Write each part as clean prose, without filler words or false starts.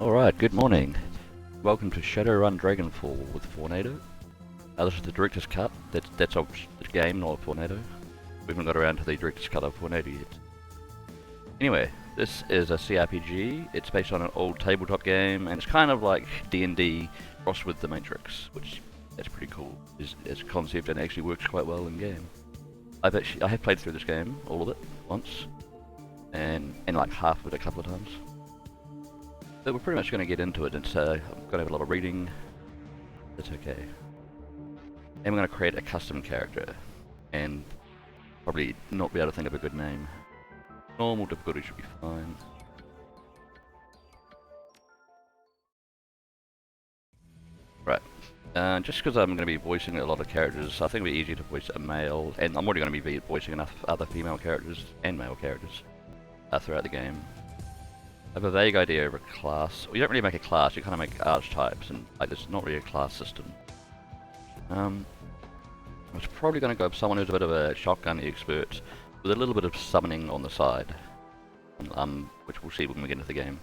Alright, good morning. Welcome to Shadowrun Dragonfall with Tornado. This is the director's cut. That's of the game, not a Tornado. We haven't got around to the director's cut of Tornado yet. Anyway, this is a CRPG. It's based on an old tabletop game, and it's kind of like D&D crossed with the Matrix, which that's pretty cool as a concept, and actually works quite well in game. I have played through this game, all of it, once, and like half of it a couple of times. So we're pretty much going to get into it, and so I'm going to have a lot of reading. That's okay. And we're going to create a custom character, and probably not be able to think of a good name. Normal difficulty should be fine. Right. Just because I'm going to be voicing a lot of characters, I think it'll be easier to voice a male, and I'm already going to be voicing enough other female characters and male characters throughout the game. I have a vague idea of a class. Well, you don't really make a class, you kind of make archetypes, and like there's not really a class system. I was probably going to go with someone who's a bit of a shotgun expert, with a little bit of summoning on the side, which we'll see when we get into the game.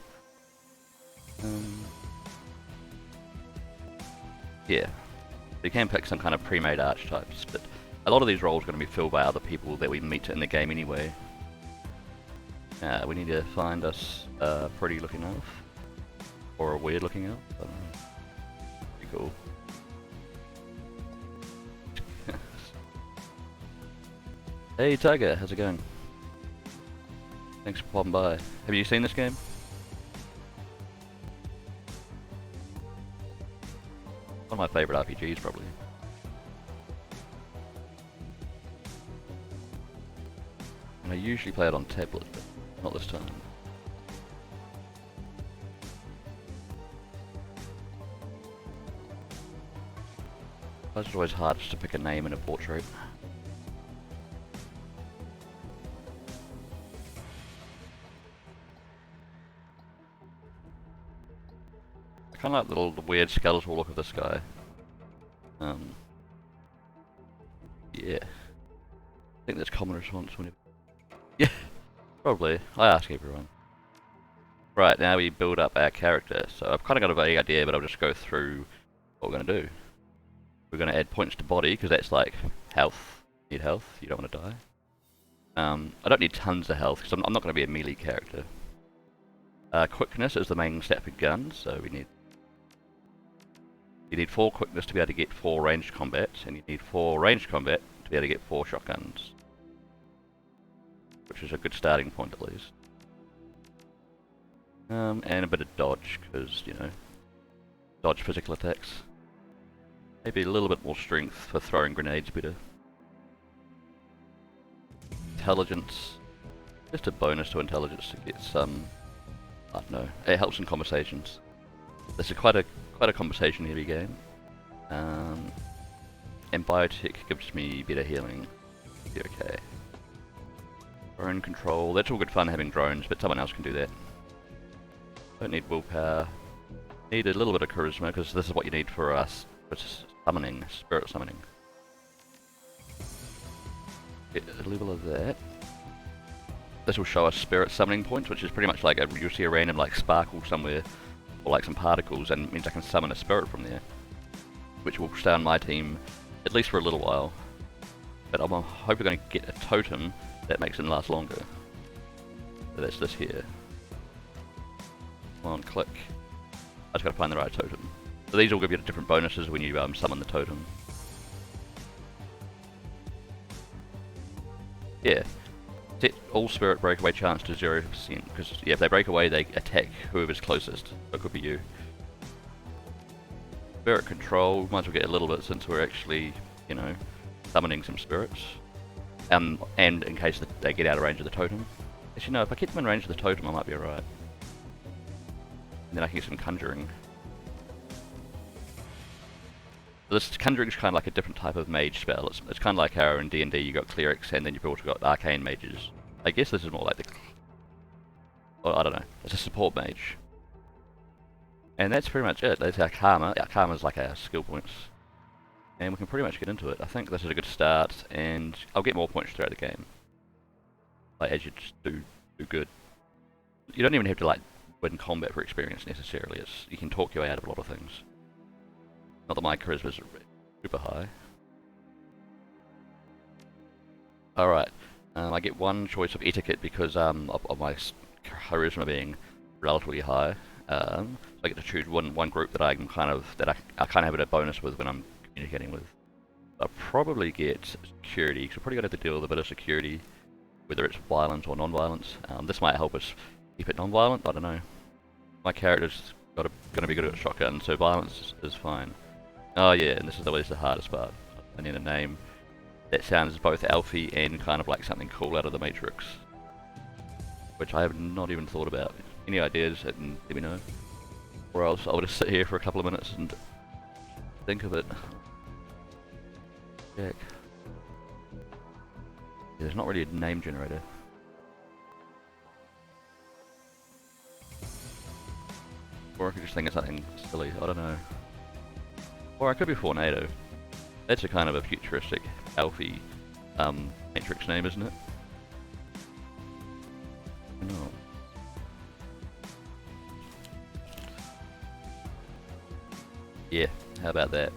Yeah, you can pick some kind of pre-made archetypes, but a lot of these roles are going to be filled by other people that we meet in the game anyway. We need to find us a pretty looking elf. Or a weird looking elf. I don't know. Pretty cool. Hey Tiger, how's it going? Thanks for popping by. Have you seen this game? One of my favourite RPGs probably. And I usually play it on tablet, but not this time. It's always hardest to pick a name in a portrait. I kind of like the weird skeletal look of this guy. Yeah. I think that's common response whenever. Yeah. Probably. I ask everyone. Right, now we build up our character. So I've kind of got a vague idea, but I'll just go through what we're going to do. We're going to add points to body, because that's like health. You need health, you don't want to die. I don't need tons of health, because I'm not going to be a melee character. Quickness is the main stat for guns, so you need 4 quickness to be able to get 4 ranged combat, and you need 4 ranged combat to be able to get 4 shotguns. Which is a good starting point at least. And a bit of dodge, because, you know, dodge physical attacks. Maybe a little bit more strength for throwing grenades better. Intelligence. Just a bonus to intelligence to get some, I don't know, it helps in conversations. This is quite a conversation heavy game. And biotech gives me better healing. Be okay. Drone control, that's all good fun having drones, but someone else can do that. Don't need willpower. Need a little bit of charisma, because this is what you need for us. It's summoning, spirit summoning. Get a level of that. This will show us spirit summoning points, which is pretty much like you'll see a random like sparkle somewhere, or like some particles, and it means I can summon a spirit from there. Which will stay on my team, at least for a little while. But I'm hoping going to get a totem that makes it last longer. So that's this here. Come on, click. I just gotta find the right totem. So these all give you different bonuses when you summon the totem. Yeah. Set all spirit breakaway chance to 0%, because yeah, if they break away they attack whoever's closest. So it could be you. Spirit control, might as well get a little bit since we're actually, you know, summoning some spirits. And in case they get out of range of the totem. Actually no, if I keep them in range of the totem I might be alright. And then I can get some conjuring. So this conjuring is kind of like a different type of mage spell. It's kind of like how in D&D you got clerics and then you've also got arcane mages. I guess this is more like the... Well, I don't know. It's a support mage. And that's pretty much it. That's our karma. Our karma is like our skill points. And we can pretty much get into it. I think this is a good start, and I'll get more points throughout the game. Like, as you just do good. You don't even have to, like, win combat for experience necessarily. You can talk your way out of a lot of things. Not that my charisma's super high. Alright, I get one choice of etiquette because of my charisma being relatively high. So I get to choose one group that I can kind of have a bonus with when I'm communicating with. I'll probably get security, because we're probably going to have to deal with a bit of security, whether it's violence or non-violence. This might help us keep it non-violent, I don't know. My character's going to be good at shotgun, so violence is fine. Oh yeah, and this is always the hardest part. I need a name that sounds both elfy and kind of like something cool out of the Matrix, which I have not even thought about. Any ideas, let me know. Or else I'll just sit here for a couple of minutes and think of it. Check. Yeah, there's not really a name generator. Or I could just think of something silly, I don't know. Or I could be Tornado. That's a kind of a futuristic, elfy Matrix name, isn't it? No. Yeah, how about that?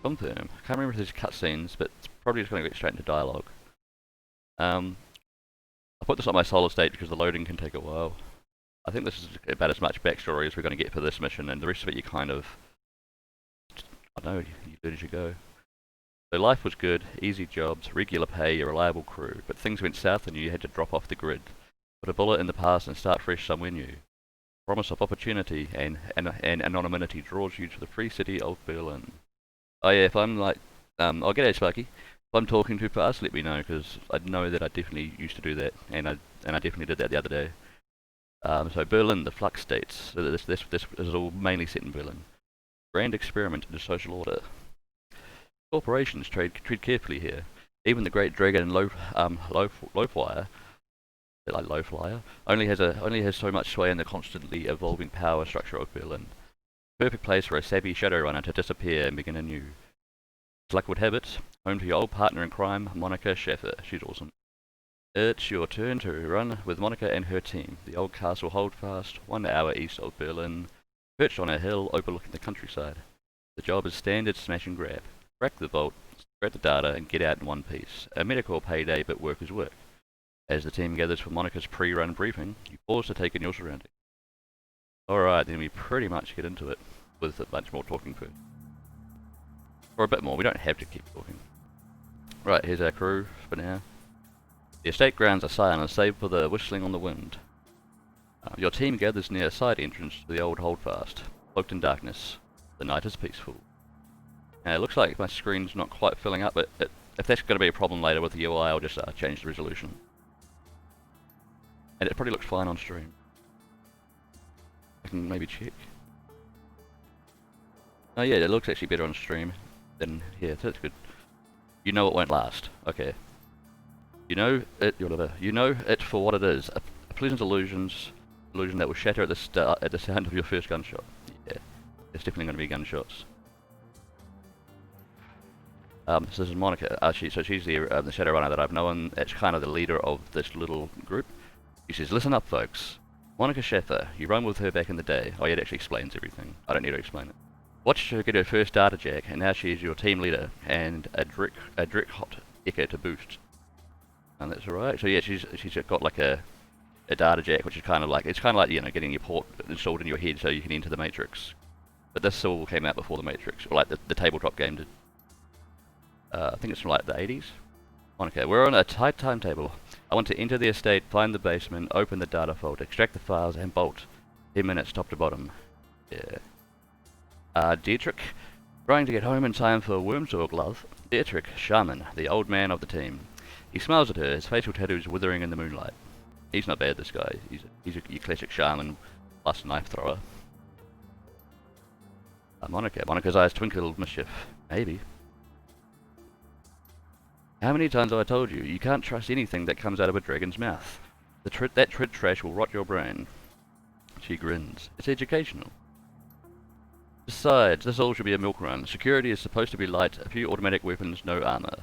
Confirm. I can't remember if there's cutscenes, but it's probably just going to get straight into dialogue. I put this on my solo state because the loading can take a while. I think this is about as much backstory as we're going to get for this mission, and the rest of it you kind of... I don't know, you do it as you go. So life was good, easy jobs, regular pay, a reliable crew, but things went south and you had to drop off the grid. Put a bullet in the past and start fresh somewhere new. Promise of opportunity and anonymity draws you to the free city of Berlin. Oh yeah, if I'm like... I'll get out, Sparky. If I'm talking too fast, let me know, because I know that I definitely used to do that, and I definitely did that the other day. So Berlin, the flux states. So this is all mainly set in Berlin. Grand experiment into social order. Corporations tread carefully here. Even the great dragon Lowflyer, like Lowflyer, only has so much sway in the constantly evolving power structure of Berlin. Perfect place for a savvy Shadowrunner to disappear and begin anew. As luck would have it, home to your old partner in crime, Monica Schaffer. She's awesome. It's your turn to run with Monica and her team. The old castle Holdfast, 1 hour east of Berlin, perched on a hill overlooking the countryside. The job is standard smash and grab. Crack the vault, spread the data, and get out in one piece. A medical payday, but work is work. As the team gathers for Monica's pre-run briefing, you pause to take in your surroundings. Alright, then we pretty much get into it, with a bunch more talking first. Or a bit more, we don't have to keep talking. Right, here's our crew for now. The estate grounds are silent, save for the whistling on the wind. Your team gathers near a side entrance to the old Holdfast, cloaked in darkness. The night is peaceful. Now, it looks like my screen's not quite filling up, but if that's going to be a problem later with the UI, I'll just change the resolution. And it probably looks fine on stream. I can maybe check. Oh yeah, it looks actually better on stream than here, so that's good. You know it won't last. Okay. You know it for what it is. A pleasant illusion that will shatter at the sound of your first gunshot. Yeah, there's definitely going to be gunshots. So this is Monica. She's the Shadowrunner that I've known. It's kind of the leader of this little group. She says, "Listen up, folks. Monica Schaffer. You run with her back in the day." Oh, yeah, it actually explains everything. I don't need to explain it. Watched her get her first data jack, and now she is your team leader and a Drick hot echo to boost. And that's alright. So yeah, she's got like a data jack, which is kind of like getting your port installed in your head so you can enter the Matrix. But this all came out before the Matrix, or like the tabletop game did. I think it's from like the 80s. Monica, we're on a tight timetable. I want to enter the estate, find the basement, open the data vault, extract the files, and bolt. 10 minutes top to bottom. Yeah. Dietrich, trying to get home in time for Wormsaw Glove. Dietrich, shaman, the old man of the team. He smiles at her, his facial tattoos withering in the moonlight. He's not bad, this guy. He's your classic shaman plus knife thrower. Monica's eyes twinkle with mischief. Maybe. How many times have I told you, you can't trust anything that comes out of a dragon's mouth. That trash will rot your brain. She grins. It's educational. Besides, this all should be a milk run. Security is supposed to be light, a few automatic weapons, no armor.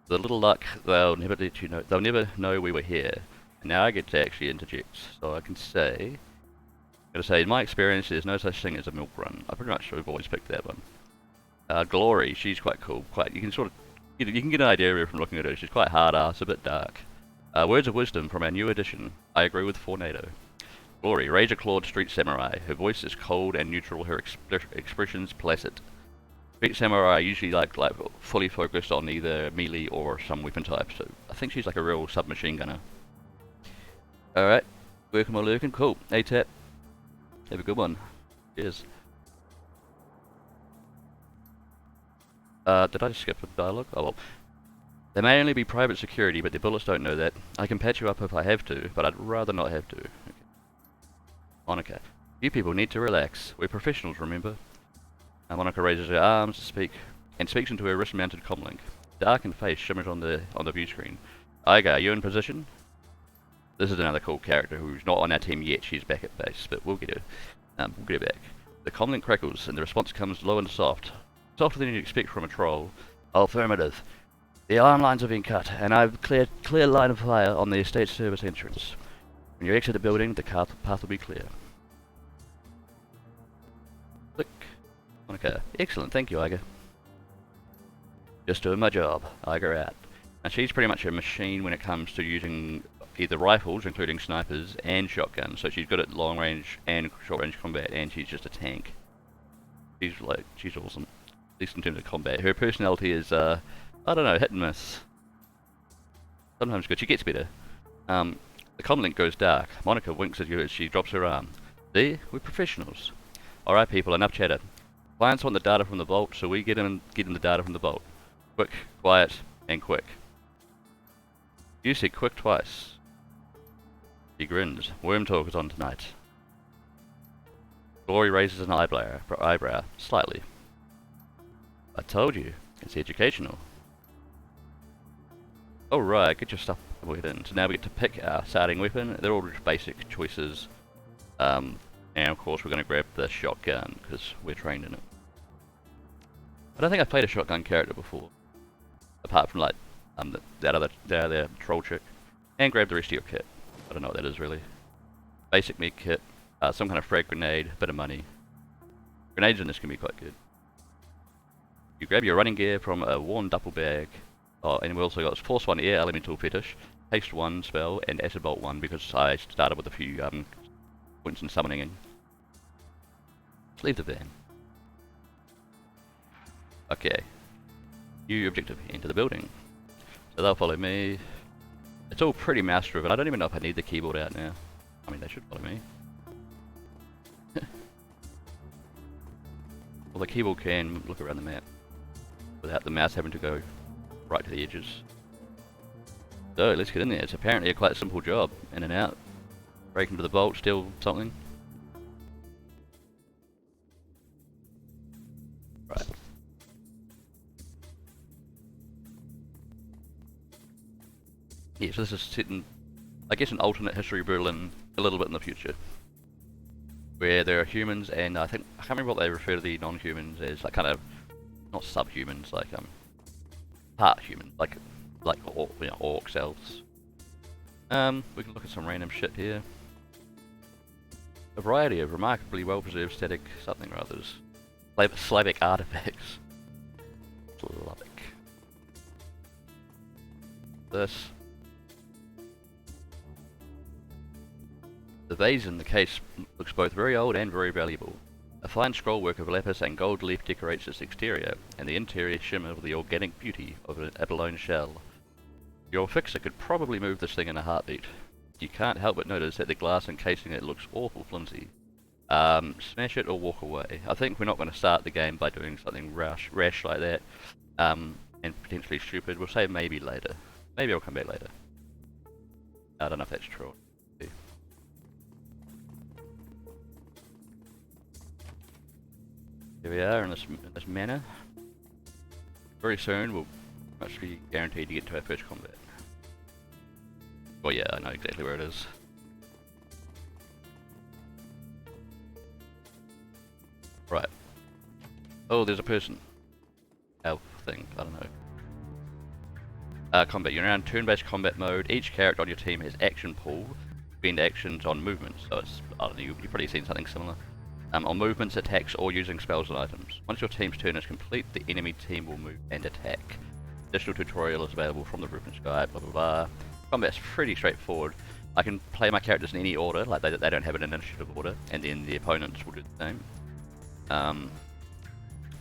The little luck, they'll never let you know. They'll never know we were here. And now I get to actually interject, so I can say. I'm gonna say, in my experience, there's no such thing as a milk run. I pretty much have always picked that one. Glory, she's quite cool. You can sort of, you can get an idea of her from looking at her. She's quite hard ass, a bit dark. Words of wisdom from our new edition. I agree with Fornado. Glory, razor-clawed street samurai. Her voice is cold and neutral. Her expressions placid. Street samurai are usually like fully focused on either melee or some weapon type. So I think she's like a real submachine gunner. All right, working while lurking. Cool. ATAP. Have a good one. Cheers. Did I just skip the dialogue? Oh well. They may only be private security, but the bullets don't know that. I can patch you up if I have to, but I'd rather not have to. Okay. Monica. You people need to relax. We're professionals, remember? Monica raises her arms to speak, and speaks into her wrist-mounted comlink. Darkened face shimmers on the view screen. Iga, are you in position? This is another cool character who's not on our team yet. She's back at base, but we'll get her. We'll get her back. The comlink crackles, and the response comes low and soft. Softer than you'd expect from a troll. Affirmative. The alarm lines have been cut, and I've clear line of fire on the estate service entrance. When you exit the building, the path will be clear. Click. Monica. Excellent, thank you, Iga. Just doing my job. Iga out. And she's pretty much a machine when it comes to using either rifles, including snipers, and shotguns. So she's good at long range and short range combat, and she's just a tank. She's awesome. At least in terms of combat. Her personality is, I don't know, hit and miss. Sometimes good. She gets better. The comlink goes dark. Monica winks at you as she drops her arm. See? We're professionals. Alright people, enough chatter. Clients want the data from the vault, so we get in the data from the vault. Quick, quiet, and quick. You said quick twice. He grins. Worm talk is on tonight. Glory raises an eyebrow, slightly. I told you, it's educational. Alright, get your stuff in. So now we get to pick our starting weapon. They're all just basic choices. And of course we're going to grab the shotgun, because we're trained in it. I don't think I've played a shotgun character before. Apart from like that other troll chick. And grab the rest of your kit. I don't know what that is really. Basic med kit, some kind of frag grenade, bit of money. Grenades in this can be quite good. You grab your running gear from a worn duffel bag. Oh, and we also got Force 1 Air Elemental Fetish, Haste 1 spell, and Acid Bolt 1 because I started with a few points in summoning in. Let's leave the van. Okay. New objective, enter the building. So they'll follow me. It's all pretty mouse driven. I don't even know if I need the keyboard out now. I mean, they should follow me. Well, the keyboard can look around the map without the mouse having to go right to the edges. So, let's get in there. It's apparently a quite simple job. In and out. Break into the vault, steal something. Right. Yeah, so this is set in, I guess, an alternate history Berlin a little bit in the future. Where there are humans and I can't remember what they refer to the non-humans as, like kind of, not subhumans, like part human, like orcs, elves. We can look at some random shit here. A variety of remarkably well-preserved static something or others. Slavic artifacts. Slavic. This. The vase in the case looks both very old and very valuable. A fine scrollwork of lapis and gold leaf decorates its exterior, and the interior shimmer with the organic beauty of an abalone shell. Your fixer could probably move this thing in a heartbeat. You can't help but notice that the glass encasing it looks awful flimsy. Smash it or walk away. I think we're not going to start the game by doing something rash like that, and potentially stupid. We'll say maybe later. Maybe I'll come back later. I don't know if that's true. Here we are in this manner. Very soon we'll actually be guaranteed to get to our first combat. Well, yeah, I know exactly where it is. Right. Oh, there's a person. Elf thing, I don't know. Combat. You're now in turn-based combat mode. Each character on your team has action pool. Spend actions on movements. So it's, I don't know, you've probably seen something similar. On movements, attacks, or using spells and items. Once your team's turn is complete, the enemy team will move and attack. Additional tutorial is available from the Roof and Sky, blah blah blah. Combat's pretty straightforward. I can play my characters in any order, like they don't have an initiative order, and then the opponents will do the same.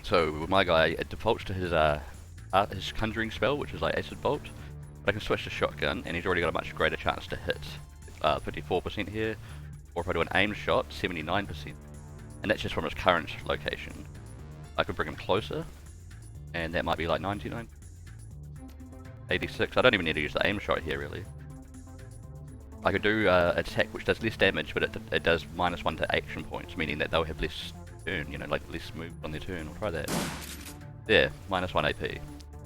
So with my guy, it defaults to his conjuring spell, which is like Acid Bolt. But I can switch to shotgun, and he's already got a much greater chance to hit. 54% here, or if I do an aimed shot, 79%. And that's just from his current location. I could bring him closer, and that might be like 99. 86. I don't even need to use the aim shot here, really. I could do attack, which does less damage, but it does -1 to action points, meaning that they'll have less turn, you know, like less move on their turn. We'll try that. Yeah, -1 AP.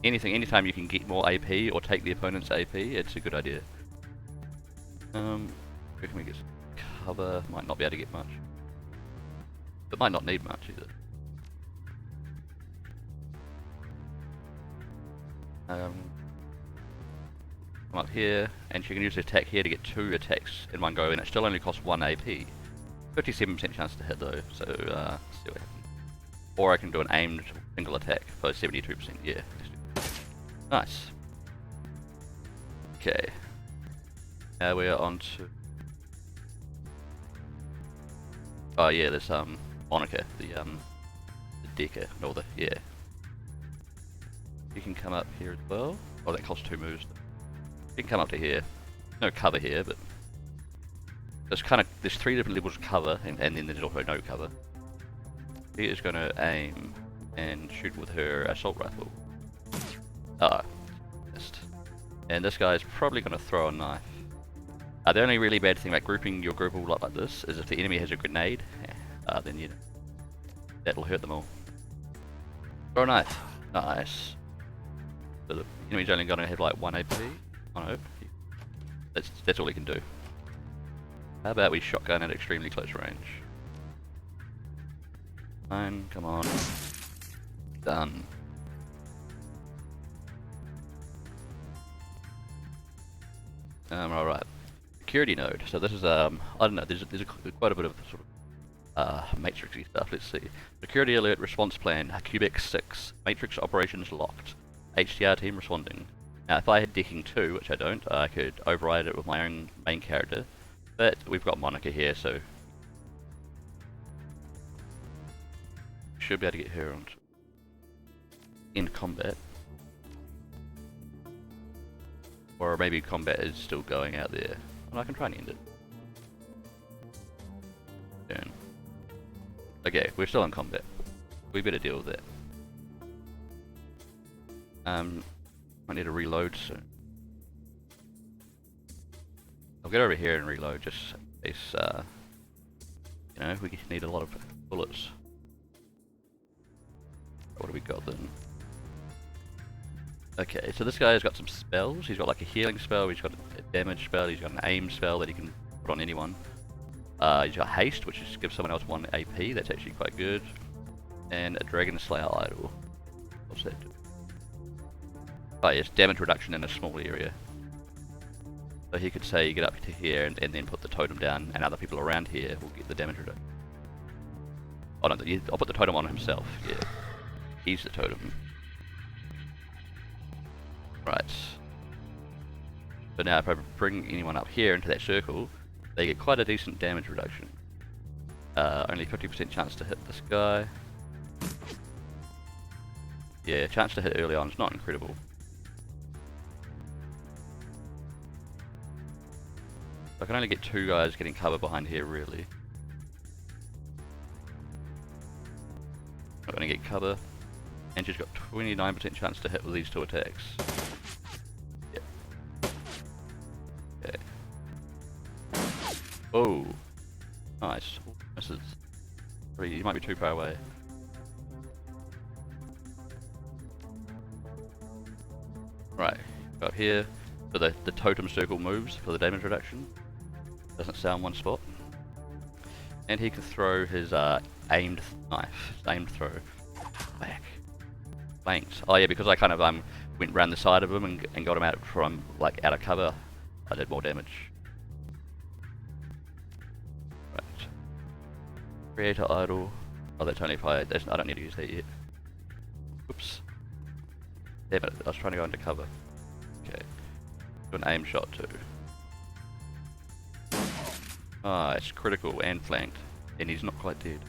Anytime you can get more AP or take the opponent's AP, it's a good idea. Where can we get some cover? Might not be able to get much. But might not need much either. Come up here, and you can use the attack here to get 2 attacks in one go, and it still only costs 1 AP. 57% chance to hit though, so see what happens. Or I can do an aimed single attack for 72%, yeah. Nice. Okay. Now we are on to... Oh yeah, there's Monica, the Decker, or the, yeah. You can come up here as well. Oh, that costs 2 moves. You can come up to here. No cover here, but there's 3 different levels of cover, and then there's also no cover. She is going to aim and shoot with her assault rifle. Ah, missed. And this guy is probably going to throw a knife. The only really bad thing about grouping your group all up like this is if the enemy has a grenade, then you know, that'll hurt them all. Throw a knife. Nice. So the enemy's only going to have like 1 AP. Oh no, that's all he can do. How about we shotgun at extremely close range? Fine, come on. Done. Alright. Security node. So this is I don't know. There's quite a bit of sort of matrixy stuff. Let's see. Security alert response plan. Cubic 6. Matrix operations locked. HDR team responding. Now, if I had decking 2, which I don't, I could override it with my own main character. But we've got Monica here, so should be able to get her on end combat. Or maybe combat is still going out there. And I can try and end it. Turn. Okay, we're still in combat. We better deal with that. I need to reload soon. I'll get over here and reload just in case, you know, we need a lot of bullets. What do we got then? Okay, so this guy's got some spells. He's got like a healing spell, he's got a damage spell, he's got an aim spell that he can put on anyone. He's got haste, which is gives someone else 1 AP, that's actually quite good. And a Dragon Slayer idol. What's that do? Oh yes, damage reduction in a small area. So he could say get up to here and then put the totem down, and other people around here will get the damage reduction. Oh no, I'll put the totem on himself, yeah. He's the totem. Right. So now if I bring anyone up here into that circle, they get quite a decent damage reduction. Only 50% chance to hit this guy. Yeah, chance to hit early on is not incredible. I can only get 2 guys getting cover behind here, really. Not gonna get cover. And she's got 29% chance to hit with these 2 attacks. Yep. Okay. Oh! Nice. Misses. You might be too far away. Right, up here. So the totem circle moves for the damage reduction. Doesn't stay on one spot. And he can throw his aimed knife, aimed throw. Back. Flanked. Oh yeah, because I kind of went round the side of him and got him out from like out of cover, I did more damage. Right. Creator idol. Oh, that's only if I don't need to use that yet. Oops. Damn it, I was trying to go under cover. Okay. Do an aim shot too. Ah, it's critical and flanked. And he's not quite dead.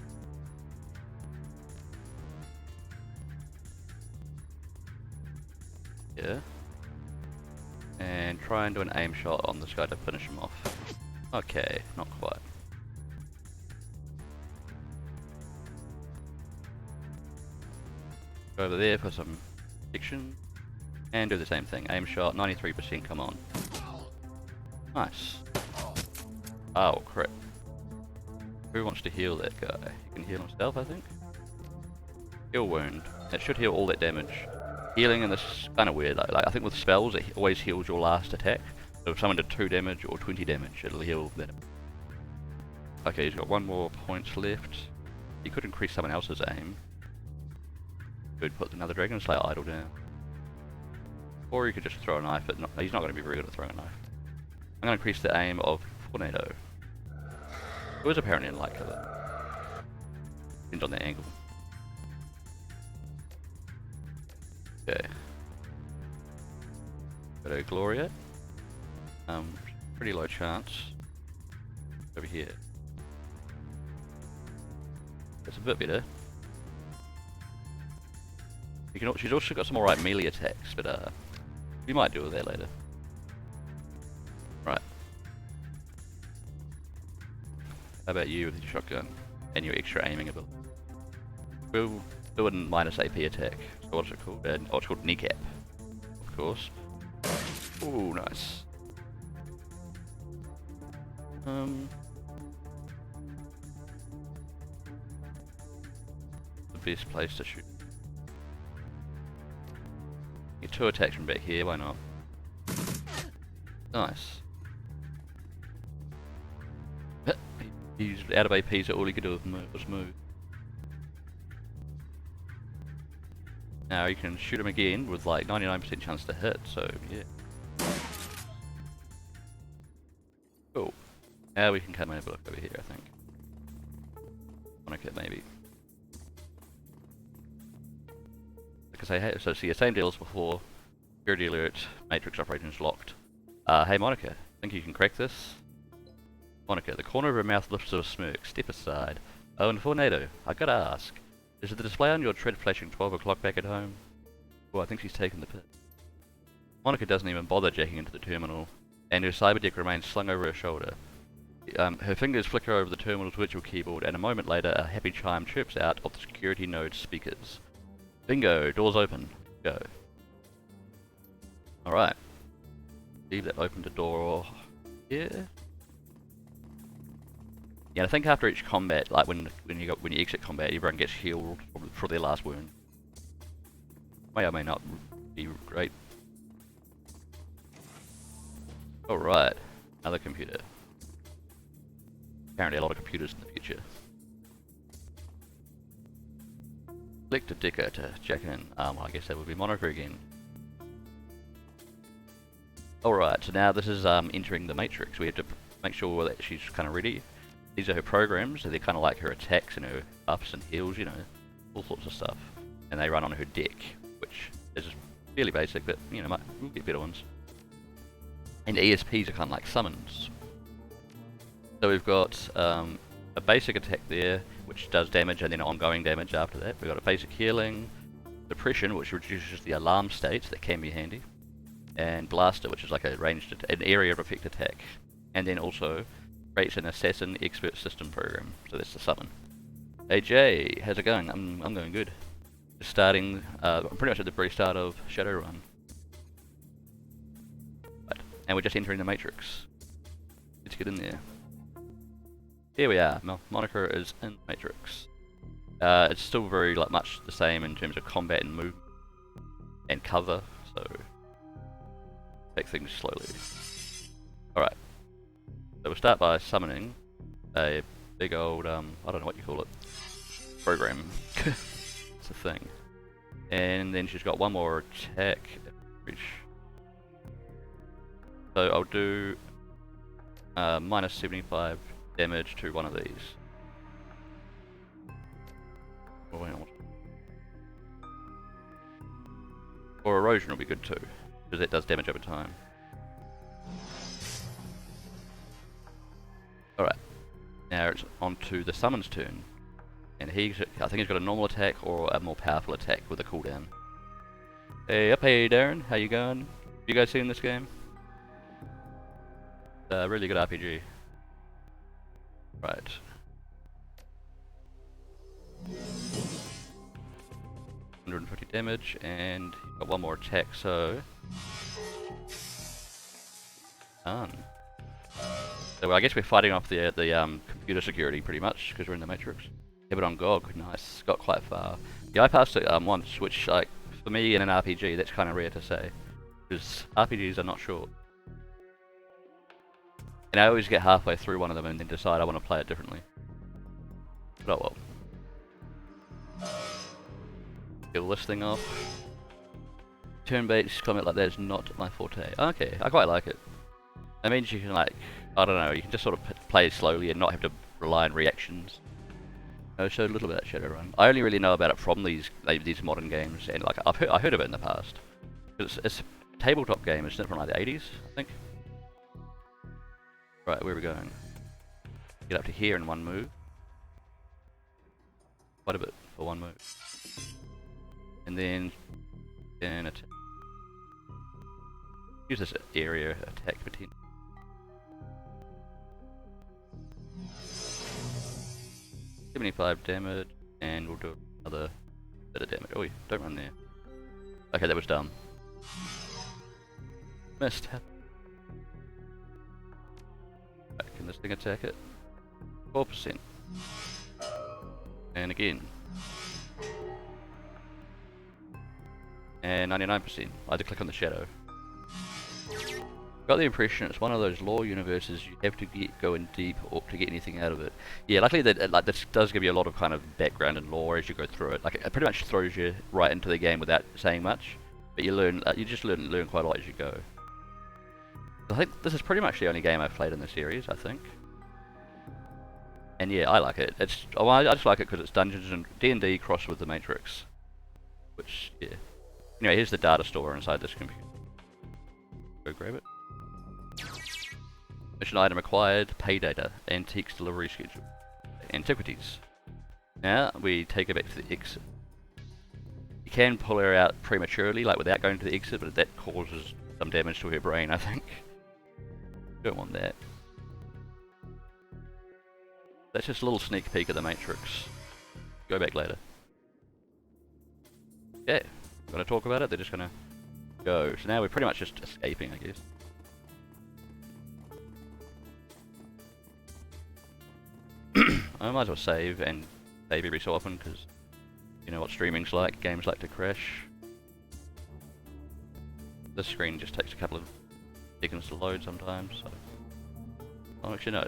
Yeah. And try and do an aim shot on this guy to finish him off. Okay, not quite. Go over there for some action. And do the same thing. Aim shot, 93%, come on. Nice. Oh, crap. Who wants to heal that guy? He can heal himself, I think. Heal wound. That should heal all that damage. Healing in this is kind of weird. Like I think with spells, it always heals your last attack. So if someone did 2 damage or 20 damage, it'll heal that. Okay, he's got 1 more points left. He could increase someone else's aim. Could put another Dragon Slayer idol down. Or he could just throw a knife at... he's not going to be very good at throwing a knife. I'm going to increase the aim of Tornado. It was apparently in light cover. Depends on the angle. Okay. Go to Gloria. Pretty low chance. Over here. That's a bit better. She's also got some alright melee attacks, but we might deal with that later. Right. How about you with your shotgun and your extra aiming ability? We'll do it in minus AP attack. So what's it called? Oh, it's called kneecap, of course. Ooh, nice. The best place to shoot. Get 2 attacks from back here, why not? Nice. He's out of AP, so all he could do was move. Now you can shoot him again with like 99% chance to hit, so yeah. Cool. Now we can come and have a look over here, I think. Okay, maybe. Because I have, so see, the same deal as before. Security alert, matrix operations locked. Hey Monica, think you can crack this? Monica, the corner of her mouth lifts to a smirk. Step aside. Oh, and Tornado, I gotta ask. Is it the display on your tread flashing 12 o'clock back at home? Oh, I think she's taken the piss. Monica doesn't even bother jacking into the terminal, and her cyber deck remains slung over her shoulder. Her fingers flicker over the terminal's virtual keyboard, and a moment later a happy chime chirps out of the security node's speakers. Bingo! Doors open. Go. Alright. Leave that opened a door here. Yeah, I think after each combat, like when you exit combat, everyone gets healed for their last wound. May or may not be great. Alright, another computer. Apparently a lot of computers in the future. Select a Dicker to check in. I guess that would be Monica again. Alright, so now this is entering the matrix. We have to make sure that she's kind of ready. These are her programs, so they're kind of like her attacks and her buffs and heals, you know, all sorts of stuff. And they run on her deck, which is fairly basic, but, you know, we'll get better ones. And ESPs are kind of like summons. So we've got a basic attack there, which does damage and then ongoing damage after that. We've got a basic healing, suppression, which reduces the alarm states, that can be handy, and blaster, which is like a ranged, an area of effect attack. And then also creates an assassin expert system program, so that's the summon. Hey Jay, how's it going? I'm going good. Just starting, I'm pretty much at the very start of Shadowrun. Right. And we're just entering the matrix. Let's get in there. Here we are, Monica is in Matrix. It's still very much the same in terms of combat and movement and cover, so take things slowly. Alright. So we'll start by summoning a big old, I don't know what you call it, program. It's a thing. And then she's got one more attack Reach. So I'll do minus 75 damage to one of these. Or erosion will be good too, because it does damage over time. Alright, now it's on to the summon's turn. And I think he's got a normal attack or a more powerful attack with a cooldown. Hey Darren, how you going? You guys seen this game? Really good RPG. Right. $150 damage, and got one more attack, so... Done. So I guess we're fighting off the computer security pretty much, because we're in the Matrix. Yeah, but on GOG, nice. Got quite far. Yeah, I passed it once, which, like, for me in an RPG, that's kind of rare to say. Because RPGs are not short. And I always get halfway through one of them and then decide I want to play it differently. But oh well. Kill this thing off. Turn-based combat like that is not my forte. Okay, I quite like it. That means you can, like, I don't know, you can just sort of play slowly and not have to rely on reactions. I showed a little bit of Shadowrun. I only really know about it from these modern games, and like I heard of it in the past. It's a tabletop game, isn't it, from like the 80s, I think? Right, where are we going? Get up to here in one move. Quite a bit for one move. And then attack. Use this area attack potential. $75 damage, and we'll do another bit of damage. Oh, don't run there. Okay, that was dumb. Missed. Right, can this thing attack it? 4%. And again. And 99%. I had to click on the shadow. Got the impression it's one of those lore universes you have to go in deep or to get anything out of it. Yeah, luckily that like this does give you a lot of kind of background and lore as you go through it. Like it pretty much throws you right into the game without saying much, but you learn you just learn quite a lot as you go. I think this is pretty much the only game I've played in the series, I think. And yeah, I like it. I just like it because it's Dungeons and D&D crossed with the Matrix. Which, yeah. Anyway, here's the data store inside this computer. Go grab it. Mission item acquired, pay data, antiques delivery schedule, antiquities. Now we take her back to the exit. You can pull her out prematurely, like without going to the exit, but that causes some damage to her brain, I think. Don't want that. That's just a little sneak peek of the Matrix. Go back later. Yeah, gonna talk about it, they're just gonna go. So now we're pretty much just escaping, I guess. I might as well save every so often, because you know what streaming's like, games like to crash. This screen just takes a couple of seconds to load sometimes, so... Oh, actually no,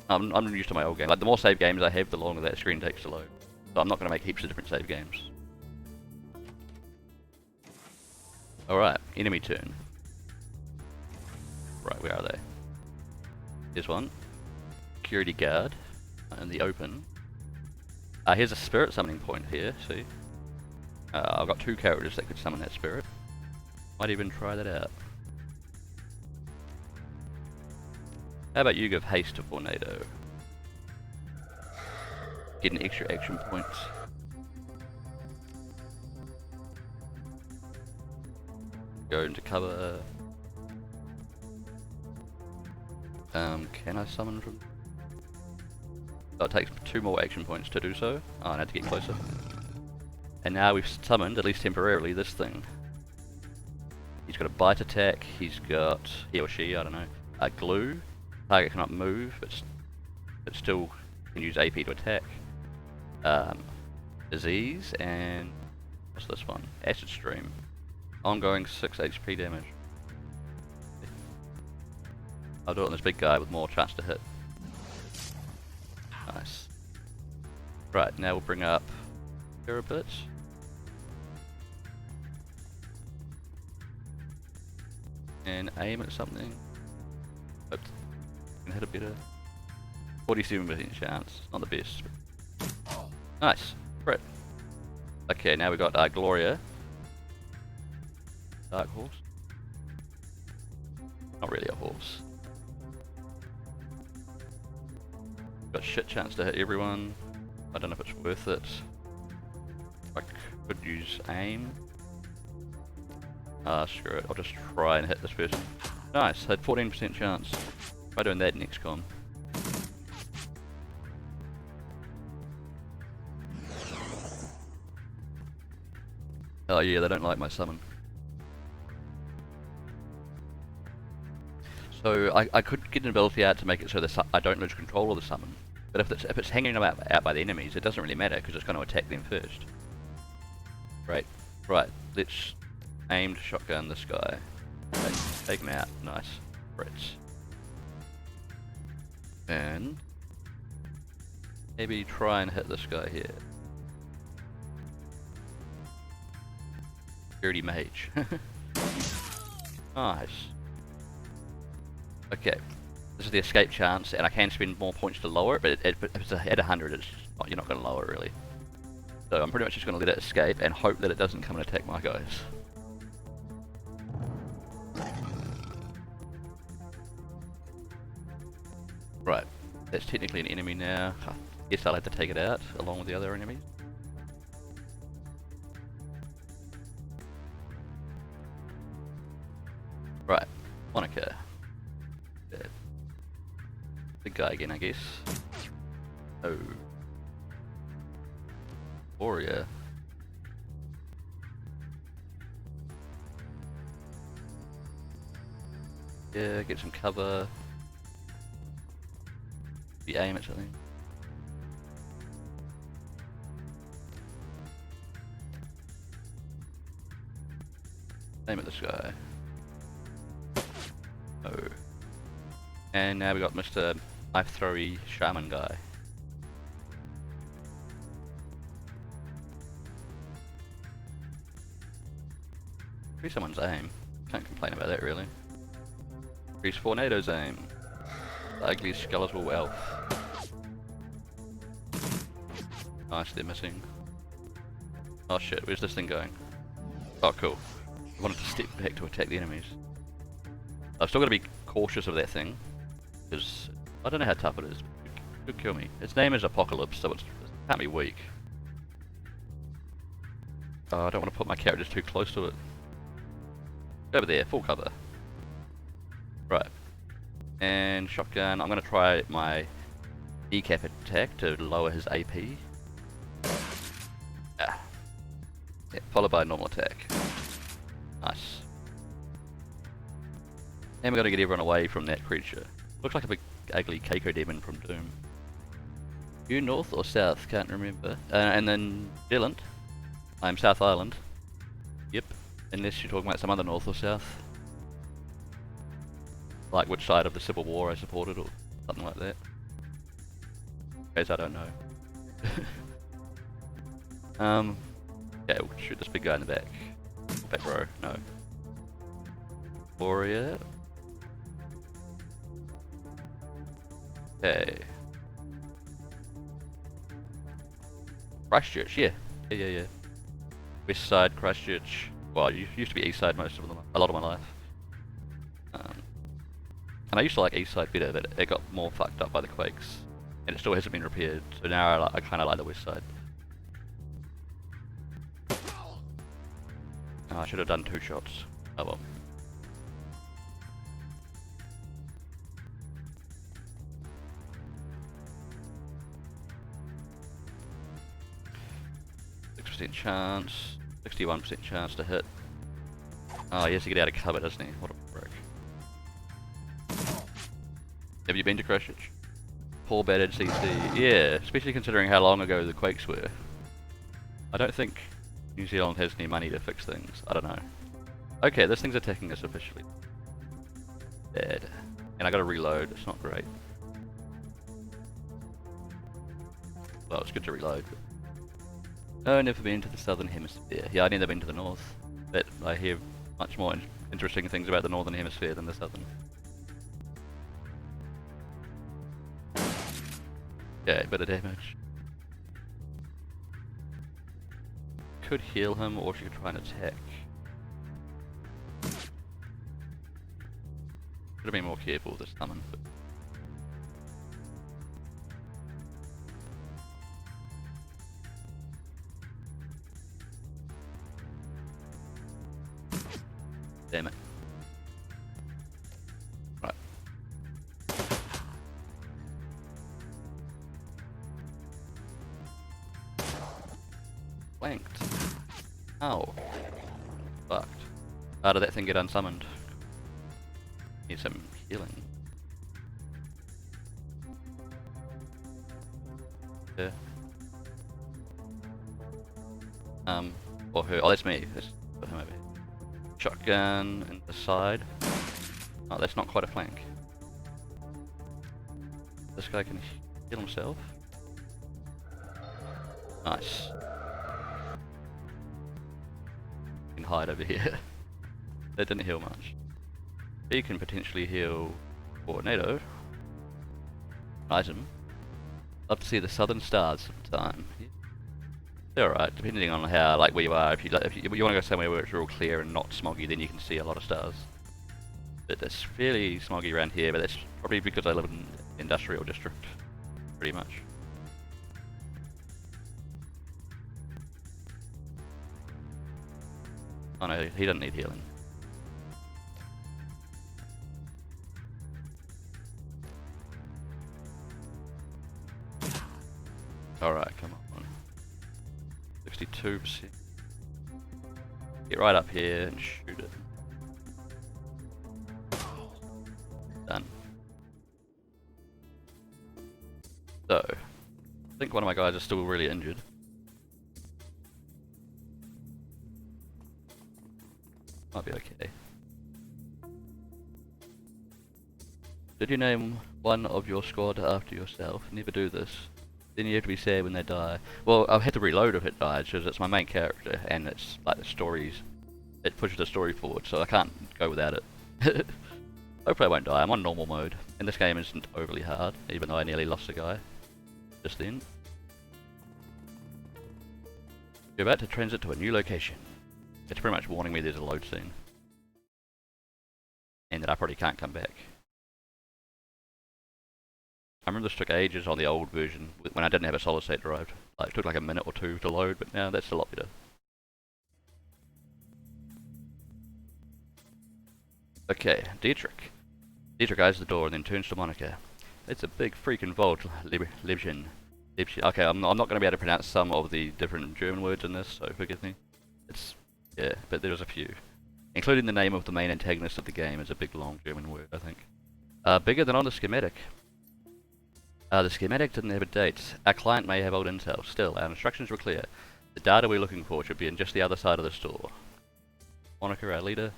I'm used to my old game. Like, the more save games I have, the longer that screen takes to load. So I'm not going to make heaps of different save games. Alright, enemy turn. Right, where are they? Here's one. Security guard. In the open. Here's a spirit summoning point here, see? I've got 2 characters that could summon that spirit. Might even try that out. How about you give haste to Tornado? Get an extra action points. Go into cover. Can I summon from... Oh, it takes 2 more action points to do so. Oh, I had to get closer. And now we've summoned, at least temporarily, this thing. He's got a bite attack, he's got, he or she, I don't know, a glue. Target cannot move, but still can use AP to attack. Disease, and what's this one? Acid Stream. Ongoing 6 HP damage. I'll do it on this big guy with more chance to hit. Nice. Right, now we'll bring up here a bit. And aim at something. Oops. Can hit a better. 47% chance. Not the best. Nice. Crit. Okay, now we got Gloria. Dark horse. Not really a horse. Got shit chance to hit everyone. I don't know if it's worth it. I could use aim. Screw it. I'll just try and hit this person. Nice. Had 14% chance. Try doing that next con. Oh yeah, they don't like my summon. So I could get an ability out to make it so I don't lose control of the summon. But if it's hanging out by the enemies, it doesn't really matter because it's going to attack them first. Right, let's aim to shotgun this guy. Take him out, nice. Brits. And maybe try and hit this guy here. Dirty mage. Nice. Okay, this is the escape chance, and I can spend more points to lower it, but if it's at 100, you're not going to lower it really. So I'm pretty much just going to let it escape and hope that it doesn't come and attack my guys. Right, that's technically an enemy now. I guess I'll have to take it out along with the other enemies. Right, Monica. Dead. Big guy again, I guess. Oh. Warrior. Yeah, get some cover. Be aim at something. Aim at this guy. Oh. And now we got Mr. Knife Throwy Shaman guy. Increase someone's aim. Can't complain about that really. Increase Tornado's aim. The ugly skeletal elf. Nice, they're missing. Oh shit, where's this thing going? Oh cool. I wanted to step back to attack the enemies. I've still got to be cautious of that thing, because I don't know how tough it is. It could kill me. Its name is Apocalypse, so it can't be weak. Oh, I don't want to put my characters too close to it. Over there, full cover. Right. And shotgun, I'm going to try my decap attack to lower his AP. Ah. Yeah, followed by a normal attack. Nice. And we're going to get everyone away from that creature. Looks like a big ugly Keiko demon from Doom. You north or south? Can't remember. And then Dylan. I'm South Island. Yep. Unless you're talking about some other north or south. Like which side of the Civil War I supported or something like that. Guys, I don't know. Okay, we'll shoot this big guy in the back. Back row, no. Warrior. Okay. Christchurch, yeah. Yeah. West side, Christchurch. Well, it used to be east side most of them, a lot of my life. And I used to like east side better, but it got more fucked up by the quakes. And it still hasn't been repaired, so now I kind of like the west side. Oh, I should have done 2 shots. Oh well. Chance, 61% chance to hit. Oh, he has to get out of cover, doesn't he? What a prick. Have you been to Christchurch? Poor battered CC. Yeah, especially considering how long ago the quakes were. I don't think New Zealand has any money to fix things. I don't know. Okay, this thing's attacking us officially. Bad. And I gotta reload, it's not great. Well, it's good to reload. Oh, never been to the southern hemisphere. Yeah, I've never been to the north, but I hear much more interesting things about the northern hemisphere than the southern. Okay, bit of damage. Could heal him, or she could try and attack. Should have been more careful with this summon. But damn it. Right. Flanked. Ow. Fucked. How did that thing get unsummoned? Need some healing. Yeah. Or her. Oh, that's me. That's put him over here. Shotgun in the side. Oh, that's not quite a flank. This guy can heal himself. Nice. You can hide over here. That didn't heal much. He can potentially heal Tornado. Item. Love to see the southern stars sometime. They're alright, depending on how, like, where you are. If you want to go somewhere where it's real clear and not smoggy, then you can see a lot of stars. But it's fairly smoggy around here, but that's probably because I live in an industrial district, pretty much. Oh no, he doesn't need healing. Alright, come on. 62%. Get right up here and shoot it. Done. So, I think one of my guys is still really injured. Might be okay. Did you name one of your squad after yourself? Never do this. Then you have to be sad when they die. Well, I've had to reload if it dies, because it's my main character, and it's like the stories. It pushes the story forward, so I can't go without it. Hopefully I won't die. I'm on normal mode, and this game isn't overly hard, even though I nearly lost a guy just then. You're about to transit to a new location. It's pretty much warning me there's a load scene. And that I probably can't come back. I remember this took ages on the old version, when I didn't have a solid state drive. Like, it took like a minute or two to load, but now that's a lot better. Okay, Dietrich. Dietrich eyes the door and then turns to Monica. It's a big freaking vault, Liebchen. Okay, I'm not going to be able to pronounce some of the different German words in this, so forgive me. Yeah, but there's a few. Including the name of the main antagonist of the game is a big long German word, I think. Bigger than on the schematic. The schematic didn't have a date. Our client may have old intel. Still, our instructions were clear. The data we're looking for should be in just the other side of the store. Monica, our leader.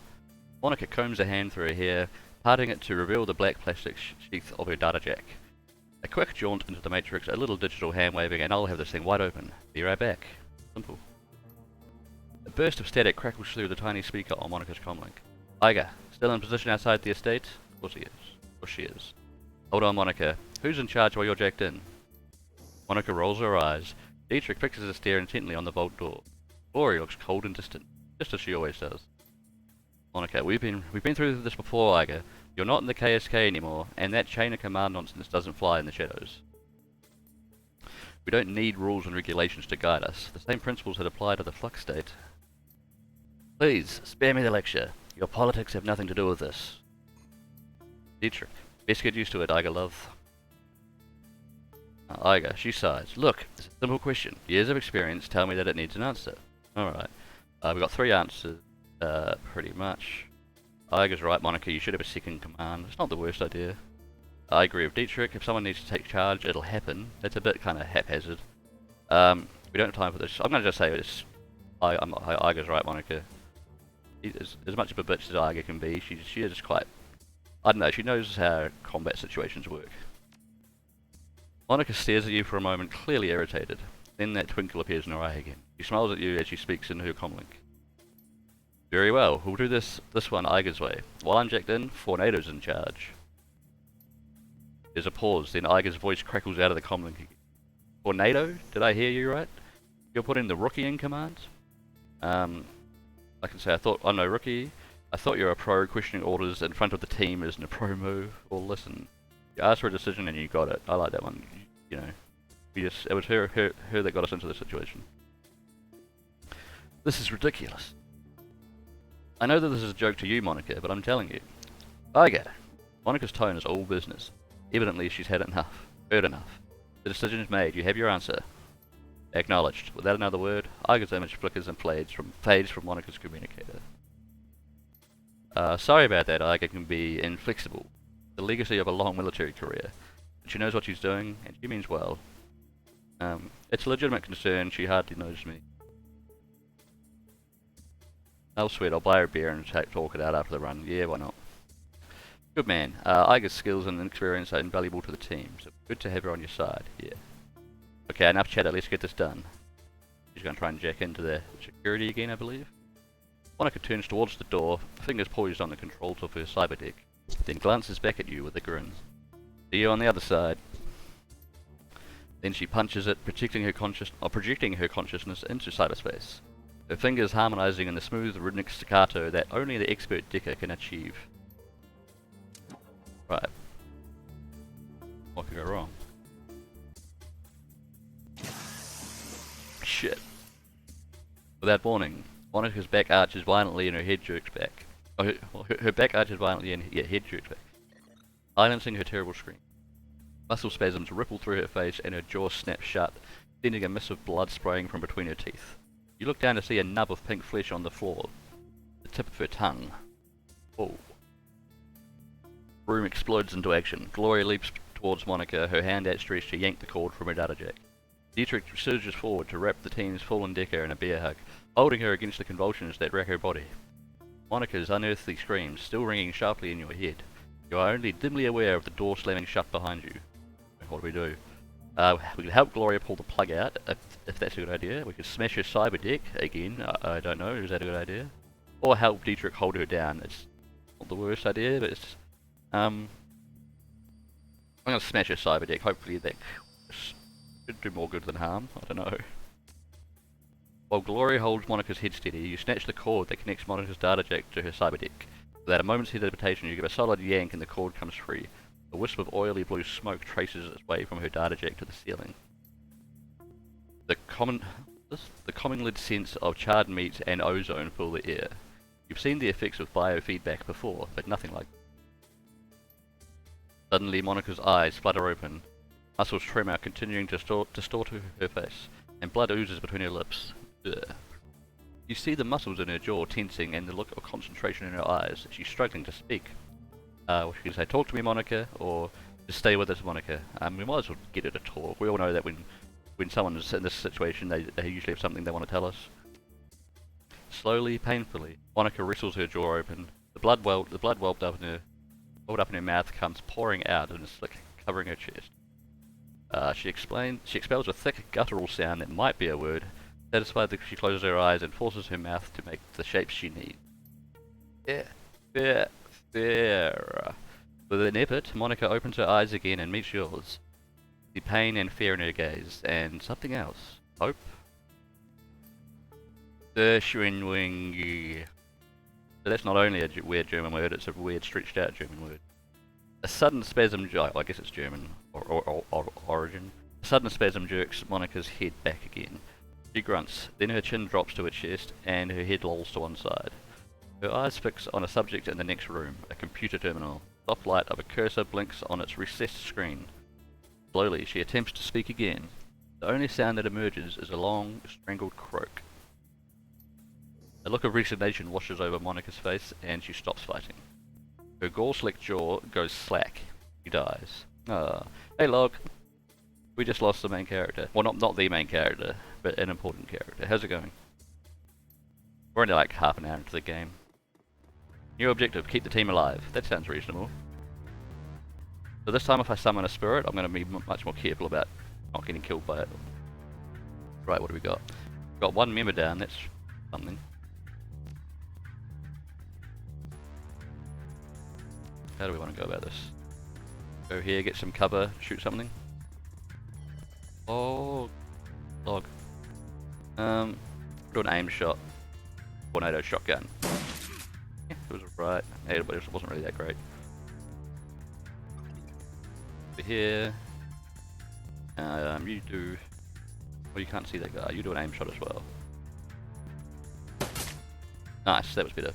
Monica combs her hand through her hair, parting it to reveal the black plastic sheath of her data jack. A quick jaunt into the matrix, a little digital hand waving, and I'll have this thing wide open. Be right back. Simple. A burst of static crackles through the tiny speaker on Monica's comlink. Iger, still in position outside the estate? Of course he is. Of course she is. Hold on, Monica. Who's in charge while you're jacked in? Monica rolls her eyes. Dietrich fixes his stare intently on the vault door. Glory looks cold and distant, just as she always does. Monica, we've been through this before, Iger. You're not in the KSK anymore, and that chain of command nonsense doesn't fly in the shadows. We don't need rules and regulations to guide us. The same principles that apply to the flux state. Please, spare me the lecture. Your politics have nothing to do with this. Dietrich, best get used to it, Iger love. Iger, she sighs. Look, it's a simple question. Years of experience tell me that it needs an answer. Alright. We've got 3 answers, pretty much. Iger's right, Monica, you should have a second command. It's not the worst idea. I agree with Dietrich. If someone needs to take charge, it'll happen. It's a bit kind of haphazard. We don't have time for this. I'm going to just say this. Iger's right, Monica. As much of a bitch as Iger can be, she is quite... I don't know, she knows how combat situations work. Monica stares at you for a moment, clearly irritated. Then that twinkle appears in her eye again. She smiles at you as she speaks in her comlink. Very well, we'll do this one Iger's way. While I'm jacked in, Fornado's in charge. There's a pause, then Iger's voice crackles out of the comlink. Fornado? Did I hear you right? You're putting the rookie in command? I can say I'm no rookie. I thought you were a pro. Questioning orders in front of the team isn't a pro move. Well, listen, you asked for a decision and you got it. I like that one. You know, it was her that got us into this situation. This is ridiculous. I know that this is a joke to you, Monica, but I'm telling you. I get it. Monica's tone is all business. Evidently, she's had enough. Heard enough. The decision is made. You have your answer. Acknowledged. Without another word, Iger's image flickers and fades from Monica's communicator. Sorry about that, Iger can be inflexible. The legacy of a long military career. But she knows what she's doing, and she means well. It's a legitimate concern, she hardly knows me. I'll sweat, I'll buy her a beer and talk it out after the run. Yeah, why not? Good man. Iger's skills and experience are invaluable to the team, so good to have her on your side. Yeah. Okay, enough chatter, let's get this done. She's going to try and jack into the security again, I believe. Monica turns towards the door, fingers poised on the controls of her cyber deck, then glances back at you with a grin. See you on the other side. Then she punches it, projecting her consciousness into cyberspace. Her fingers harmonizing in the smooth rhythmic staccato that only the expert decker can achieve. Right. What could go wrong? Shit. Without warning, Monica's back arches violently and her head jerks back. Her back arches violently and head jerks back, silencing her terrible scream. Muscle spasms ripple through her face and her jaw snaps shut, sending a mist of blood spraying from between her teeth. You look down to see a nub of pink flesh on the floor, the tip of her tongue. Oh. Room explodes into action. Gloria leaps towards Monica, her hand outstretched to yank the cord from her data jack. Dietrich surges forward to wrap the team's fallen decker in a bear hug, holding her against the convulsions that rack her body. Monica's unearthly screams still ringing sharply in your head. You are only dimly aware of the door slamming shut behind you. What do we do? We could help Gloria pull the plug out, if that's a good idea. We could smash her cyber deck, again, I don't know, is that a good idea? Or help Dietrich hold her down. It's not the worst idea, but it's... I'm gonna smash her cyber deck, hopefully that should do more good than harm, I don't know. While Gloria holds Monica's head steady, you snatch the cord that connects Monica's data jack to her cyber deck. Without a moment's hesitation, you give a solid yank and the cord comes free. A wisp of oily blue smoke traces its way from her data jack to the ceiling. The commonly sense of charred meat and ozone fill the air. You've seen the effects of biofeedback before, but nothing like this. Suddenly, Monica's eyes flutter open. Muscles tremor, continuing to distort her face, and blood oozes between her lips. Ugh. You see the muscles in her jaw tensing and the look of concentration in her eyes. She's struggling to speak. She can say, talk to me, Monica, or just stay with us, Monica. We might as well get her to talk. We all know that when someone's in this situation, they usually have something they want to tell us. Slowly, painfully, Monica wrestles her jaw open. The blood welled up in her mouth comes pouring out in a slick, covering her chest. She expels a thick, guttural sound that might be a word. Satisfied that she closes her eyes and forces her mouth to make the shapes she needs. There. With an effort, Monica opens her eyes again and meets yours. The pain and fear in her gaze, and something else. Hope? Schwinwing. So that's not only a weird German word, it's a weird stretched out German word. A sudden spasm, I guess it's German or origin. A sudden spasm jerks Monica's head back again. She grunts, then her chin drops to her chest and her head lolls to one side. Her eyes fix on a subject in the next room, a computer terminal. The soft light of a cursor blinks on its recessed screen. Slowly, she attempts to speak again. The only sound that emerges is a long, strangled croak. A look of resignation washes over Monica's face, and she stops fighting. Her gall-slicked jaw goes slack. She dies. Hey log. We just lost the main character. Well, not the main character, but an important character. How's it going? We're only like half an hour into the game. New objective, keep the team alive. That sounds reasonable. So this time if I summon a spirit, I'm going to be much more careful about not getting killed by it. Right, what do we got? We've got one member down, that's something. How do we want to go about this? Go here, get some cover, shoot something. Oh, log. Do an aim shot. Tornado shotgun. Yeah, it was alright. Yeah, but it wasn't really that great. Over here. You do. Well, you can't see that guy. You do an aim shot as well. Nice, that was better.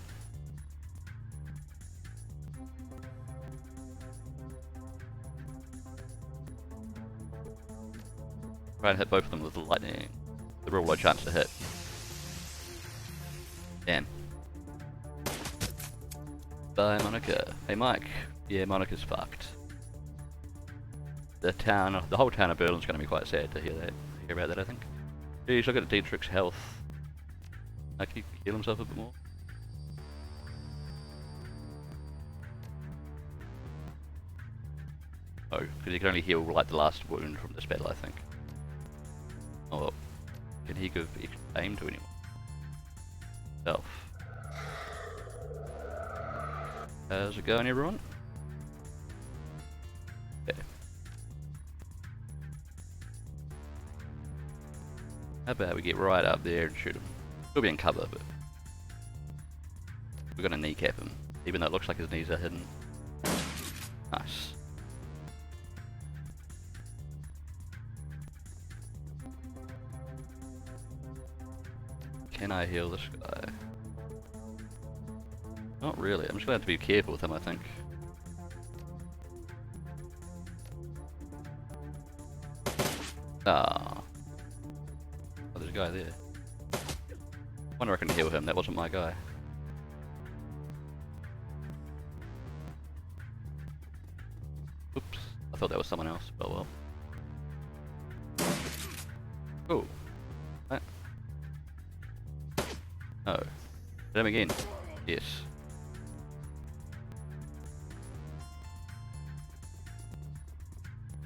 Try and hit both of them with the lightning. The real low chance to hit. Damn. Bye, Monica. Hey, Mike. Yeah, Monica's fucked. The whole town of Berlin's going to be quite sad to hear about that, I think. Geez, look at Dietrich's health. Can he heal himself a bit more? Oh, because he can only heal like the last wound from this battle, I think. Oh, well. Can he give aim to anyone? Self. How's it going, everyone? Yeah. How about we get right up there and shoot him? He'll be in cover, but we're gonna kneecap him, even though it looks like his knees are hidden. Nice. Can I heal this guy? Not really. I'm just gonna have to be careful with him, I think. Ah. Oh, there's a guy there. I wonder if I can heal him. That wasn't my guy. Oops. I thought that was someone else, but well. Oh. What? Oh. Hit him again. Yes.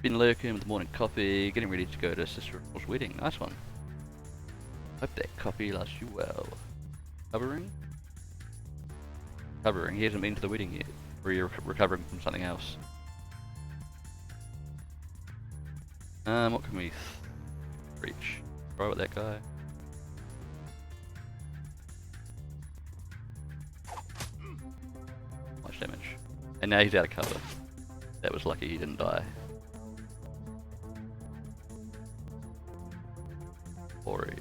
Been lurking with the morning coffee, getting ready to go to sister-in-law's wedding. Nice one. Hope that coffee lasts you well. Recovering? Recovering. He hasn't been to the wedding yet. Or you're recovering from something else. What can we reach? Try with that guy. Much damage. And now he's out of cover. That was lucky he didn't die. Ori.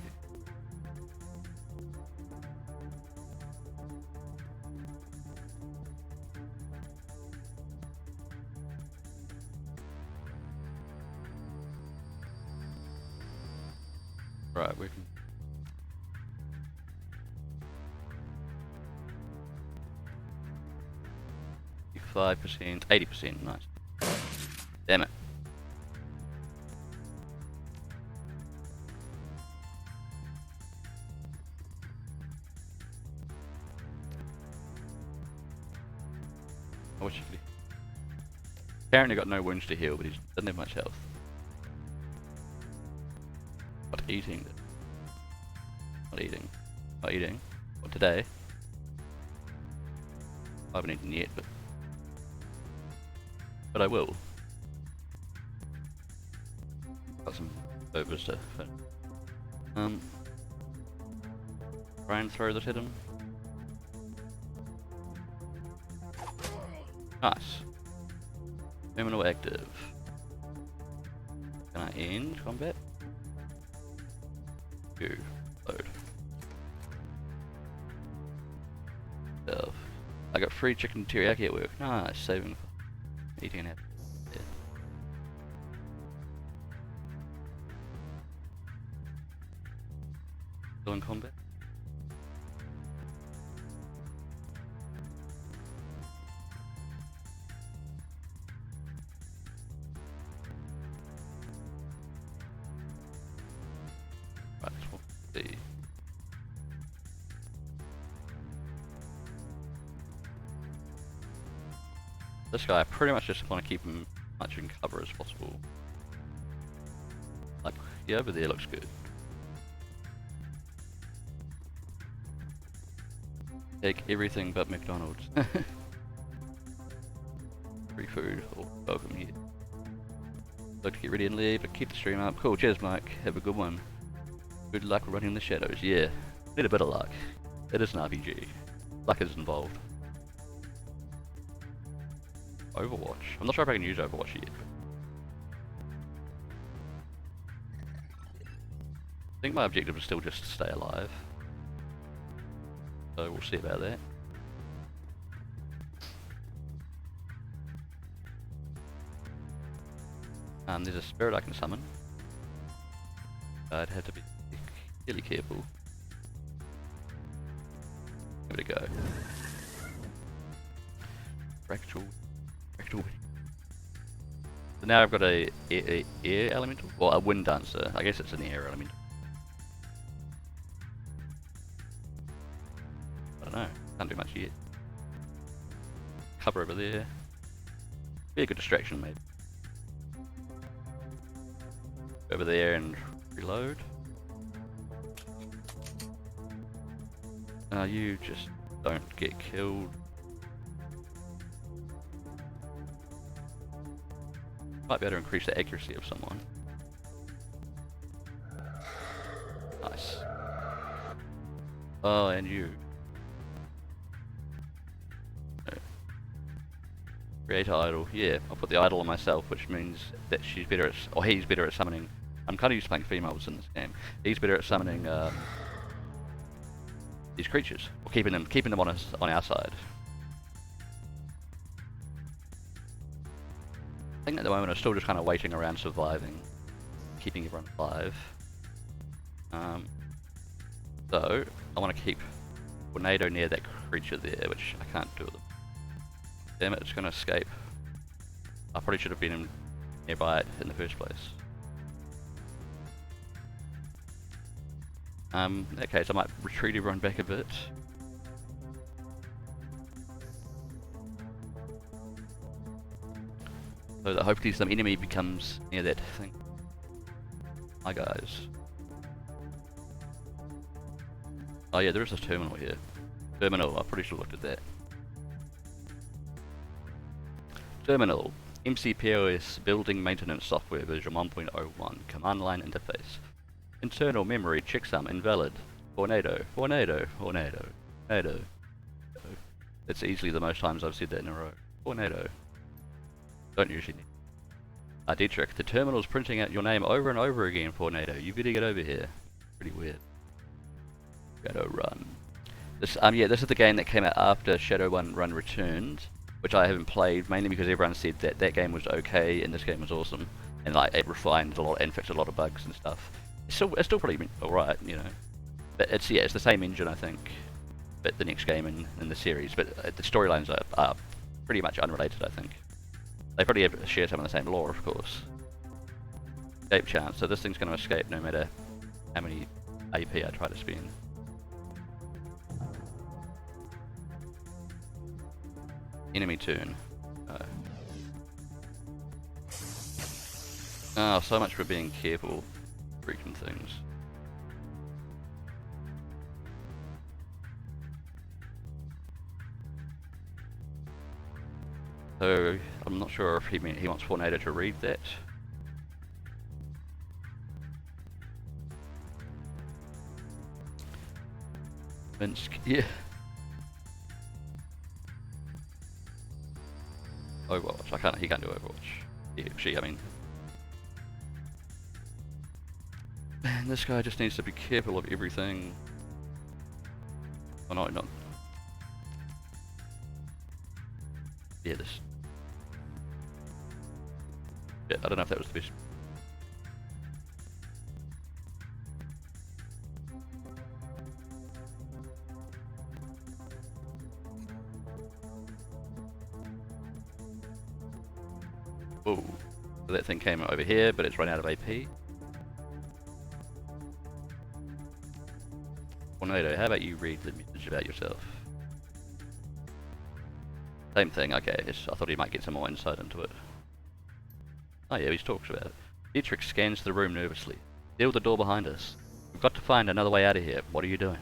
Right, we can. 5%, 80%, nice. Damn it. I wish he apparently got no wounds to heal, but he doesn't have much health. Not eating. Not eating. Not eating. Not today. I haven't eaten yet, but I will. Got some over stuff. Try and throw this at him. Nice. Terminal active. Can I end combat? Go. Load. Self. I got free chicken teriyaki at work. Nice. Saving for eating an apple. Yeah. Still in combat? Right, let's see. This guy, I pretty much just want to keep him much in cover as possible. Like, yeah, over there looks good. Take everything but McDonald's. free food or welcome here. Like to get ready and leave, but keep the stream up. Cool, cheers Mike, have a good one. Good luck running the shadows, yeah. Need a bit of luck. It is an RPG. Luck is involved. Overwatch. I'm not sure if I can use Overwatch yet. I think my objective is still just to stay alive. So we'll see about that. There's a spirit I can summon. I'd have to be really careful. Give it a go. Fractal. So now I've got a air elemental, well a wind dancer. I guess it's an air elemental. I don't know. Can't do much yet. Cover over there. Be a good distraction, maybe. Over there and reload. You just don't get killed. Might be able to increase the accuracy of someone. Nice. Oh, and you. Create idol. Yeah, I'll put the idol on myself, which means that she's better at, or he's better at summoning. I'm kind of used to playing females in this game. He's better at summoning these creatures, or keeping them on our side. I think at the moment I'm still just kind of waiting around, surviving, keeping everyone alive. So I want to keep Tornado near that creature there, which I can't do with them. Damn it, it's going to escape. I probably should have been nearby it in the first place. In that case, I might retreat everyone back a bit. So that hopefully some enemy becomes near that thing. Hi guys. Oh yeah, there is a terminal here. Terminal, I probably should have looked at that. Terminal, MCPOS Building Maintenance Software version 1.01, command line interface. Internal memory checksum invalid. Tornado. That's easily the most times I've said that in a row. Tornado. Don't usually need. Dietrich, the terminal's printing out your name over and over again, Tornado. You better get over here. Pretty weird. Shadowrun. This this is the game that came out after Shadowrun returned, which I haven't played mainly because everyone said that that game was okay and this game was awesome, and like it refined a lot and fixed a lot of bugs and stuff. It's still pretty alright, you know. But it's the same engine I think, but the next game in the series. But the storylines are pretty much unrelated, I think. They probably share some of the same lore, of course. Escape chance, so this thing's going to escape no matter how many AP I try to spend. Enemy turn. Oh, so much for being careful. Freaking things. So I'm not sure if he wants Tornado to read that. Minsk, yeah. Overwatch. He can't do Overwatch. Yeah, she, I mean. Man, this guy just needs to be careful of everything. Oh no, not. Yeah, this. Yeah, I don't know if that was the best. Oh, so that thing came over here, but it's run out of AP. Tornado, how about you read the message about yourself? Same thing, okay, I thought he might get some more insight into it. Oh yeah, he talks about it. Dietrich scans the room nervously. Seal the door behind us. We've got to find another way out of here. What are you doing?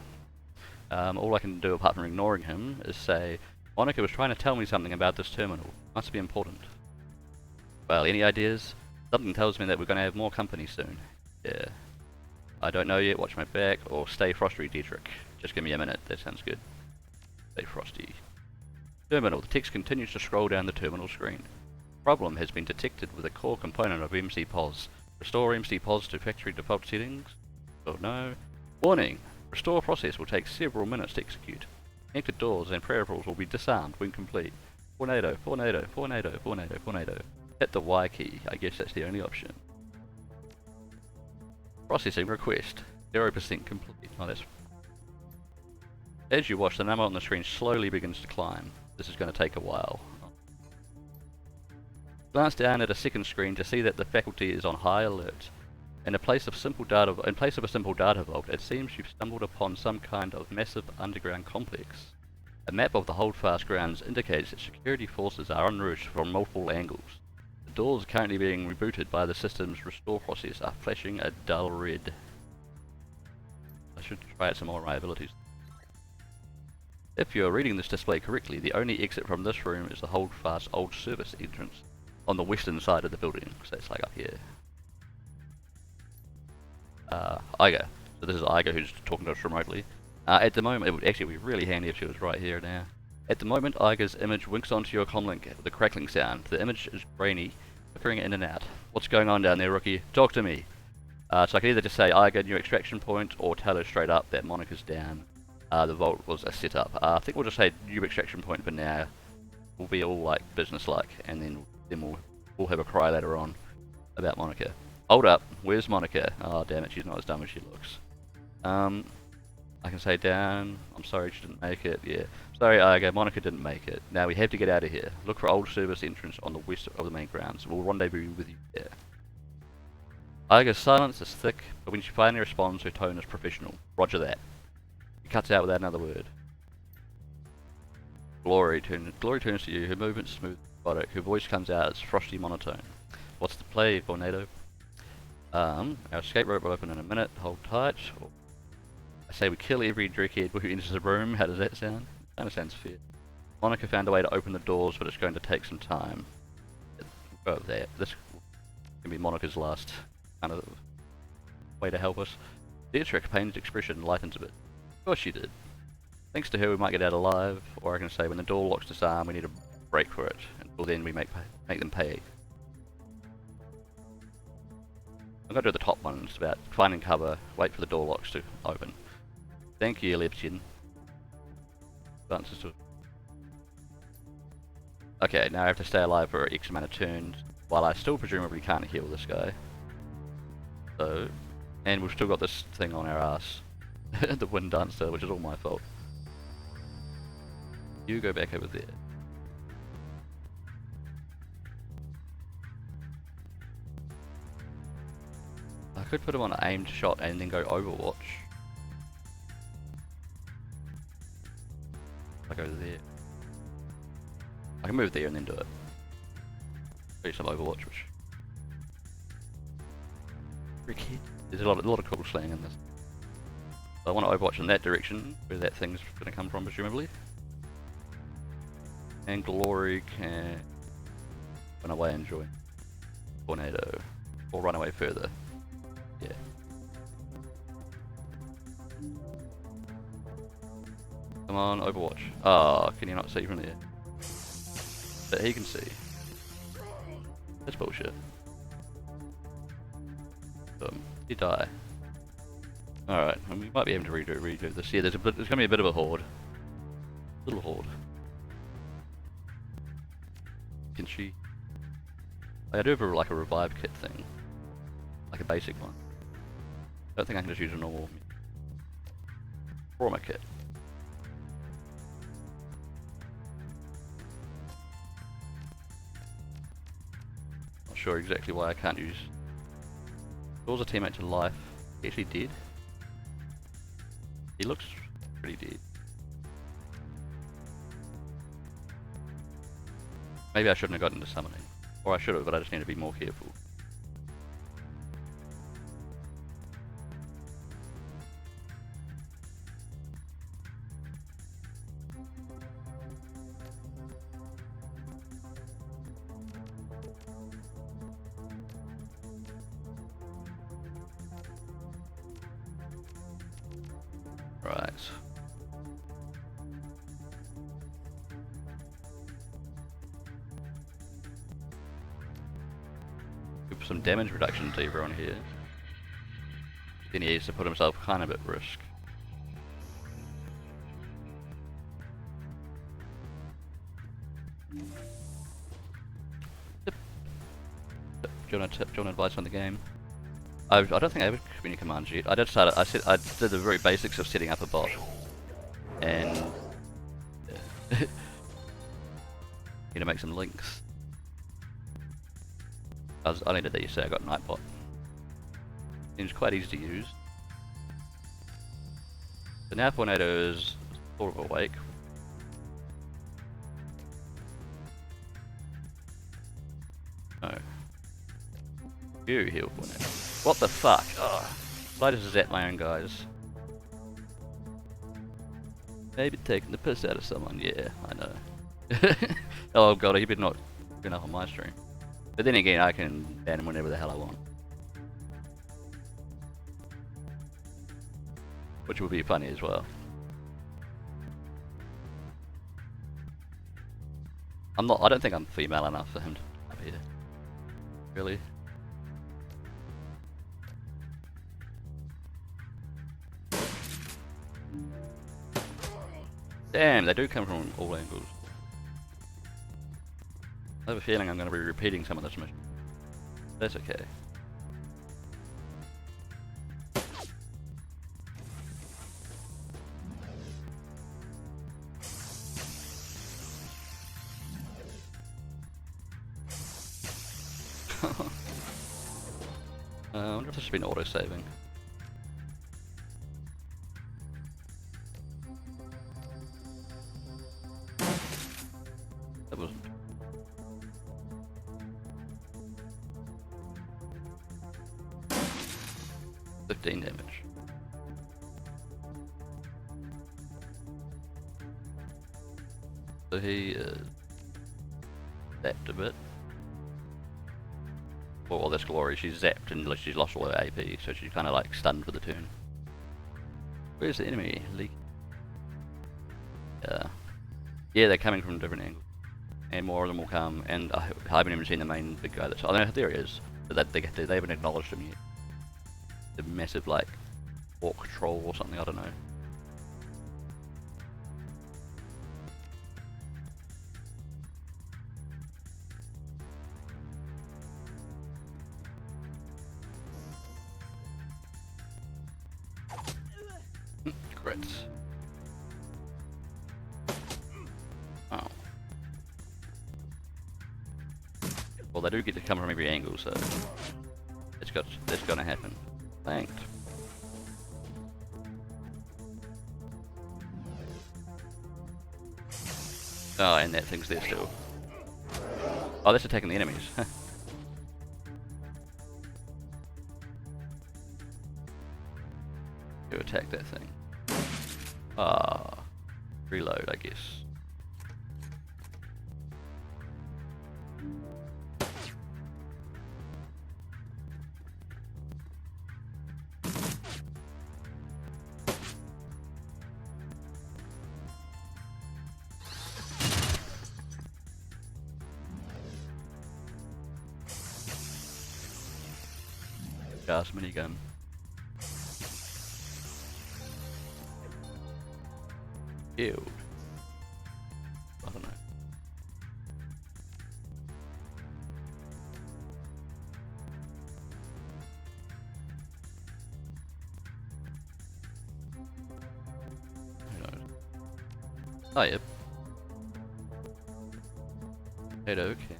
All I can do apart from ignoring him is say, Monica was trying to tell me something about this terminal. Must be important. Well, any ideas? Something tells me that we're going to have more company soon. Yeah. I don't know yet, watch my back, or stay frosty, Dietrich. Just give me a minute, that sounds good. Stay frosty. Terminal. The text continues to scroll down the terminal screen. Problem has been detected with a core component of MC-POS. Restore MC-POS to factory default settings? Oh no. Warning! Restore process will take several minutes to execute. Connected doors and peripherals will be disarmed when complete. Tornado, tornado, tornado, tornado, tornado. Hit the Y key. I guess that's the only option. Processing request. 0% complete. Oh, that's... As you watch, the number on the screen slowly begins to climb. This is going to take a while. Glance down at a second screen to see that the faculty is on high alert. In place of a simple data vault, it seems you've stumbled upon some kind of massive underground complex. A map of the holdfast grounds indicates that security forces are en route from multiple angles. The doors currently being rebooted by the system's restore process are flashing a dull red. I should try out some more of my abilities. If you are reading this display correctly, the only exit from this room is the holdfast old service entrance on the western side of the building, so it's like up here. Iga. So this is Iga who's talking to us remotely. At the moment, it would actually be really handy if she was right here now. At the moment, Iga's image winks onto your comlink with a crackling sound. The image is grainy, flickering in and out. What's going on down there, rookie? Talk to me! So I can either just say Iga, new extraction point, or tell her straight up that Monica's down. The vault was a setup. I think we'll just say new extraction point for now. We'll be all like business-like, and then we'll have a cry later on about Monica. Hold up, where's Monica? Oh damn it, she's not as dumb as she looks. I can say down. I'm sorry she didn't make it. Yeah, sorry Iga, Monica didn't make it. Now we have to get out of here. Look for old service entrance on the west of the main grounds. We'll rendezvous with you there. Iga's silence is thick, but when she finally responds, her tone is professional. Roger that. He cuts out without another word. Glory turns to you, her movements smooth and robotic, her voice comes out as frosty monotone. What's the play, Tornado? Our escape rope will open in a minute, hold tight. I say we kill every dreckhead who enters the room, how does that sound? Kinda sounds fair. Monica found a way to open the doors, but it's going to take some time. We'll go with that. This can be Monica's last kind of way to help us. Dietrich, Payne's expression lightens a bit. Of course she did. Thanks to her we might get out alive, or I can say when the door locks disarm we need a break for it. Until then we make them pay. I'm going to do the top one, it's about finding cover, wait for the door locks to open. Thank you, Lebchen. Okay, now I have to stay alive for X amount of turns, while I still presumably can't heal this guy. So, and we've still got this thing on our ass. The wind dancer, which is all my fault. You go back over there. I could put him on an aimed shot and then go Overwatch. I go there. I can move there and then do it. Do some Overwatch, which... There's a lot of cool slang in this. So I want to Overwatch in that direction, where that thing's going to come from, presumably. And Glory can run away and join Tornado, or run away further. Yeah. Come on, Overwatch. Ah, can you not see from there? But he can see. That's bullshit. He die. Alright, and we might be able to redo this. Yeah, there's going to be a bit of a horde. Little horde. Can she... I do have like a revive kit thing. Like a basic one. I don't think I can just use a normal trauma kit. Not sure exactly why I can't use... Draws a teammate to life. He actually did. He looks pretty dead. Maybe I shouldn't have gotten into summoning. Or I should have, but I just need to be more careful. Give some damage reduction to everyone here. Then he has to put himself kind of at risk. Yep. Do you want advice on the game? I don't think I have any commands yet. I did the very basics of setting up a bot, and need to make some links. I only did that yesterday. I got Nightbot. Seems quite easy to use. So now Tornado is sort of awake. No. You heal Tornado. What the fuck? Oh, I just zapped my own guys. Maybe taking the piss out of someone. Yeah, I know. Oh god, he better not turn up on my stream. But then again, I can ban him whenever the hell I want. Which would be funny as well. I don't think I'm female enough for him to come up here. Really? Damn, they do come from all angles. I have a feeling I'm going to be repeating some of this mission. That's okay. I wonder if this has been auto-saving. That wasn't. $15 damage. So he is zapped a bit. Well, that's Glory. She's zapped and she's lost all her AP, so she's kind of like stunned for the turn. Where's the enemy? Leak. Yeah, they're coming from different angles, and more of them will come. And I haven't even seen the main big guy. That's, oh no, there he is. But they haven't acknowledged him yet. The massive like orc troll or something. I don't know. Crits. Oh. Well, they do get to come from every angle, so that's gonna happen. Thanks. Oh, and that thing's there still. Oh, that's attacking the enemies. Go attack that thing. Ah, reload, I guess. Gas minigun. Ew. I don't know. Who knows? Oh, yep. Okay.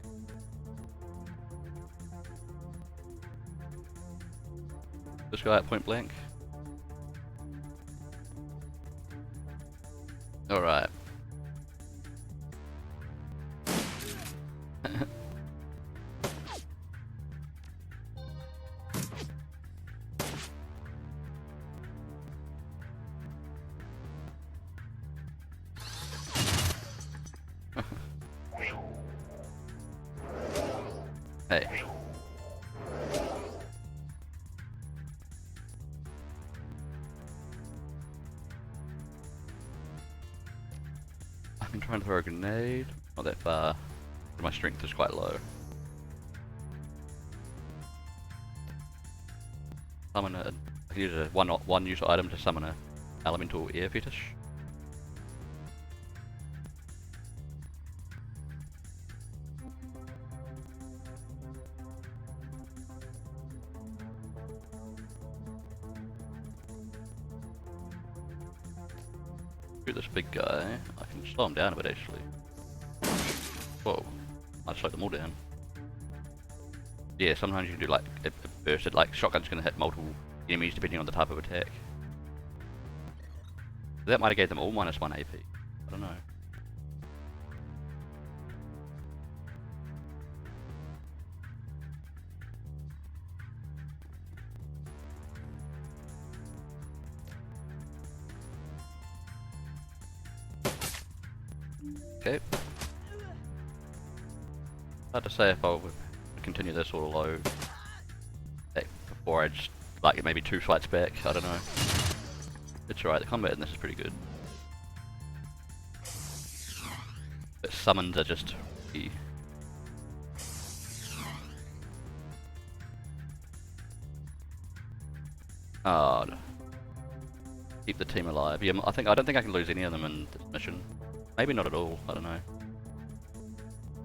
This guy at point blank. Alright. Hey. I've been trying to throw a grenade. Not that far. My strength is quite low. summon a... I can use a one use item to summon a elemental air fetish. Shoot this big guy. I can slow him down a bit actually. Whoa. I slowed them all down. Yeah, sometimes you can do like a burst. Like shotgun's gonna hit multiple enemies depending on the type of attack. That might have gave them all -1 AP. I don't know. Okay. Hard to say if I would continue this or low before I just like it maybe 2 fights back. I don't know. It's alright. The combat in this is pretty good. But summons are just key. Hard. Keep the team alive. Yeah, I don't think I can lose any of them in this mission. Maybe not at all, I don't know.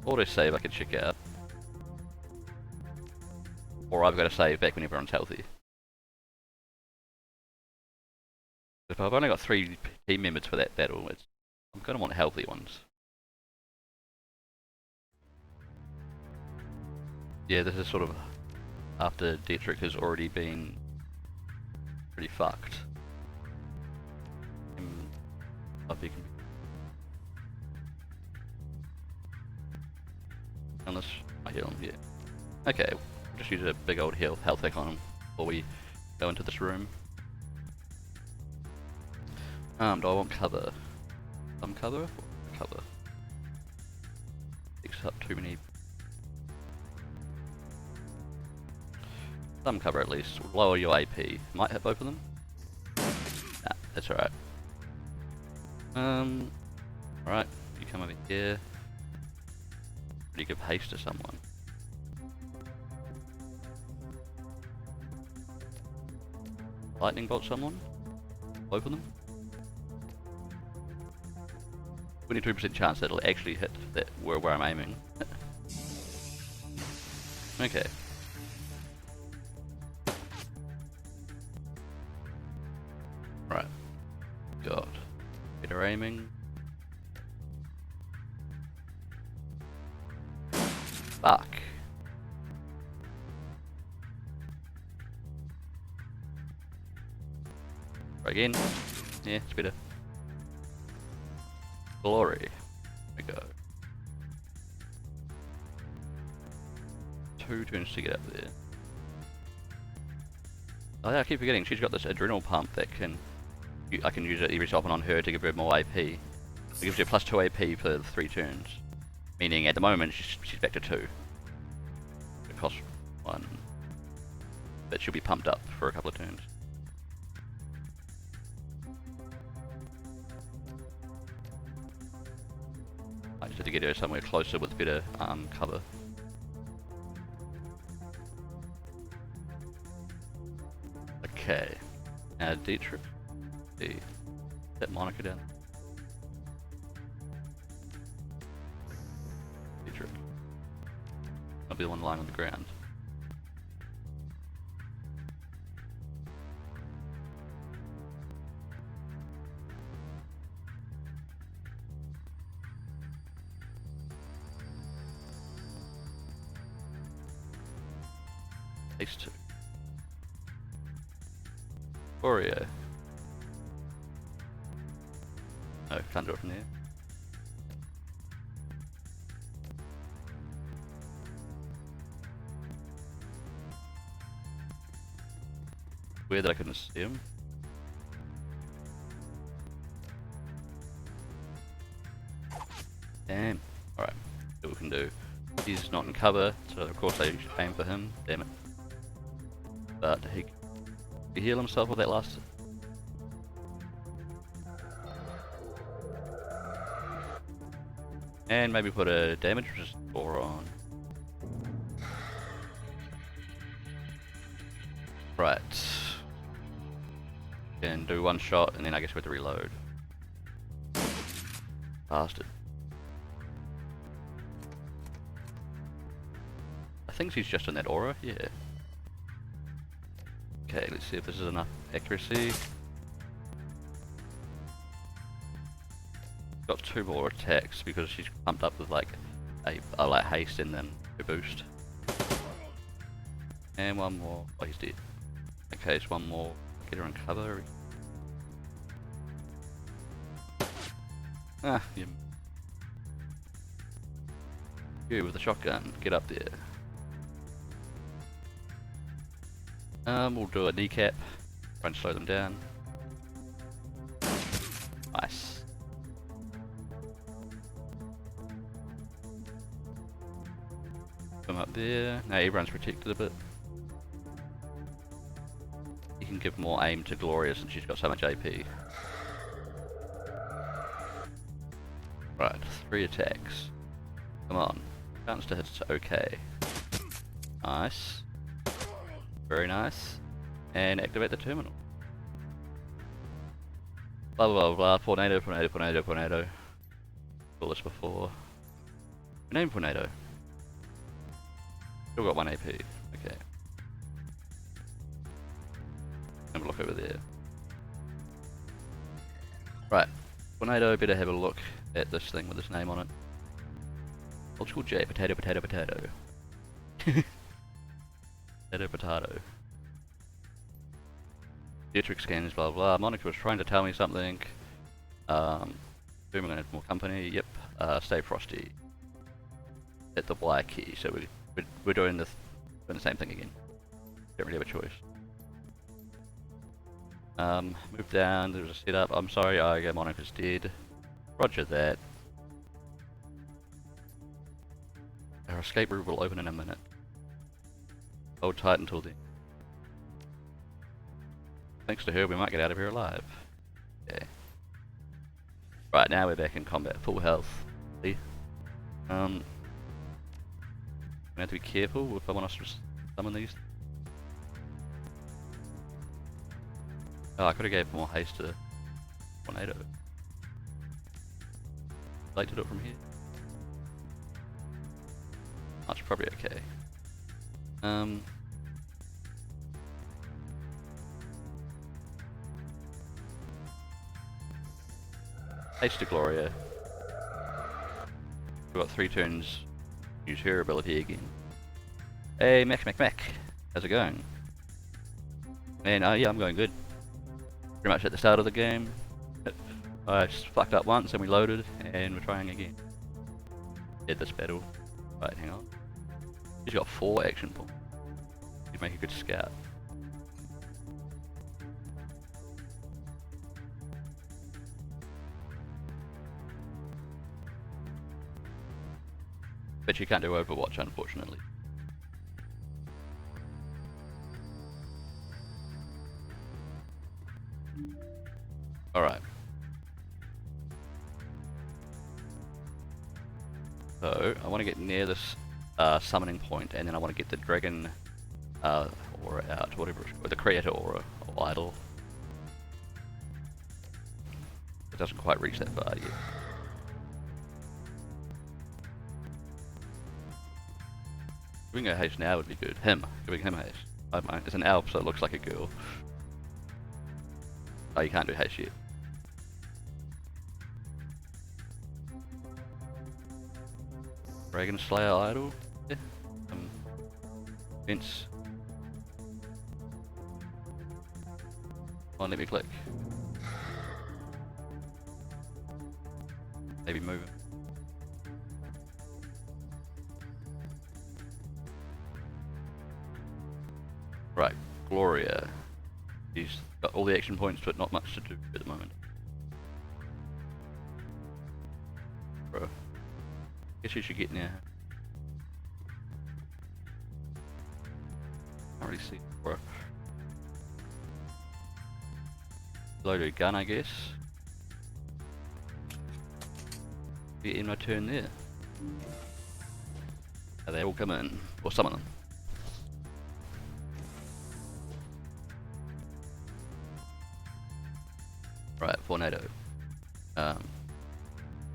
Auto save I can check out. Or I've got to save back when everyone's healthy. If I've only got 3 team members for that battle, I'm going to want healthy ones. Yeah, this is sort of after Dietrich has already been pretty fucked. Unless I heal him, yeah. Okay, just use a big old health hack on him before we go into this room. Do I want cover? Some cover? Or cover? Takes up too many. Some cover at least. Lower your AP. Might hit both of them? Nah, that's alright. Alright, you come over here. You give haste to someone. Lightning bolt someone? Both of them? 22% chance that it'll actually hit that where I'm aiming. Okay. Right. God. Better aiming. Fuck. Try again. Yeah, it's better. Glory. There we go. 2 turns to get up there. Oh yeah, I keep forgetting, she's got this adrenal pump that I can use it every so often on her to give her more AP. It gives her +2 AP for 3 turns. Meaning at the moment she's back to 2. It costs 1. But she'll be pumped up for a couple of turns. I just have to get her somewhere closer with better cover. Okay. Dietrich. That moniker down. Dietrich. I'll be the one lying on the ground. Ace 2. Oreo. No, can't do it from there. Weird that I couldn't see him. Damn. Alright, see what we can do. He's not in cover, so of course I should aim for him. Damn it. But he heal himself with that last. And maybe put a damage restore on. Right. And do one shot, and then I guess we have to reload. Bastard. I think she's just in that aura, yeah. Okay, let's see if this is enough accuracy. Got 2 more attacks because she's pumped up with like a like haste and then a boost. And one more. Oh, he's dead. Okay, it's one more. Get her in cover. Ah, you with the shotgun. Get up there. We'll do a kneecap. Try and slow them down. Nice. Come up there. Now everyone's protected a bit. You can give more aim to Gloria since she's got so much AP. Right, 3 attacks. Come on. Chance to hit's okay. Nice. Very nice. And activate the terminal. Blah blah blah blah. Tornado, tornado, tornado, tornado. Saw this before. Name tornado. Still got 1 AP. Okay. Have a look over there. Right. Tornado, better have a look at this thing with its name on it. Old school J. Potato, potato, potato. Potato, potato. Dietrich scans, blah blah. Monica was trying to tell me something. Boom, I'm gonna have more company. Yep. Stay frosty. Hit the Y key. So we're doing the same thing again. Don't really have a choice. Move down. There's a setup. I'm sorry, Iga. Monica's dead. Roger that. Our escape route will open in a minute. Hold tight until then. Thanks to her, we might get out of here alive. Okay. Right, now we're back in combat. Full health. See? I have to be careful if I want to summon these. Oh, I could have gave more haste to Tornado. I'd like to do it from here. That's probably okay. Haste to Gloria. We've got 3 turns. Use her ability again. Hey, Mac. How's it going? And yeah, I'm going good. Pretty much at the start of the game. I just fucked up once and we loaded, and we're trying again. Did this battle. Right, hang on. He's got 4 action points. He'd make a good scout. But you can't do Overwatch, unfortunately. Alright. So, I want to get near this summoning point, and then I want to get the dragon aura out, whatever it's called, the creator aura, or idol. It doesn't quite reach that far yet. Giving her haste now would be good. Giving him haste. I mind. It's an elf, so it looks like a girl. Oh, you can't do haste yet. Dragon Slayer idol. Yeah. Fence. Come on, let me click. Maybe move him. Right, Gloria. She's got all the action points, but not much to do at the moment. Bro. Guess you should get near her. Can't really see, bro. Load a gun, I guess. Be in my turn there. Now they all come in, or some of them. tornado.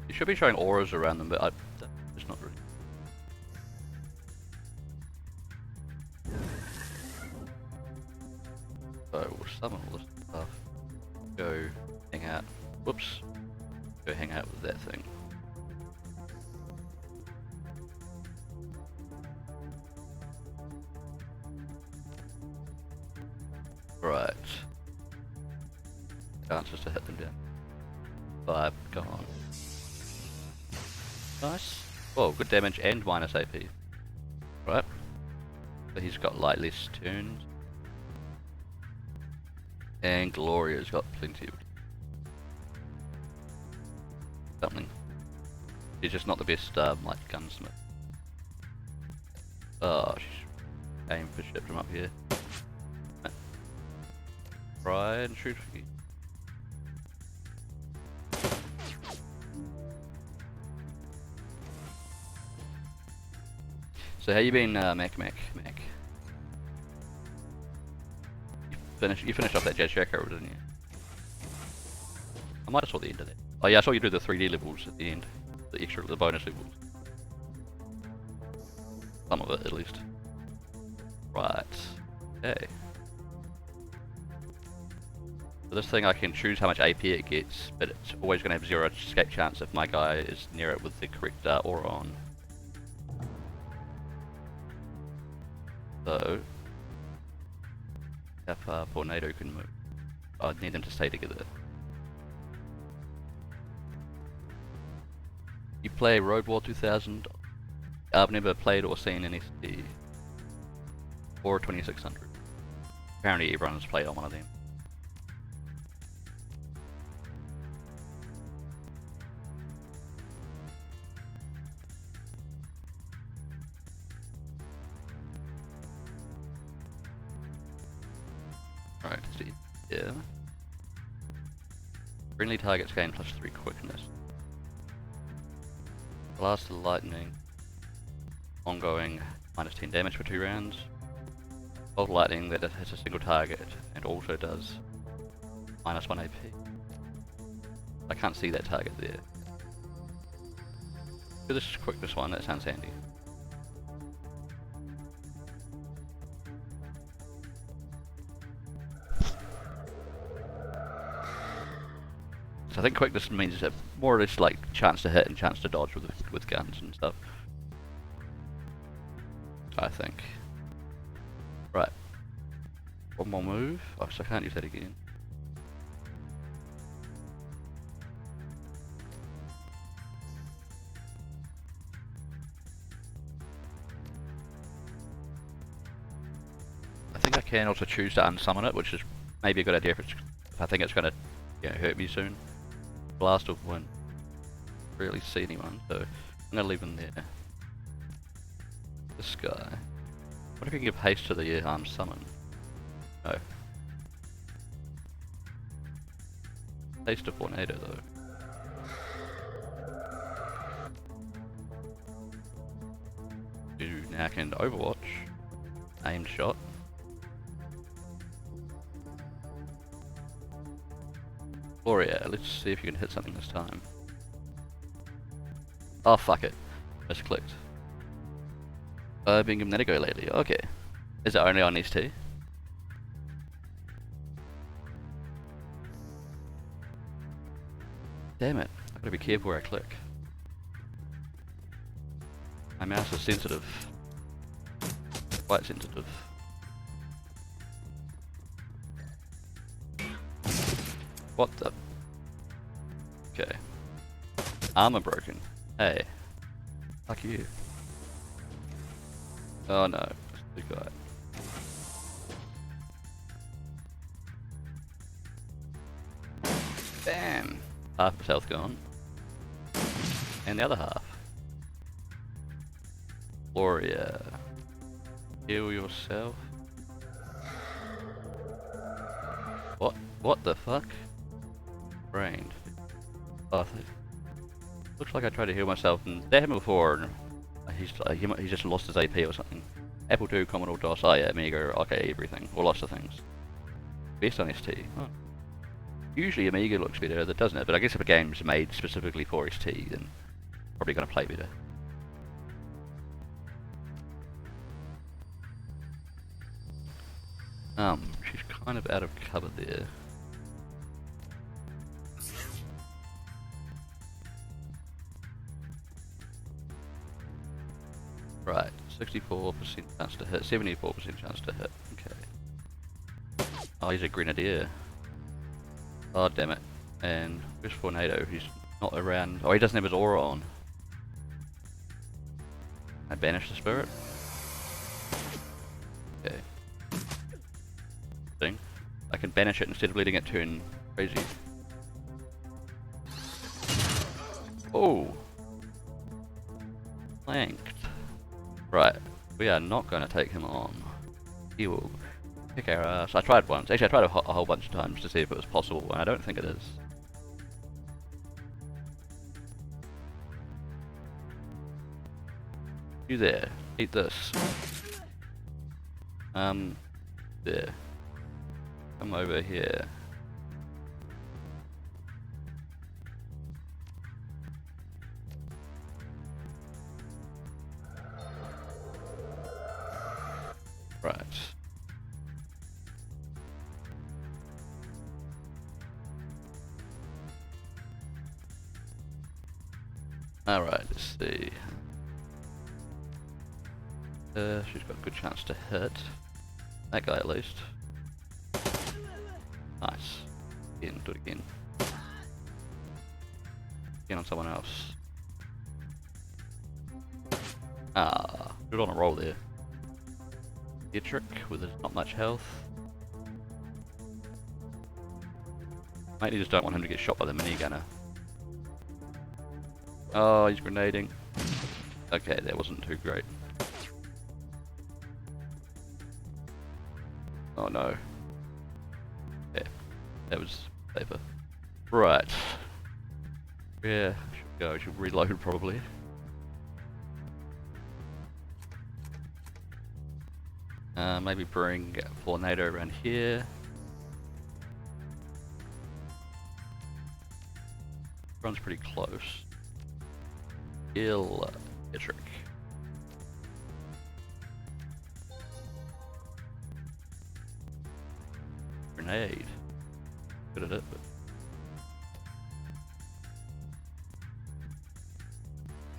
You should be showing auras around them, but it's not really. So we'll summon all this stuff. Go hang out. Whoops. Go hang out with that thing. Right. Chances to hit them down. 5 gone. Nice. Oh, good damage and minus AP. Right. So he's got light less turns. And Gloria's got plenty of something. She's just not the best like gunsmith. Oh, she's aim for shit from up here. Try and shoot for you. So how you been, Mac? You finished off that Jazz Jacko, didn't you? I might have saw the end of that. Oh yeah, I saw you do the 3D levels at the end. The bonus levels. Some of it, at least. Right. Okay. So this thing I can choose how much AP it gets, but it's always going to have 0 escape chance if my guy is near it with the correct aura on. So, how far Tornado can move? I'd need them to stay together. You play Road War 2000? I've never played or seen an SD. Or 2600. Apparently everyone's played on one of them. Right, let's see. Yeah. Friendly targets gain +3 quickness. Blast of lightning. Ongoing -10 damage for 2 rounds. Bolt lightning that hits a single target and also does -1 AP. I can't see that target there. Do this quickness one, that sounds handy. So I think quickness means a more or less like chance to hit and chance to dodge with guns and stuff. I think. Right. One more move. Oh, so I can't use that again. I think I can also choose to unsummon it, which is maybe a good idea if I think it's going to hurt me soon. Blast of Wind. Really see anyone, so I'm going to leave him there. This guy. What if you can give haste to the summon? No. Haste to Tornado though. You now can Overwatch. Aimed shot. Gloria, let's see if you can hit something this time. Oh fuck it. Misclicked. Been giving that a go lately. Okay. Is it only on ST? Damn it. I've got to be careful where I click. My mouse is sensitive. Quite sensitive. What the? Okay. Armor broken. Hey. Fuck you. Oh no. Big guy. Bam! Half his health gone. And the other half. Gloria. Heal yourself. What? What the fuck? Brained. Oh, looks like I tried to heal myself, and that happened before. And he just lost his AP or something. Apple II, Commodore DOS, oh yeah, Amiga, okay, everything, all lots of things. Best on ST. Oh. Usually Amiga looks better, that doesn't it? But I guess if a game's made specifically for ST, then probably going to play better. She's kind of out of cover there. Right, 64% chance to hit, 74% chance to hit. Okay. Oh, he's a grenadier. Oh, damn it. And where's Tornado? He's not around. Oh, he doesn't have his aura on. I banish the spirit. Okay. Thing. I can banish it instead of letting it turn crazy. Oh! Flanked. Right. We are not going to take him on. He will kick our ass. I tried once. Actually, I tried a whole bunch of times to see if it was possible, and I don't think it is. You there. Eat this. There. Come over here. Right. Alright, let's see. She's got a good chance to hit. That guy at least. Nice. Again, do it again. Again on someone else. Ah, good on a roll there. Trick with not much health. Maybe just don't want him to get shot by the minigunner. Oh, he's grenading. Okay, that wasn't too great. Oh no. Yeah, that was safer. Right. Yeah, should go. Should reload probably. Maybe bring Tornado around here. Runs pretty close. Kill Trick. Grenade. Good at it, but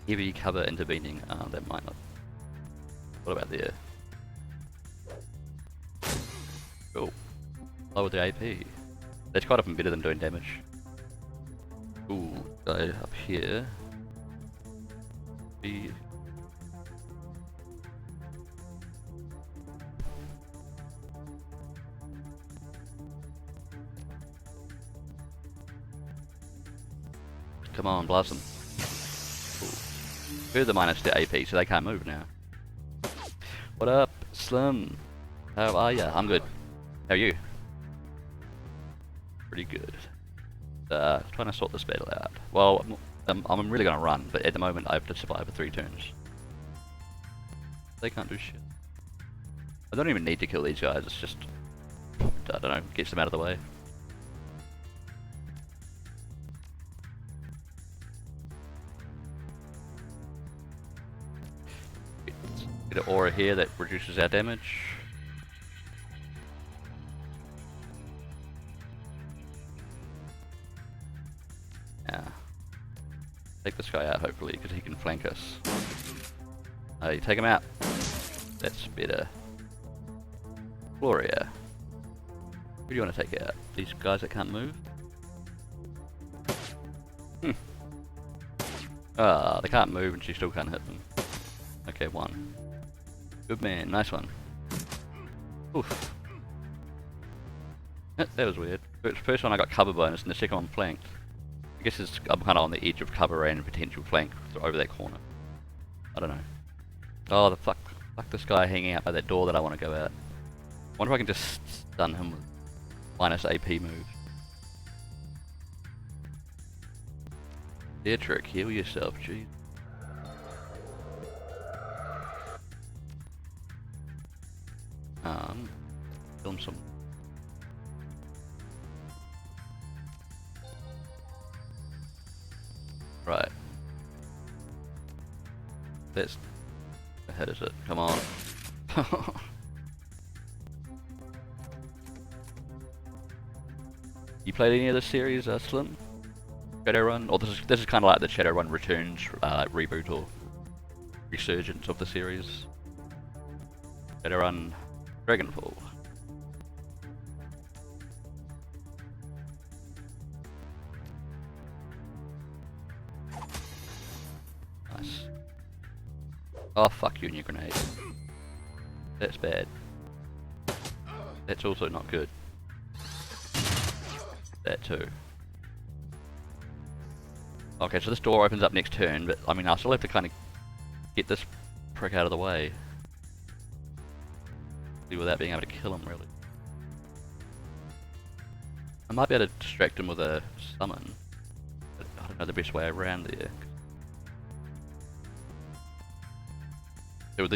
heavy cover intervening. That might not. What about there? Cool. Lower the AP. That's quite often better than doing damage. Ooh, guy up here. Come on, blast them. Further minus the AP, so they can't move now. What up, Slim? How are ya? I'm good. How are you? Pretty good. Trying to sort this battle out. Well, I'm really gonna run, but at the moment I have to survive for 3 turns. They can't do shit. I don't even need to kill these guys, it's just, I don't know, gets them out of the way. Get an aura here that reduces our damage. Yeah. Take this guy out hopefully, because he can flank us. Hey, take him out. That's better. Gloria. Who do you want to take out? These guys that can't move? Ah, they can't move and she still can't hit them. Okay, 1. Good man, nice one. Oof. That was weird. First one I got cover bonus and the second one flanked. I guess I'm kind of on the edge of cover and potential flank over that corner. I don't know. Oh, the fuck this guy hanging out by that door that I want to go out. I wonder if I can just stun him with minus AP move. Dear Trick, heal yourself, jeez. Film some. That's ahead, is it? Come on. You played any of this series, Slim? Shadowrun? Or this is kind of like the Shadowrun Returns reboot or resurgence of the series. Shadowrun Dragonfall. Nice. Oh, fuck you and your grenade. That's bad. That's also not good. That too. Okay, so this door opens up next turn, but I mean, I'll still have to kind of get this prick out of the way. Without being able to kill him, really. I might be able to distract him with a summon, but I don't know the best way around there.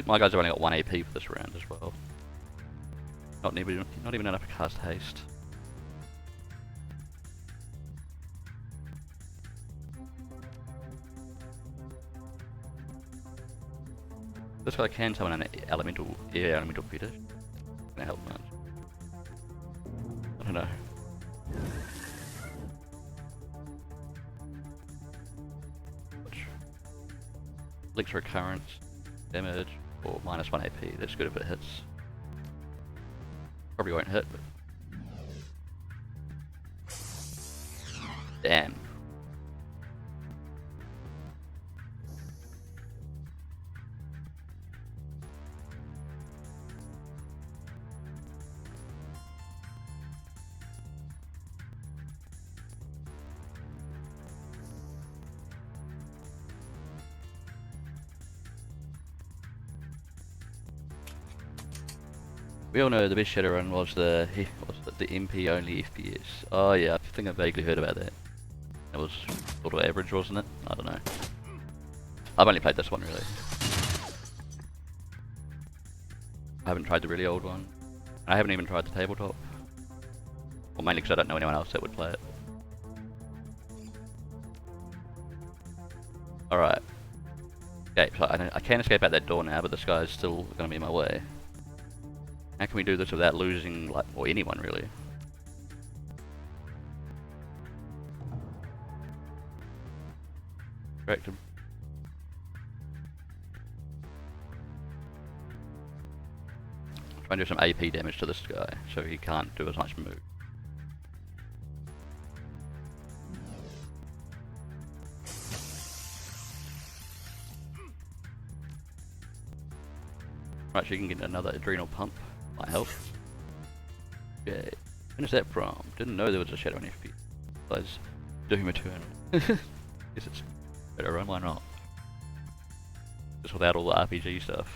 My guys have only got 1 AP for this round as well. Not even enough to cast haste. This guy can summon an elemental fetish. Gonna help much. I don't know. Elixir recurrence, damage, or -1 AP. That's good if it hits. Probably won't hit, but damn. We all know the best Shadowrun was the MP only FPS. Oh yeah, I think I vaguely heard about that. It was sort of average, wasn't it? I don't know. I've only played this one really. I haven't tried the really old one. I haven't even tried the tabletop. Well, mainly because I don't know anyone else that would play it. Alright. Okay, so I can escape out that door now, but this guy's still going to be in my way. How can we do this without losing, like, or anyone really? Correct him. Try and do some AP damage to this guy, so he can't do as much move. Right, so you can get another adrenal pump. Might help. Okay. When is that from? Didn't know there was a Shadowrun FP. Besides Doom Eternal. Guess it's Shadowrun, why not? Just without all the RPG stuff.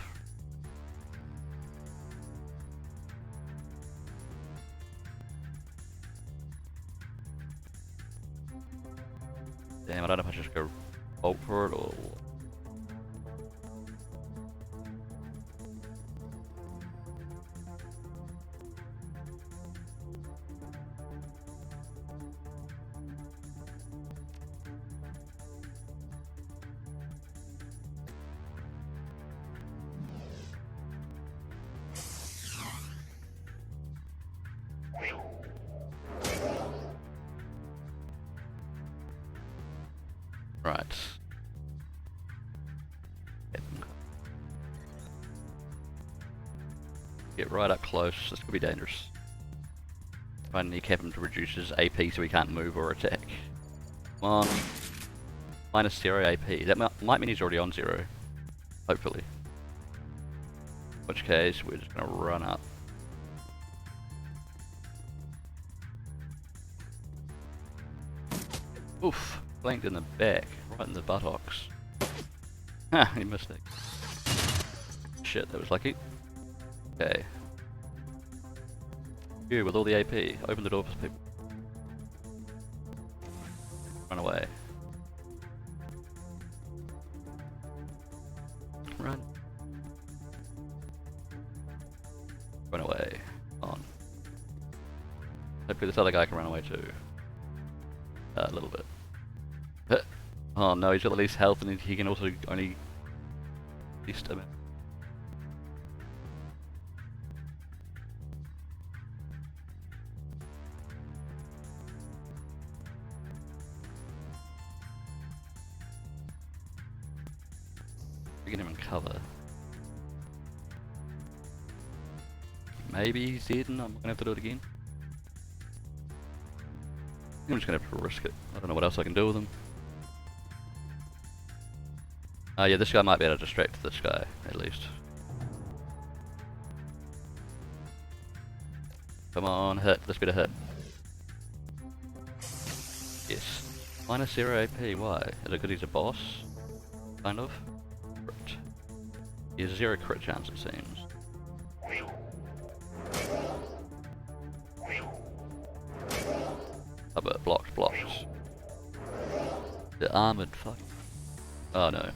Damn, I don't know if I should just go bolt for it or... Right. Get right up close, this could be dangerous. Try and kneecap him to reduce his AP so he can't move or attack. Come on. -0 AP. That might mean he's already on 0. Hopefully. In which case, we're just gonna run up. Oof. Blanked in the back, right in the buttocks. Ha, he missed it. Shit, that was lucky. Okay. You with all the AP, open the door for people. Run away. Run. Run away. On. Hopefully this other guy can run away too. A little bit. Oh no, he's got the least health and he can also only least a minute. We get him in cover. Maybe he's dead and I'm gonna have to do it again. I'm just gonna have to risk it. I don't know what else I can do with him. Yeah, this guy might be able to distract this guy, at least. Come on, hit. Let's get a hit. Yes. Minus 0 AP, why? Is it because he's a boss? Kind of? Crit. He has 0 crit chance, it seems. Oh, but blocked. The armored, fuck. Oh no.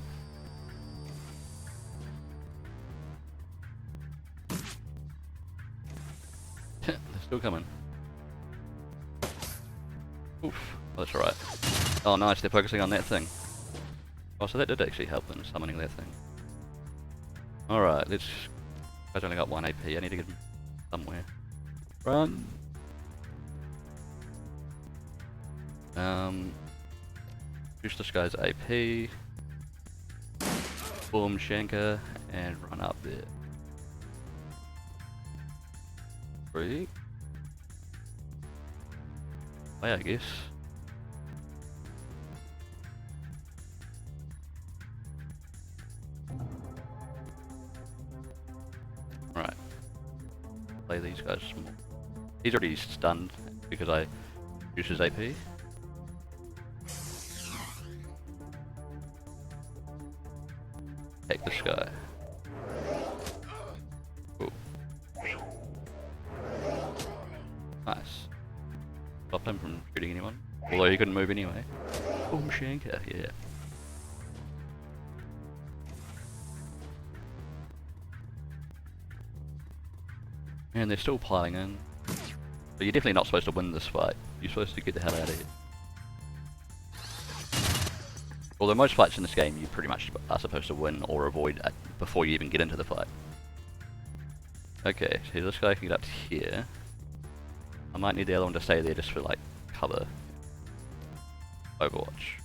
They're still coming. Oof. Oh, that's alright. Oh nice, they're focusing on that thing. Oh, so that did actually help them summoning that thing. Alright, let's... I've only got 1 AP, I need to get him somewhere. Run! Push this guy's AP. Boom, Shanker, and run up there. 3. Oh, yeah, I guess. Right. Play these guys more. He's already stunned because I used his AP. Take this guy. Ooh. Nice. Stopped him from shooting anyone. Although he couldn't move anyway. Boom, Shanker, yeah. And they're still piling in. But you're definitely not supposed to win this fight. You're supposed to get the hell out of here. Although most fights in this game you pretty much are supposed to win or avoid before you even get into the fight. Okay, so this guy can get up to here. I might need the other one to stay there just for like cover. Overwatch.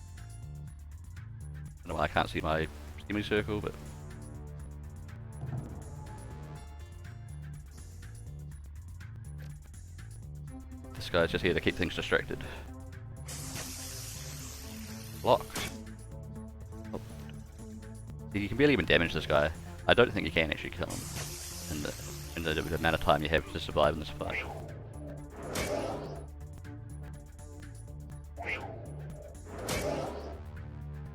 I don't know why I can't see my semicircle, but... This guy's just here to keep things distracted. Blocked. Oh. You can barely even damage this guy. I don't think you can actually kill him in the amount of time you have to survive in this fight.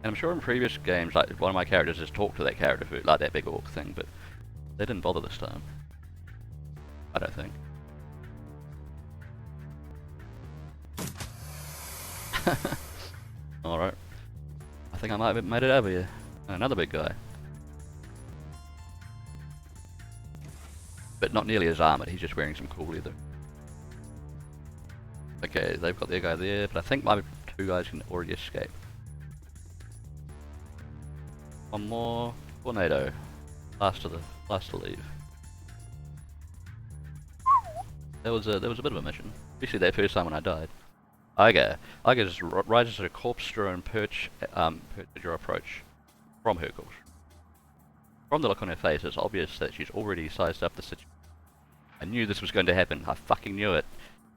And I'm sure in previous games, like one of my characters has talked to that character, like that big orc thing, but they didn't bother this time. I don't think. Alright. I think I might have made it over here. Another big guy. But not nearly as armoured, he's just wearing some cool leather. Okay, they've got their guy there, but I think my 2 guys can already escape. One more tornado. Last to leave. That was a bit of a mission. Especially that first time when I died. Iga just rises at a corpse-strewn perch at your approach from her course. From the look on her face, it's obvious that she's already sized up the situation. I knew this was going to happen. I fucking knew it.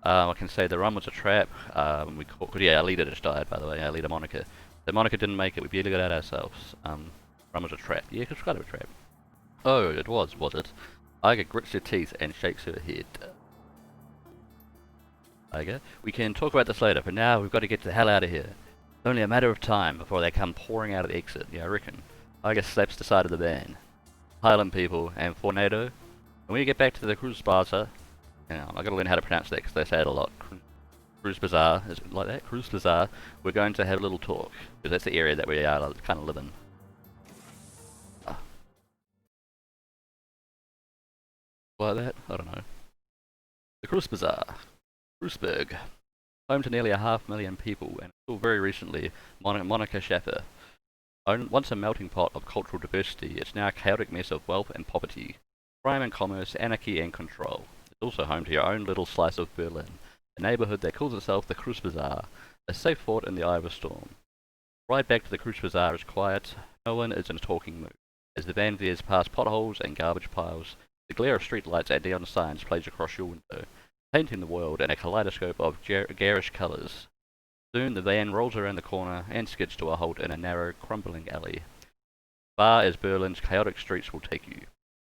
I can say the run was a trap. Yeah, our leader just died, by the way. Our leader, Monica. The Monica didn't make it. We barely got out ourselves. Run was a trap. Yeah, it was kind of a trap. Oh, it was it? Iga grits her teeth and shakes her head. Iga, we can talk about this later. For now, we've got to get the hell out of here. It's only a matter of time before they come pouring out of the exit. Yeah, I reckon. Iga slaps the side of the van. Highland people and Tornado. When we get back to the Cruise Plaza, hang on, I gotta learn how to pronounce that because they say it a lot. Cruise Bazaar, is it like that? Cruise Bazaar. We're going to have a little talk because that's the area that we are kind of live in. Like that? I don't know. The Cruise Bazaar. Cruiseburg. Home to nearly 500,000 people, and until very recently, Monica Schaffer Once a melting pot of cultural diversity, it's now a chaotic mess of wealth and poverty, crime and commerce, anarchy and control. It's also home to your own little slice of Berlin, a neighbourhood that calls itself the Kreuzbazaar, a safe fort in the eye of a storm. Ride back to the Kreuzbazaar is quiet, no one is in a talking mood. As the van veers past potholes and garbage piles, the glare of streetlights and neon signs plays across your window, painting the world in a kaleidoscope of garish colours. Soon the van rolls around the corner and skids to a halt in a narrow, crumbling alley. Far as Berlin's chaotic streets will take you.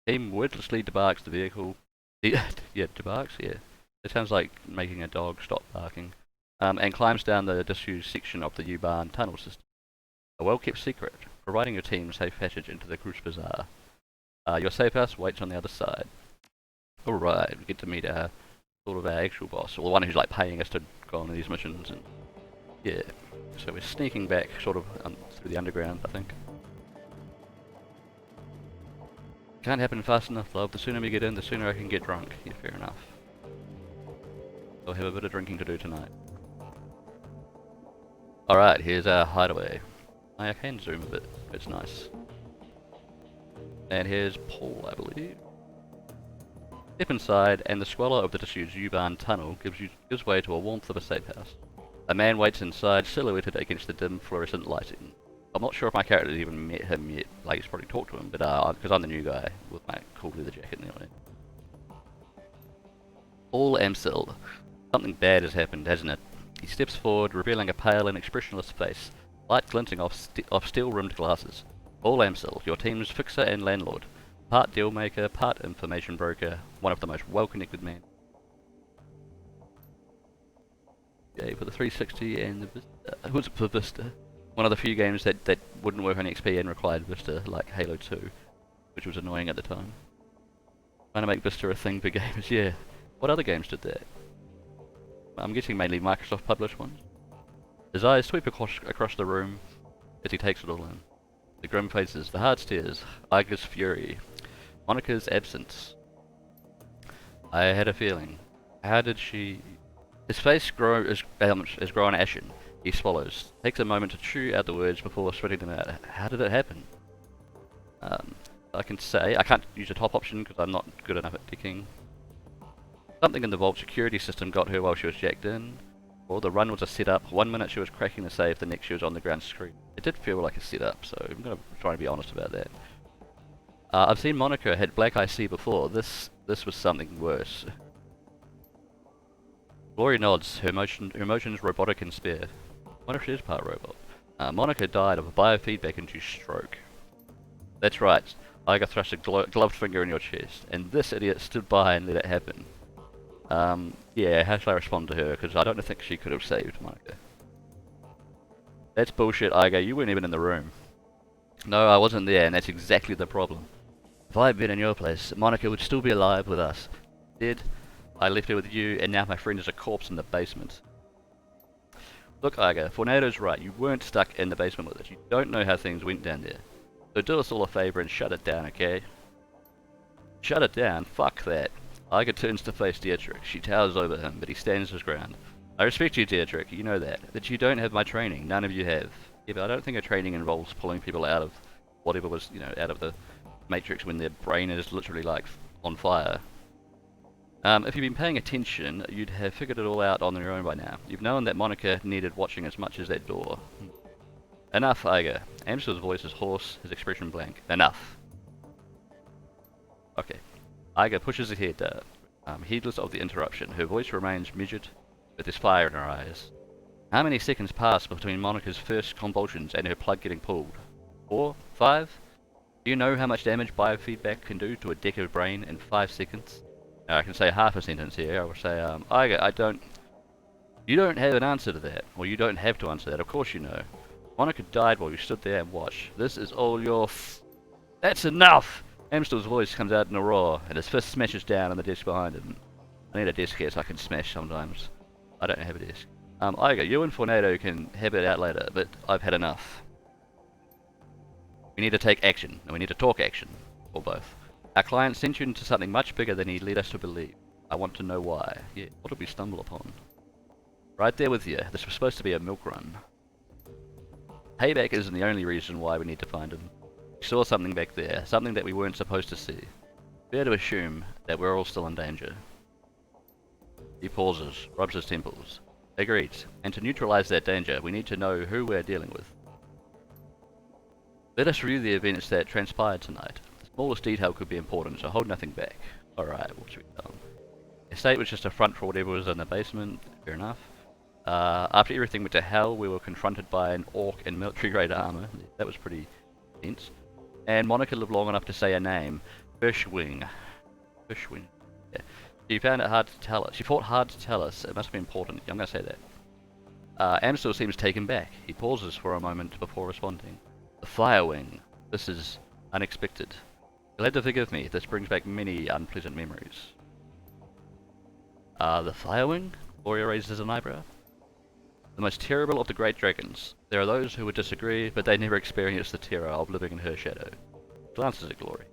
Team wordlessly debarks the vehicle. Debarks? Yeah. It sounds like making a dog stop barking. And climbs down the disused section of the U-Bahn tunnel system. A well-kept secret, providing your team safe passage into the Kreuzbazaar. Your safe house waits on the other side. Alright, we get to meet our actual boss, or the one who's like paying us to go on these missions, and yeah. So we're sneaking back through the underground, I think. Can't happen fast enough, love. The sooner we get in, the sooner I can get drunk. Yeah, fair enough. We'll have a bit of drinking to do tonight. Alright, here's our hideaway. I can zoom a bit, it's nice. And here's Paul, I believe. Step inside, and the squalor of the disused U-Bahn tunnel gives way to a warmth of a safe house. A man waits inside, silhouetted against the dim fluorescent lighting. I'm not sure if my character's even met him yet, like he's probably talked to him, but because I'm the new guy with my cool leather jacket and everything. Paul Amsel. Something bad has happened, hasn't it? He steps forward, revealing a pale and expressionless face, light glinting off steel-rimmed glasses. Paul Amsel, your team's fixer and landlord. Part dealmaker, part information broker, one of the most well-connected men. Okay, for the 360 and the Vista. Who's it for Vista? One of the few games that wouldn't work on XP and required Vista, like Halo 2, which was annoying at the time. Trying to make Vista a thing for gamers, yeah. What other games did that? I'm guessing mainly Microsoft published ones. His eyes sweep across the room as he takes it all in. The grim faces, the hard stares, Iger's fury, Monica's absence. I had a feeling. How did she... His face is grown ashen. He swallows, takes a moment to chew out the words before spitting them out. How did it happen? I can say, I can't use a top option because I'm not good enough at ticking. Something in the vault security system got her while she was jacked in. Or the run was a setup. 1 minute she was cracking the safe, the next she was on the ground screaming. It did feel like a setup, so I'm going to try and be honest about that. I've seen Monica had black IC before. This was something worse. Glory nods, her emotions robotic and spare. What if she is part robot? Monica died of a biofeedback-induced stroke. That's right. Iger thrust a gloved finger in your chest, and this idiot stood by and let it happen. Yeah, how shall I respond to her? Because I don't think she could have saved Monica. That's bullshit, Iger. You weren't even in the room. No, I wasn't there, and that's exactly the problem. If I had been in your place, Monica would still be alive with us. Dead. I left her with you, and now my friend is a corpse in the basement. Look, Iger, Fornado's right. You weren't stuck in the basement with us. You don't know how things went down there. So do us all a favour and shut it down, okay? Shut it down? Fuck that. Iger turns to face Dietrich. She towers over him, but he stands his ground. I respect you, Dietrich, you know that. But you don't have my training. None of you have. Yeah, but I don't think a training involves pulling people out of whatever was, out of the Matrix when their brain is literally, like, on fire. If you've been paying attention, you'd have figured it all out on your own by now. You've known that Monica needed watching as much as that door. Enough, Iger. Amstel's voice is hoarse, his expression blank. Enough. Okay. Iger pushes ahead, heedless of the interruption. Her voice remains measured, but there's fire in her eyes. How many seconds pass between Monica's first convulsions and her plug getting pulled? 4? 5? Do you know how much damage biofeedback can do to a deck of brain in 5 seconds? Now, I can say half a sentence here. I will say, Iger, you don't have an answer to that. Or you don't have to answer that. Of course you know. Monica died while you stood there and watched. This is all your That's enough! Amstel's voice comes out in a roar, and his fist smashes down on the desk behind him. I need a desk here so I can smash sometimes. I don't have a desk. Iger, you and Fornado can have it out later, but I've had enough. We need to take action, and we need to talk action. Or both. Our client sent you into something much bigger than he led us to believe. I want to know why. Yeah, what did we stumble upon? Right there with you. This was supposed to be a milk run. Payback isn't the only reason why we need to find him. We saw something back there, something that we weren't supposed to see. Fair to assume that we're all still in danger. He pauses, rubs his temples. Agreed. And to neutralize that danger, we need to know who we're dealing with. Let us review the events that transpired tonight. The smallest detail could be important, so hold nothing back. Alright, what should we tell him? The estate was just a front for whatever was in the basement. Fair enough. After everything went to hell, we were confronted by an orc in military-grade armor. That was pretty intense. And Monica lived long enough to say her name. Fishwing. Fishwing. Yeah. She found it hard to tell us. She fought hard to tell us. It must be important. I'm going to say that. Amstel seems taken back. He pauses for a moment before responding. The Firewing. This is unexpected. You'll have to forgive me. This brings back many unpleasant memories. The Firewing? Gloria raises an eyebrow. The most terrible of the great dragons. There are those who would disagree, but they never experience the terror of living in her shadow. Glances at Glory.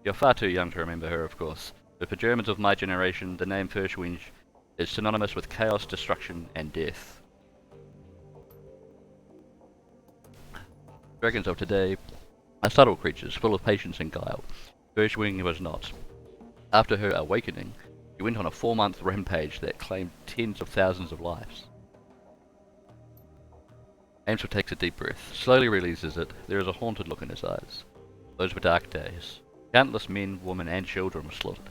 You're far too young to remember her, of course, but for Germans of my generation, the name Furschwinch is synonymous with chaos, destruction, and death. Dragons of today are subtle creatures, full of patience and guile. Furschwing was not. After her awakening, she went on a 4-month rampage that claimed tens of thousands of lives. Amstel takes a deep breath, slowly releases it. There is a haunted look in his eyes. Those were dark days. Countless men, women, and children were slaughtered.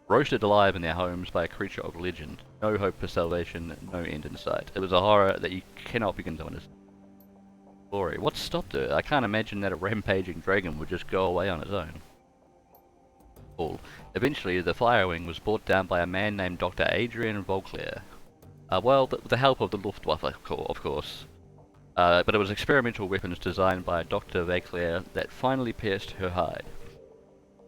Roasted alive in their homes by a creature of legend. No hope for salvation, no end in sight. It was a horror that you cannot begin to understand. Glory, what stopped her? I can't imagine that a rampaging dragon would just go away on its own. Paul. Eventually, the Firewing was brought down by a man named Dr. Adrian Vauclair. With the help of the Luftwaffe, of course. But it was experimental weapons designed by Dr. Vauclair that finally pierced her hide.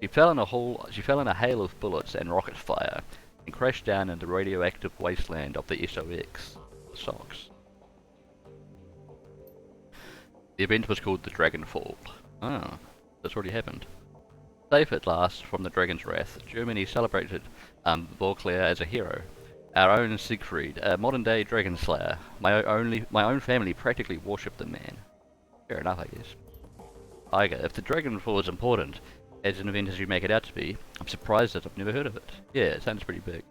She fell in a hail of bullets and rocket fire, and crashed down in the radioactive wasteland of the SOX. The event was called the Dragonfall. Ah, that's already happened. Safe at last from the dragon's wrath, Germany celebrated Vauclair as a hero. Our own Siegfried, a modern-day dragon slayer. My own family practically worshipped the man. Fair enough, I guess. Iger, if the Dragonfall is important, as an event as you make it out to be, I'm surprised that I've never heard of it. Yeah, it sounds pretty big.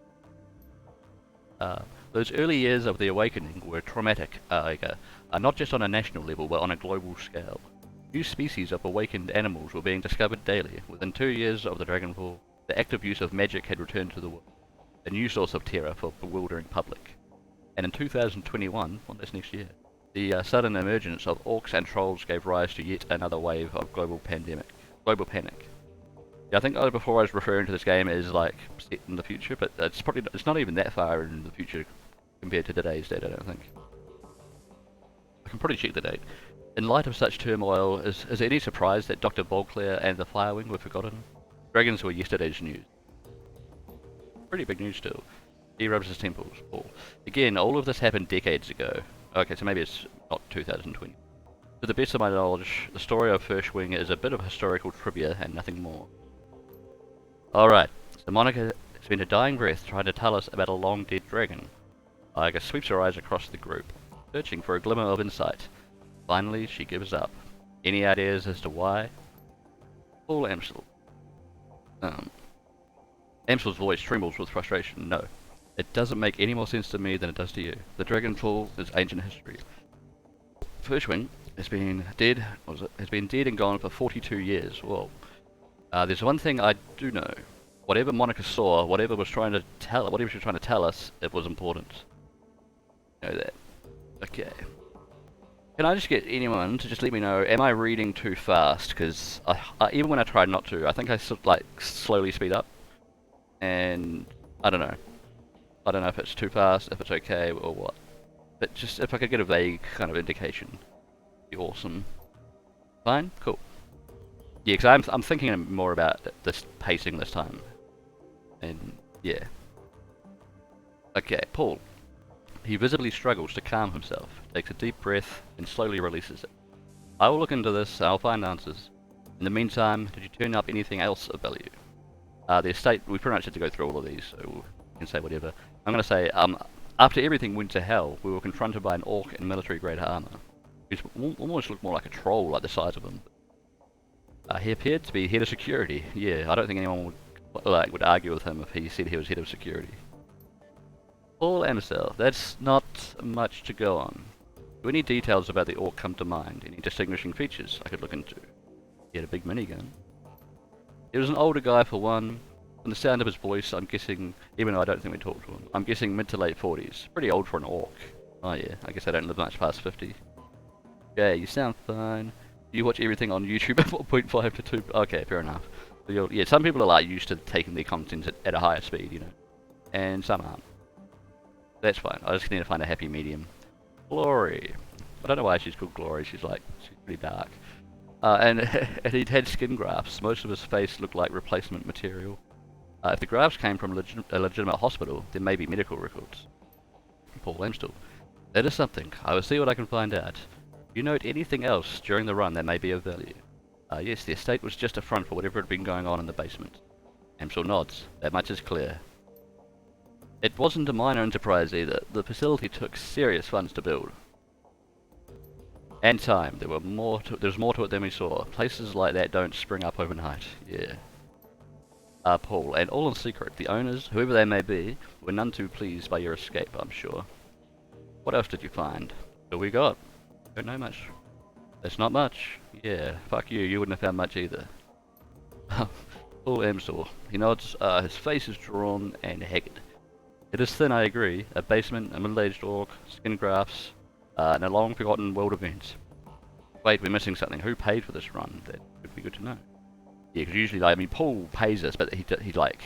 Those early years of the Awakening were traumatic, Iger, not just on a national level, but on a global scale. New species of awakened animals were being discovered daily. Within 2 years of the Dragonfall, the active use of magic had returned to the world. A new source of terror for bewildering public. And in 2021, well, that's next year, the sudden emergence of orcs and trolls gave rise to yet another wave of global panic. Yeah, I think before I was referring to this game as like set in the future, but it's not even that far in the future compared to today's date, I don't think. I can probably check the date. In light of such turmoil, is it any surprise that Dr. Vauclair and the Firewing were forgotten? Dragons were yesterday's news. Pretty big news still. He rubs his temples. Oh. Again, all of this happened decades ago. Okay, so maybe it's not 2020. To the best of my knowledge, the story of Furschwing is a bit of historical trivia and nothing more. Alright, so Monica spent a dying breath trying to tell us about a long-dead dragon. Iga sweeps her eyes across the group, searching for a glimmer of insight. Finally, she gives up. Any ideas as to why? Paul Amstel. Amstel's voice trembles with frustration. No. It doesn't make any more sense to me than it does to you. The Dragonfall is ancient history. Furschwing has been dead and gone for 42 years. Whoa. There's one thing I do know. Whatever Monica saw, whatever she was trying to tell us, it was important. You know that. Okay. Can I just get anyone to just let me know, am I reading too fast? Because even when I tried not to, I think I slowly speed up. And I don't know. I don't know if it's too fast, if it's okay, or what. But just if I could get a vague kind of indication, it'd be awesome. Fine? Cool. Yeah, because I'm thinking more about this pacing this time. And yeah. Okay, Paul. He visibly struggles to calm himself, takes a deep breath, and slowly releases it. I will look into this, and I'll find answers. In the meantime, did you turn up anything else of value? The estate, we pretty much had to go through all of these, so we can say whatever. I'm going to say, after everything went to hell, we were confronted by an orc in military-grade armor. He almost looked more like a troll, like the size of him. He appeared to be head of security. Yeah, I don't think anyone would argue with him if he said he was head of security. Paul Amstel, that's not much to go on. Do any details about the orc come to mind? Any distinguishing features I could look into? He had a big minigun. He was an older guy for one. From the sound of his voice, I'm guessing, even though I don't think we talked to him, I'm guessing mid to late 40s. Pretty old for an orc. Oh yeah, I guess I don't live much past 50. Yeah, you sound fine. You watch everything on YouTube at 1.5 to 2. Okay, fair enough. So yeah, some people are like used to taking their content at a higher speed, you know, and some aren't. That's fine. I just need to find a happy medium. Glory. I don't know why she's called Glory. She's pretty dark. And he'd had skin grafts. Most of his face looked like replacement material. If the grafts came from a legitimate hospital, there may be medical records. Paul Amstel. That is something. I will see what I can find out. Do you note anything else during the run that may be of value? Yes, the estate was just a front for whatever had been going on in the basement. Amstel nods. That much is clear. It wasn't a minor enterprise either. The facility took serious funds to build. And time. There was more to it than we saw. Places like that don't spring up overnight. Yeah. Paul, and all in secret, the owners, whoever they may be, were none too pleased by your escape, I'm sure. What else did you find? What we got? Don't know much. That's not much. Yeah, fuck you, you wouldn't have found much either. Paul Amstel. He nods, his face is drawn and haggard. It is thin, I agree. A basement, a middle-aged orc, skin grafts, and a long-forgotten world event. Wait, we're missing something. Who paid for this run? That would be good to know. Yeah, because usually, I mean, Paul pays us, but he like,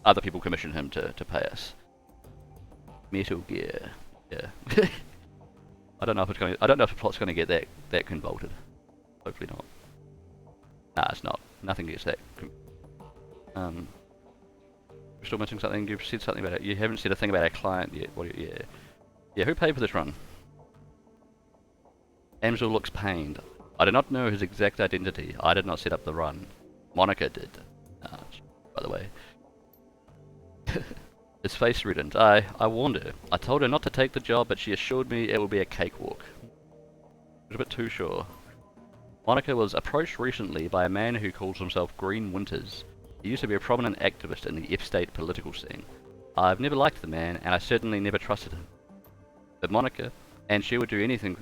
other people commission him to pay us. Metal Gear. Yeah. I don't know if the plot's gonna get that convoluted. Hopefully not. Nah, it's not. Nothing gets that. We're still missing something. You've said something about it. You haven't said a thing about our client yet. Yeah, who paid for this run? Amstel looks pained. I do not know his exact identity. I did not set up the run. Monica did. By the way. His face reddened. I warned her. I told her not to take the job, but she assured me it would be a cakewalk. I was a bit too sure. Monica was approached recently by a man who calls himself Green Winters. He used to be a prominent activist in the F-state political scene. I've never liked the man, and I certainly never trusted him. But Monica, and she would do anything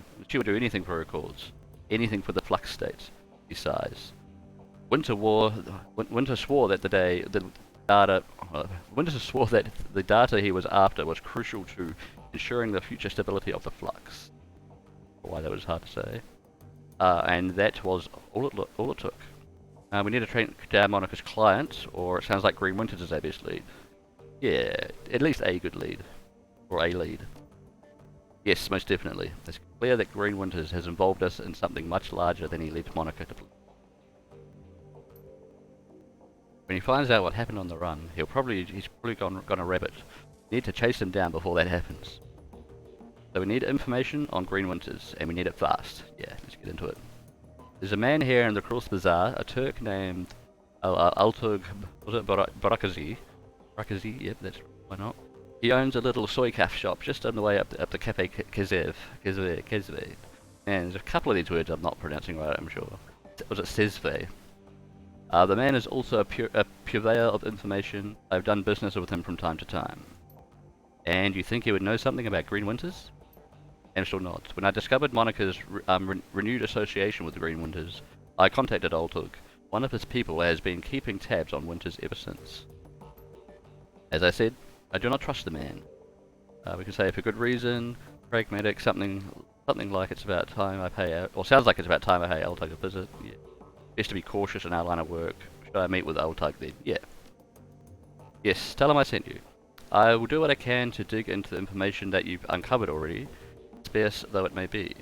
for her cause. Anything for the Flux state. He sighs. Winter swore that the data he was after was crucial to ensuring the future stability of the Flux. Why that was hard to say. And that was all it took. We need to track down Monica's client, or it sounds like Green Winters is our best lead. Yeah, at least a good lead. Or a lead. Yes, most definitely. It's clear that Green Winters has involved us in something much larger than he led Monica to believe. When he finds out what happened on the run, he's probably gone a rabbit. We need to chase him down before that happens. So we need information on Green Winters, and we need it fast. Yeah, let's get into it. There's a man here in the Cross Bazaar, a Turk named Altug, was it Barakazi? Barakazi, yep, that's why not. He owns a little soy calf shop just on the way up the Cafe Kezev. And there's a couple of these words I'm not pronouncing right, I'm sure. Was it Sezve? The man is also a purveyor of information. I've done business with him from time to time. And you think he would know something about Green Winters? Amstel nods. When I discovered Monica's renewed association with the Green Winters, I contacted Altug. One of his people has been keeping tabs on Winters ever since. As I said, I do not trust the man. We can say for good reason, pragmatic, something like it's about time I pay out, or sounds like it's about time I pay Altug a visit. Yeah. Best to be cautious in our line of work. Should I meet with Altug then? Yeah. Yes, tell him I sent you. I will do what I can to dig into the information that you've uncovered already, sparse though it may be.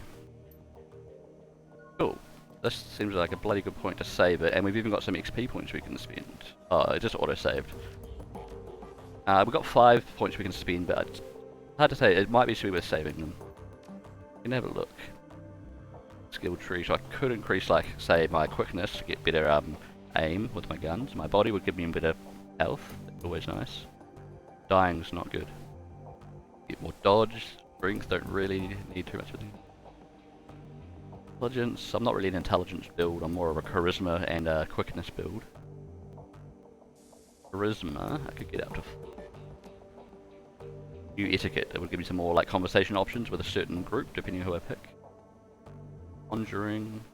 Cool. This seems like a bloody good point to save it, and we've even got some XP points we can spend. Oh, it just auto-saved. We've got 5 points we can spend, but it's hard to say. It might be worth saving them. You can have a look. Skill tree, so I could increase, like, say, my quickness to get better aim with my guns. My body would give me better health. That's always nice. Dying's not good. Get more dodge. Strength, don't really need too much of them. Intelligence, I'm not really an intelligence build, I'm more of a charisma and a quickness build. Charisma, I could get up to new etiquette. It would give me some more like conversation options with a certain group, depending on who I pick. Conjuring.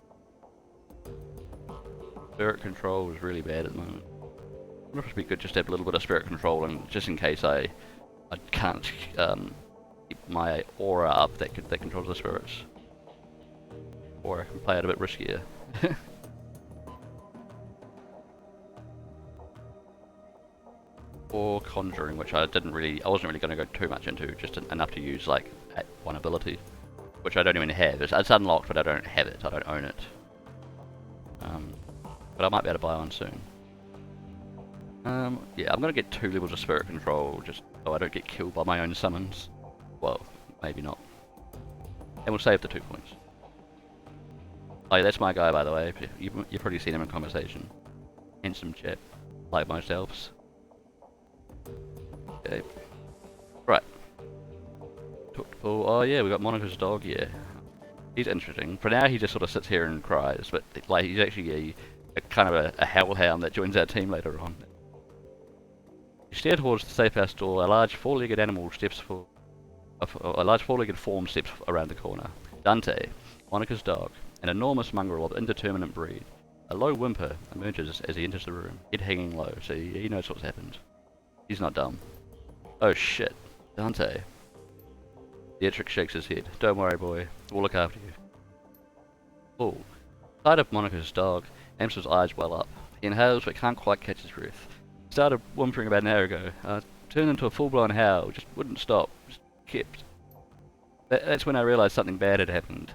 Spirit control is really bad at the moment. I wonder if it'd be good just to have a little bit of spirit control, and just in case I can't keep my aura up that controls the spirits. Or I can play it a bit riskier. Or conjuring, which I wasn't really going to go too much into, just enough to use like at one ability, which I don't even have. It's unlocked, but I don't have it. I don't own it. But I might be able to buy one soon. Yeah, I'm gonna get 2 levels of spirit control just so I don't get killed by my own summons. Well, maybe not. And we'll save the 2 points. Oh yeah, that's my guy, by the way. You've probably seen him in conversation. Handsome chap, like myself. Okay. Right. Talk to Paul. Oh yeah, we got Monica's dog here. He's interesting. For now, he just sort of sits here and cries, but like he's actually a kind of a hellhound that joins our team later on. You stare towards the safe house door. A large four-legged form steps around the corner. Dante, Monica's dog, an enormous mongrel of indeterminate breed. A low whimper emerges as he enters the room, head hanging low, so he knows what's happened. He's not dumb. Oh shit, Dante. Dietrich shakes his head. Don't worry, boy. We'll look after you. Oh. Sight of Monica's dog, Amstel's eyes well up. He inhales but can't quite catch his breath. He started whimpering about an hour ago. Turned into a full-blown howl. Just wouldn't stop. Just kept. That's when I realized something bad had happened.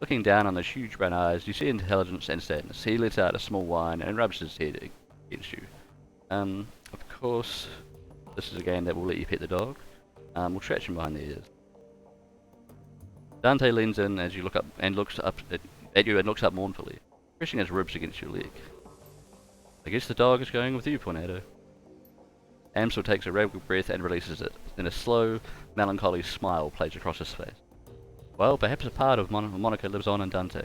Looking down on those huge brown eyes, you see intelligence and sadness. He lets out a small whine and rubs his head against you. Of course, this is a game that will let you pet the dog. We'll scratch him behind the ears. Dante leans in as you look up and looks up at you and looks up mournfully, pressing his ribs against your leg. I guess the dog is going with you, Tornado. Amstel takes a rapid breath and releases it. Then a slow, melancholy smile plays across his face. Well, perhaps a part of Monica lives on in Dante.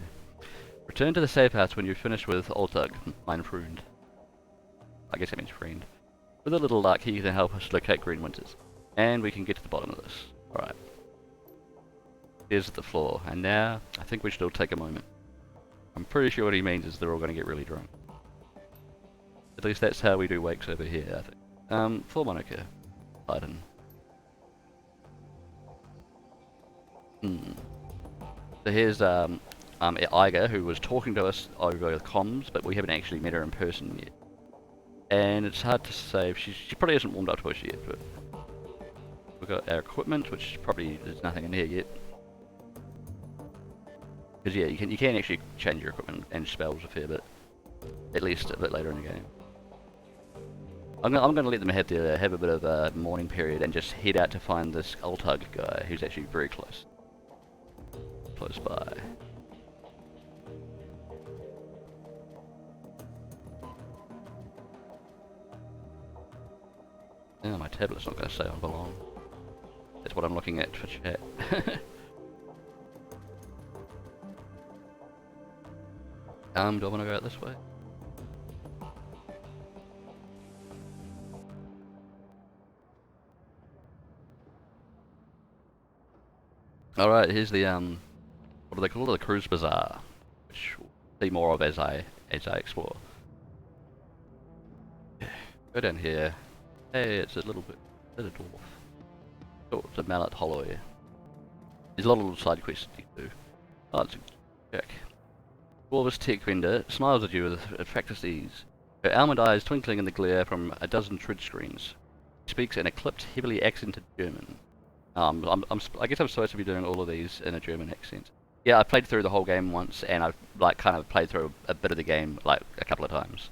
Return to the safe house when you've finished with Altug, mein Freund. I guess that means friend. With a little luck, he can help us locate Green Winters. And we can get to the bottom of this. Alright. Here's the floor. And now, I think we should all take a moment. I'm pretty sure what he means is they're all going to get really drunk. At least that's how we do wakes over here, I think. For Monica. Pardon. So here's Iga, who was talking to us over comms, but we haven't actually met her in person yet. And it's hard to say, she probably hasn't warmed up to us yet, but we've got our equipment, which probably there's nothing in here yet. Because yeah, you can actually change your equipment and spells a fair bit, at least a bit later in the game. I'm gonna let them have a bit of a mourning period and just head out to find this Altug guy, who's actually very close by. Yeah, my tablet's not going to stay on for long. That's what I'm looking at for chat. Do I want to go out this way? Alright, here's the what do they call it? The Cruise Bazaar, which we'll see more of as I explore. Go down here. Hey, it's a little dwarf. Oh, it's a mallet hollow here. There's a lot of little side quests to do. Oh, it's a check. Dwarv's tech vendor smiles at you with practiced ease. Her almond eyes twinkling in the glare from a dozen trid screens. She speaks in a clipped, heavily accented German. I guess I'm supposed to be doing all of these in a German accent. Yeah, I played through the whole game once, and I've like kind of played through a bit of the game like a couple of times.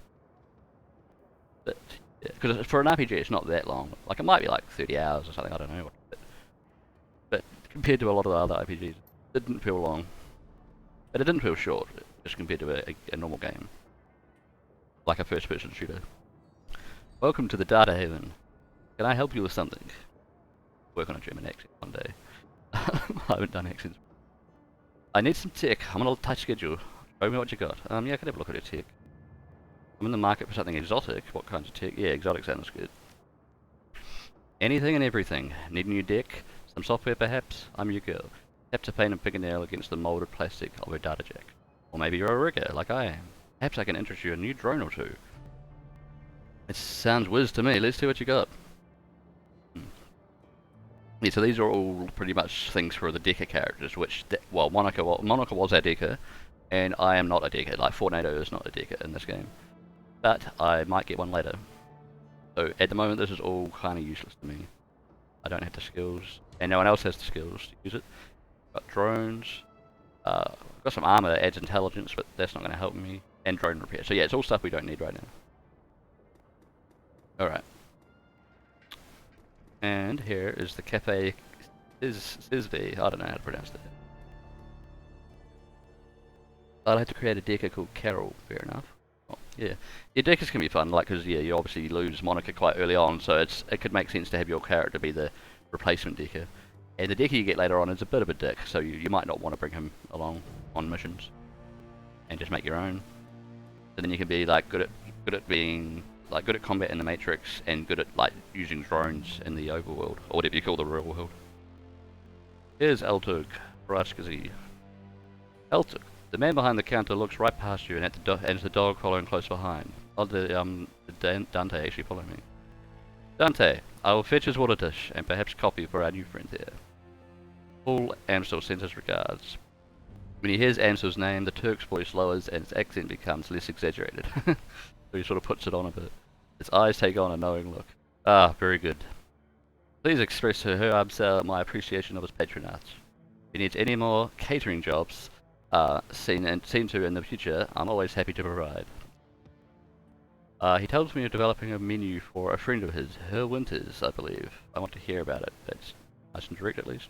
But yeah, because for an RPG, it's not that long. Like it might be like 30 hours or something. I don't know. But compared to a lot of the other RPGs, it didn't feel long. But it didn't feel short, just compared to a normal game, like a first-person shooter. Welcome to the Data Haven. Can I help you with something? Work on a German accent one day. I haven't done accents. I need some tech. I'm on a tight schedule. Show me what you got. Yeah, I can have a look at your tech. I'm in the market for something exotic. What kinds of tech? Yeah, exotic sounds good. Anything and everything. Need a new deck? Some software perhaps? I'm your girl. Tap to paint a fingernail against the molded plastic of a data jack. Or maybe you're a rigger, like I am. Perhaps I can interest you a new drone or two. It sounds whiz to me. Let's see what you got. Yeah, so these are all pretty much things for the Decker characters, which, well, Monica was our Decker, and I am not a Decker. Like, Fortnado is not a Decker in this game. But I might get one later. So, at the moment, this is all kind of useless to me. I don't have the skills, and no one else has the skills to use it. Got drones. Got some armor that adds intelligence, but that's not going to help me. And drone repair. So yeah, it's all stuff we don't need right now. Alright. And here is the Cafe Sizbe. I don't know how to pronounce that. I'll have to create a decker called Carol. Fair enough. Oh, yeah. Yeah, deckers can be fun, like, because yeah, you obviously lose Monica quite early on, so it could make sense to have your character be the replacement decker. And the decker you get later on is a bit of a dick, so you might not want to bring him along on missions. And just make your own. So then you can be like good at being like good at combat in the Matrix and good at like using drones in the overworld, or whatever you call the real world. Here's Eltug, Rashkazi. Eltug, the man behind the counter looks right past you and at the dog following close behind. Oh, did Dante actually follow me? Dante, I will fetch his water dish and perhaps coffee for our new friend here. Paul Amstel sends his regards. When he hears Amstel's name, the Turk's voice lowers and his accent becomes less exaggerated. So he sort of puts it on a bit. His eyes take on a knowing look. Ah, very good. Please express to her Amstel my appreciation of his patronage. If he needs any more catering jobs seen to in the future, I'm always happy to provide. He tells me you're developing a menu for a friend of his, Her Winters, I believe. I want to hear about it. That's nice and direct, at least.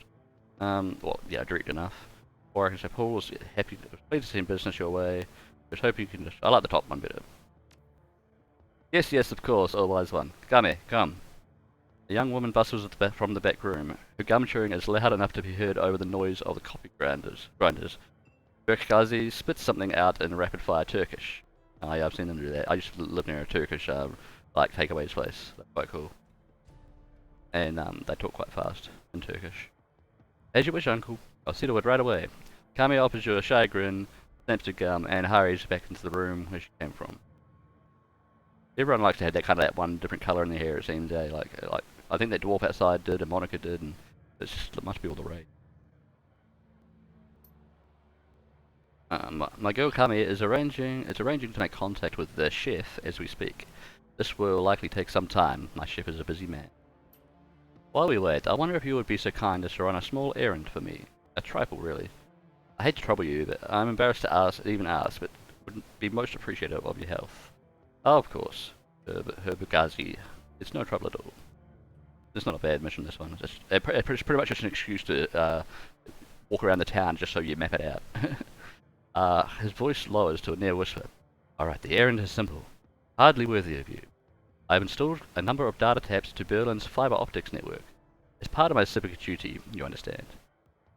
Well, yeah, direct enough. Or I can say, Paul was pleased to send business your way. Just hope you can I like the top one better. Yes, yes, of course, oh wise one. Come. A young woman bustles from the back room. Her gum chewing is loud enough to be heard over the noise of the coffee grinders. Berkgazi spits something out in rapid-fire Turkish. Oh yeah, I've seen them do that. I used to live near a Turkish, like, takeaways place. That's quite cool. And, they talk quite fast in Turkish. As you wish, uncle. I'll settle it right away. Kami offers you a shy grin, snaps her gum, and hurries back into the room where she came from. Everyone likes to have that one different colour in their hair, it seems, eh? Like, I think that dwarf outside did, and Monica did, and it must be all the rage. My girl Kami is arranging to make contact with the chef as we speak. This will likely take some time. My chef is a busy man. While we wait, I wonder if you would be so kind as to run a small errand for me. A trifle, really. I hate to trouble you, but I'm embarrassed to even ask, but would be most appreciative of your help. Oh, of course. Herbergazi. It's no trouble at all. It's not a bad mission, this one. It's pretty much just an excuse to walk around the town just so you map it out. His voice lowers to a near whisper. Alright, the errand is simple. Hardly worthy of you. I've installed a number of data taps to Berlin's fiber optics network. As part of my civic duty, you understand.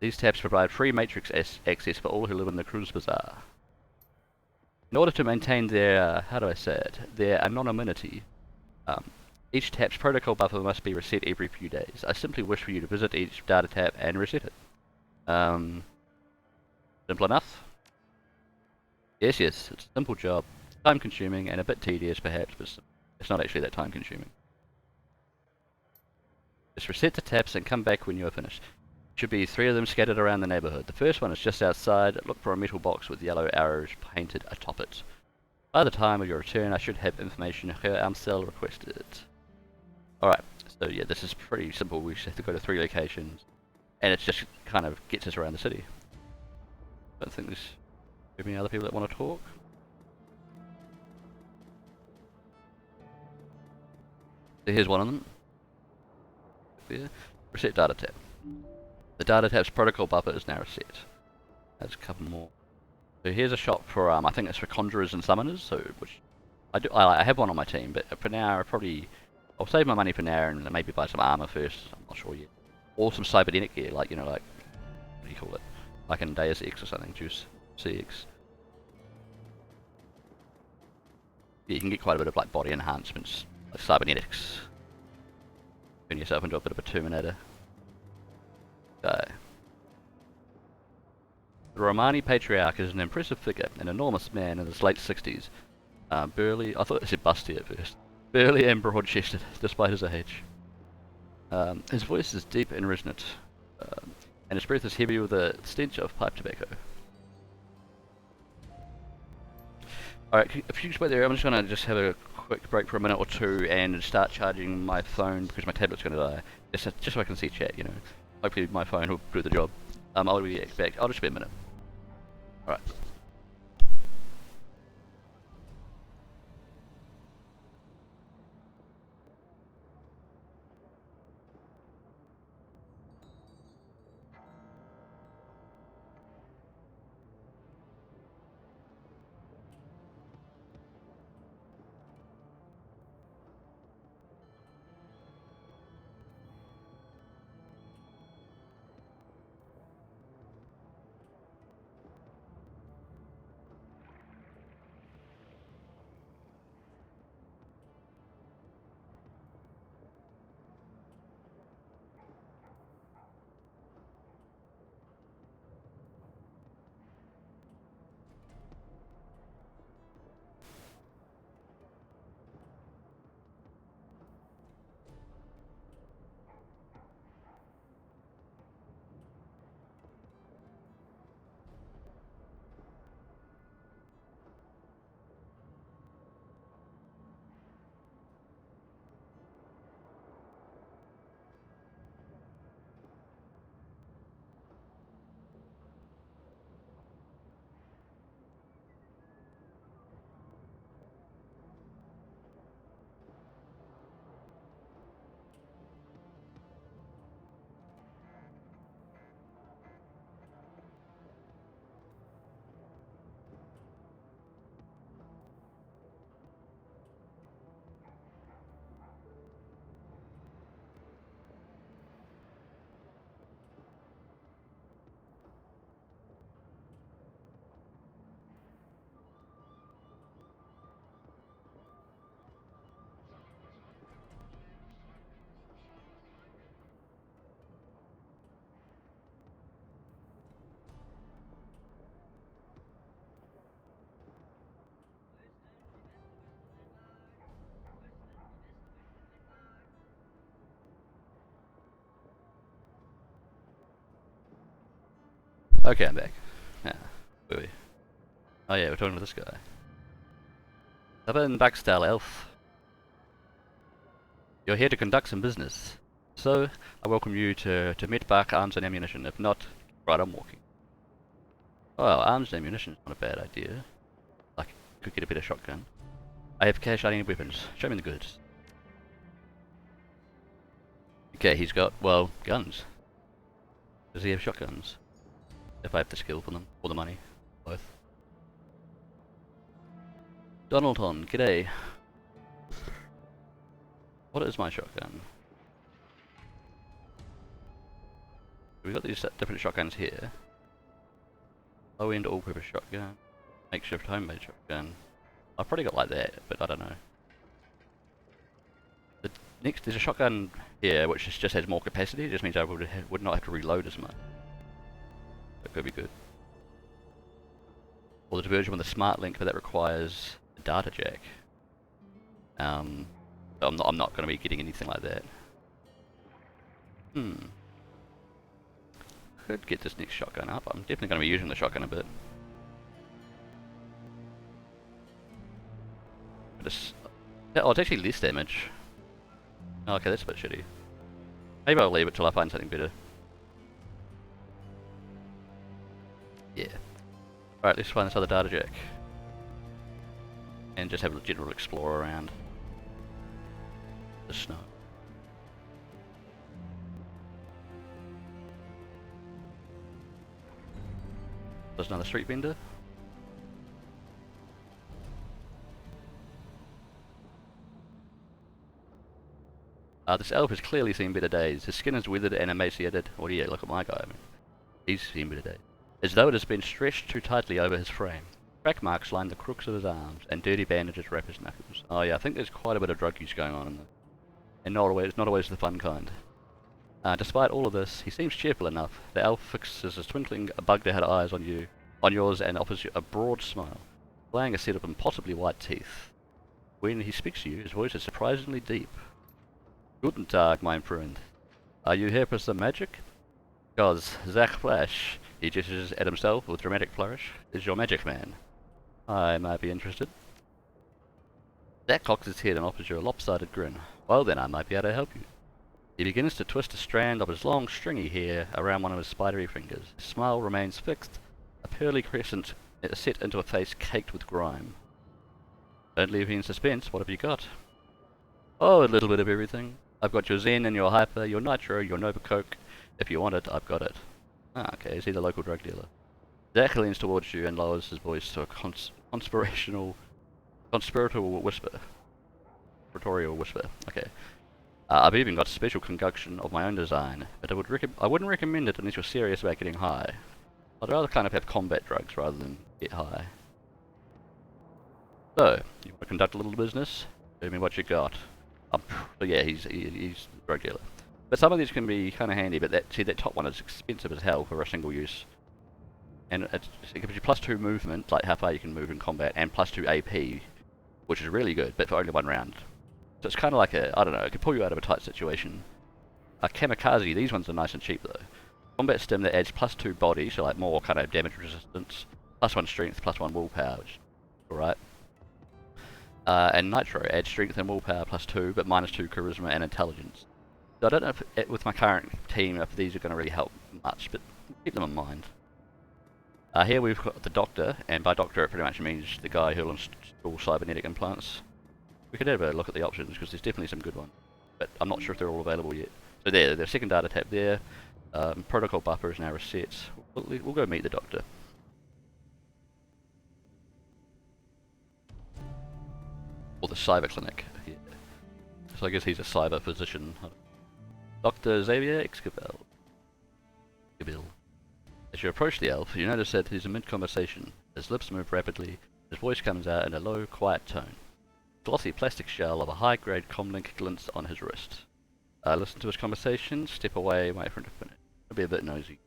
These taps provide free matrix access for all who live in the Cruise Bazaar. In order to maintain their, their anonymity, each tap's protocol buffer must be reset every few days. I simply wish for you to visit each data tap and reset it. Simple enough? Yes, it's a simple job. Time consuming and a bit tedious perhaps, but it's not actually that time consuming. Just reset the taps and come back when you are finished. Should be 3 of them scattered around the neighbourhood. The first one is just outside. Look for a metal box with yellow arrows painted atop it. By the time of your return, I should have information Herr Amstel requested. Alright, so yeah, this is pretty simple. We just have to go to 3 locations. And it just kind of gets us around the city. I don't think there's any other people that want to talk. So here's one of them. There. Reset data tab. The data tab's protocol buffer is now reset. There's a couple more. So here's a shop for I think it's for conjurers and summoners. So which I have one on my team, but for now I'll save my money for now and maybe buy some armor first. I'm not sure yet. Or some cybernetic gear, like what do you call it? like in Deus Ex or something, Juice CX. Yeah, you can get quite a bit of like body enhancements, like cybernetics. Turn yourself into a bit of a Terminator. So, the Romani Patriarch is an impressive figure, an enormous man in his late 60s. Burly, I thought it said busty at first. Burly and broad-chested, despite his age. His voice is deep and resonant, and his breath is heavy with the stench of pipe tobacco. Alright, if you just wait there, I'm just gonna have a quick break for a minute or two and start charging my phone because my tablet's gonna die. Just so I can see chat, you know. Hopefully my phone will do the job. I'll be back. I'll just be a minute. Alright. Okay, I'm back. Yeah, where are we? Oh yeah, we're talking to this guy. Stubborn Backstyle Elf. You're here to conduct some business. So, I welcome you to Medbark Arms and Ammunition. If not, right, I'm walking. Well, arms and ammunition is not a bad idea. Like, could get a better shotgun. I have cash, I need weapons. Show me the goods. Okay, he's got, well, guns. Does he have shotguns? If I have the skill for them, or the money. Both. Donaldton, g'day. What is my shotgun? We've got these different shotguns here. Low end all-purpose shotgun. Makeshift homemade shotgun. I've probably got like that, but I don't know. Next, there's a shotgun here which just has more capacity. It just means I would not have to reload as much. That could be good. Or there's a version with a smart link, but that requires a data jack. So I'm not going to be getting anything like that. Could get this next shotgun up. I'm definitely going to be using the shotgun a bit. Oh, it's actually less damage. Oh, okay, that's a bit shitty. Maybe I'll leave it till I find something better. Yeah. Alright, let's find this other data jack. And just have a general explore around the snow. There's another street vendor. This elf has clearly seen better days. His skin is withered and emaciated. What do you look at my guy? I mean, he's seen better days. as though it has been stretched too tightly over his frame. Crack marks line the crooks of his arms, and dirty bandages wrap his knuckles. Oh yeah, I think there's quite a bit of drug use going on in there. And not always the fun kind. Despite all of this, he seems cheerful enough. The elf fixes his twinkling, bugbear eyes on yours, and offers you a broad smile, displaying a set of impossibly white teeth. When he speaks to you, his voice is surprisingly deep. Guten Tag, mein Freund. Are you here for some magic? Because Zach Flash, he gestures at himself with dramatic flourish, is your magic man. I might be interested. Zach cocks his head and offers you a lopsided grin. Well then, I might be able to help you. He begins to twist a strand of his long, stringy hair around one of his spidery fingers. His smile remains fixed, a pearly crescent set into a face caked with grime. Don't leave me in suspense. What have you got? Oh, a little bit of everything. I've got your Zen and your Hyper, your Nitro, your Nova Coke. If you want it, I've got it. Ah, okay, is he the local drug dealer? Zach leans towards you and lowers his voice to a conspiratorial whisper. Okay. I've even got a special concoction of my own design, but I wouldn't recommend it unless you're serious about getting high. I'd rather kind of have combat drugs rather than get high. So, you want to conduct a little business? Show me what you got. So yeah, he's the drug dealer. But some of these can be kind of handy, but that top one is expensive as hell for a single use. And it gives you +2 movement, like how far you can move in combat, and +2 AP, which is really good, but for only 1 round. So it's kind of like I don't know, it can pull you out of a tight situation. Kamikaze, these ones are nice and cheap though. Combat stim that adds +2 body, so like more kind of damage resistance, +1 strength, +1 willpower, which is alright. And Nitro adds strength and willpower +2, but -2 charisma and intelligence. So I don't know if with my current team if these are going to really help much, but keep them in mind. Here we've got the Doctor, and by Doctor it pretty much means the guy who'll install cybernetic implants. We could have a look at the options because there's definitely some good ones, but I'm not sure if they're all available yet. So there, the second data tab there. Protocol buffer is now reset. We'll go meet the Doctor. Or the cyber clinic. Yeah. So I guess he's a cyber physician. Dr. Xavier Excabel. As you approach the elf, you notice that he's in mid-conversation. His lips move rapidly. His voice comes out in a low, quiet tone. Glossy plastic shell of a high-grade comlink glints on his wrist. Listen to his conversation, step away, wait for him to finish. It'll be a bit nosy.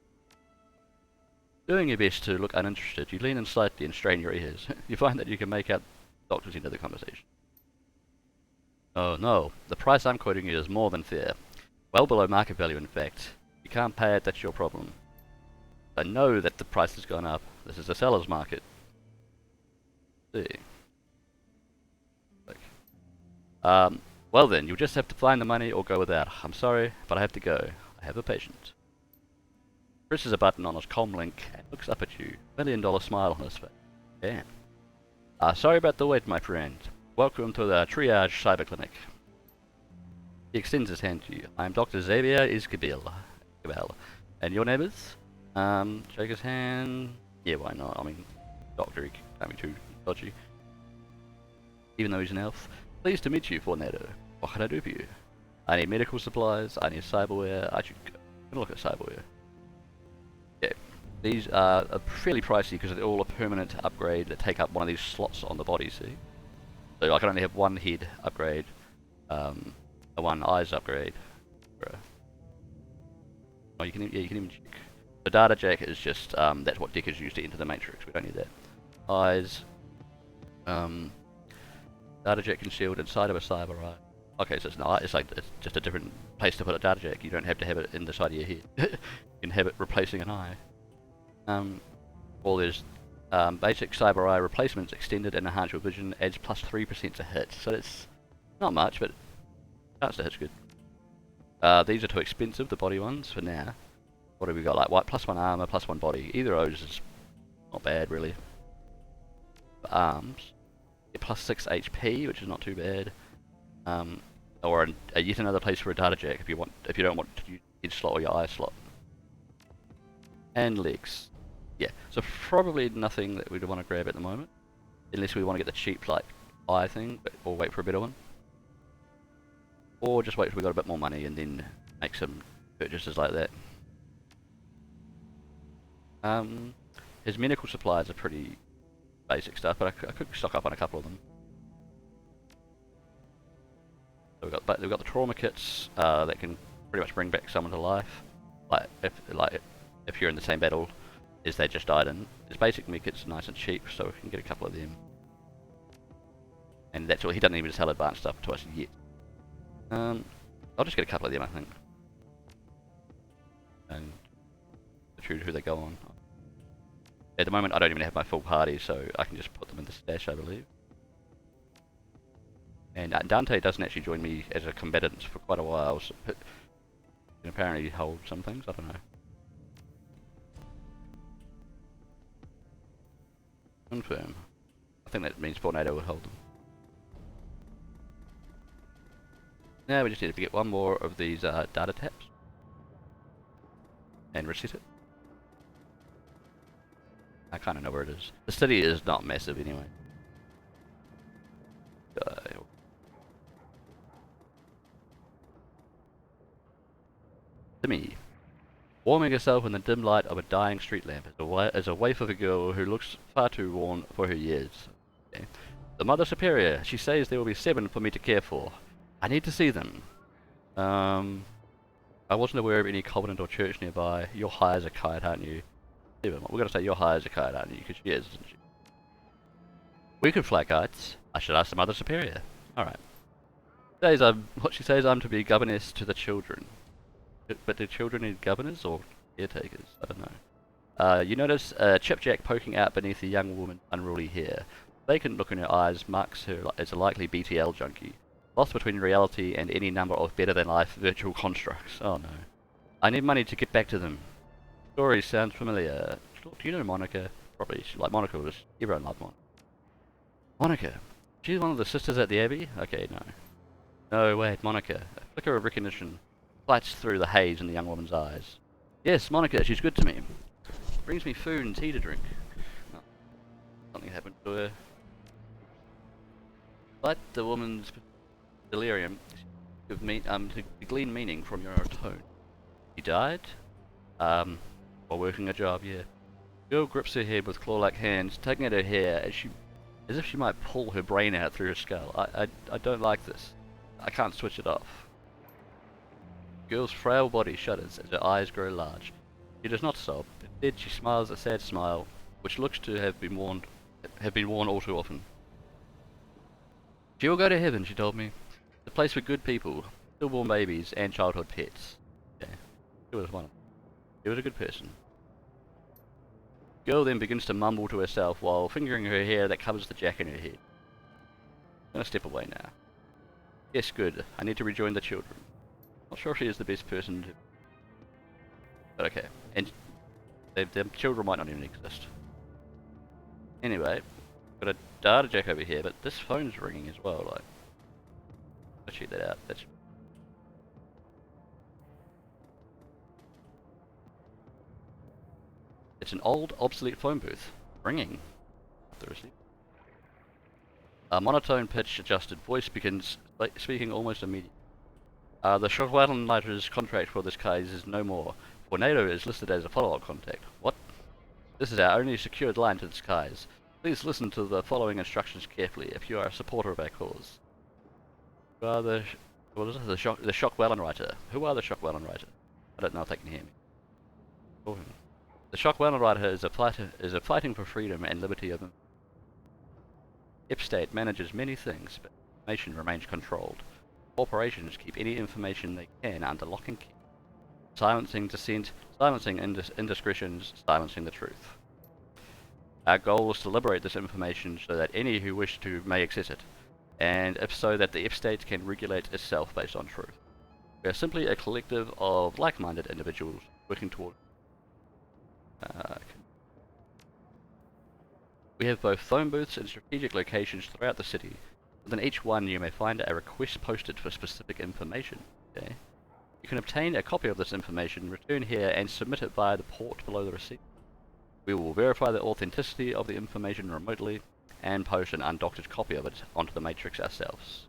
Doing your best to look uninterested, you lean in slightly and strain your ears. You find that you can make out the doctor's end of the conversation. Oh no, the price I'm quoting you is more than fair. Well below market value, in fact. You can't pay it, that's your problem. I know that the price has gone up. This is a seller's market. See. Well then, you'll just have to find the money or go without. I'm sorry, but I have to go. I have a patient. Presses a button on his comlink and looks up at you. $1 million smile on his face. Damn. Sorry about the wait, my friend. Welcome to the Triage Cyber Clinic. He extends his hand to you. I am Dr. Xavier Iscabel. And your name is? Shake his hand. Yeah, why not? I mean, doctor, he can't be too dodgy. Even though he's an elf. Pleased to meet you, Fornado. What can I do for you? I need medical supplies, I need cyberware. I should go look at cyberware. Yeah, these are fairly pricey because they're all a permanent upgrade that take up one of these slots on the body, see? So I can only have one head upgrade, one eyes upgrade. Oh, you can even check. The data jack is just, that's what Deckers used to enter the matrix, we don't need that. Eyes, data jack concealed inside of a cyber eye. Okay, so it's like, it's just a different place to put a data jack, you don't have to have it in the side of your head. You can have it replacing an eye. Or there's basic cyber eye replacements, extended and enhanced your vision, adds +3% to hit. So it's not much, but chance to hit's good. These are too expensive, the body ones, for now. What have we got? Like, +1 armor, +1 body. Either of those is not bad, really. For arms, get +6 HP, which is not too bad. Or yet another place for a data jack if you don't want to use your head slot or your eye slot. And legs. Yeah, so probably nothing that we'd want to grab at the moment, unless we want to get the cheap like eye thing, or wait for a better one. Or just wait till we got a bit more money and then make some purchases like that. His medical supplies are pretty basic stuff, but I could stock up on a couple of them. So we've got the trauma kits that can pretty much bring back someone to life. If you're in the same battle as they just died in. His basic med kits are nice and cheap, so we can get a couple of them. And that's all. He doesn't even sell advanced stuff to us yet. I'll just get a couple of them, I think. And choose who they go on. At the moment, I don't even have my full party, so I can just put them in the stash, I believe. And Dante doesn't actually join me as a combatant for quite a while, so he can apparently hold some things, I don't know. Confirm. I think that means Tornado will hold them. Now we just need to get one more of these data taps. And reset it. I kind of know where it is. The city is not massive anyway. Timmy. Warming herself in the dim light of a dying street lamp is a waif of a girl who looks far too worn for her years. Okay. The Mother Superior. She says there will be 7 for me to care for. I need to see them. I wasn't aware of any convent or church nearby. You're high as a kite, aren't you? We're going to say you're high as a kite, aren't you? Because she is, isn't she? We could fly kites. I should ask the Mother Superior. Alright. What she says, I'm to be governess to the children. But do children need governors or caretakers? I don't know. You notice a chipjack poking out beneath the young woman's unruly hair. Vacant look in her eyes marks her as a likely BTL junkie. Lost between reality and any number of better-than-life virtual constructs. Oh no. I need money to get back to them. Story sounds familiar. Do you know Monica? Probably. Like Monica was. Everyone loved Monica. Monica. She's one of the sisters at the Abbey? Okay, no. No, wait, Monica. A flicker of recognition flights through the haze in the young woman's eyes. Yes, Monica, she's good to me. Brings me food and tea to drink. Oh, something happened to her. Like the woman's delirium, to glean meaning from your tone. She died? While working a job, yeah. Girl grips her head with claw-like hands, tugging at her hair as if she might pull her brain out through her skull. I don't like this. I can't switch it off. Girl's frail body shudders as her eyes grow large. She does not sob. Instead, she smiles a sad smile, which looks to have been worn all too often. She will go to heaven, she told me. The place for good people, stillborn babies, and childhood pets. Yeah, she was one of them. She was a good person. Girl then begins to mumble to herself while fingering her hair that covers the jack in her head. I'm gonna step away now. Yes, good. I need to rejoin the children. Not sure if she is the best person to... But okay. And their children might not even exist. Anyway, got a data jack over here, but this phone's ringing as well, like... Let's check that out. It's an old, obsolete phone booth. Ringing. A monotone pitch adjusted voice begins speaking almost immediately. The Shadowrun's contract for this case is no more. Tornado is listed as a follow-up contact. What? This is our only secured line to the skies. Please listen to the following instructions carefully if you are a supporter of our cause. Who are the Shockwellenwriter? Who are the Shockwellenwriter? I don't know if they can hear me. Oh. The Shockwellenwriter is a fighting for freedom and liberty of... Ipstate manages many things, but information remains controlled. Corporations keep any information they can under lock and key. Silencing dissent, silencing indiscretions, silencing the truth. Our goal is to liberate this information so that any who wish to may access it, and if so that the Ipstate can regulate itself based on truth. We are simply a collective of like-minded individuals working toward... We have both phone booths and strategic locations throughout the city. Within each one you may find a request posted for specific information. Okay? You can obtain a copy of this information, return here, and submit it via the port below the receipt. We will verify the authenticity of the information remotely, and post an undoctored copy of it onto the Matrix ourselves.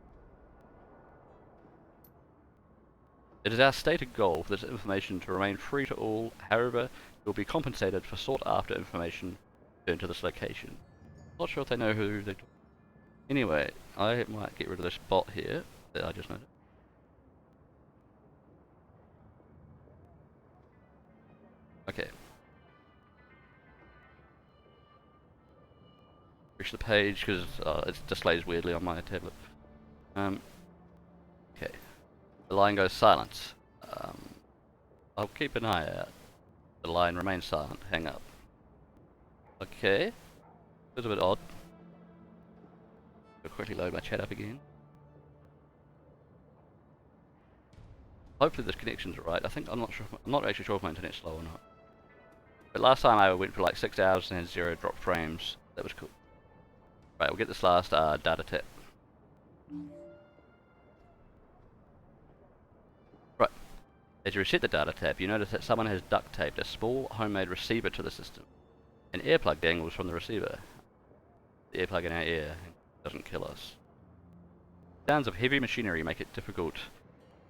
It is our stated goal for this information to remain free to all, however, You'll be compensated for sought-after information returned to this location. Not sure if they know who they... Anyway, I might get rid of this bot here that I just noticed. Okay. Refresh the page because it displays weirdly on my tablet. Okay. The line goes silent. I'll keep an eye out. The line remains silent. Hang up. Okay. That's a bit odd. I'll quickly load my chat up again. Hopefully this connection's right. I'm not actually sure if my internet's slow or not. But last time I went for like 6 hours and had 0 drop frames. That was cool. Right, we'll get this last data tap. Right. As you reset the data tap, you notice that someone has duct taped a small homemade receiver to the system. An earplug dangles from the receiver. The earplug in our ear doesn't kill us. Sounds of heavy machinery make it difficult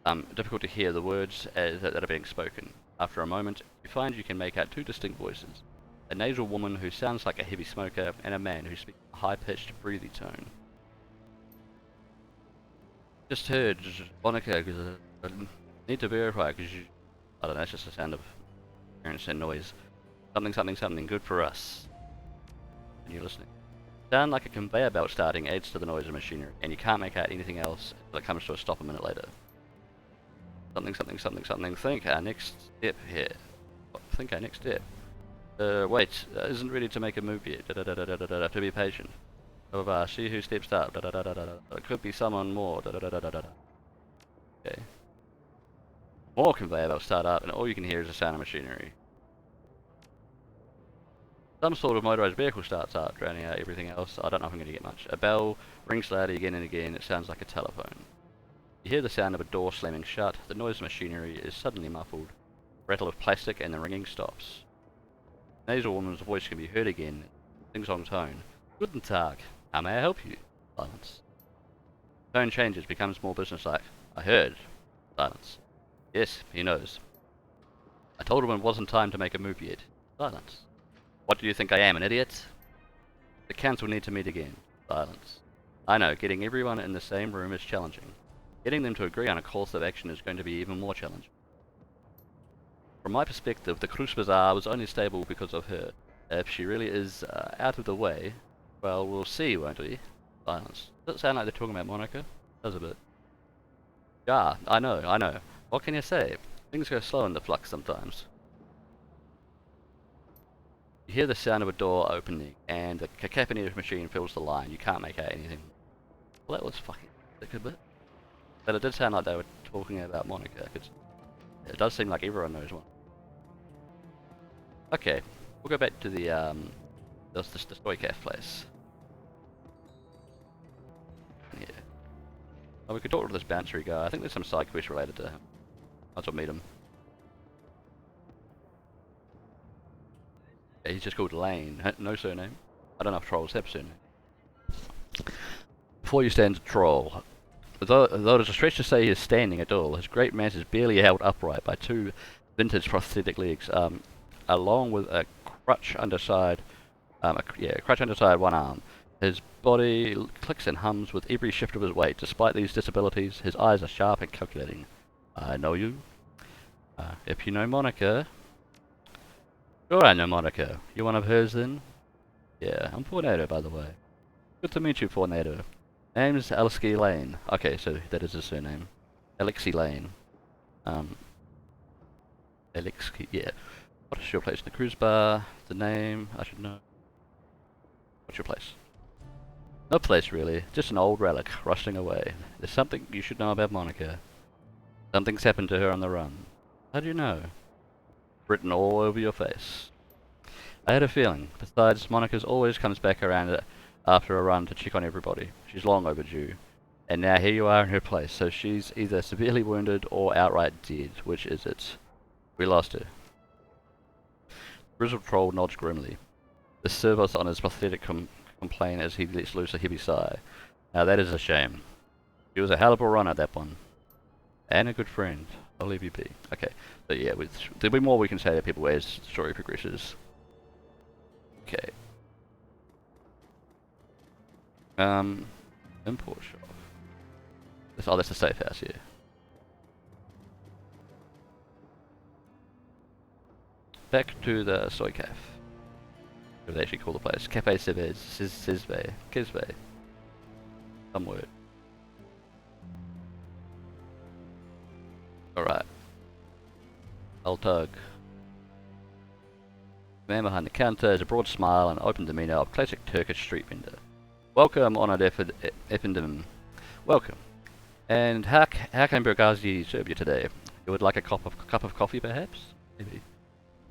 to hear the words that are being spoken. After a moment, you find you can make out 2 distinct voices. A nasal woman who sounds like a heavy smoker, and a man who speaks a high-pitched, breathy tone. Just heard, Monica, because I need to verify, because I don't know, it's just the sound of appearance and noise. Something, something, something, good for us. And you're listening. Sound like a conveyor belt starting adds to the noise of machinery, and you can't make out anything else until it comes to a stop a minute later. Something, something, something, something. Think our next step here. Think our next step. Wait, isn't ready to make a move yet. To be patient. See who steps up. It could be someone more. Okay. More conveyor belts start up, and all you can hear is the sound of machinery. Some sort of motorized vehicle starts up, drowning out everything else. I don't know if I'm going to get much. A bell rings loudly again and again. It sounds like a telephone. You hear the sound of a door slamming shut. The noise of machinery is suddenly muffled. Rattle of plastic, and the ringing stops. The nasal woman's voice can be heard again. Sing-song tone. Guten Tag. How may I help you? Silence. Tone changes, becomes more businesslike. I heard. Silence. Yes, he knows. I told him it wasn't time to make a move yet. Silence. What do you think I am, an idiot? The council need to meet again. Silence. I know, getting everyone in the same room is challenging. Getting them to agree on a course of action is going to be even more challenging. From my perspective, the Cruz Bazaar was only stable because of her. If she really is out of the way, well, we'll see, won't we? Silence. Does it sound like they're talking about Monica? Does a bit. Yeah, I know. What can you say? Things go slow in the flux sometimes. You hear the sound of a door opening, and the cacophony machine fills the line. You can't make out anything. Well, that was fucking sick a bit. But it did sound like they were talking about Monica, because it does seem like everyone knows one. Okay, we'll go back to the Stoikaf place. Yeah. Oh, we could talk to this bouncery guy. I think there's some side quest related to him. Might as well meet him. Yeah, he's just called Lane. No surname. I don't know if trolls have surname. Before you stands a troll. Though it is a stretch to say he is standing at all, his great mass is barely held upright by 2 vintage prosthetic legs, along with a crutch underside, one arm. His body clicks and hums with every shift of his weight. Despite these disabilities, his eyes are sharp and calculating. I know you. If you know Monica... Sure, I know Monica. You one of hers then? Yeah, I'm Tornado, by the way. Good to meet you, Tornado. Name's Alexei Lane. Okay, so that is his surname. Alexei Lane. Alexei, yeah. What is your place? The cruise bar? The name? I should know. What's your place? No place, really. Just an old relic, rusting away. There's something you should know about Monica. Something's happened to her on the run. How do you know? Written all over your face. I had a feeling. Besides, Monica's always comes back around after a run to check on everybody. She's long overdue. And now here you are in her place, so she's either severely wounded or outright dead. Which is it? We lost her. Grizzled Troll nods grimly. The service on his pathetic complain as he lets loose a heavy sigh. Now that is a shame. She was a hell of a run at that one. And a good friend. I'll leave you be. Okay. So yeah, there'll be more we can say to people as the story progresses. Okay. Import shop. That's the safe house here. Back to the soy cafe. What do they actually call the place? Cafe Sizve. Some word. Alright. I'll tug. The man behind the counter has a broad smile and open demeanour of classic Turkish street vendor. Welcome, honoured Efendim. Welcome. And how can Burgazi serve you today? You would like a cup of coffee, perhaps? Maybe.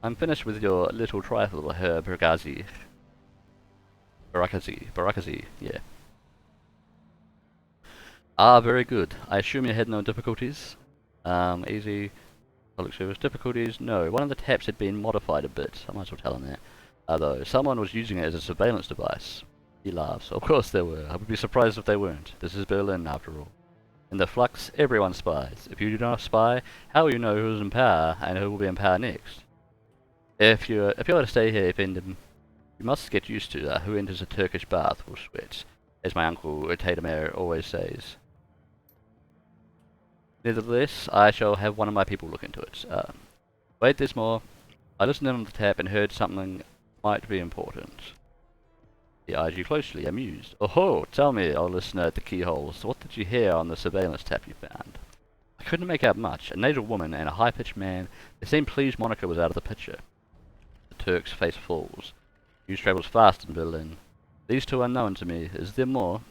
I'm finished with your little trifle, Herr Burgazi. Barakazi, yeah. Ah, very good. I assume you had no difficulties? Easy. Public service difficulties? No, one of the taps had been modified a bit. I might as well tell him that. Though, someone was using it as a surveillance device. He laughs. Of course there were. I would be surprised if they weren't. This is Berlin, after all. In the flux, everyone spies. If you do not spy, how will you know who's in power and who will be in power next? If you are to stay here, you must get used to who enters a Turkish bath will sweat, as my uncle Tadamir always says. Nevertheless, I shall have one of my people look into it. Wait, there's more. I listened in on the tap and heard something might be important. He eyes you closely, amused. Oh, tell me, old listener at the keyholes, what did you hear on the surveillance tap you found? I couldn't make out much. A nasal woman and a high-pitched man. They seemed pleased Monica was out of the picture. The Turk's face falls. News travels fast in Berlin. These two are known to me. Is there more?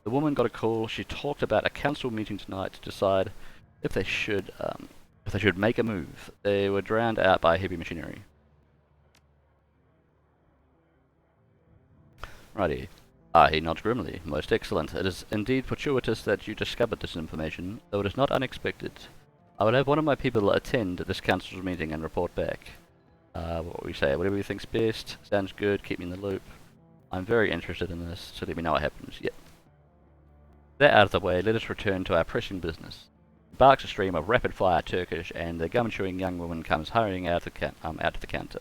The woman got a call. She talked about a council meeting tonight to decide if they should make a move. They were drowned out by heavy machinery. Righty. He nods grimly. Most excellent. It is indeed fortuitous that you discovered this information, though it is not unexpected. I will have one of my people attend this council's meeting and report back. What we say, whatever you think's best. Sounds good. Keep me in the loop. I'm very interested in this, so let me know what happens. Yep. That out of the way, let us return to our pressing business. Barks a stream of rapid-fire Turkish, and the gum-chewing young woman comes hurrying out to the counter.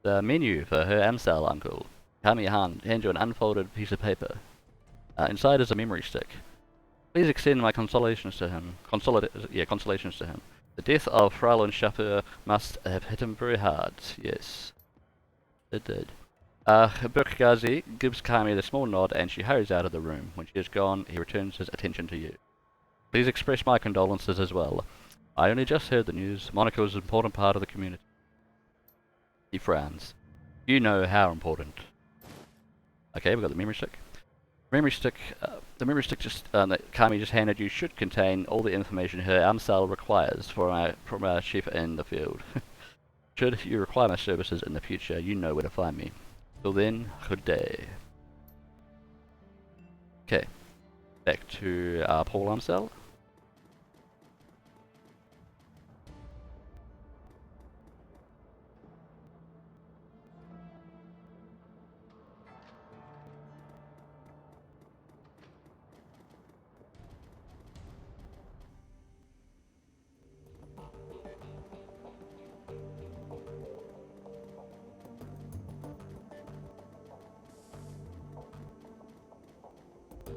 The menu for her Amsal, uncle. Kami hand you an unfolded piece of paper. Inside is a memory stick. Please extend my consolations to him. Consolations to him. The death of Fräulein Schaffer must have hit him very hard. Yes, it did. Burgazi gives Kami the small nod and she hurries out of the room. When she is gone, he returns his attention to you. Please express my condolences as well. I only just heard the news. Monica was an important part of the community. He frowns. You know how important. Okay, we've got the memory stick. The memory stick that Kami just handed you should contain all the information her Amsal requires from our chief in the field. Should you require my services in the future, you know where to find me. Till then, good day. Okay, back to Paul Amsal.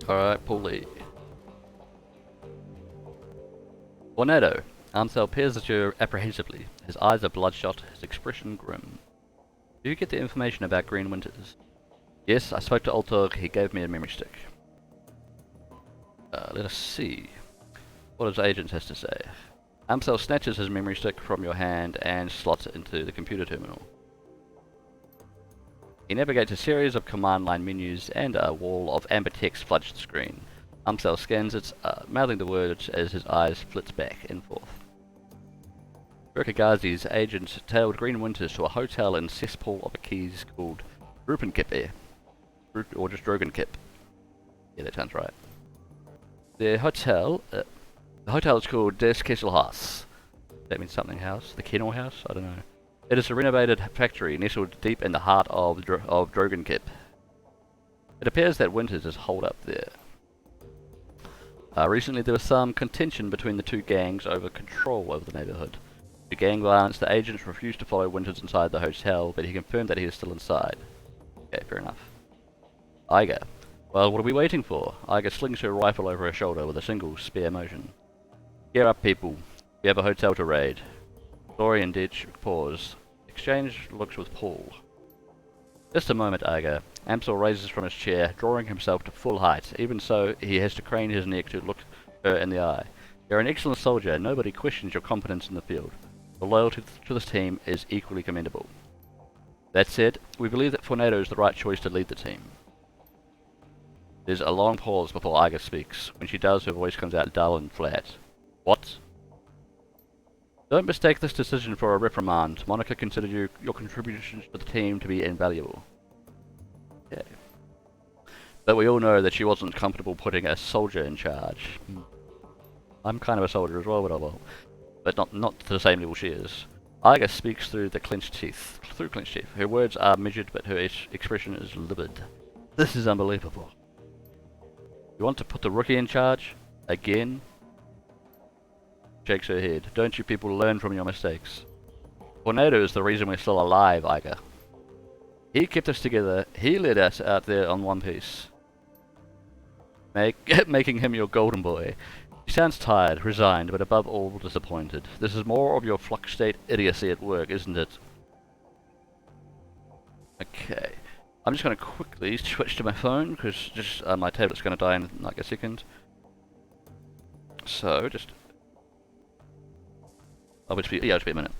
Alright, Paulie. Ornado. Amsal peers at you apprehensively. His eyes are bloodshot, his expression grim. Do you get the information about Green Winters? Yes, I spoke to Altog, he gave me a memory stick. Let us see what his agent has to say. Amsal snatches his memory stick from your hand and slots it into the computer terminal. He navigates a series of command line menus and a wall of amber text floods the screen. Amsal scans it, mouthing the words as his eyes flits back and forth. Burgazi's agent tailed Green Winters to a hotel in cesspool of a keys called Rupenkippe. Or just Drogenkip. Yeah, that sounds right. The hotel is called Des Kesselhaus. That means something house? The Kennel House? I don't know. It is a renovated factory nestled deep in the heart of Drogenkip. It appears that Winters is holed up there. Recently there was some contention between the two gangs over control over the neighborhood. The gang violence, the agents refused to follow Winters inside the hotel, but he confirmed that he is still inside. Okay, fair enough. Iger. Well, what are we waiting for? Iger slings her rifle over her shoulder with a single spare motion. Gear up, people. We have a hotel to raid. Glory and Ditch pause. Exchange looks with Paul. Just a moment, Iger. Amsel raises from his chair, drawing himself to full height. Even so, he has to crane his neck to look her in the eye. You're an excellent soldier. Nobody questions your competence in the field. Your loyalty to this team is equally commendable. That said, we believe that Fornado is the right choice to lead the team. There's a long pause before Iger speaks. When she does, her voice comes out dull and flat. What? Don't mistake this decision for a reprimand. Monica considered your contributions to the team to be invaluable. Okay. But we all know that she wasn't comfortable putting a soldier in charge. I'm kind of a soldier as well, but not to the same level she is. Iger speaks through clenched teeth. Her words are measured, but her expression is livid. This is unbelievable. You want to put the rookie in charge? Again? Shakes her head. Don't you people learn from your mistakes? Tornado is the reason we're still alive, Iger. He kept us together. He led us out there on one piece. Making him your golden boy. He sounds tired, resigned, but above all disappointed. This is more of your flux state idiocy at work, isn't it? Okay. I'm just going to quickly switch to my phone, because just my tablet's going to die in like a second. So, just... I'll just be a minute.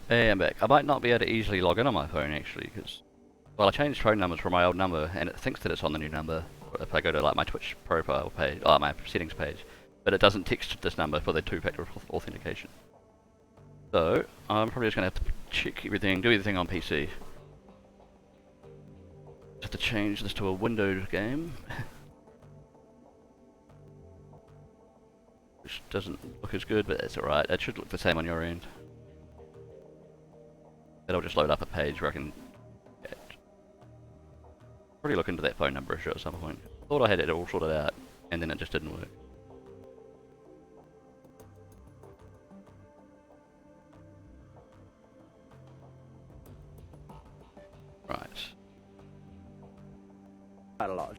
Hey, I'm back. I might not be able to easily log in on my phone actually, because well, I changed phone numbers from my old number, and it thinks that it's on the new number. If I go to like my Twitch profile page, my settings page, but it doesn't text this number for the two-factor authentication. So I'm probably just gonna have to check everything, do everything on PC. Just have to change this to a windowed game, which doesn't look as good, but that's alright. It should look the same on your end. It'll just load up a page where I can probably look into that phone number issue at some point. Thought I had it all sorted out, and then it just didn't work. Right. Quite a lot.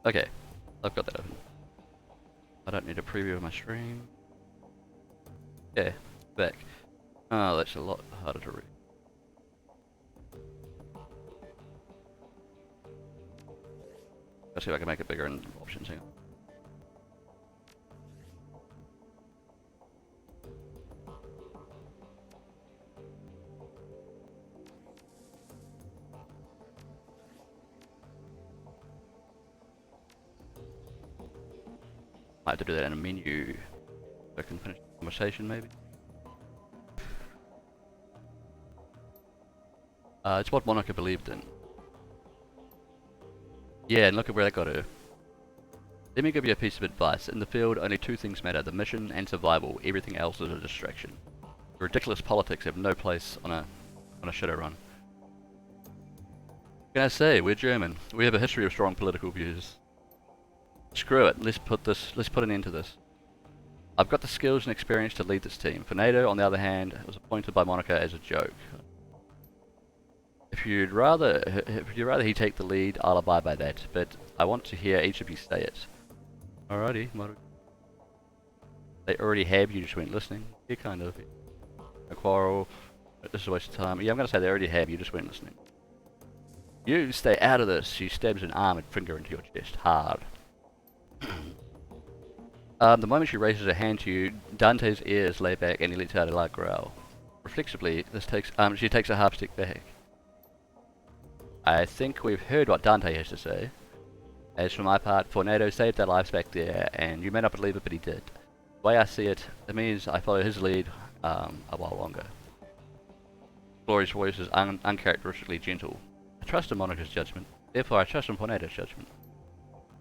Okay, I've got that open. I don't need a preview of my stream. Yeah, back. Oh, that's a lot harder to read. Let's see if I can make it bigger in options. Hang on. Might have to do that in a menu so I can finish the conversation maybe. It's what Monica believed in. Yeah, and look at where that got her. Let me give you a piece of advice. In the field, only two things matter, the mission and survival. Everything else is a distraction. Ridiculous politics have no place on a Shadowrun. What can I say? We're German. We have a history of strong political views. Screw it. Let's put an end to this. I've got the skills and experience to lead this team. Fornado, on the other hand, was appointed by Monica as a joke. If you'd rather he take the lead, I'll abide by that. But I want to hear each of you say it. Alrighty, they already have, you just weren't listening. Yeah, kind of. A quarrel. This is a waste of time. Yeah, I'm gonna say they already have, you just weren't listening. You stay out of this. She stabs an arm and finger into your chest, hard. The moment she raises her hand to you, Dante's ears lay back and he lets out a loud growl. Reflexively, she takes a half step back. I think we've heard what Dante has to say. As for my part, Fornado saved our lives back there, and you may not believe it, but he did. The way I see it, it means I follow his lead a while longer. Glory's voice is uncharacteristically gentle. I trust in Monica's judgment, therefore I trust in Fornado's judgment.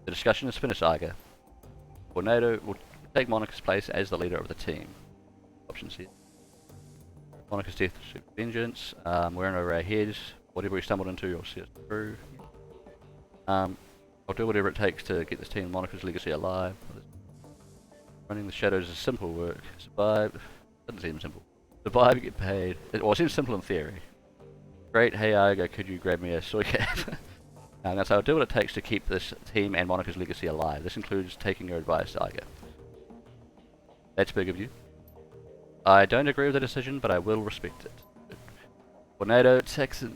The discussion is finished, Iga. Fornado will take Monica's place as the leader of the team. Options here. Monica's death is vengeance. We're in over our heads. Whatever we stumbled into, you'll see us through. I'll do whatever it takes to get this team Monica's legacy alive. Running the shadows is simple work. Survive. Doesn't seem simple. Survive, get paid. Well, it seems simple in theory. Great, hey Iga, could you grab me a soy cap? So I'll do what it takes to keep this team and Monica's legacy alive. This includes taking your advice, Iga. That's big of you. I don't agree with the decision, but I will respect it. Fornado,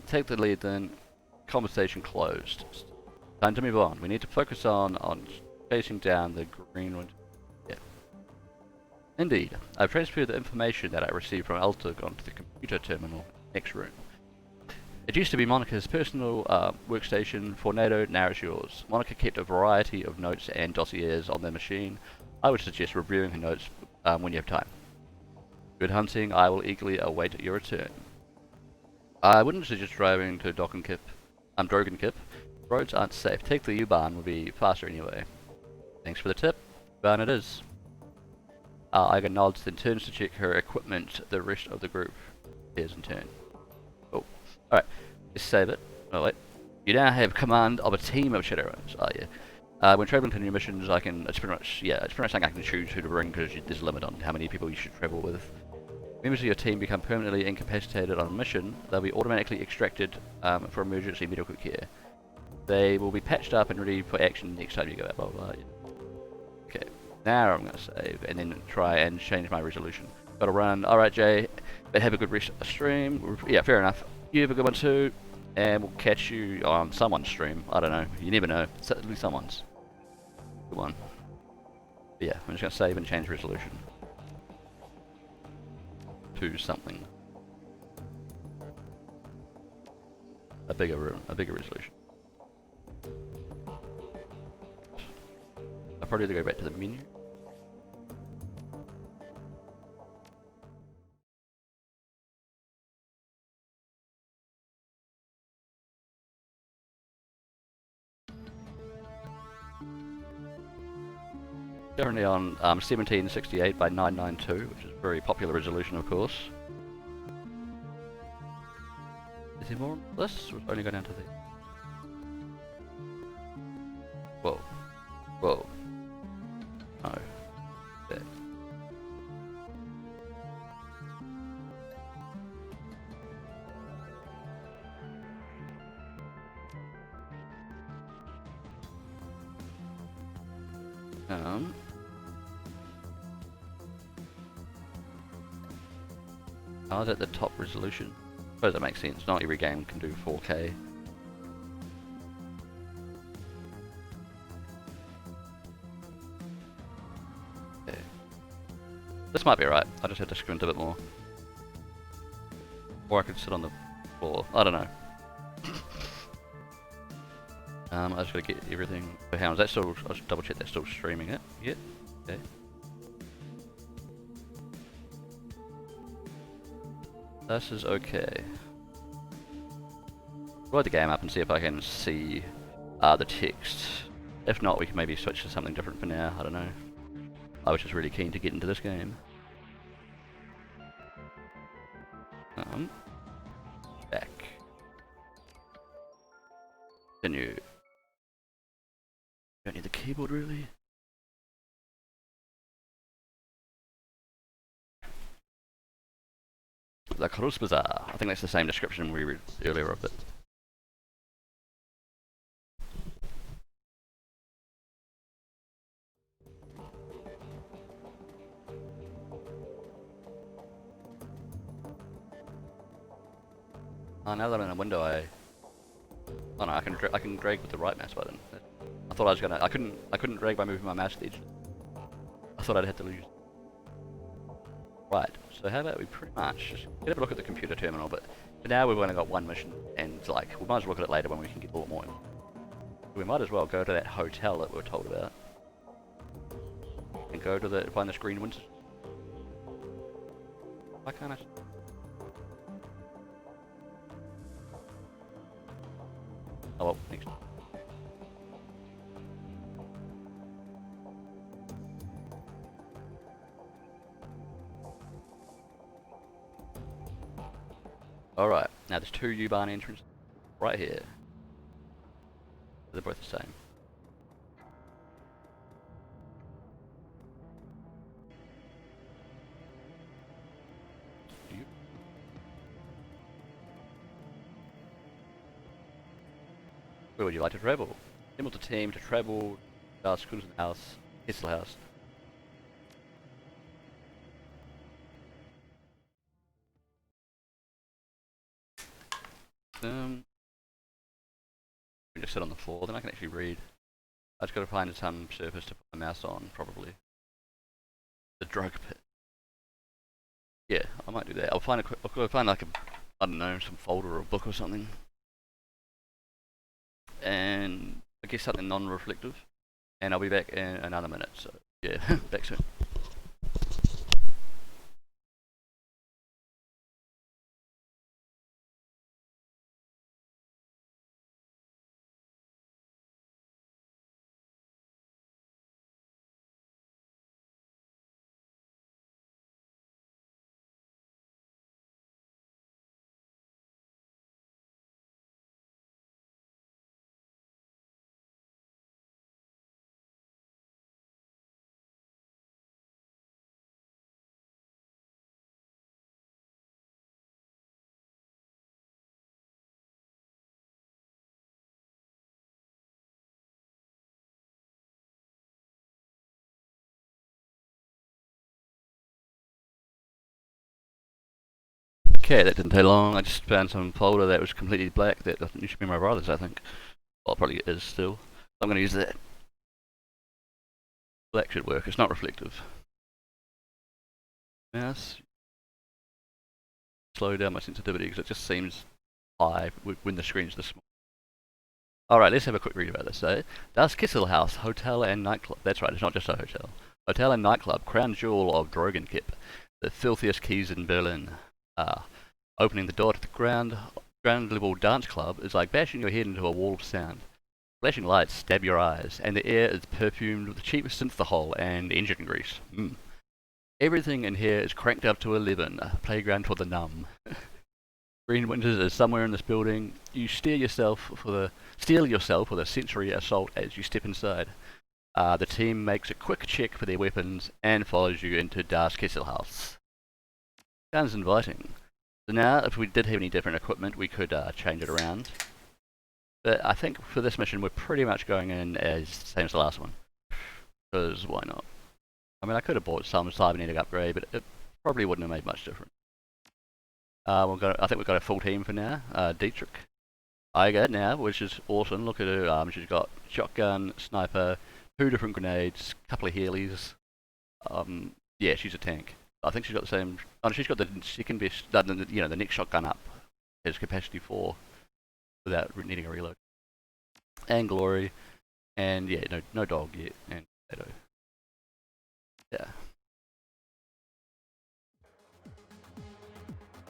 take the lead then. Conversation closed. Time to move on. We need to focus on chasing down the Greenwood. Yeah. Indeed. I've transferred the information that I received from Altug onto the computer terminal next room. It used to be Monica's personal workstation. Fornado, now it's yours. Monica kept a variety of notes and dossiers on their machine. I would suggest reviewing her notes when you have time. Good hunting. I will eagerly await your return. I wouldn't suggest driving to Dragonkip. Roads aren't safe. Take the U-Bahn, will be faster anyway. Thanks for the tip. U-Bahn it is. Iga nods, then turns to check her equipment. The rest of the group appears in turn. Oh, alright. Let's save it. Oh wait. You now have command of a team of Shadowrunners. Oh yeah. When traveling to new missions, it's pretty much something I can choose who to bring because there's a limit on how many people you should travel with. Members of your team become permanently incapacitated on a mission. They'll be automatically extracted for emergency medical care. They will be patched up and ready for action next time you go out. Blah blah blah. Okay, now I'm gonna save and then try and change my resolution. Gotta run. Alright, Jay, but have a good rest of the stream. Yeah, fair enough. You have a good one too, and we'll catch you on someone's stream. I don't know. You never know. It'll be someone's. Good one. But yeah, I'm just gonna save and change resolution to something. A bigger resolution. I'll probably have to go back to the menu. Currently on 1768 by 992, which is a very popular resolution, of course. Is there more on this? Or is it only go down to the... Whoa. Whoa. No. There. I was at the top resolution. I suppose that makes sense. Not every game can do 4K. Okay. This might be right. I just have to squint a bit more. Or I could sit on the floor. I don't know. I just gotta get everything. So how is that still? I'll just double check that's still streaming it. Yep. Okay. This is okay. Load the game up and see if I can see the text. If not, we can maybe switch to something different for now. I don't know. I was just really keen to get into this game. Back. Continue. Don't need the keyboard really. The Cruz Bazaar. I think that's the same description we read earlier of it. Oh, now that I'm in a window, oh no, I can drag with the right mouse button. I thought I was gonna. I couldn't drag by moving my mouse to the edge. I thought I'd have to lose. Right. So how about we pretty much just have a look at the computer terminal, but for now we've only got one mission, and like we might as well look at it later when we can get a lot more. We might as well go to that hotel that we were told about, and go to find this green winter. Why can't I? Oh well, next. Alright, now there's two U-Bahn entrances right here. They're both the same. Where would you like to travel? Assemble the team to travel to our school's house, Kessel House. We just sit on the floor, then I can actually read. I just gotta find some surface to put my mouse on, probably. The drug pit. Yeah, I might do that. I'll find like a, I don't know, some folder or a book or something. And I guess something non-reflective. And I'll be back in another minute, so yeah, back soon. Okay, that didn't take long. I just found some folder that was completely black that used to be my brother's, I think. Well, it probably is still. I'm going to use that. Black should work. It's not reflective. Mouse. Slow down my sensitivity because it just seems high when the screen's this small. Alright, let's have a quick read about this. So, Das Kessel House, hotel and nightclub. That's right, it's not just a hotel. Hotel and nightclub, crown jewel of Drogenkipp, the filthiest keys in Berlin. Opening the door to the ground level dance club is like bashing your head into a wall of sound. Flashing lights stab your eyes, and the air is perfumed with the cheapest synthahol and engine grease. Everything in here is cranked up to 11, a playground for the numb. Green Winters is somewhere in this building. You steel yourself with a sensory assault as you step inside. The team makes a quick check for their weapons and follows you into Das Kesselhaus. Sounds inviting. So now, if we did have any different equipment, we could change it around. But I think for this mission, we're pretty much going in as the same as the last one. Because why not? I mean, I could have bought some cybernetic upgrade, but it probably wouldn't have made much difference. I think we've got a full team for now. Dietrich. Iga now, which is awesome. Look at her. She's got shotgun, sniper, 2 different grenades, couple of Heelys. Yeah, she's a tank. I think she's got the same. Oh, she's got the second best. The next shotgun up has capacity 4 without needing a reload. And Glory, and yeah, no dog yet, and Potato. Yeah.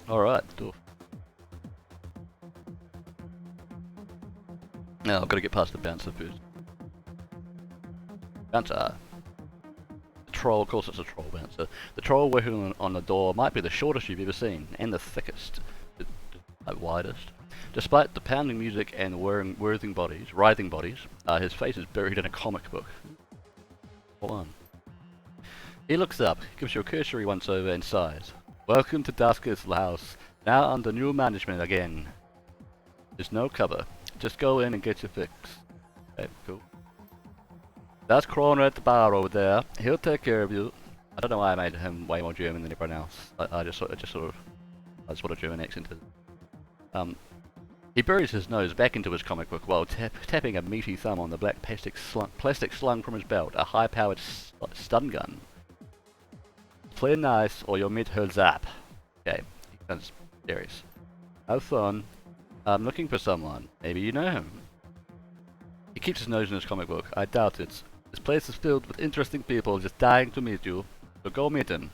Alright, dwarf. Now I've got to get past the bouncer first. Bouncer. The troll, of course it's a troll bouncer. The troll working on the door might be the shortest you've ever seen, and the thickest. The widest. Despite the pounding music and the writhing bodies, his face is buried in a comic book. Hold on. He looks up, gives you a cursory once over, and sighs. Welcome to Dusk's house. Now under new management again. There's no cover. Just go in and get your fix. Okay, cool. That's Kroner at the bar over there. He'll take care of you. I don't know why I made him way more German than everyone else. That's what a German accent is. He buries his nose back into his comic book while tapping a meaty thumb on the black plastic slung from his belt, a high-powered stun gun. Play nice or you'll meet her zap. Okay, he sounds serious. Have fun. I'm looking for someone. Maybe you know him. He keeps his nose in his comic book. I doubt it. This place is filled with interesting people just dying to meet you. So go meet him.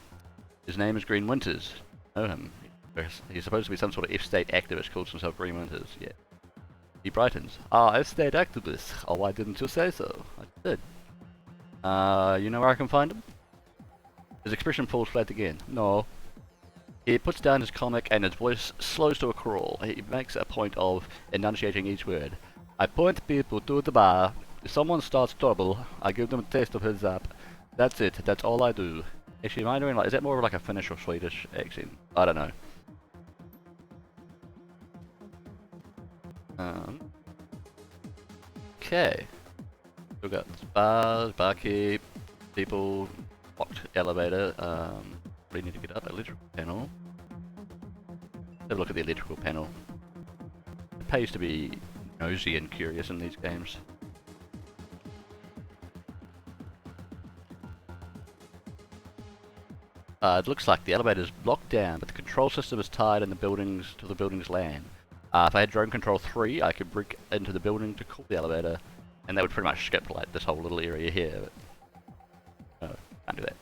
His name is Green Winters. Know him. He's supposed to be some sort of F-state activist, calls himself Green Winters. Yeah. He brightens. Ah, F-state activist. Oh, why didn't you say so? I did. You know where I can find him? His expression falls flat again. No. He puts down his comic and his voice slows to a crawl. He makes a point of enunciating each word. I point people to the bar. If someone starts trouble, I give them a taste of his zap. That's it. That's all I do. Actually, am I doing like, is that more of like a Finnish or Swedish accent? I don't know. Okay. We've got bars, barkeep, people, locked elevator. We need to get up electrical panel. Have a look at the electrical panel. It pays to be nosy and curious in these games. It looks like the elevator is locked down, but the control system is tied in the buildings to the building's LAN. If I had drone control 3, I could break into the building to call the elevator, and that would pretty much skip like this whole little area here. But no, can't do that.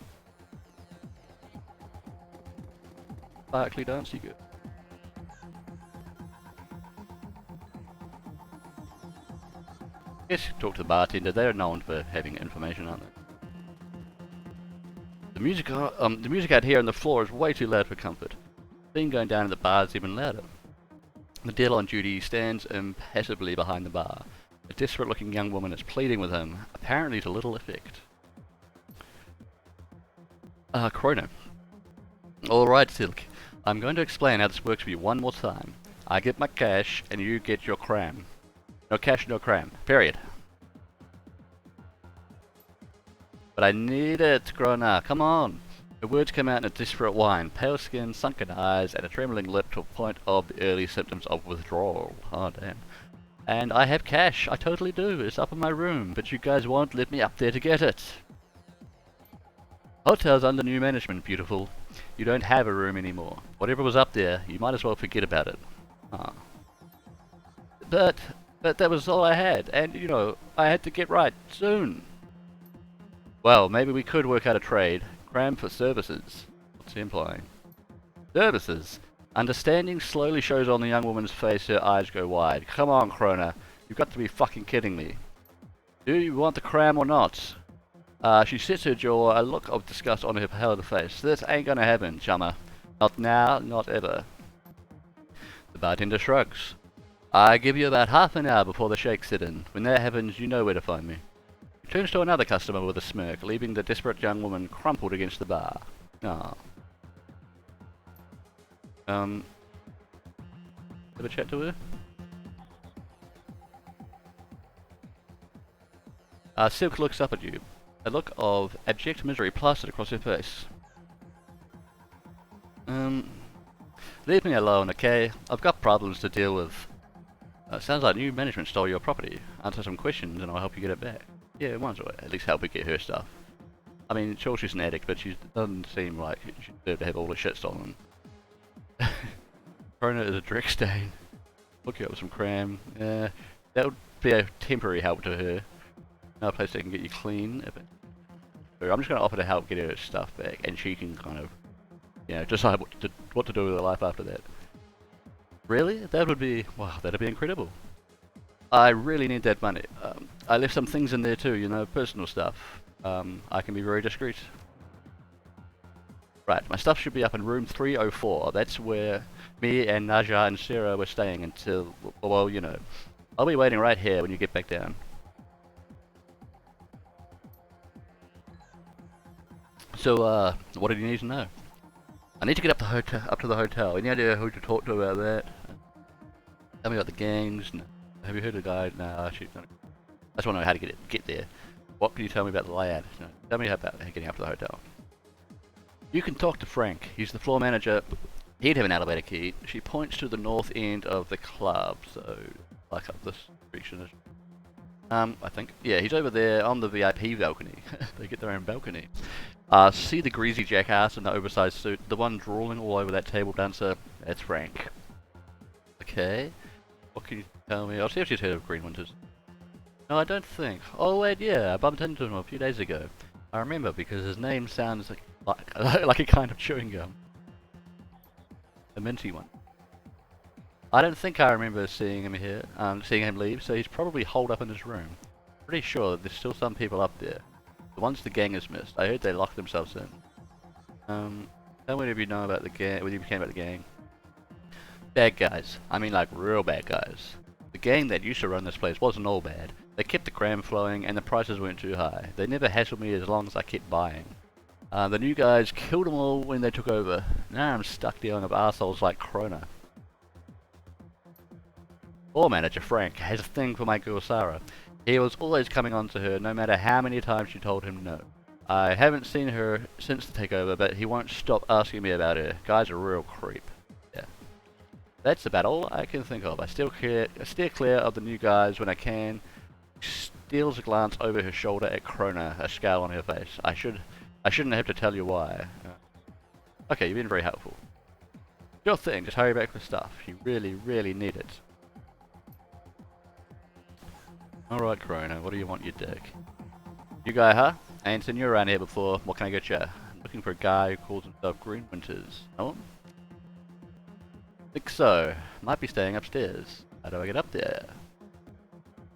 Barkley dance, you good? Yes, talk to the bartender. They're known for having information, aren't they? The music out here on the floor is way too loud for comfort. The thing going down at the bar is even louder. The dealer on duty stands impassively behind the bar. A desperate-looking young woman is pleading with him, apparently to little effect. Kroner. Alright, Silk. I'm going to explain how this works for you one more time. I get my cash, and you get your cram. No cash, no cram. Period. But I need it, Kroner. Come on. Her words come out in a desperate whine, pale skin, sunken eyes, and a trembling lip to a point of the early symptoms of withdrawal. Oh, damn. And I have cash. I totally do. It's up in my room, but you guys won't let me up there to get it. Hotel's under new management, beautiful. You don't have a room anymore. Whatever was up there, you might as well forget about it. Ah. But that was all I had, and, you know, I had to get right soon. Well, maybe we could work out a trade. Cram for services. What's he implying? Services. Understanding slowly shows on the young woman's face, her eyes go wide. Come on, Kroner. You've got to be fucking kidding me. Do you want the cram or not? She sets her jaw, a look of disgust on her pale face. This ain't gonna happen, chummer. Not now, not ever. The bartender shrugs. I give you about half an hour before the shakes set in. When that happens, you know where to find me. He turns to another customer with a smirk, leaving the desperate young woman crumpled against the bar. Ah. Have a chat to her? Silk looks up at you. A look of abject misery plastered across her face. Leave me alone, okay? I've got problems to deal with. Sounds like new management stole your property. Answer some questions and I'll help you get it back. Yeah, might as well at least help her get her stuff. I mean, sure she's an addict, but she doesn't seem like she deserves to have all the shit stolen. Kroner is a direct stain. Look you up with some cram. That would be a temporary help to her. Another place that can get you clean. I'm just going to offer to help get her stuff back, and she can kind of, you know, decide what to do with her life after that. Really? That would be, wow, that'd be incredible. I really need that money. I left some things in there too, you know, personal stuff. I can be very discreet. Right, my stuff should be up in room 304. That's where me and Naja and Sarah were staying until, well, you know. I'll be waiting right here when you get back down. So, what did you need to know? I need to get up to the hotel. Any idea who to talk to about that? Tell me about the gangs. No. Have you heard of the guy? No, shoot. No. I just want to know how to get there. What can you tell me about the layout? No. Tell me about getting up to the hotel. You can talk to Frank. He's the floor manager. He'd have an elevator key. She points to the north end of the club, so like up this direction. I think. Yeah, he's over there on the VIP balcony. They get their own balcony. See the greasy jackass in the oversized suit? The one drooling all over that table dancer? That's Frank. Okay. What can you tell me? I'll see if she's heard of Green Winters. No, I don't think. Oh wait, yeah, I bumped into him a few days ago. I remember because his name sounds like a kind of chewing gum. A minty one. I don't think I remember seeing him here, seeing him leave, so he's probably holed up in his room. Pretty sure that there's still some people up there. The ones the gang has missed. I heard they locked themselves in. Tell me if you know about the gang, whether you became about the gang. Bad guys. I mean like real bad guys. The gang that used to run this place wasn't all bad. They kept the cram flowing and the prices weren't too high. They never hassled me as long as I kept buying. The new guys killed them all when they took over. Now I'm stuck dealing with arseholes like Krona. Floor manager Frank has a thing for my girl Sarah. He was always coming on to her no matter how many times she told him no. I haven't seen her since the takeover, but he won't stop asking me about her. Guy's a real creep. Yeah. That's about all I can think of. I steer clear of the new guys when I can. Steals a glance over her shoulder at Krona, a scowl on her face. I shouldn't have to tell you why. Okay, you've been very helpful. Sure thing, just hurry back with stuff. You really, really need it. Alright, Krona, what do you want, you dick? You guy, huh? Ain't seen you around here before. What can I get you? Looking for a guy who calls himself Green Winters. Know him? Think so. Might be staying upstairs. How do I get up there?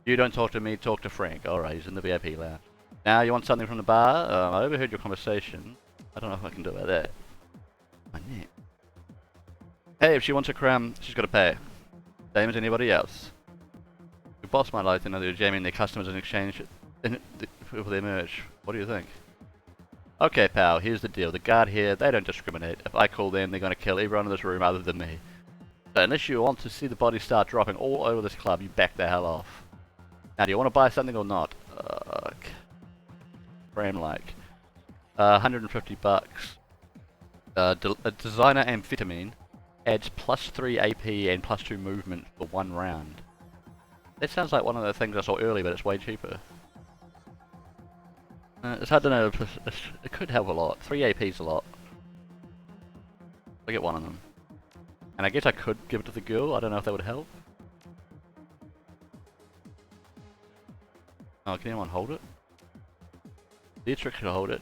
You don't talk to me, talk to Frank. Alright, he's in the VIP lounge. Now, you want something from the bar? I overheard your conversation. I don't know if I can do about that. My neck. Hey, if she wants a crumb, she's got to pay. Same as anybody else. Your boss might like to know they're jamming their customers in exchange for their merch. What do you think? Okay, pal, here's the deal. The guard here, they don't discriminate. If I call them, they're going to kill everyone in this room other than me. So unless you want to see the bodies start dropping all over this club, you back the hell off. Now, do you want to buy something or not? Like 150 bucks. A designer amphetamine adds +3 AP and +2 movement for 1 round. That sounds like one of the things I saw earlier, but it's way cheaper. It's hard to know. It could help a lot. 3 AP's a lot. I'll get one of them. And I guess I could give it to the girl. I don't know if that would help. Oh, can anyone hold it? Dietrich could hold it.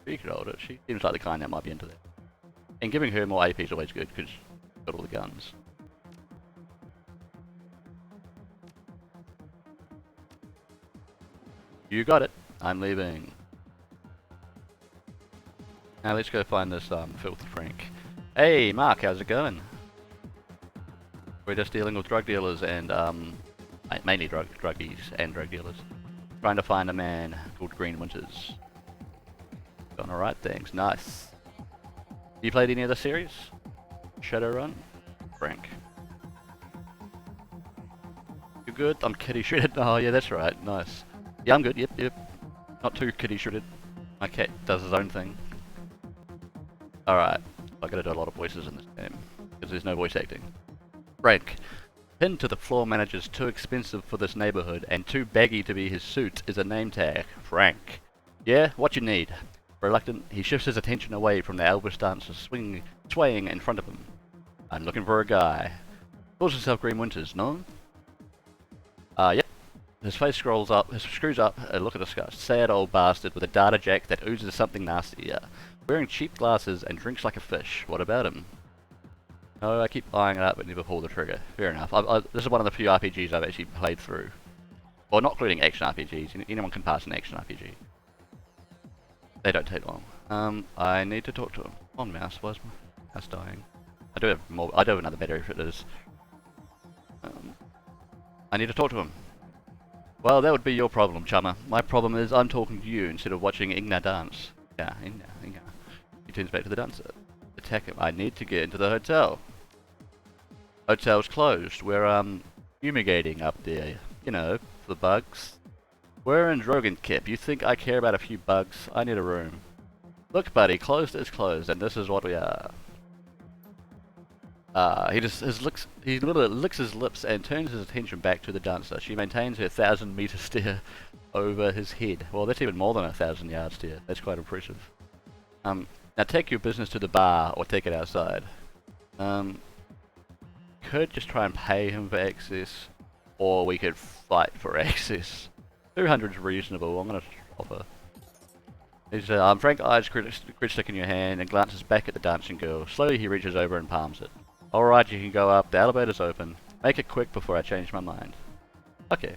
She could hold it. She seems like the kind that might be into that. And giving her more AP is always good because she's got all the guns. You got it. I'm leaving. Now let's go find this filthy Frank. Hey Mark, how's it going? We're just dealing with drug dealers and mainly druggies and drug dealers. Trying to find a man called Green Winters. Going alright, thanks. Nice. You played any of the series? Shadowrun? Frank. You good? I'm kitty shredded. Oh yeah, that's right. Nice. Yeah, I'm good. Yep. Not too kitty shredded. My cat does his own thing. Alright. I gotta do a lot of voices in this game. Because there's no voice acting. Frank. Pinned to the floor manager's too expensive for this neighborhood and too baggy to be his suit is a name tag. Frank. Yeah, what you need? Reluctant, he shifts his attention away from the Elvis dancer swaying in front of him. I'm looking for a guy. Calls himself Green Winters, no? Yep. His face scrolls up, screws up, a look of disgust. Sad old bastard with a data jack that oozes something nasty. Wearing cheap glasses and drinks like a fish. What about him? Oh, I keep eyeing it up but never pull the trigger. Fair enough. This is one of the few RPGs I've actually played through. Well, not including action RPGs. Anyone can pass an action RPG. They don't take long. I need to talk to him. On mouse, why's my mouse dying? I do have another battery if it is. I need to talk to him. Well, that would be your problem, chummer. My problem is I'm talking to you instead of watching Igna dance. Yeah, Igna. He turns back to the dancer. Attack him. I need to get into the hotel. Hotel's closed. We're, fumigating up there. You know, for the bugs. We're in Dragonfall. You think I care about a few bugs? I need a room. Look, buddy, closed is closed, and this is what we are. He literally licks his lips and turns his attention back to the dancer. She maintains her 1,000-meter stare over his head. Well, that's even more than a 1,000-yard stare. That's quite impressive. Now take your business to the bar or take it outside. Could just try and pay him for access, or we could fight for access. 200 is reasonable. I'm gonna offer. He's Frank eyes grit stick in your hand and glances back at the dancing girl. Slowly he reaches over and palms it. Alright, you can go up. The elevator's open. Make it quick before I change my mind. Okay.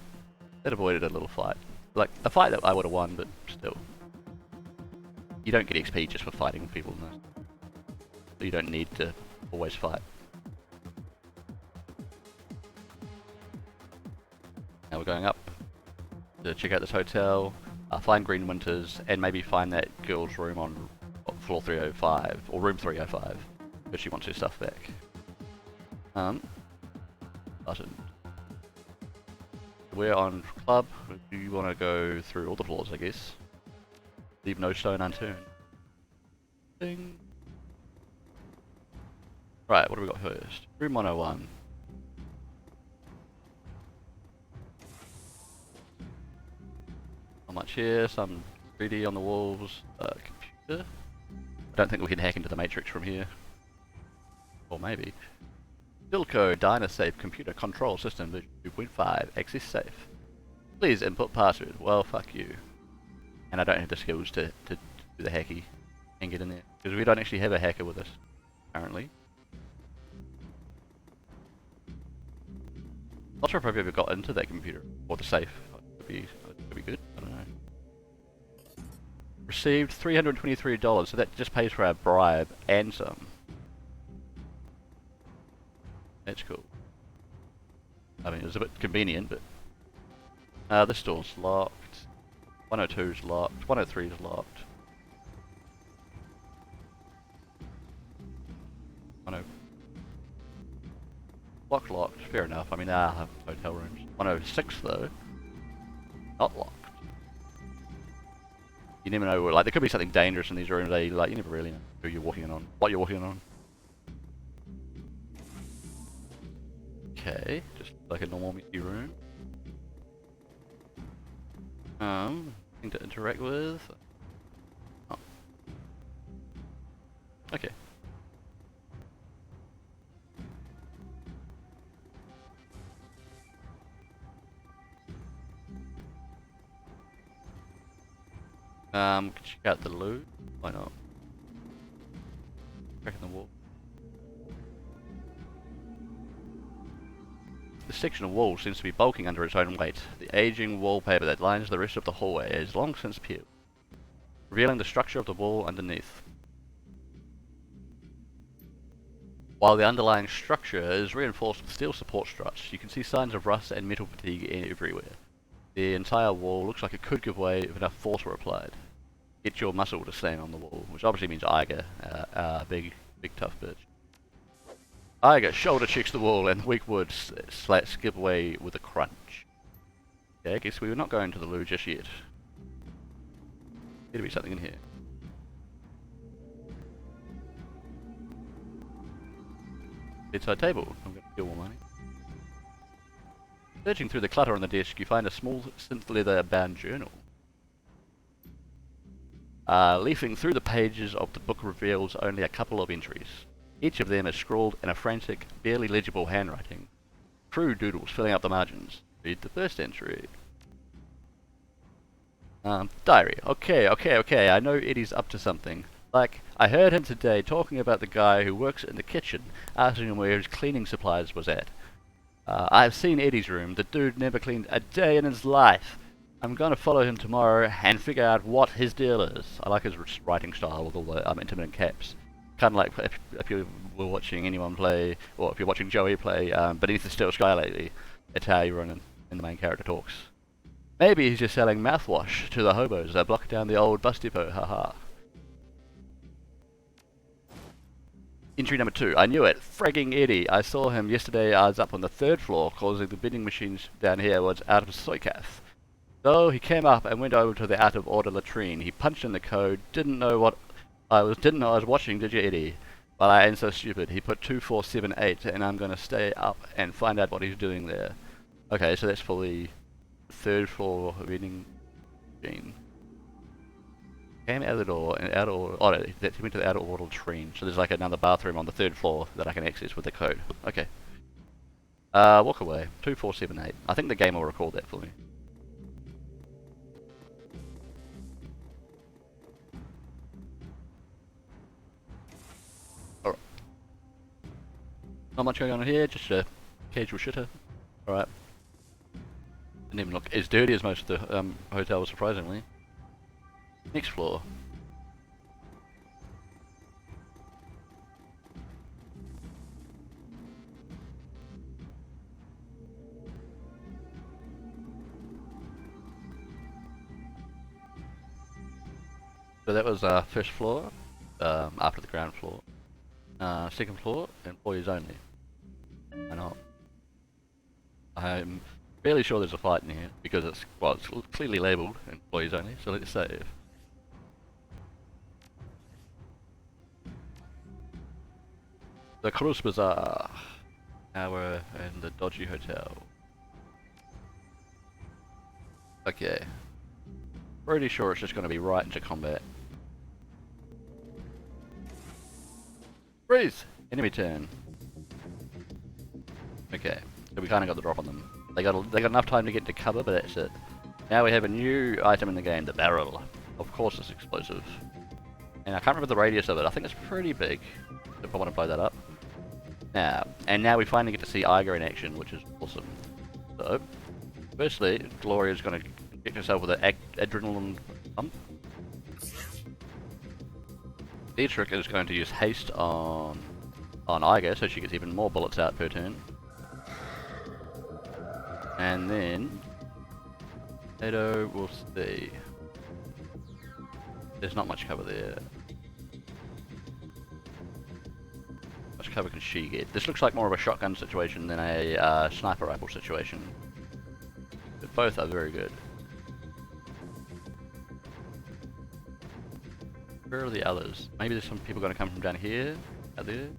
That avoided a little fight. Like, a fight that I would have won, but still. You don't get XP just for fighting people, no. So you don't need to always fight. Now we're going up to check out this hotel, find Green Winters, and maybe find that girl's room on floor 305, or room 305, because she wants her stuff back. Button. We're on club. Do you want to go through all the floors, I guess? Leave no stone unturned. Ding. Right, what do we got first? Room 101. Not much here, some 3D on the walls, computer. I don't think we can hack into the matrix from here. Or maybe. Silco, Dynasafe, computer control system version 2.5, access safe. Please input password. Well, fuck you. And I don't have the skills to do the hacky and get in there. Because we don't actually have a hacker with us, currently. Not sure if I've ever got into that computer, or the safe. Could be good, I don't know. Received $323, so that just pays for our bribe and some. That's cool. I mean, it's a bit convenient, but... this door's locked. 102's locked. 103's locked. 10... Locked. Fair enough. I mean, hotel rooms. 106, though. Not locked. You never know, like, there could be something dangerous in these rooms, you never really know who you're walking in on. What you're walking in on. Okay, just like a normal meaty room. Thing to interact with. Oh. Okay. Check out the loot. Why not? Cracking the wall. This section of wall seems to be bulking under its own weight. The aging wallpaper that lines the rest of the hallway is long since peeled, revealing the structure of the wall underneath. While the underlying structure is reinforced with steel support struts, you can see signs of rust and metal fatigue everywhere. The entire wall looks like it could give way if enough force were applied. Get your muscle to slam on the wall, which obviously means Iger, big tough bitch. Iger shoulder checks the wall and weak wood skip away with a crunch. Yeah, I guess we were not going to the loo just yet. There'll be something in here. Bedside table. I'm going to steal more money. Searching through the clutter on the desk, you find a small synth leather bound journal. Leafing through the pages of the book reveals only a couple of entries. Each of them is scrawled in a frantic, barely legible handwriting. Crude doodles filling up the margins. Read the first entry. Diary. Okay. I know Eddie's up to something. Like, I heard him today talking about the guy who works in the kitchen, asking him where his cleaning supplies was at. I've seen Eddie's room. The dude never cleaned a day in his life. I'm gonna follow him tomorrow and figure out what his deal is. I like his writing style with all the intermittent caps. Kind of like if you were watching anyone play, or if you're watching Joey play Beneath the Steel Sky lately, it's how you run and the main character talks. Maybe he's just selling mouthwash to the hobos that block down the old bus depot, haha. Entry number 2, I knew it, fragging Eddie. I saw him yesterday. I was up on the 3rd floor, causing the vending machines down here was out of soycaf. So he came up and went over to the out of order latrine. He punched in the code, didn't know I was watching, did you, Eddie? But I ain't so stupid. He put 2478 and I'm gonna stay up and find out what he's doing there. Okay, so that's for the 3rd floor vending machine. Came out of the door and out of oh no, that he went to the out of order latrine. So there's like another bathroom on the 3rd floor that I can access with the code. Okay. Walk away. 2478. I think the game will record that for me. Alright. Not much going on here, just a casual shitter. Alright. Didn't even look as dirty as most of the hotels, surprisingly. Next floor. So that was 1st floor, after the ground floor. 2nd floor, employees only. Why not? I'm fairly sure there's a fight in here, because it's clearly labelled employees only, so let's save. The Cruz Bazaar. Now we're in the dodgy hotel. Okay. Pretty sure it's just going to be right into combat. Freeze! Enemy turn. Okay, so we kind of got the drop on them. They got enough time to get to cover, but that's it. Now we have a new item in the game, the barrel. Of course it's explosive. And I can't remember the radius of it. I think it's pretty big, if I want to blow that up. Now we finally get to see Iger in action, which is awesome. So, firstly, Gloria's going to inject herself with an adrenaline pump. Dietrich is going to use haste on Iger, so she gets even more bullets out per turn. And then Nato will stay. There's not much cover there. How much cover can she get? This looks like more of a shotgun situation than a sniper rifle situation. But both are very good. Where are the others? Maybe there's some people going to come from down here? Out there?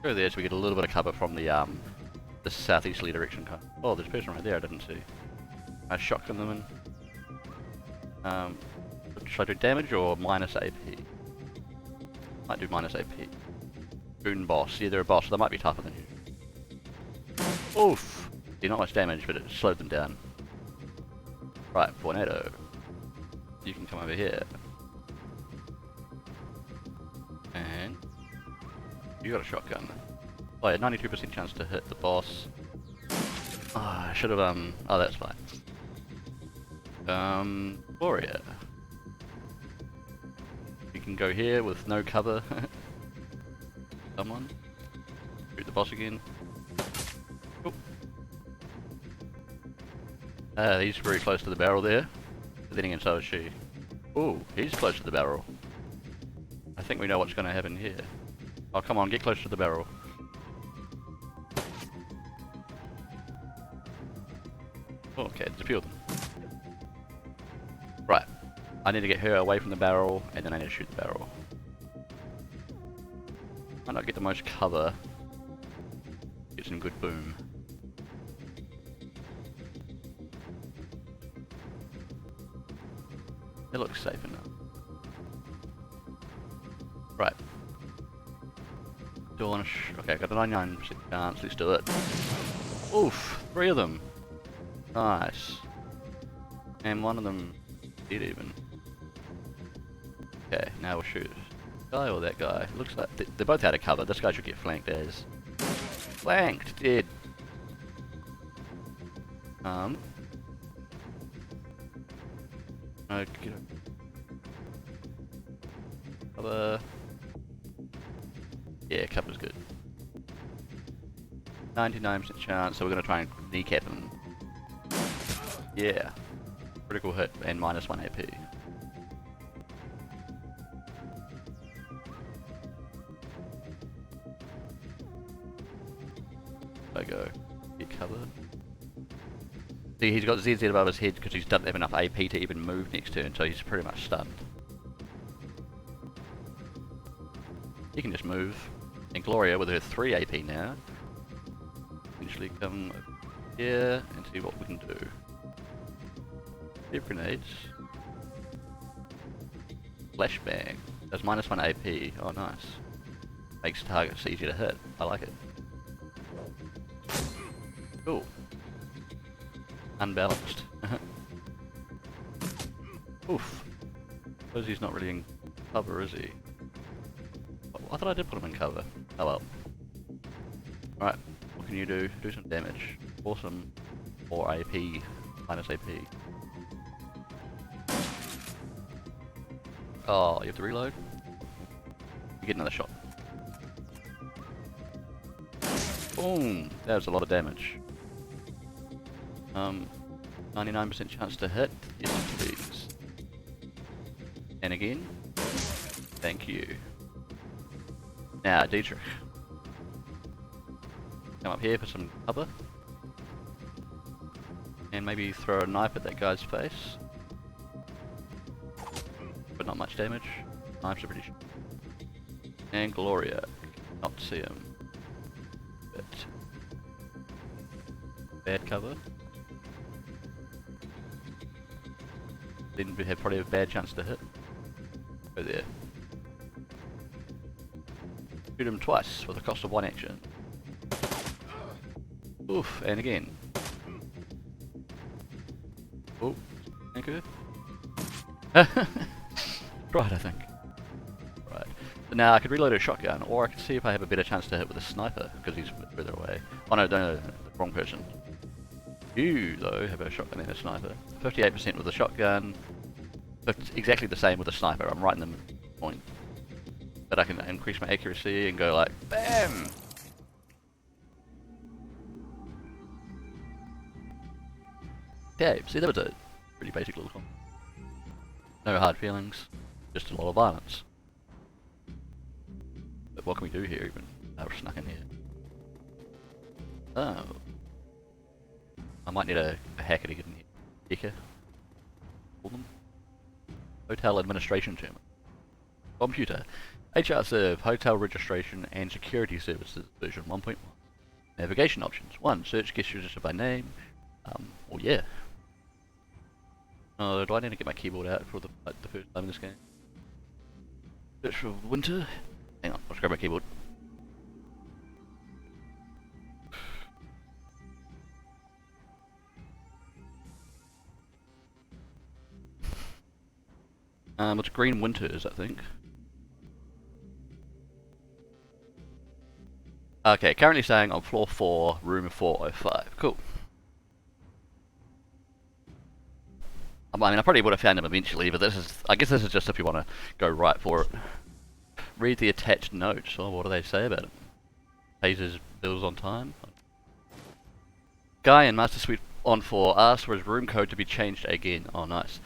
Go there so we get a little bit of cover from the southeasterly direction. Oh, there's a person right there I didn't see. I shotgun them in. Should I do damage or minus AP? Might do minus AP. Boon boss. Yeah, they're a boss, so they might be tougher than you. Oof! See, not much damage, but it slowed them down. Right, Tornado. You can come over here. And you got a shotgun. Oh yeah, 92% chance to hit the boss. Ah, I should have oh, that's fine. Gloria. You can go here with no cover. Someone. Shoot the boss again. He's very close to the barrel there. But then again, so is she. Ooh, he's close to the barrel. I think we know what's going to happen here. Oh, come on, get close to the barrel. Oh, okay, there's a few of them. Right. I need to get her away from the barrel, and then I need to shoot the barrel. Might not get the most cover. Get some good boom. It looks safe enough. Right. Okay, got a 99% chance. Let's do it. Oof, 3 of them. Nice. And one of them did even. Okay, now we'll shoot. Guy or that guy? Looks like they're both out of cover. This guy should get flanked as. Flanked! Dead! No, get cover. Yeah, cover's good. 99% chance, so we're gonna try and kneecap him. Yeah. Critical hit and -1 AP. I go. Get cover. See, he's got ZZ above his head because he doesn't have enough AP to even move next turn, so he's pretty much stunned. He can just move. And Gloria, with her 3 AP now, eventually come over here and see what we can do. Deep grenades. Flashbang. Does -1 AP. Oh, nice. Makes targets easier to hit. I like it. Cool. Unbalanced. Oof. Suppose he's not really in cover, is he? I thought I did put him in cover. Oh well. Alright, what can you do? Do some damage. Awesome. Or AP. -AP. Oh, you have to reload? You get another shot. Boom! That was a lot of damage. 99% chance to hit. Yes, please. And again. Thank you. Now, Dietrich. Come up here for some cover. And maybe throw a knife at that guy's face. But not much damage. Knives are pretty sure. And Gloria. Not see him. But bad cover. Then we have probably a bad chance to hit. Go there. Shoot him twice for the cost of 1 action. Oof, and again. Oh, thank you. Right, I think. Right. So now I could reload a shotgun, or I could see if I have a better chance to hit with a sniper, because he's further away. Oh no, no, wrong person. You, though, have a shotgun and a sniper. 58% with a shotgun. Exactly the same with a sniper. I'm right in the point. But I can increase my accuracy and go like, BAM! Okay, see, that was a pretty basic little combo. No hard feelings, just a lot of violence. But what can we do here even? We're snuck in here. Oh. I might need a hacker to get in here. Hacker? Call them? Hotel administration term. Computer. HR Serve, Hotel Registration and Security Services, version 1.1. Navigation options. 1. Search guest register by name. Oh yeah. Oh, do I need to get my keyboard out for the first time in this game? Search for winter. Hang on, I'll just grab my keyboard. It's Green Winters, I think. Okay, currently staying on floor 4, room 405. Cool. I mean, I probably would have found him eventually, but I guess this is just if you want to go right for it. Read the attached notes. Oh, what do they say about it? Pays his bills on time. Guy in Master Suite on 4 asked for his room code to be changed again. Oh, nice.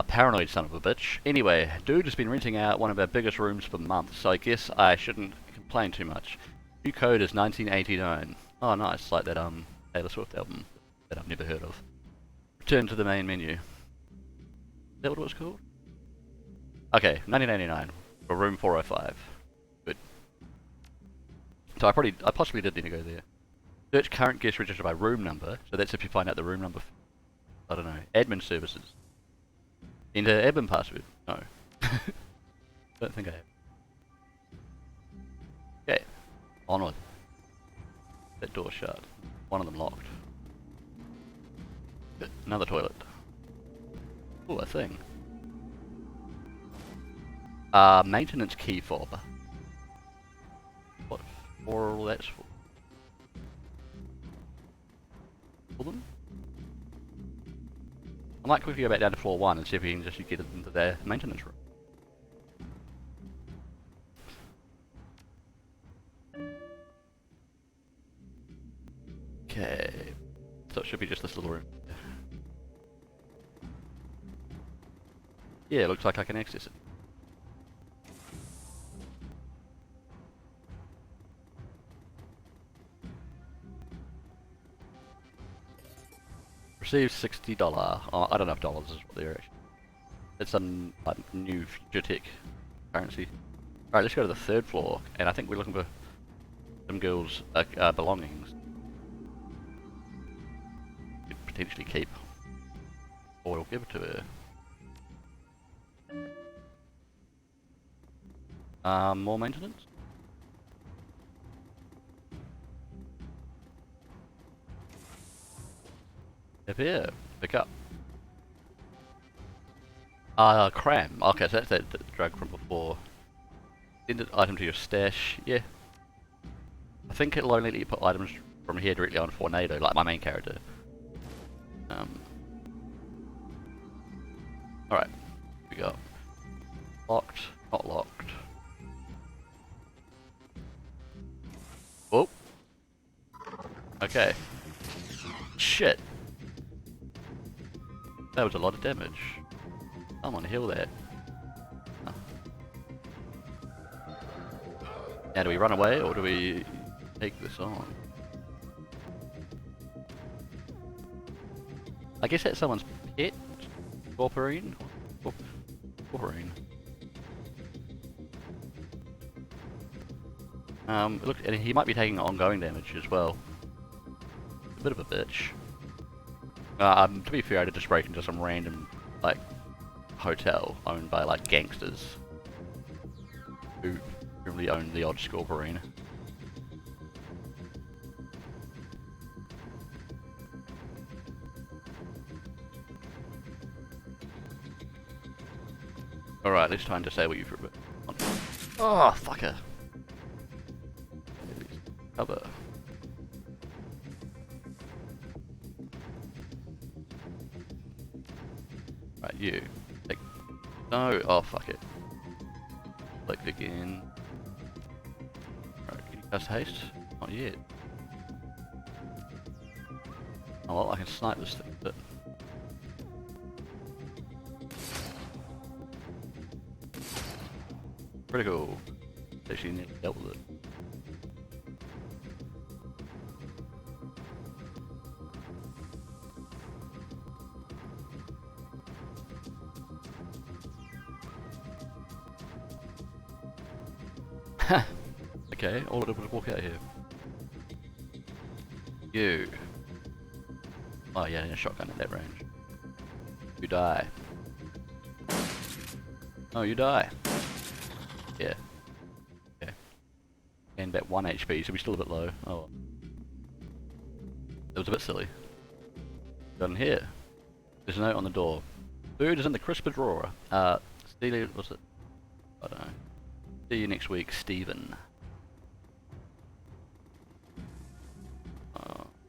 Paranoid son of a bitch. Anyway, dude has been renting out one of our biggest rooms for months, so I guess I shouldn't complain too much. New code is 1989. Oh, nice. Like that Taylor Swift album that I've never heard of. Return to the main menu. Is that what it was called? Okay, 1989 for room 405. Good. So I possibly did need to go there. Search current guest register by room number. So that's if you find out the room number. I don't know. Admin services. Enter admin password. No. Don't think I have. Okay. Onward. That door shut. One of them locked. Another toilet. Ooh, a thing. Maintenance key fob. What for all that's for? For them? I might quickly go back down to floor 1 and see if we can just get into their maintenance room. Okay. So it should be just this little room. Yeah, it looks like I can access it. Receive $60. Oh, I don't know if dollars is what they're actually. It's a new future tech currency. Alright, let's go to the 3rd floor, and I think we're looking for some girls' belongings. Could potentially keep, or we'll give it to her. More maintenance? Up here, pick up. Cram. Okay, so that's that drug from before. Send an item to your stash. Yeah. I think it'll only let you put items from here directly on Tornado, like my main character. Alright. Here we go. Locked. Not locked. Oh. Okay. Shit. That was a lot of damage. Someone heal that. Oh. Now do we run away or do we take this on? I guess that's someone's pet? Scorporine? Scorporine. Look, and he might be taking ongoing damage as well. A bit of a bitch. To be fair, I did just break into some random, like, hotel owned by, like, gangsters who really own the odd Scorporine. Alright, let's try and disable you for a bit. Oh, fucker! Cover. Right, you. Like, no, oh fuck it. Click again. Alright, can you cast haste? Not yet. Oh well, I can snipe this thing, but... Critical. Actually nearly dealt with it. Okay, all of it would walk out here. You. Oh yeah, a shotgun at that range. You die. Oh, you die. Yeah. Okay. And about 1 HP, so we're still a bit low. Oh well. That was a bit silly. Got in here. There's a note on the door. Food is in the crisper drawer. Steely, what's it? I don't know. See you next week, Steven.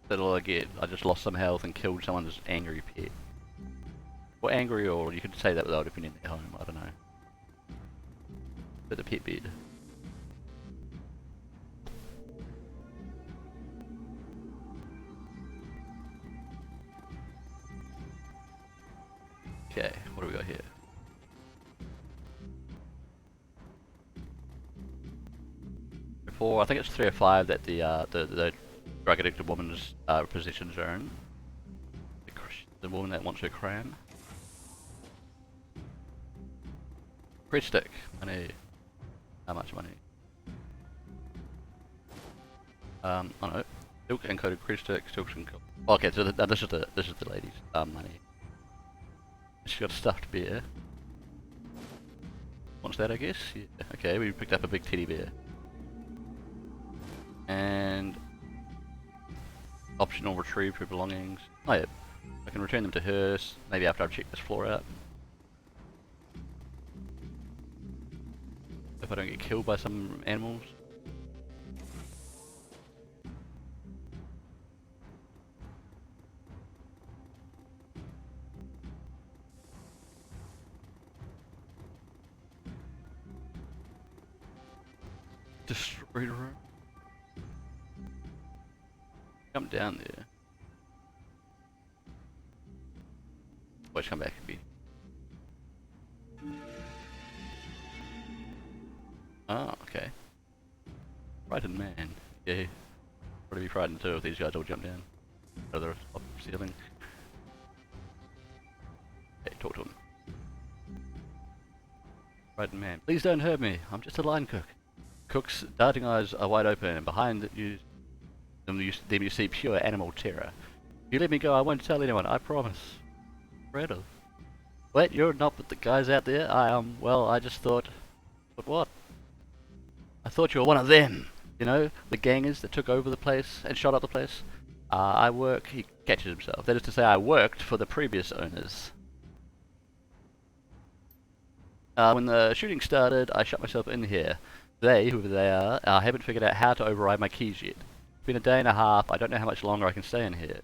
That's all I get. I just lost some health and killed someone's angry pet. Or angry, or you could say that without opinion at home, I don't know. But the pet bed. Okay, what do we got here? Before, I think it's 3 or 5 that the drug addicted woman's possessions are in. The woman that wants her cram. Cred stick. Money. How much money? Oh no. Silk encoded cred stick. Silk encoded. Okay, so this is the lady's money. She's got a stuffed bear. Wants that, I guess. Yeah. Okay, we picked up a big teddy bear. And optional retrieve her belongings. Oh yeah, I can return them to her maybe after I've checked this floor out. If I don't get killed by some animals. Destroyed room. Jump down there. Watch, come back and be. Oh, okay. Frightened man. Yeah. Probably be frightened too if these guys all jump down. Out of the ceiling. Hey, talk to him. Frightened man. Please don't hurt me. I'm just a line cook. Cook's darting eyes are wide open, and behind them you see pure animal terror. If you let me go, I won't tell anyone, I promise. Fredo. Wait, you're not with the guys out there? Well, I just thought... But what? I thought you were one of them. You know, the gangers that took over the place and shot up the place. He catches himself. That is to say, I worked for the previous owners. When the shooting started, I shut myself in here. They, whoever they are, haven't figured out how to override my keys yet. It's been a day and a half, I don't know how much longer I can stay in here.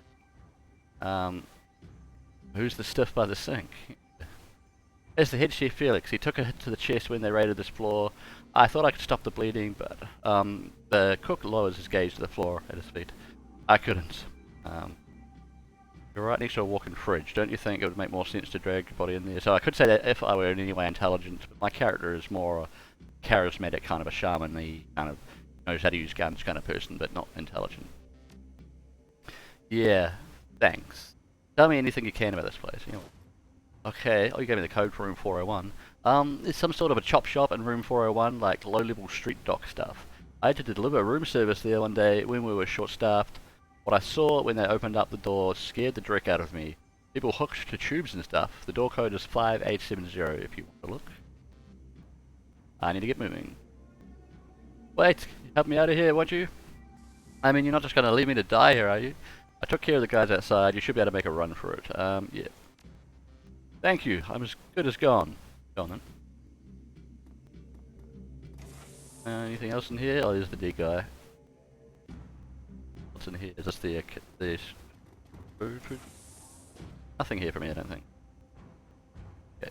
Who's the stiff by the sink? It's the head chef Felix. He took a hit to the chest when they raided this floor. I thought I could stop the bleeding, but the cook lowers his gaze to the floor at his feet. I couldn't. You're right next to a walk-in fridge. Don't you think it would make more sense to drag your body in there? So I could say that if I were in any way intelligent, but my character is more charismatic, kind of a shaman-y, kind of knows how to use guns kind of person, but not intelligent. Yeah, thanks. Tell me anything you can about this place. You know. Okay, oh, you gave me the code for room 401. There's some sort of a chop shop in room 401, like low-level street dock stuff. I had to deliver room service there one day when we were short-staffed. What I saw when they opened up the door scared the dreck out of me. People hooked to tubes and stuff. The door code is 5870 if you want to look. I need to get moving. Wait, help me out of here, won't you? I mean, you're not just going to leave me to die here, are you? I took care of the guys outside. You should be able to make a run for it. Yeah. Thank you. I'm as good as gone. Gone then. Anything else in here? Oh, there's the dead guy. What's in here? Is this the food? Nothing here for me, I don't think. Okay.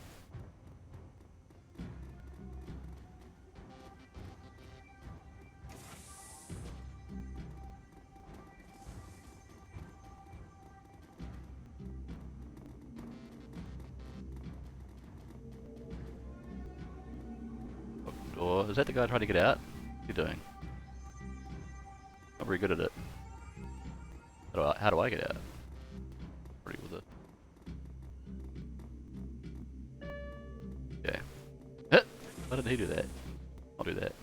Or is that the guy trying to get out? What's he doing? Not very good at it. How do I get out? Pretty with it. Okay. Why didn't he do that? I'll do that.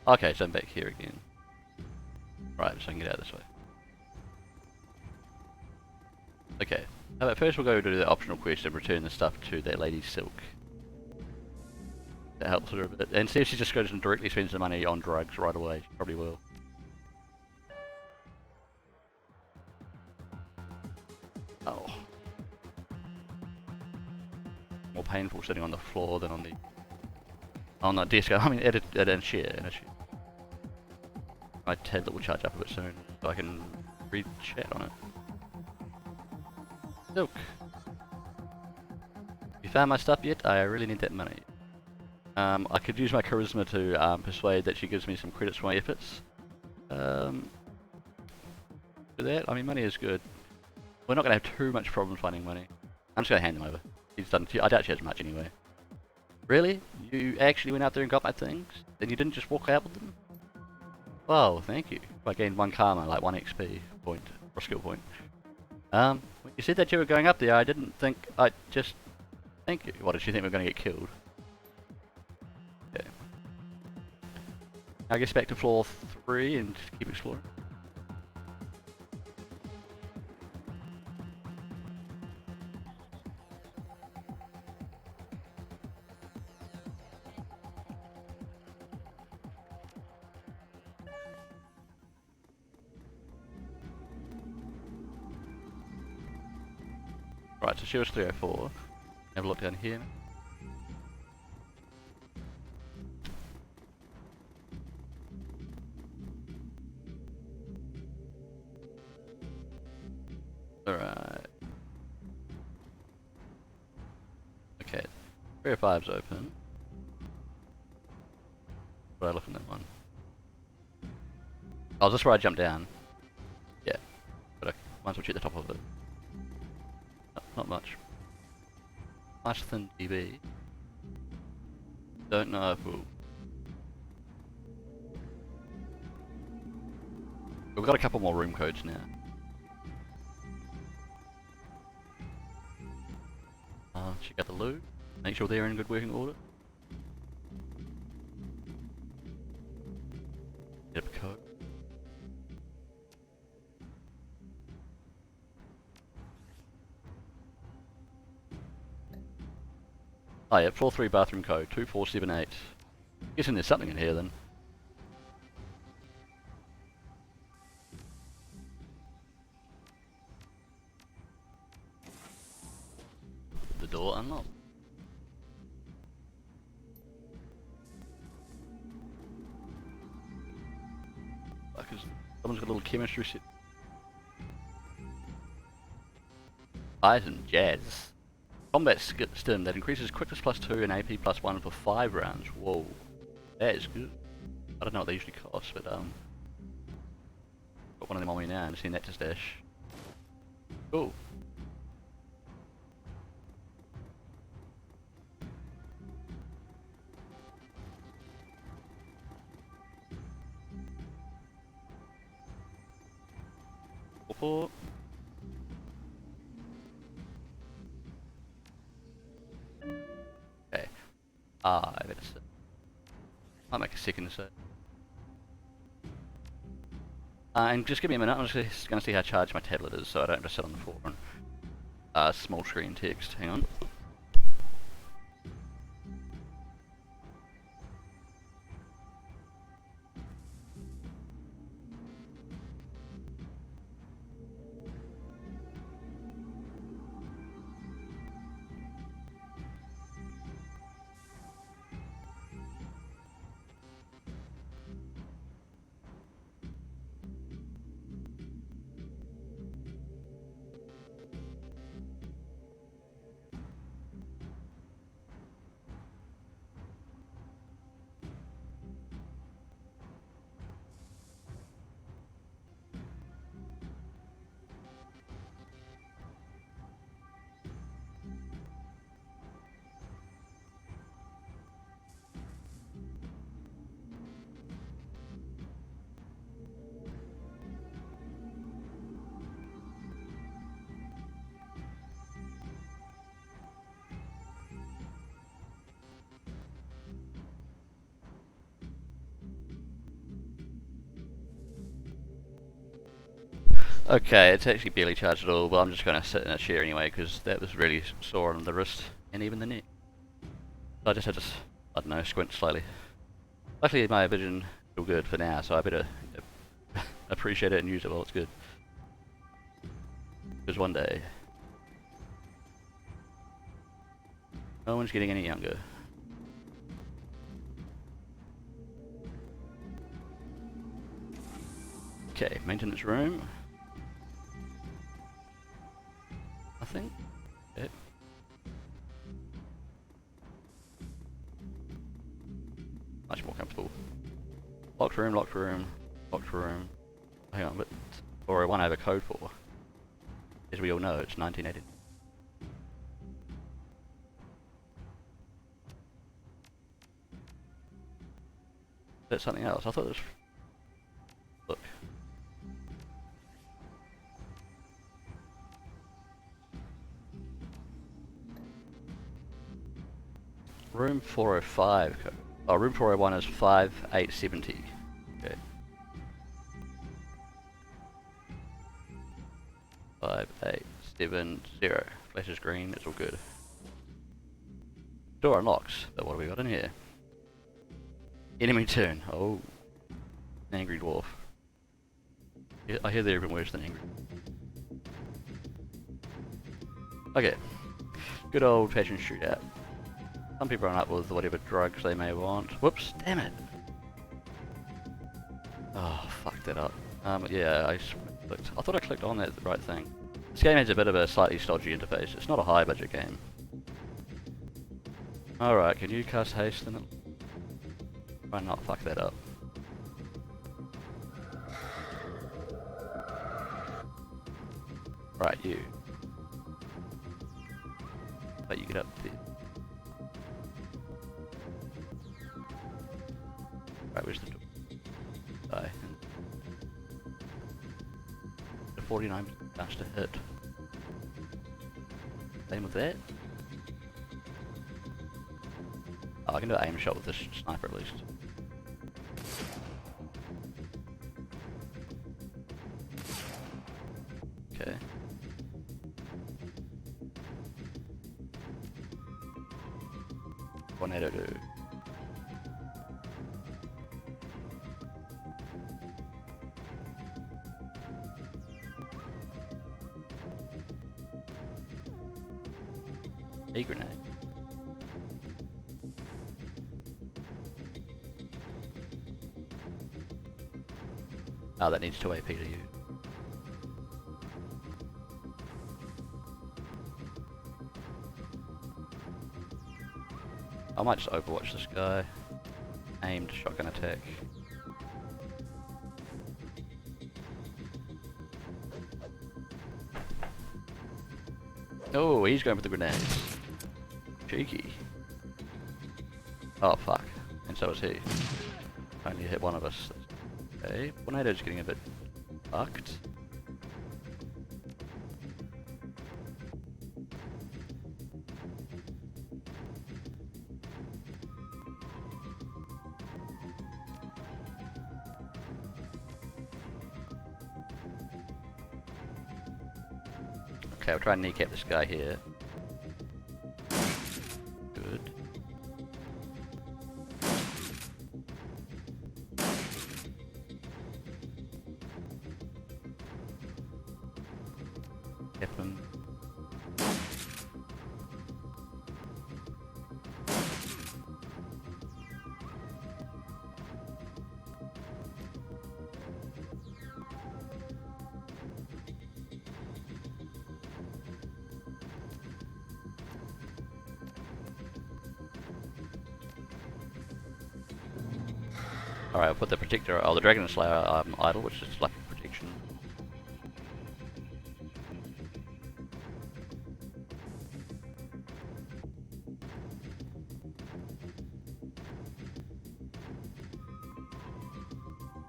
Okay, so I'm back here again. Right, so I can get out this way. Okay. How about first we'll go do the optional quest and return the stuff to that lady Silk. That helps her a bit. And see if she just goes and directly spends the money on drugs right away. She probably will. Oh. More painful sitting on the floor than on the... on that desk. I mean, at a chair. My tablet will charge up a bit soon, so I can read chat on it. Silk. You found my stuff yet? I really need that money. I could use my charisma to persuade that she gives me some credits for my efforts. Do that? I mean, money is good. We're not going to have too much problem finding money. I'm just going to hand them over. He's done. I doubt she has much anyway. Really? You actually went out there and got my things? Then you didn't just walk out with them? Wow, thank you. I gained 1 karma, like 1 XP point, or skill point. When you said that you were going up there, I didn't think, I just... Thank you. What, did you think we were going to get killed? Okay. I guess back to floor 3 and keep exploring. Right, so she was 304. Have a look down here. Alright. Okay, 305's open. Where I look in that one? Oh, is this where I jump down? Yeah. But I might as well check the top of it. Not much. Nice thin TV. Don't know if we'll... We've got a couple more room codes now. Check out the loo. Make sure they're in good working order. Get up a code. Oh yeah, floor 3 bathroom code, 2478. Guessing there's something in here then. The door unlocked. Because someone's got a little chemistry set. Titan Jazz. Combat stim that increases quickness +2 and AP +1 for 5 rounds. Whoa. That is good. I don't know what they usually cost, but got one of them on me now and seen that to stash. Cool. Report. Okay. I better sit. I'll make a second set. And just give me a minute, I'm just going to see how charged my tablet is so I don't just sit on the floor and small screen text. Hang on. Okay, it's actually barely charged at all, but I'm just going to sit in a chair anyway because that was really sore on the wrist and even the neck. So I just had to, I don't know, squint slightly. Luckily my vision is still good for now, so I better appreciate it and use it while it's good. Because one day, no one's getting any younger. Okay, maintenance room. Nothing. Okay. Much more comfortable. Locked room, locked room, locked room. Hang on, but or a 1 over code 4. As we all know, it's 1980. That's something else. I thought it was. Look. Room 405 code. Oh, room 401 is 5870. Okay. 5870. Flash is green, it's all good. Door unlocks. But what have we got in here? Enemy turn. Oh. An angry dwarf. I hear they're even worse than angry. Okay, good old fashioned shootout. Some people run up with whatever drugs they may want. Whoops, damn it! Oh, fucked that up. Yeah, I thought I clicked on that right thing. This game has a bit of a slightly stodgy interface. It's not a high budget game. Alright, can you cast haste in it? Try and not fuck that up. Right, you. But you get up there. Right, where's the door? Die. 49 chance to hit. Same with that. Oh, I can do an aim shot with this sniper at least. Okay. Tornado do. A grenade. Oh, that needs 2 AP to you. I might just overwatch this guy. Aimed shotgun attack. Oh, he's going for the grenades. Cheeky. Oh fuck. And so is he. Only hit one of us. Okay, Tornado's getting a bit fucked. Okay, I'll try and kneecap this guy here. Good. Cap him. Alright, I'll put the protector, the Dragon Slayer idle, which is like protection.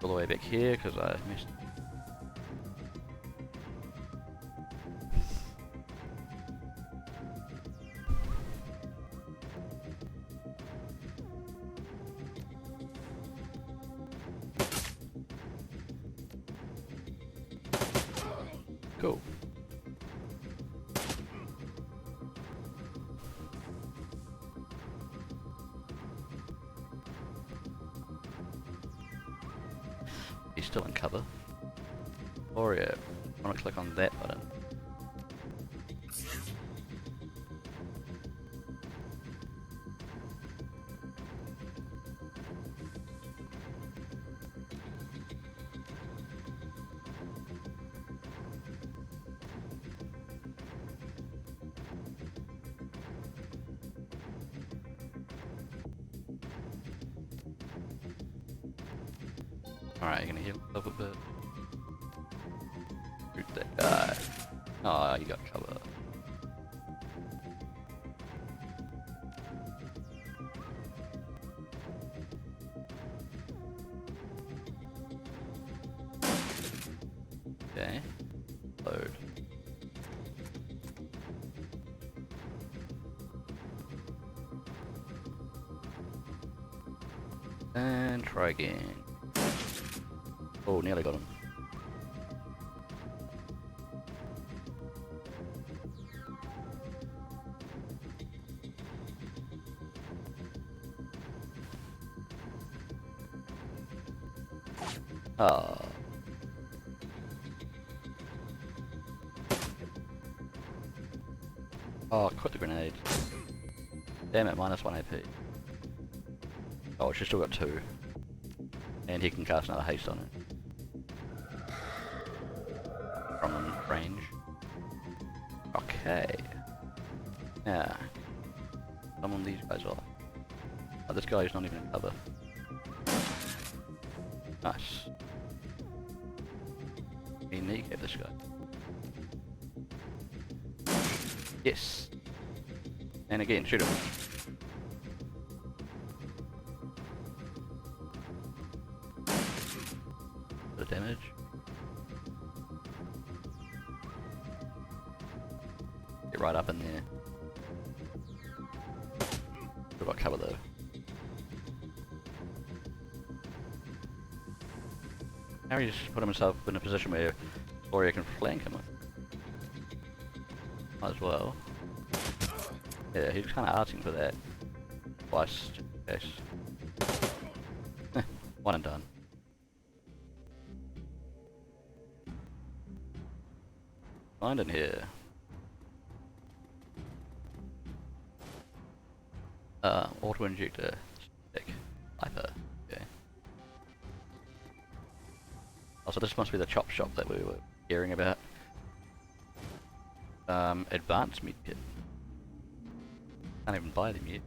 All the way back here, because I missed. Cool. He's still in cover. Warrior. I want to click on that button. Alright, you're gonna heal up a bit. Shoot that guy. Oh, you got cover. Okay. Load. And try again. Oh, nearly got him. Ah. Oh, quit the grenade. Damn it, minus 1 AP. Oh, she's still got 2. And he can cast another haste on it. From range. Okay. Now, summon these guys off. Oh, this guy is not even in cover. Nice. We kneecap this guy. Yes. And again, shoot him. Bit of damage. Get right up in there. We've got cover though. Harry's put himself in a position where Gloria can flank him. Might as well. Yeah, he's kind of asking for that. Twice, just in case. One and done. Find in here. Auto injector. Stick. Hyper. Okay. Also, this must be the chop shop that we were hearing about. Advanced meat kit. Can't even buy them yet.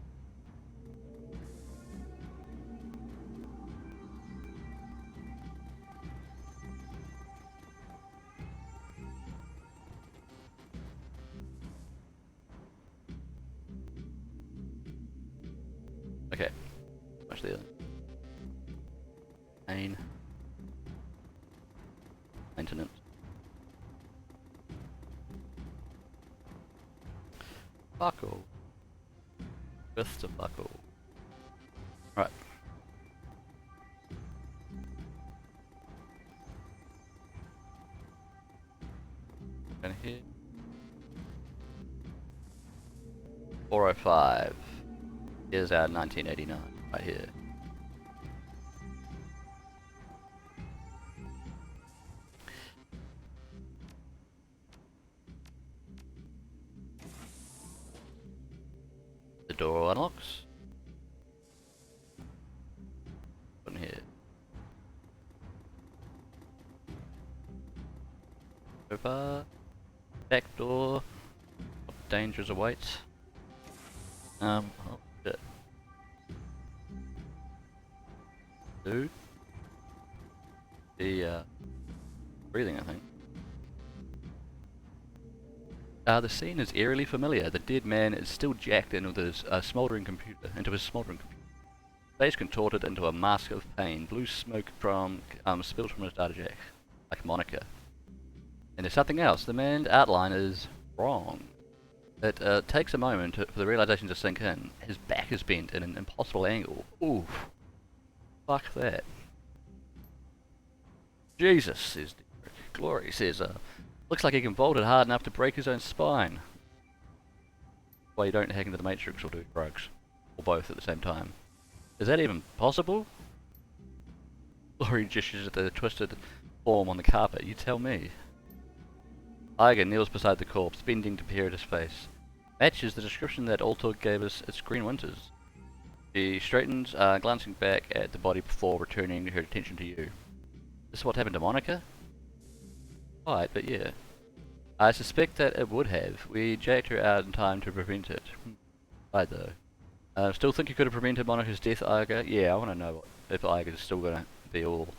Okay. Much there. Main. Maintenance. Buckle. Just a buckle. Right. And here. 405. Here's our 1989, right here. The door unlocks. Open here. Over. Back door. Dangers await. Oh shit. Dude. The breathing, I think. The scene is eerily familiar. The dead man is still jacked in with his smoldering computer, face contorted into a mask of pain. Blue smoke from spilled from his data jack, like Monica. And there's something else. The man's outline is wrong. It takes a moment for the realization to sink in. His back is bent in an impossible angle. Oof. Fuck that. Jesus, says Derek. Glory says, looks like he can vault it hard enough to break his own spine. Well, you don't hack into the Matrix or do drugs. Or both at the same time. Is that even possible? Glory gestures at the twisted form on the carpet. You tell me. Iger kneels beside the corpse, bending to peer at his face. Matches the description that Altor gave us at Green Winters. She straightens, glancing back at the body before returning her attention to you. This is what happened to Monica? Right, but yeah. I suspect that it would have. We jacked her out in time to prevent it. Right though. Still think you could have prevented Monica's death, Iger? Yeah, I want to know if Iger's still gonna be all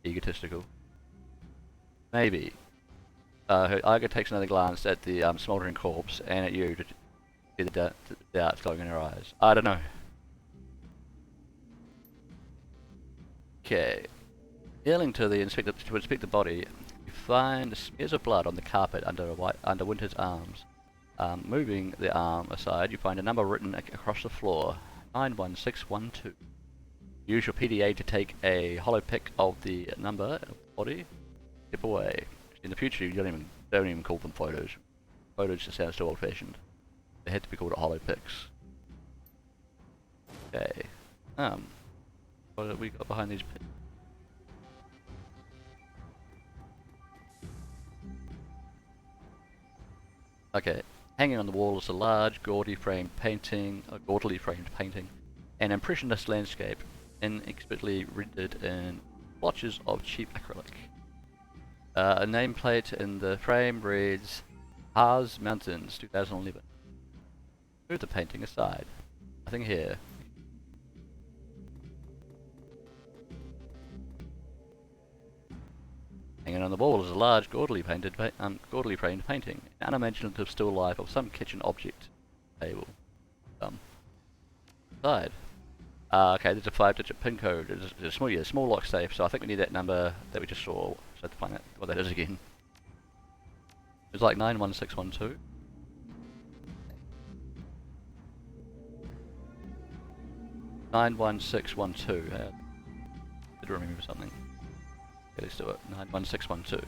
egotistical. Maybe. Iger takes another glance at the smouldering corpse and at you to see the doubts glowing in her eyes. I don't know. Okay. Kneeling to inspect the body, you find smears of blood on the carpet under Winter's arms. Moving the arm aside, you find a number written across the floor: 91612. Use your PDA to take a hollow pic of the number of the body. Step away. In the future, you don't even call them photos. Photos just sounds too old-fashioned. They had to be called hollow pics. Okay. What have we got behind these pics? Okay. Hanging on the wall is a large, gaudily framed painting, an impressionist landscape, inexpertly rendered in blotches of cheap acrylic. A nameplate in the frame reads Haas Mountains 2011. Move the painting aside. Nothing here. Hanging on the wall is a large, gaudily framed painting, an unimaginative still life of some kitchen object. Table. Side. Okay, there's a 5-digit PIN code. It's a small lock safe, so I think we need that number that we just saw. So I have to find out what that is again. It's like 91612. 91612. Did remember something. Okay, let's do it. 91612.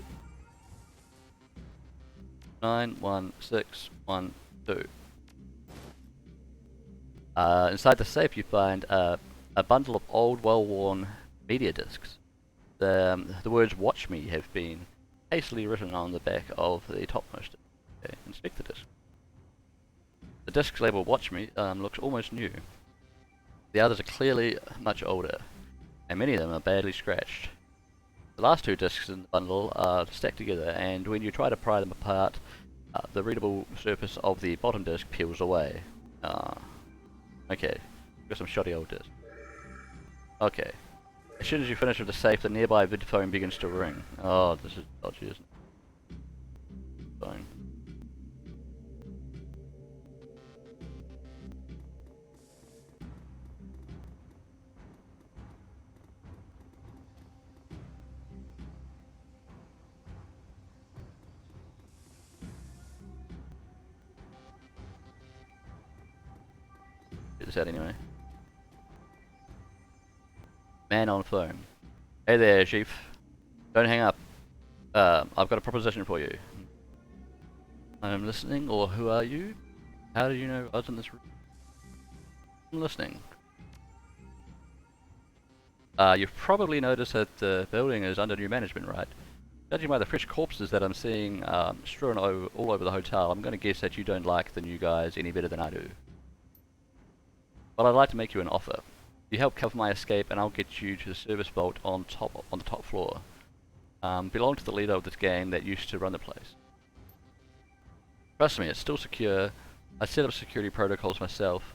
91612. Inside the safe you find a bundle of old, well-worn media discs. The words "Watch Me" have been hastily written on the back of the topmost. Okay, inspect the disc. The discs labelled "Watch Me" looks almost new. The others are clearly much older, and many of them are badly scratched. The last two discs in the bundle are stacked together, and when you try to pry them apart, the readable surface of the bottom disc peels away. Okay, got some shoddy old discs. Okay. As soon as you finish with the safe, the nearby vid phone begins to ring. Oh, this is dodgy, isn't it? Phone. Get this out anyway. Man on phone. Hey there, Chief. Don't hang up. I've got a proposition for you. I'm listening, or who are you? How did you know I was in this room? I'm listening. You've probably noticed that the building is under new management, right? Judging by the fresh corpses that I'm seeing strewn all over the hotel, I'm going to guess that you don't like the new guys any better than I do. Well, I'd like to make you an offer. You help cover my escape, and I'll get you to the service vault on the top floor. Belong to the leader of this gang that used to run the place. Trust me, it's still secure. I set up security protocols myself.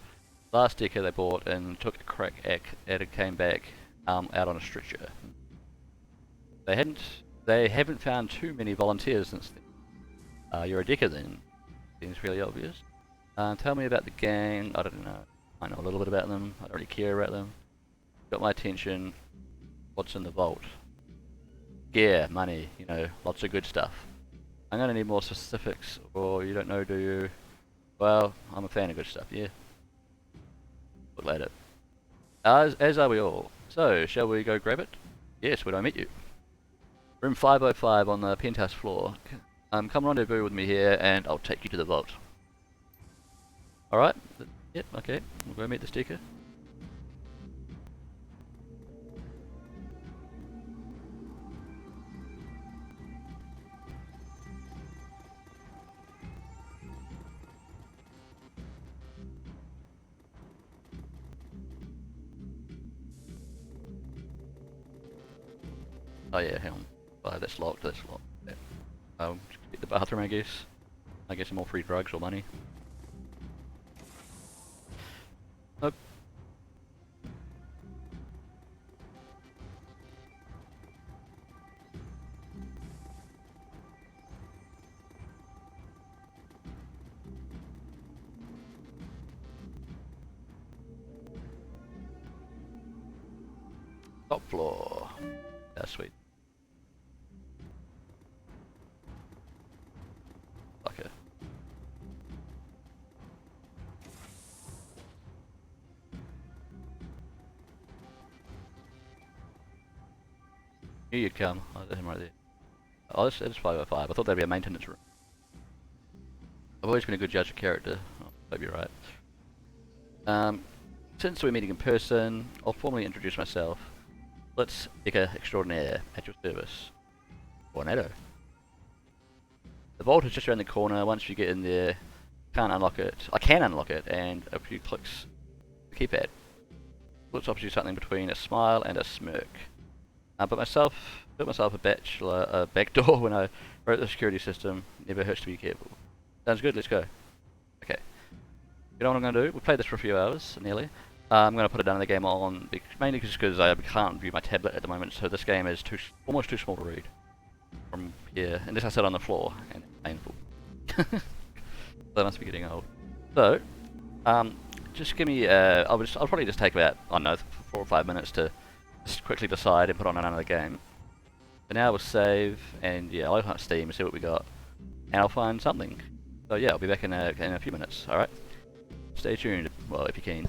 Last decade they bought and took a crack at it, came back out on a stretcher. They haven't found too many volunteers since then. You're a decker then. Seems fairly obvious. Tell me about the gang. I don't know. I know a little bit about them. I don't really care about them. Got my attention. What's in the vault? Gear, money, you know, lots of good stuff. I'm gonna need more specifics, or you don't know, do you? Well, I'm a fan of good stuff, yeah. Look later. As are we all. So, shall we go grab it? Yes, where do I meet you? Room 505 on the penthouse floor. Come rendezvous with me here, and I'll take you to the vault. Alright? Yep, okay. We'll go meet the sticker. Oh yeah, hang on. Oh, that's locked, that's locked. Yeah. Get the bathroom, I guess. I get some more free drugs or money. Nope. Top floor. That's sweet. Okay. Here you come. Oh, there's him right there. Oh, this is 505. I thought that'd be a maintenance room. I've always been a good judge of character. Oh, hope you're right. Since we're meeting in person, I'll formally introduce myself. Let's Decker Extraordinaire at your service. Tornado. The vault is just around the corner. Once you get in there, Can't unlock it. I can unlock it, and a few clicks the keypad. Looks offers you something between a smile and a smirk. Built myself a backdoor when I wrote the security system. Never hurts to be careful. Sounds good. Let's go. Okay. You know what I'm going to do? We've played this for a few hours, nearly. I'm going to put it down in the game on, mainly just because I can't view my tablet at the moment, so this game is almost too small to read from here, unless I sit on the floor, and it's painful. That must be getting old. So, just give me, I'll probably just take about, I don't know, 4 or 5 minutes to just quickly decide and put on another game. So now we'll save, and yeah, I'll open up Steam and see what we got, and I'll find something. So yeah, I'll be back in a few minutes, alright? Stay tuned, well, if you can.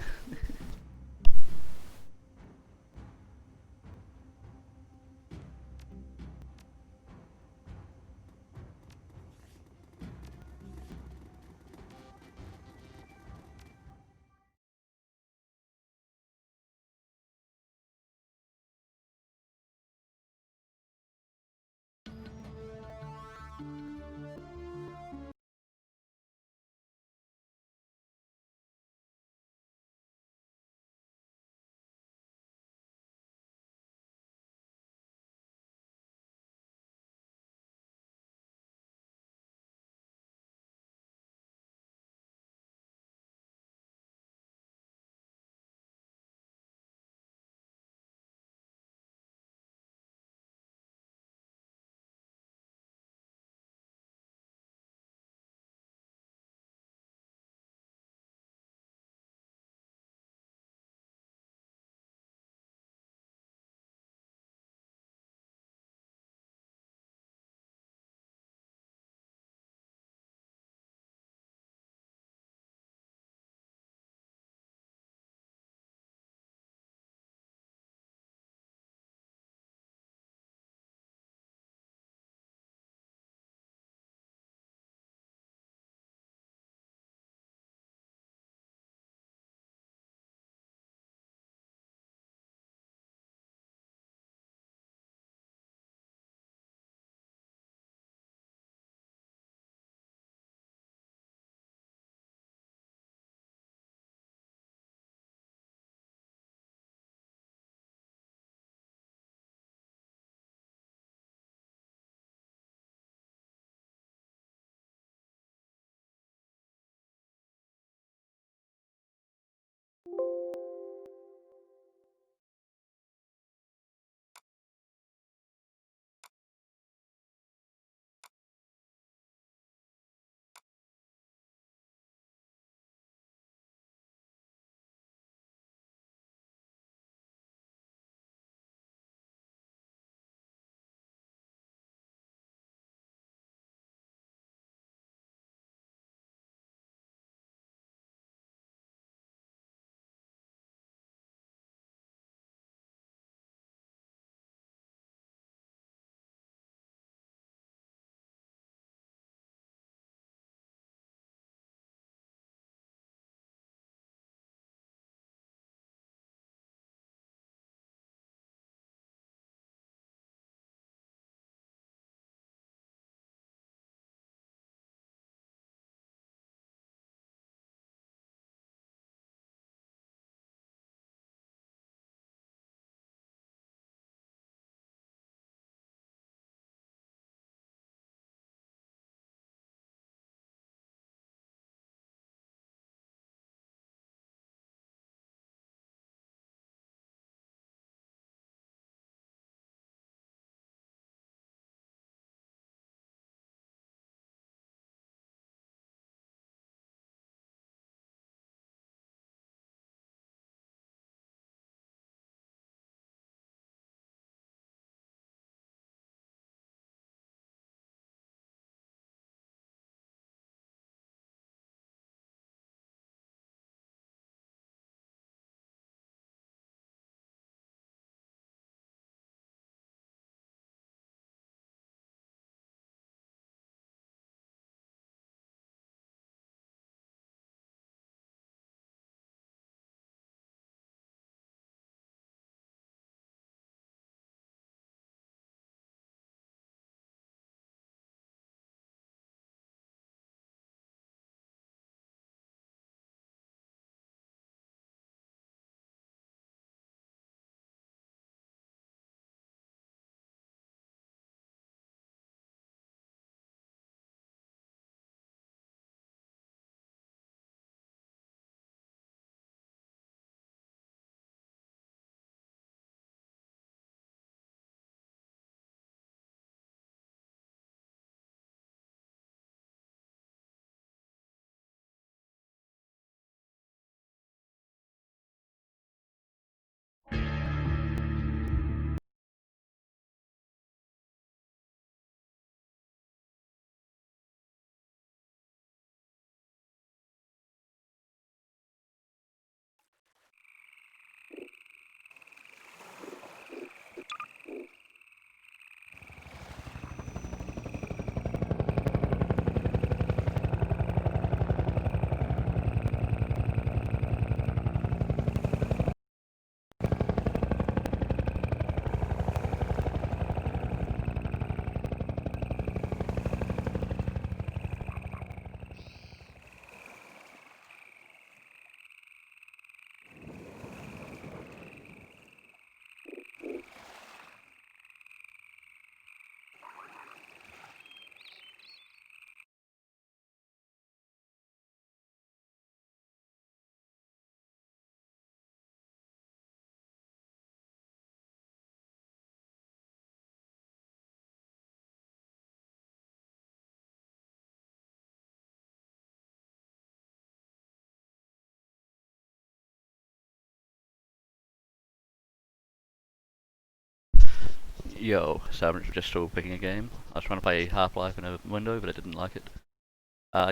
Yo, so I'm just still picking a game. I was trying to play Half-Life in a window, but I didn't like it.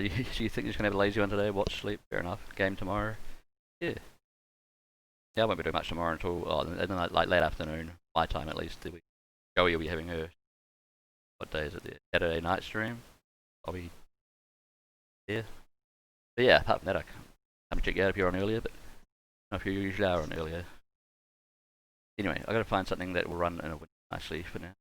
You think you're just gonna have a lazy one today? Watch, sleep, fair enough. Game tomorrow? Yeah. Yeah, I won't be doing much tomorrow until, like late afternoon, my time at least. Joey will be having her, what day is it, the Saturday night stream? I'll be here. But yeah, apart from that, I haven't checked you out if you're on earlier, but I don't know if you usually are on earlier. Anyway, I gotta find something that will run in a window nicely for now.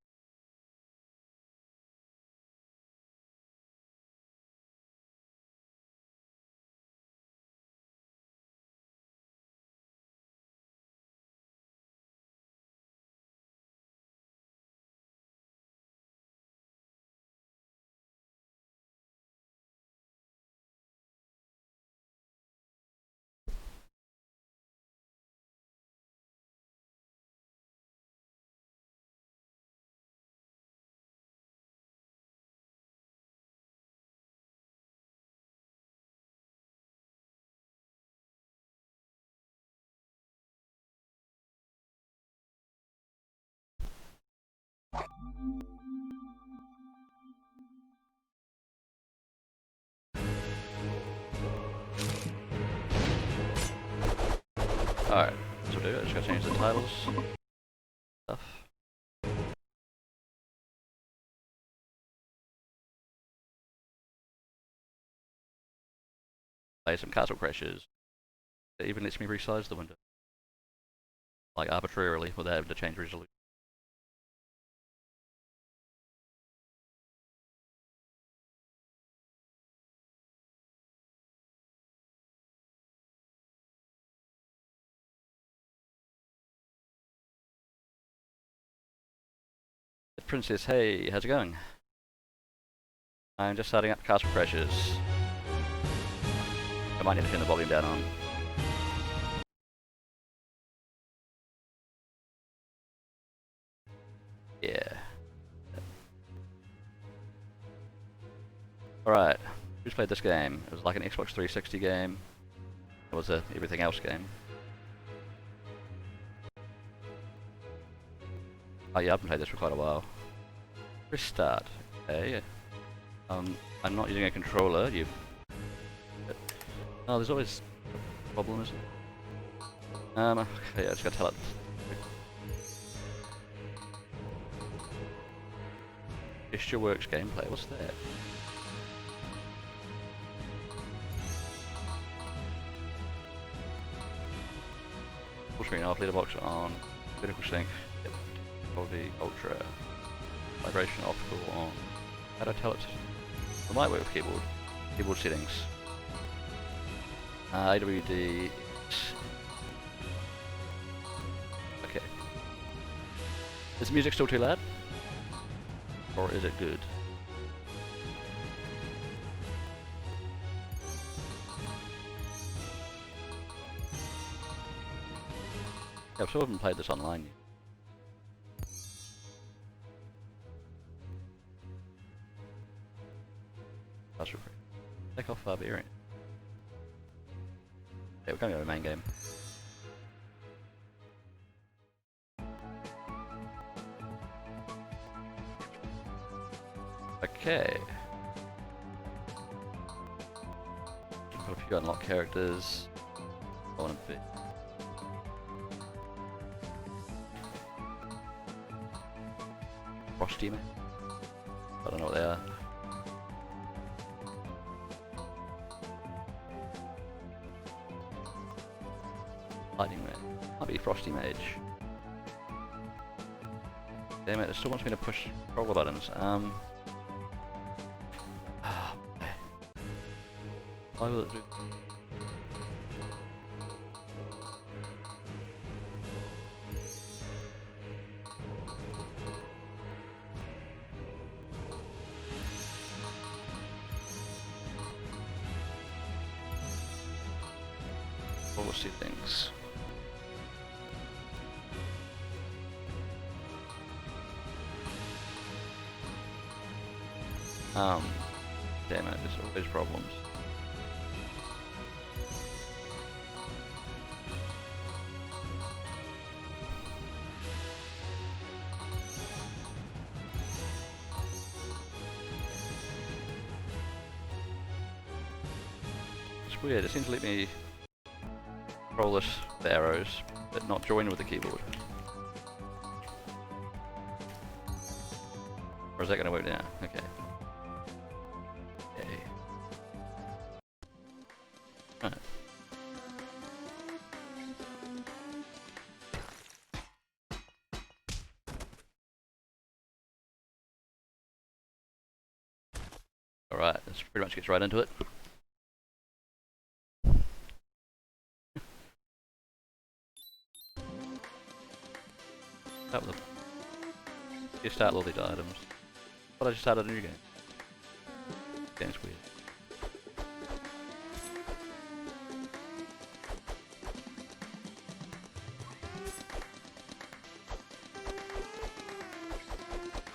Alright, so we'll do it. Just gotta change the titles. Stuff. Play some Castle Crashes. It even lets me resize the window. Like arbitrarily, without having to change resolution. Princess, hey, how's it going? I'm just starting up Castle Crashes. I might need to turn the volume down on. Yeah. Alright, who's played this game? It was like an Xbox 360 game. It was a everything else game. Oh yeah, I've been playing this for quite a while. Restart. Okay. I'm not using a controller. Oh, there's always a problem, isn't it? Okay, I just gotta tell it. Gesture Works gameplay. What's that? Full screen off. Letterbox on. Vertical sync. Quality ultra. Vibration optical on. How do I tell it? It might work with keyboard. Keyboard settings. AWD. Okay. Is the music still too loud? Or is it good? Yeah, I've still haven't played this online yet. Take off Barbarian. Yeah, we're going to go to the main game. Okay. Got a few unlocked characters. I want a bit. Frosty man. I don't know what they are. Lightning man. Might be Frosty Mage. Damn it, it still wants me to push controller buttons. Why will it do? All settings. Damn it, there's always problems. It's weird, it seems to let me control this with arrows, but not join with the keyboard. Or is that going to work now? Okay. Okay. Right. Alright, this pretty much gets right into it. Start with you start with all these items. But I just started a new game. Game's weird.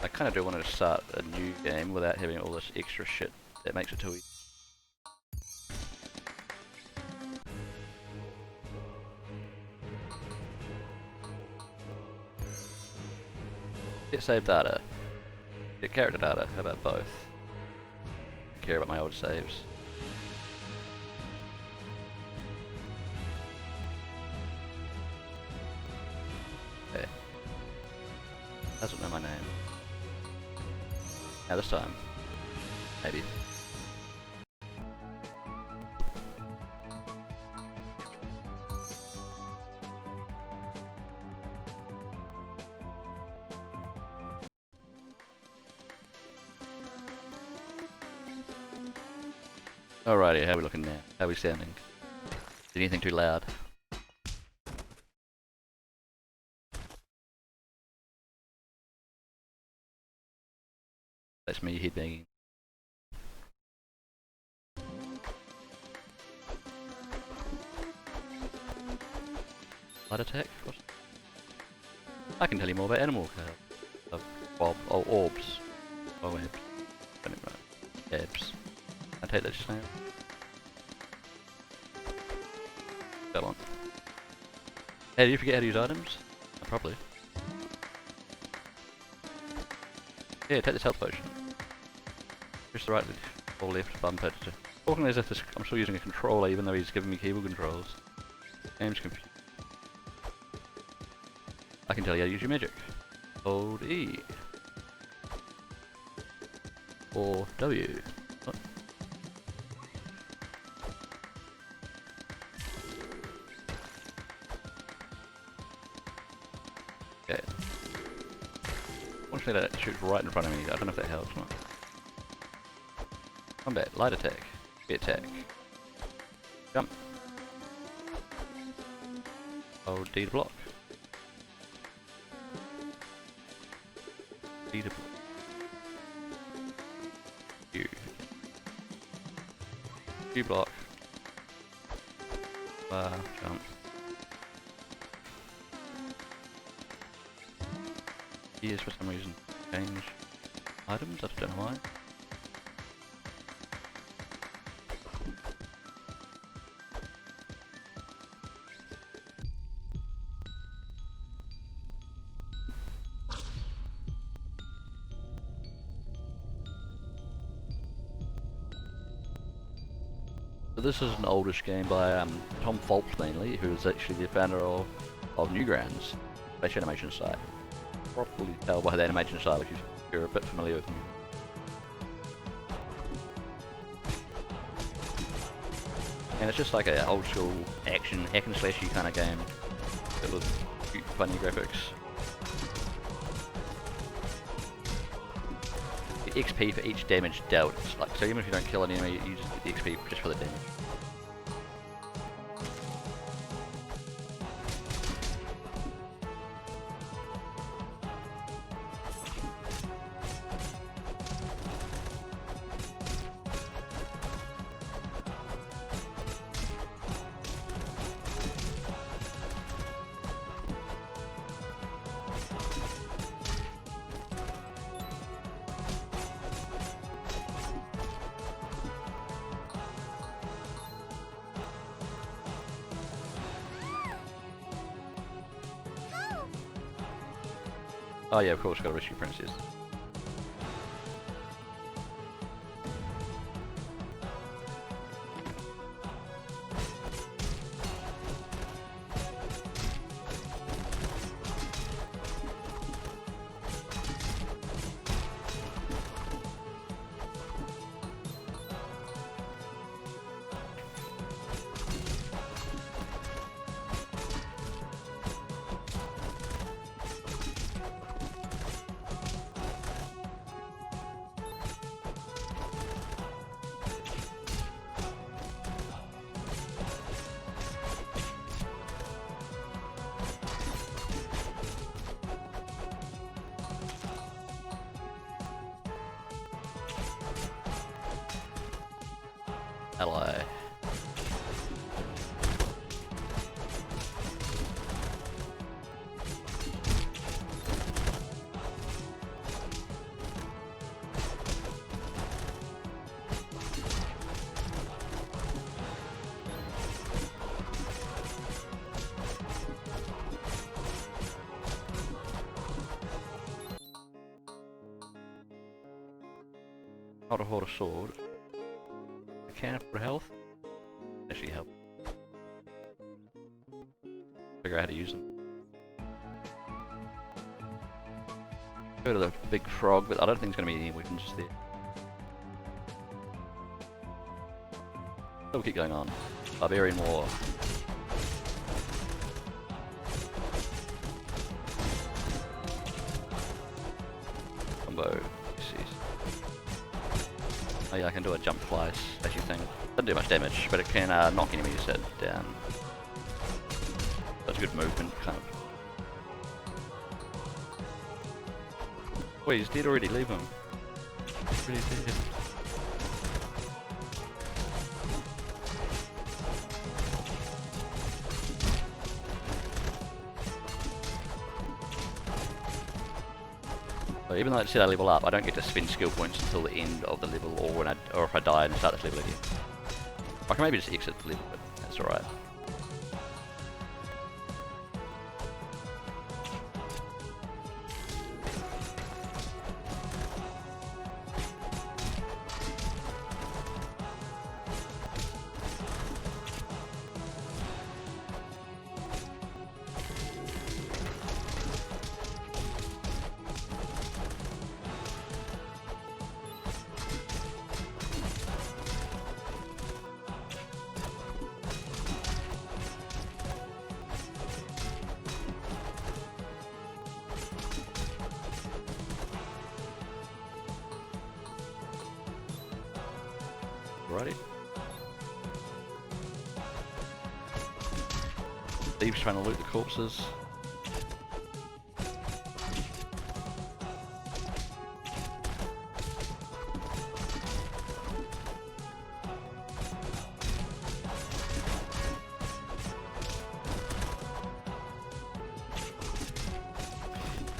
I kind of do want to start a new game without having all this extra shit that makes it too easy. Get save data. Get character data. How about both? I care about my old saves. Okay. Doesn't know my name. Now this time. Maybe. Alrighty, how are we looking now? How are we sounding? Is anything too loud? That's me headbanging. Light attack? What? I can tell you more about animal orbs. Oh, abs. Abs. I take that just now. Come on. Hey, do you forget how to use items? Probably. Yeah, take this health potion. Press the right or left button pad to talking as if this, I'm still using a controller even though he's giving me keyboard controls. Game's confused. I can tell you how to use your magic. Hold E. Or W. What? Okay. Unfortunately that shoots right in front of me, I don't know if that helps or not. Combat, light attack, heavy attack. Jump. Hold D to block. D to block. Q. Q block. Jump. Ears for some reason change items, I don't know why. So this is an oldish game by Tom Fulp mainly, who is actually the founder of Newgrounds, Flash animation site. Probably tell by the animation style if you're a bit familiar with them. And it's just like an old school action, hack and slashy kind of game, but with cute, funny graphics. Get XP for each damage dealt. It's like, so even if you don't kill an enemy, you just get the XP just for the damage. Oh yeah, of course, gotta rescue princess. ally. Not to hold a sword. I can for health. Actually help. Figure out how to use them. Go to the big frog, but I don't think there's gonna be any weapons there. We'll keep going on. Barbarian War. Combo. Oh yeah, I can do a jump twice, actually thing. Doesn't do much damage, but it can knock enemies down. That's good movement, kind of. Wait, he's dead already, leave him. He's really dead. So even though it said I level up, I don't get to spend skill points until the end of the level, or if I die and start this level again. I can maybe just exit the level, but that's alright. Alrighty. Thieves trying to loot the corpses.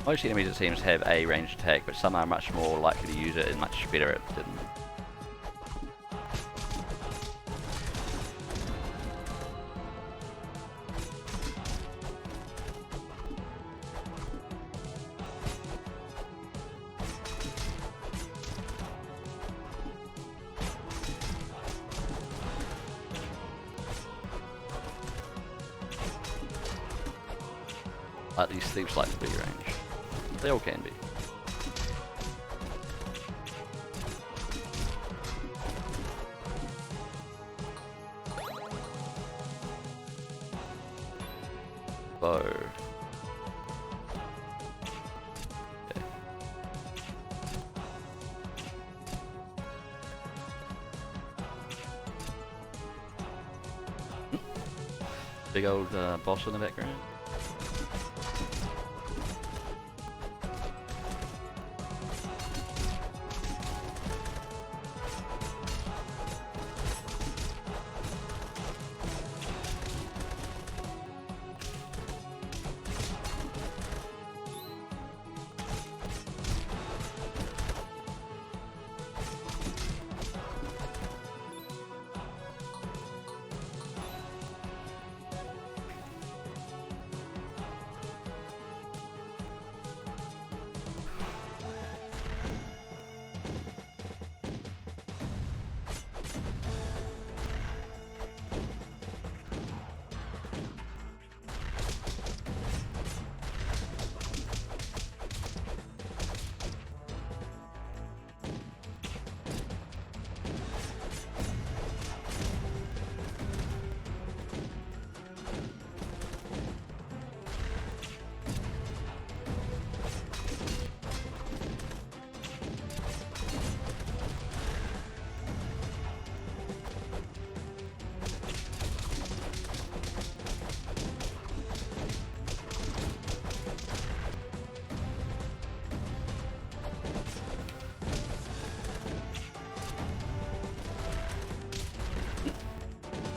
Most enemies it seems have a ranged attack, but some are much more likely to use it and much better at it than these thieves like to be ranged. They all can be. Bow. Okay. Big old boss in the background.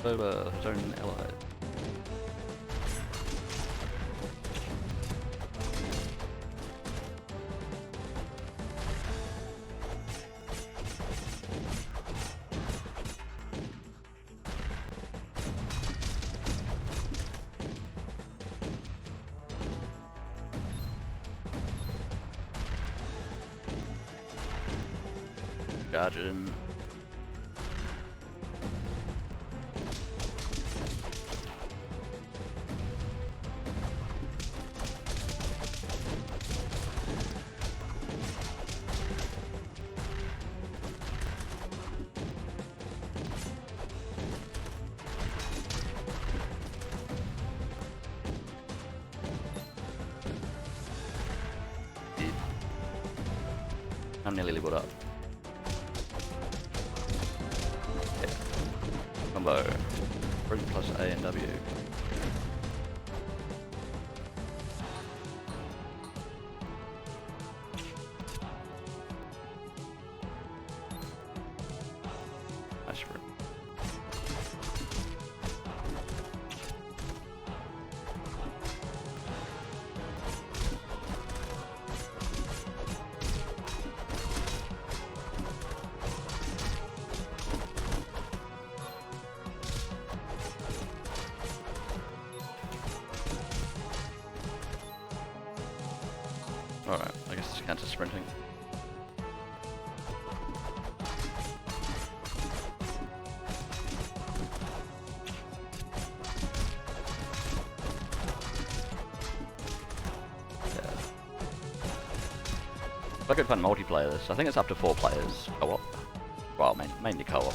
over his own allies. Charging. I'm nearly leveled up. Yeah. Combo. Bring plus A and W. Nice for it. Alright, I guess this counts as sprinting. Yeah. If I could find multiplayer this, I think it's up to 4 players co-op. Well, mainly co-op.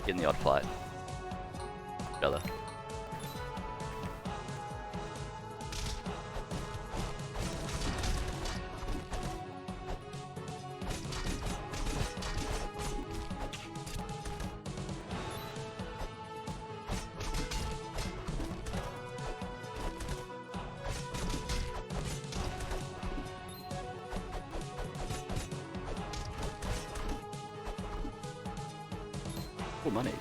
In the odd fight. Each other. Oh, monies.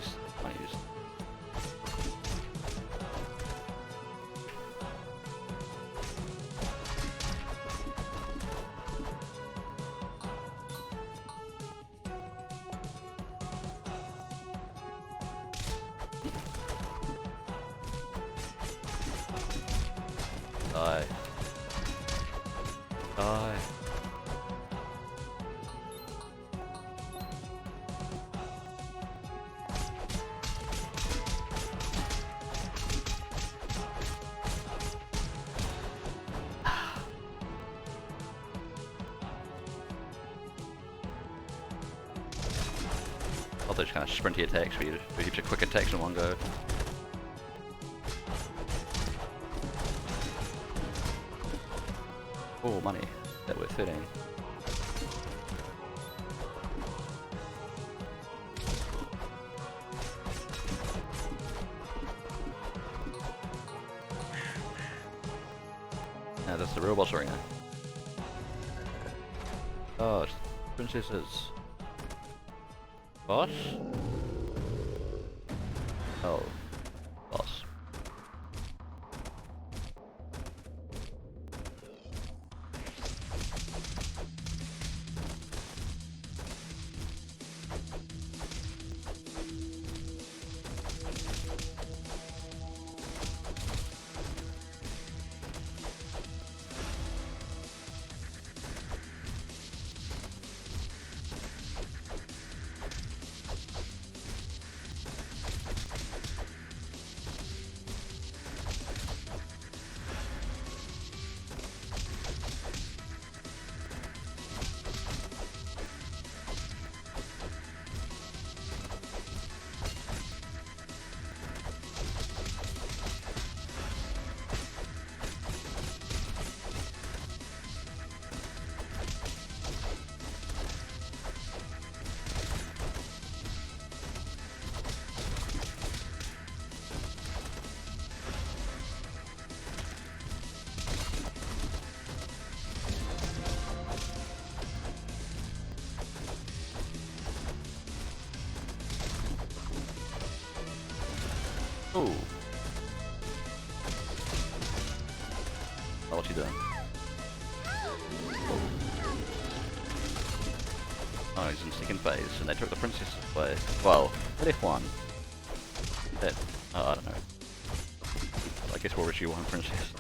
Die. Die. All those kind of sprinty attacks where you do heaps of quick attacks in one go. Oh, money. That worth 13. Now that's the real boss arena. Oh, it's princesses. Boss? Oh. Boss. Oh, what's he doing? Oh, he's in second phase, and they took the princess away. Well, they left one. That, oh, I don't know. I guess we'll issue one princess.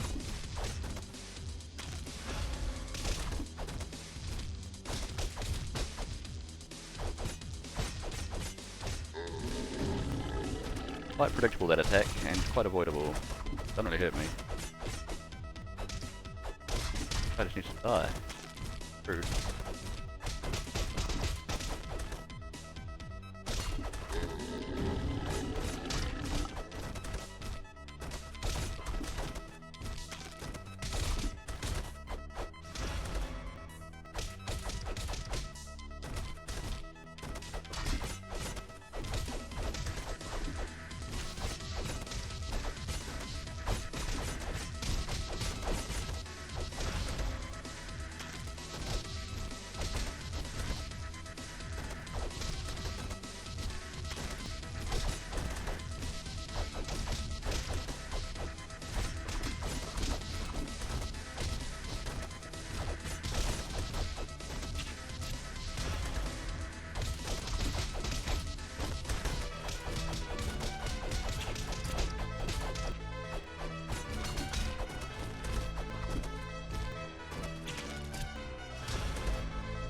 Quite predictable, that attack, and quite avoidable. Doesn't really hurt me. I just need to die. True.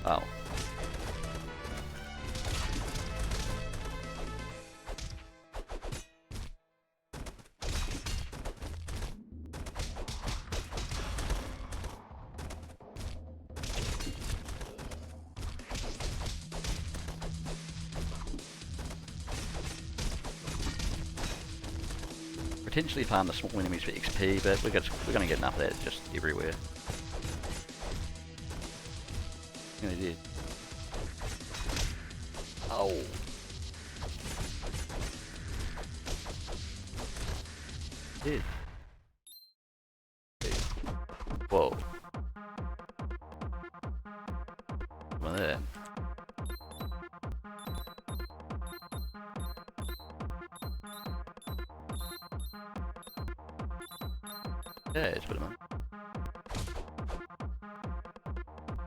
Wow. Potentially farm the small enemies for XP, but we're gonna get enough of that just everywhere. Yeah, they did. Oh. Did. Whoa. Come on there. Yeah, it's put him on.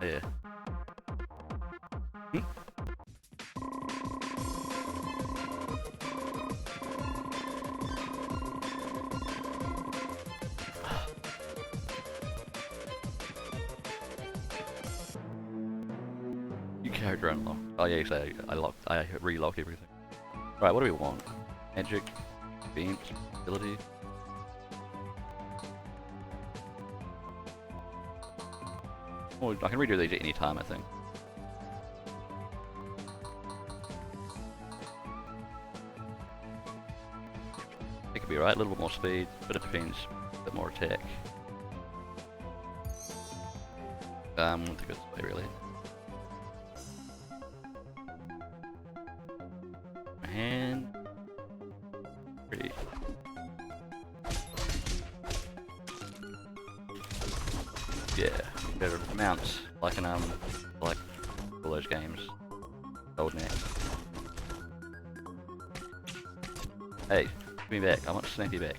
Yeah. You character unlock. Oh yeah, so I relock everything. Right, what do we want? Magic, beams, ability. Oh, I can redo these at any time, I think. It could be right, a little bit more speed, but it depends. A bit more attack. I think it's way really. And pretty. Yeah, better mounts like in like all those games. Old net. Hey, give me back. I want to snap you back.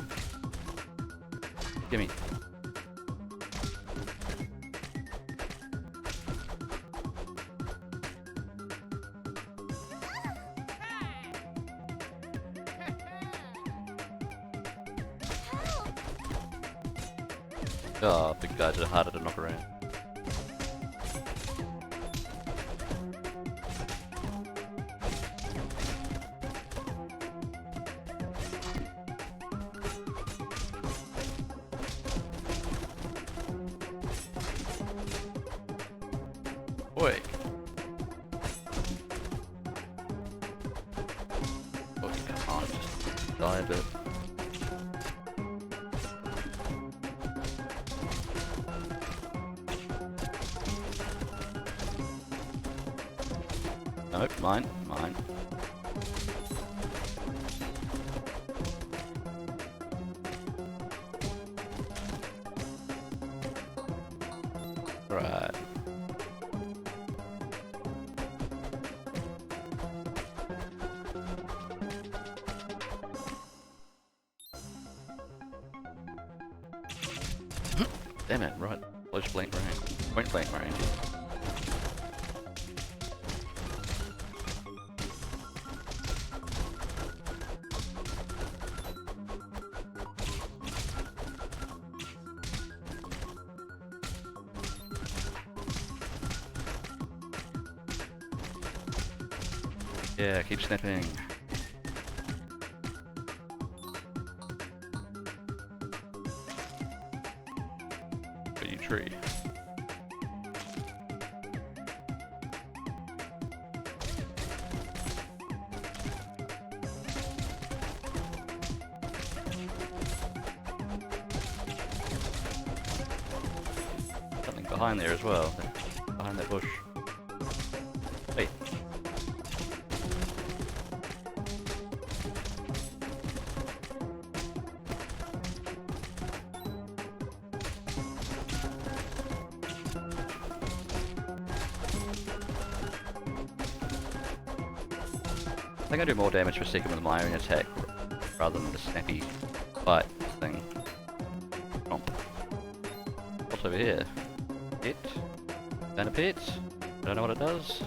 Gimme. Oh, big guys are harder to knock around. Boy. Oh, come on, just die a bit. Nope, mine. Right. Damn it, right. Close blank range. Point blank range. Yeah, keep snapping. Got you tree. Something behind there as well. Behind that bush. Hey. I think I do more damage per second with my own attack rather than the snappy bite thing. Oh. What's over here? Pet? Found a pet? I don't know what it does.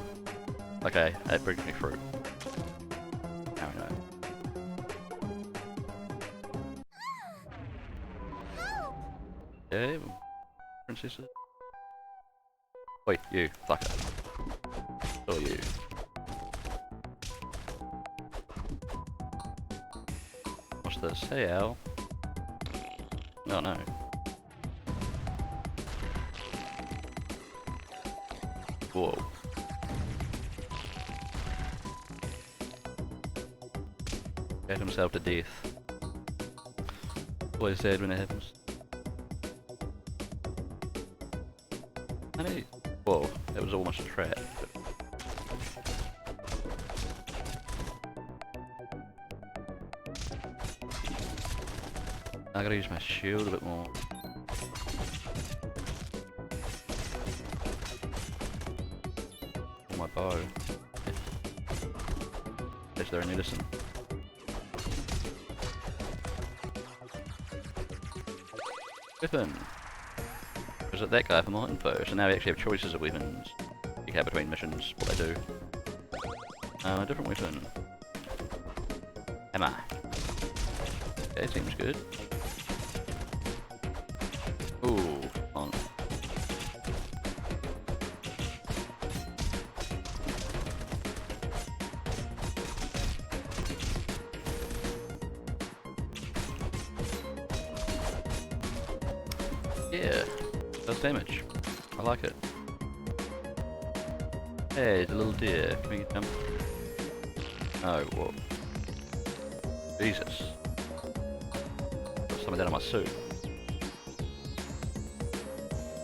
Okay, it brings me fruit. Now I know. Okay, princesses. Wait, you, fucker. Or you. What's this? Hey, Al. Oh no. Whoa. Got himself to death. Always sad when it happens. Honey. Whoa, that was almost a trap. I gotta use my shield a bit more. Or my bow. Is there an medicine? Weapon! Is it that guy for more info? So now we actually have choices of weapons. You can have between missions, what they do. A different weapon. Hammer. Okay, seems good. Ooh, on. Yeah, does damage. I like it. Hey, the little deer. Can we jump? Oh, whoa. Jesus. Got some of that on my suit.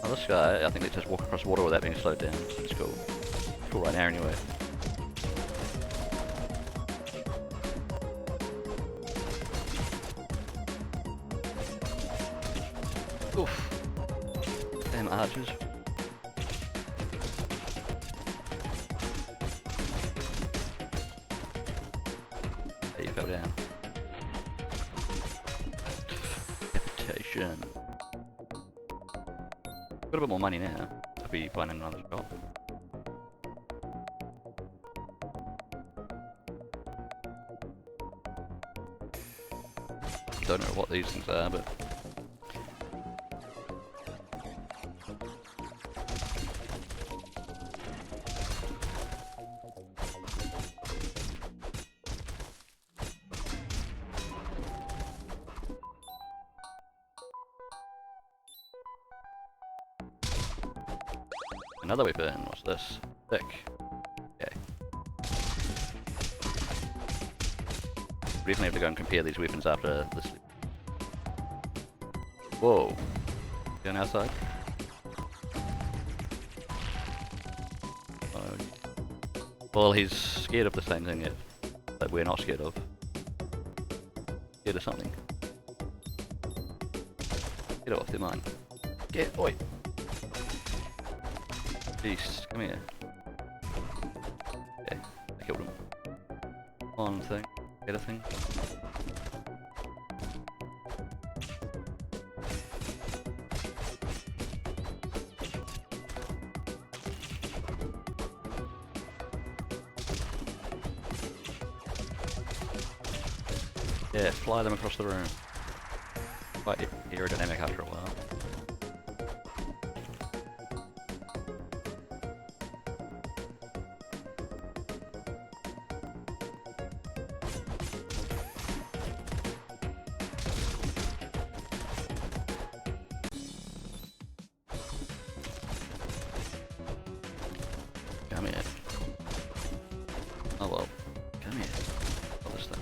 Oh, this guy, I think they just walk across water without being slowed down. It's cool. It's cool right now anyway. Oof. Damn archers. There you fell down. Decapitation. Got a bit more money now. I'll be finding another job. Don't know what these things are, but another weapon. What's this? Thick. Okay. We definitely have to go and compare these weapons after this. Whoa. Going outside? Well, he's scared of the same thing that we're not scared of. Scared of something. Get off their mind. Get, oi! Beast, come here. Okay, I killed him. One thing, get a thing. Yeah, fly them across the room. Quite aerodynamic after a while. Come here. Oh well. Come here. All this stuff.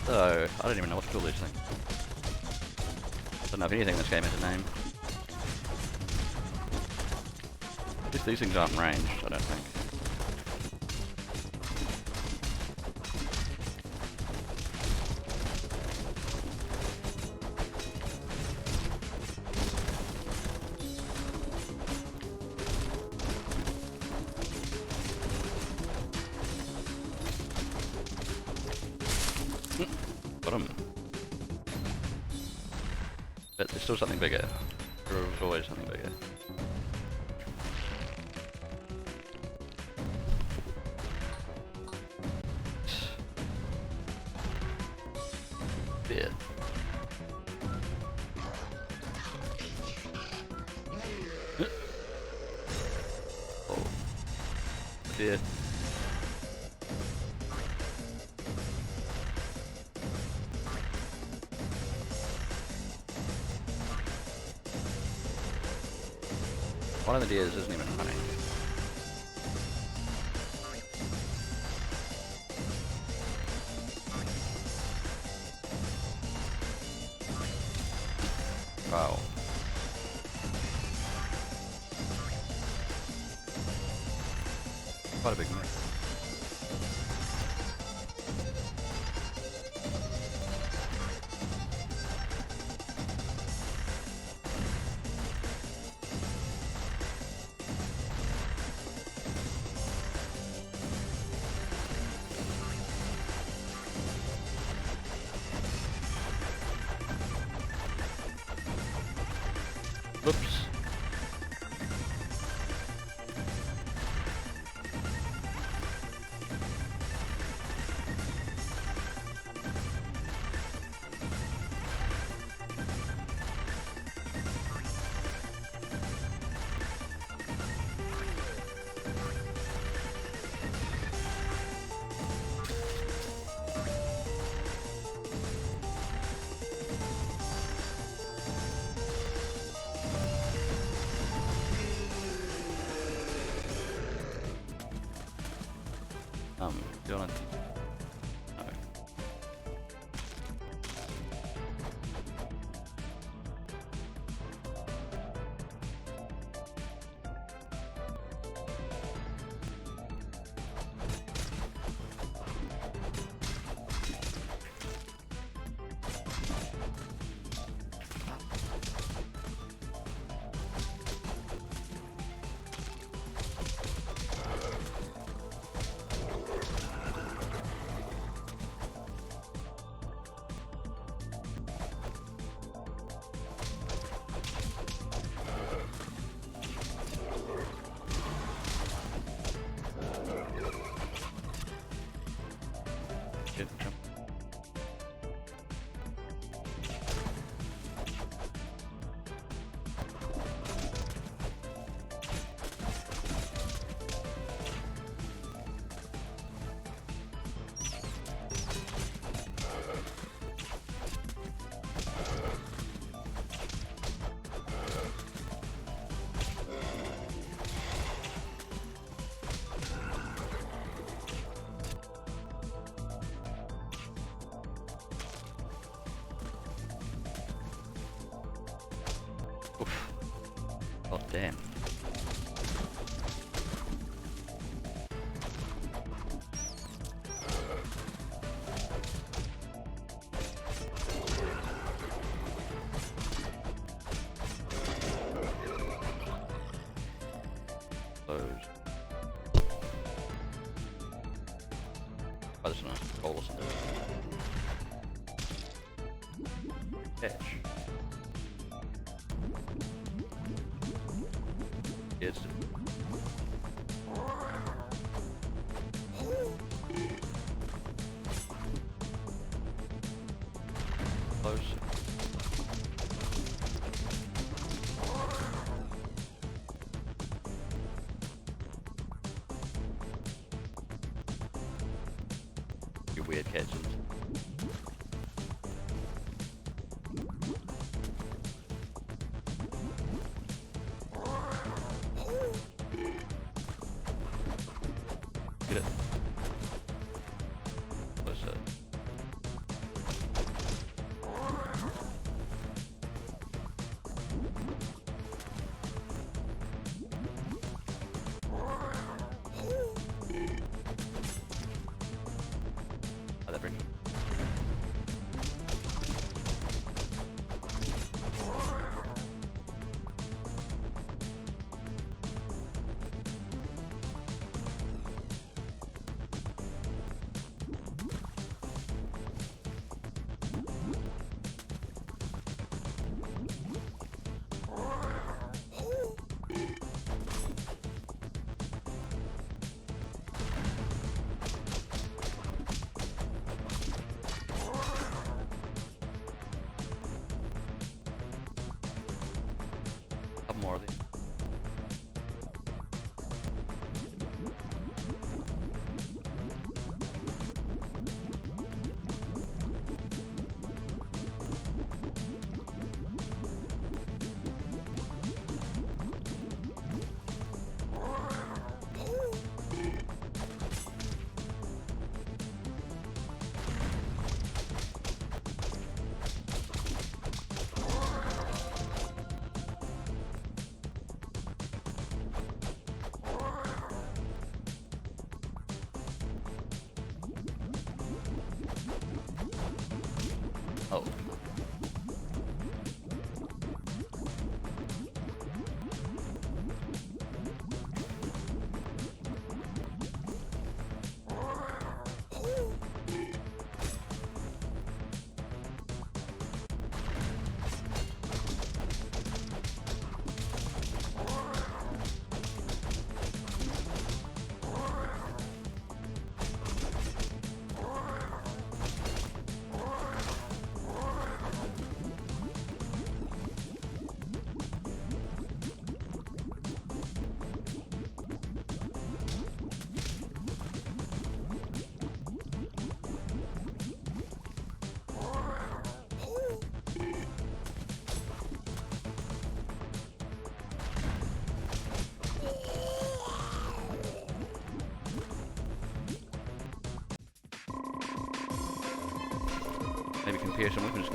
So, I don't even know what to call these things. Don't know if anything in this game has a name. At least these things aren't ranged, I don't think. Got him. But there's still something bigger. There's always something bigger. Fear. Oh. Fear. One of the deers isn't even running. Wow. Quite a big mess. Oops. Do you want to... No. Good jump. Oof. Oh, damn. just gonna roll us into it. Catch. It's close. Your weird catches. Get it. Close it. Oh, that brings it. Couple more of these. Oh. Maybe compare some weapons.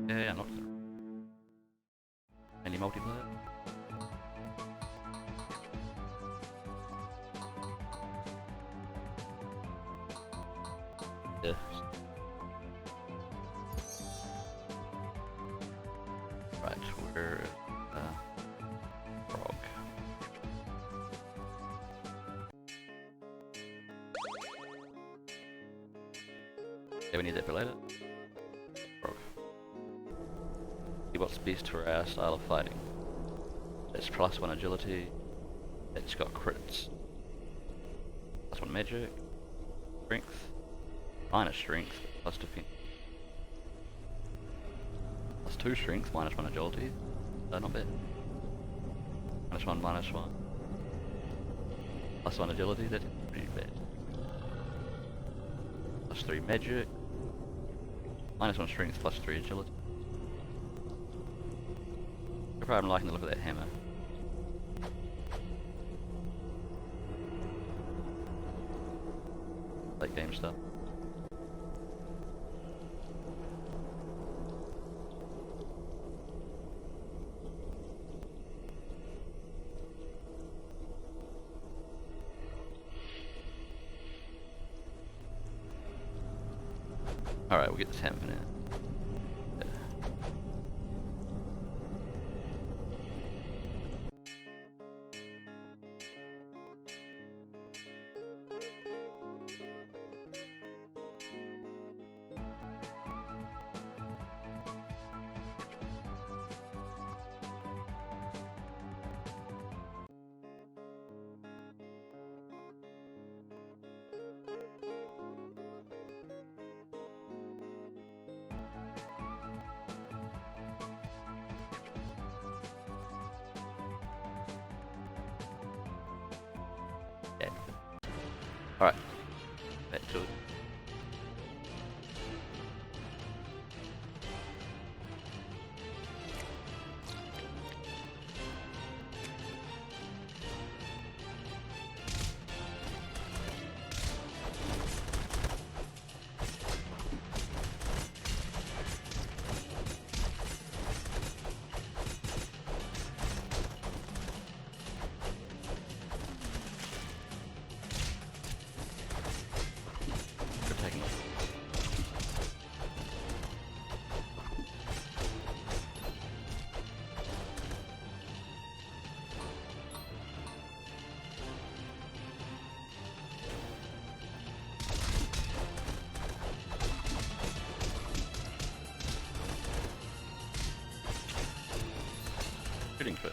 Yeah, not any multiplayer. Yeah. Right, we're frog. Yeah, we need that for later. Frog. See what's best for our style of fighting. It's +1 agility. It's got crits. +1 magic. Strength. -strength, +defense. +2 strength, -1 agility. Not bad. -1, -1. +1 agility, that's pretty bad. +3 magic. -1 strength, +3 agility. I'm liking the look of that hammer. Late game stuff. Alright, we'll get this hammer for now. Alright, back to it. Taking it. Shooting foot.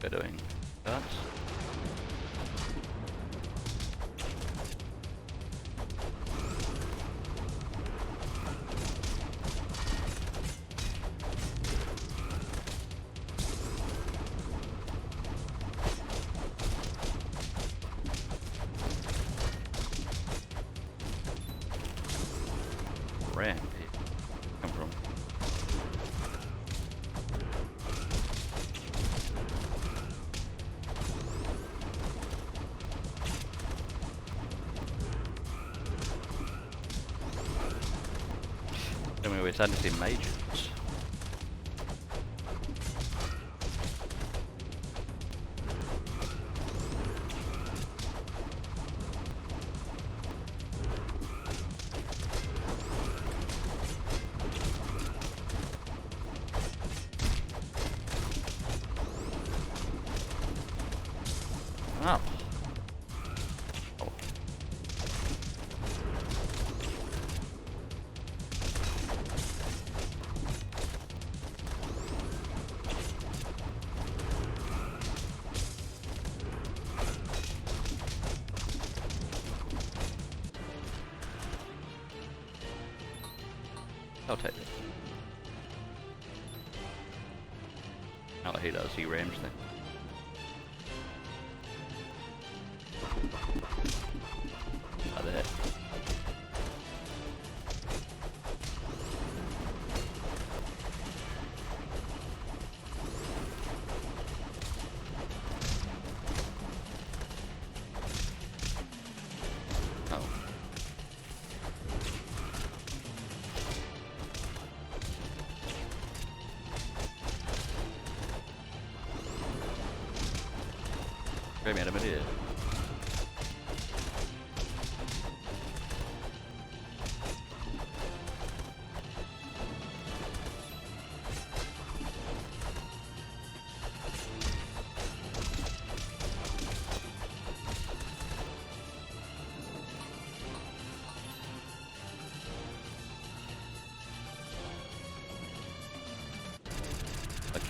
We're doing that. Ramp here. Come from. Then we're starting to see mages. Oh. Oh. I'll take it. Oh, he does. He rams them. Like that. Oh. Grab me out of mid-air.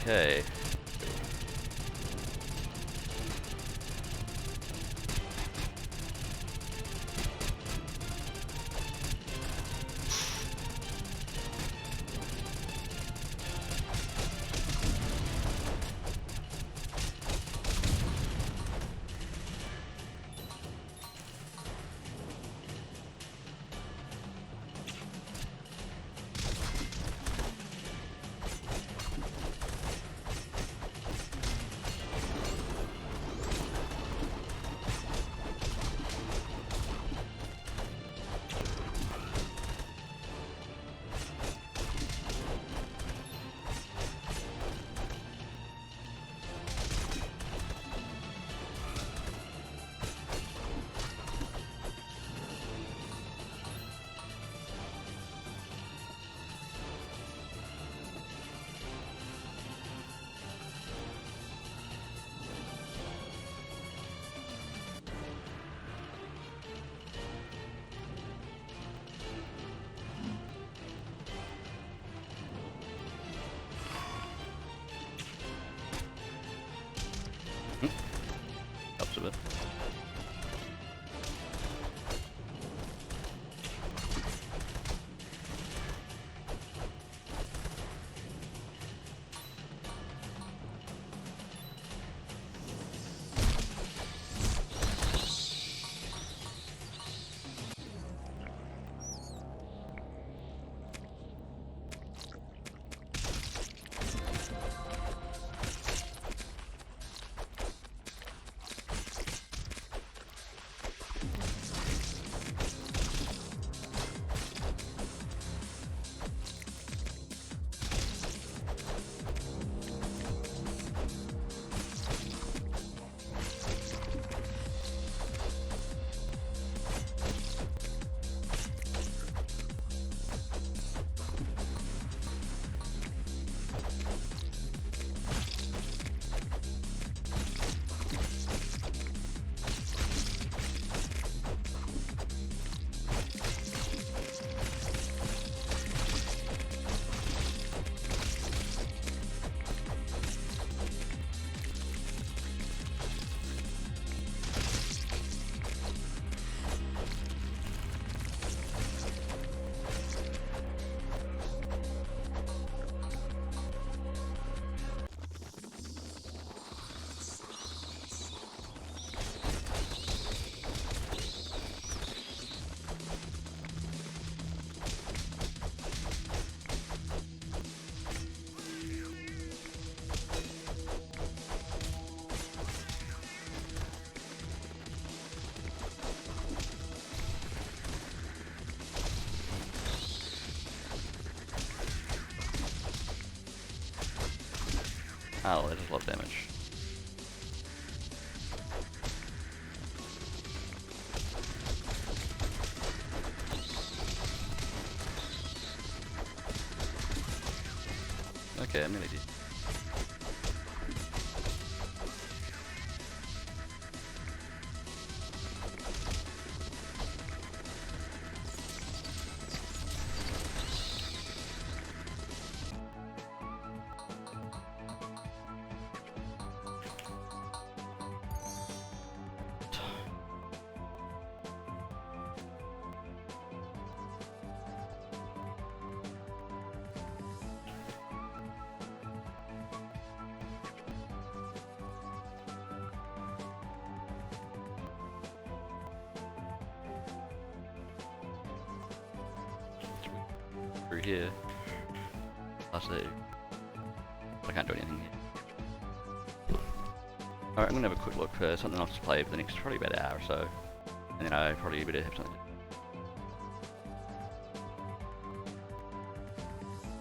Okay. Oh, that does a lot of damage. Okay, I'm nearly dead. Through here. I see. I can't do anything here. Alright, I'm gonna have a quick look for something else to play for the next probably about an hour or so. And then I probably better have something.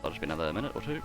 I'll just be another minute or two.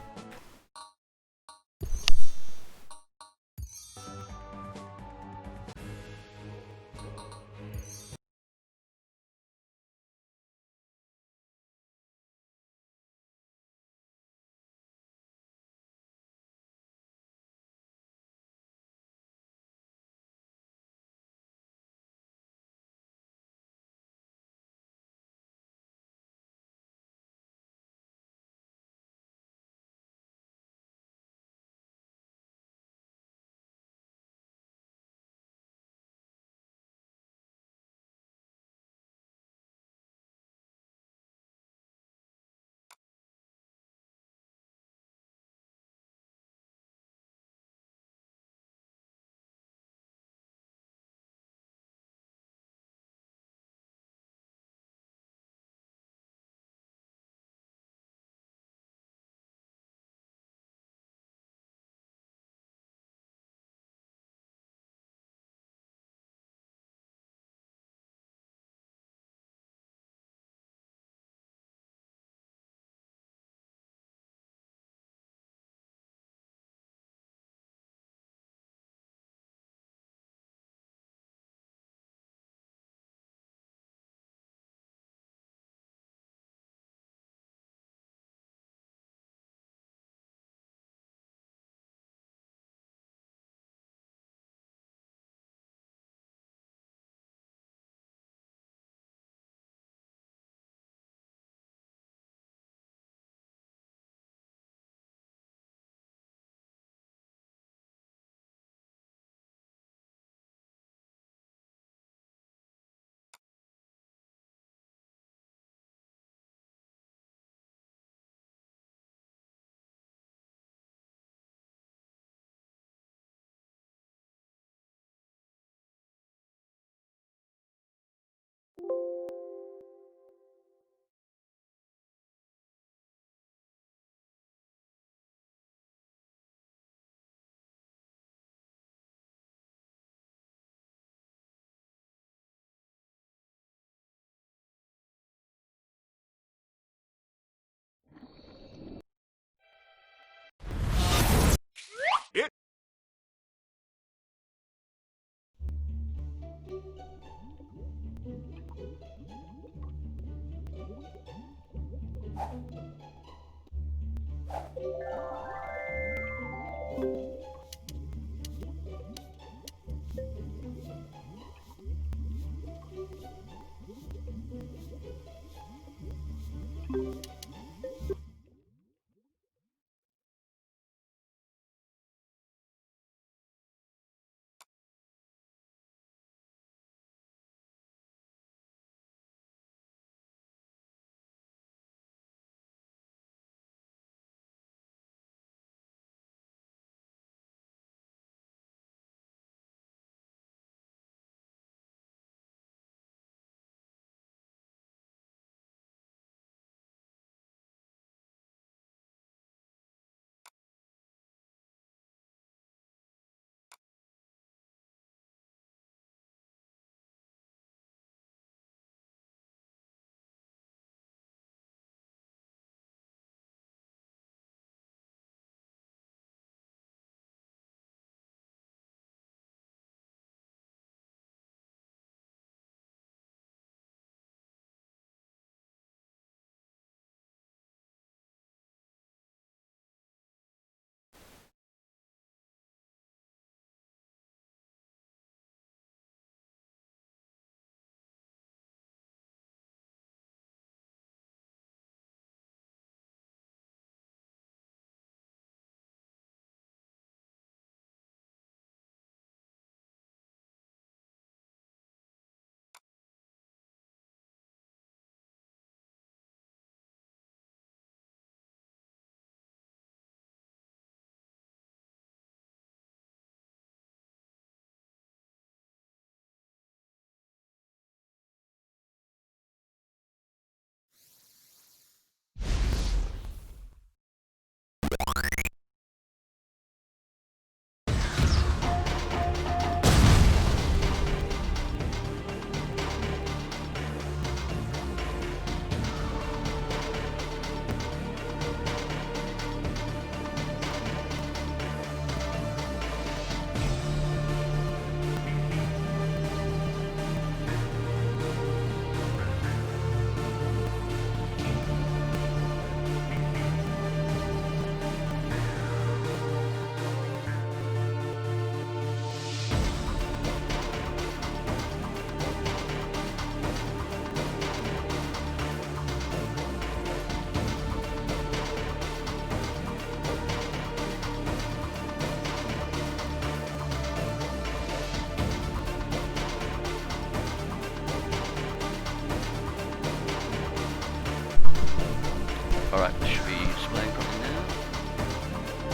Alright, this should be displaying properly now.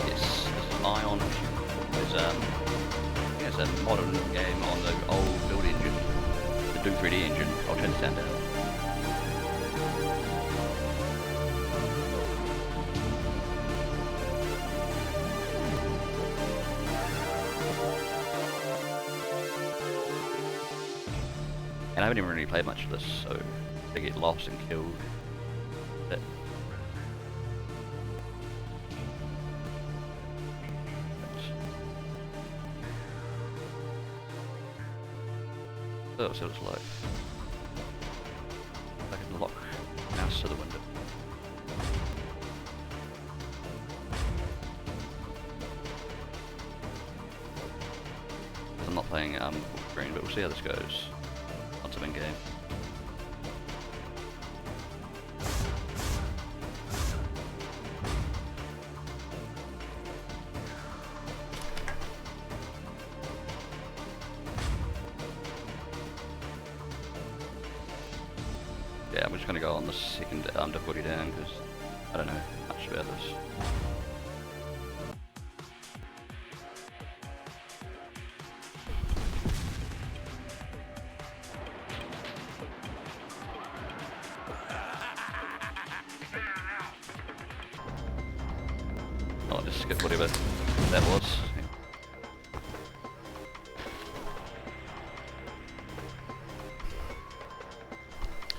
Yes, this is Ion Fuel. It's it's a modern game on the old build engine, the Do 3D engine. I'll turn the sound down. And I haven't even really played much of this, so they get lost and killed. But oh, so it's like I can lock mouse to the window. I'm not playing full screen, but we'll see how this goes once I'm in game. Yeah, I'm just going to go on the second difficulty down because I don't know much about this. I'll just skip whatever that was.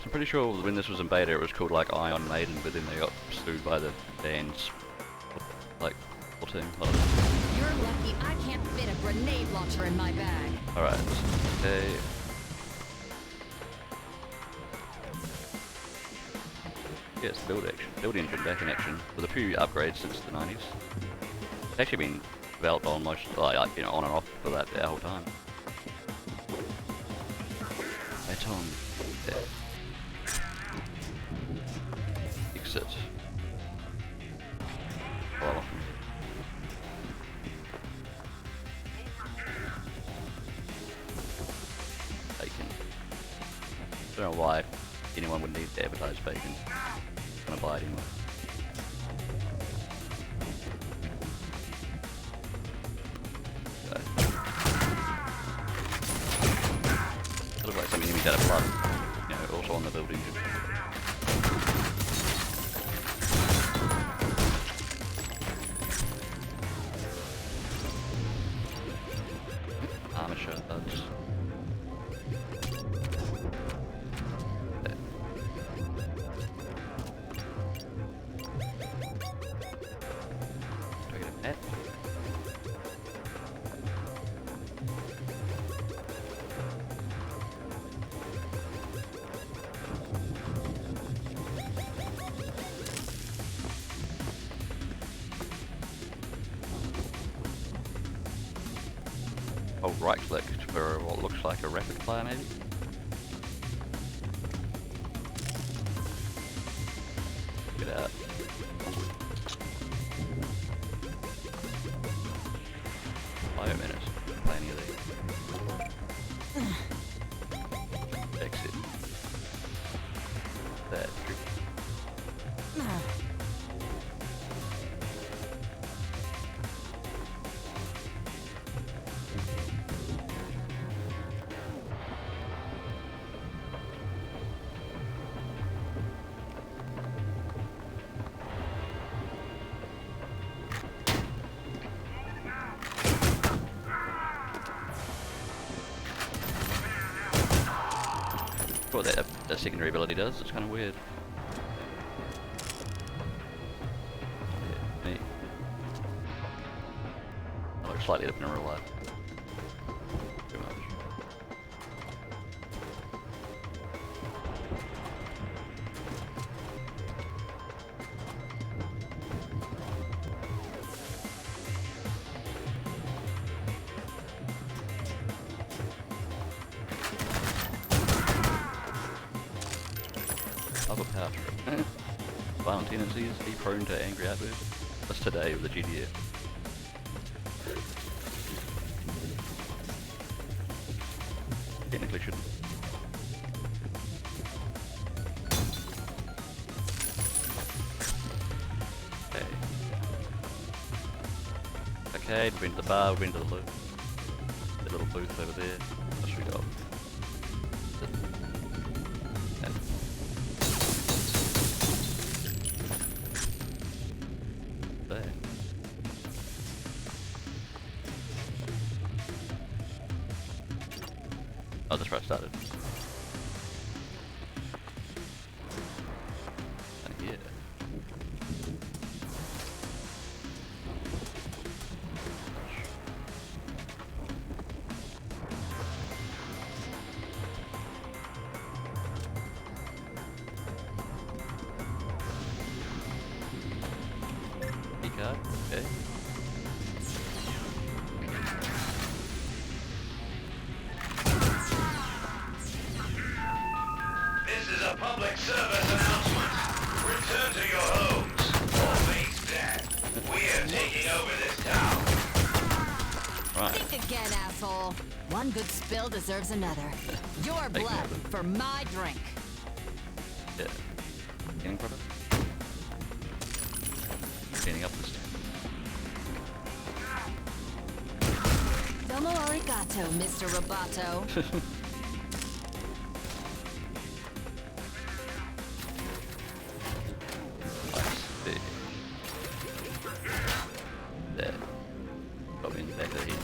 I'm pretty sure when this was in beta it was called like Ion Maiden, but then they got sued by the band's like full team. I don't know. You're lucky I can't fit a grenade launcher in my bag. Alright, okay. Yeah, it's the build engine back in action with a few upgrades since the 90s. It's actually been developed almost like you know, on and off for that whole time. Atom. Yeah. Exit. Well, bacon. Don't know why anyone would need to advertise bacon. I'm gonna buy it anyway. That looks like something you need to have a plug, you know, also on the build engine. Armor shirt buds. Do I get a pet? I'll right click for what looks like a rapid fire maybe? Get out. Wait a minute, play any of these. Exit. That. that secondary ability does. It's kind of weird. Yeah, me. I look slightly different in real life. Too much. I've got power trip. Violent tendencies, be prone to angry outbursts. That's today with the GDF. Technically shouldn't. Okay. Okay, we've been to the bar, we've been to the loop. The little booth over there. What should we go? And there. Oh, that's where I started. And here. Key card, okay. This is a public service announcement. Return to your homes or face death. We are taking over this town. Right. Think again, asshole. One good spill deserves another. Your Thank you, blood Evan. for my drink. Yeah. Cleaning product? Cleaning up this thing. Domo arigato, Mr. Roboto. Let's see. There. Got me in the back of the head.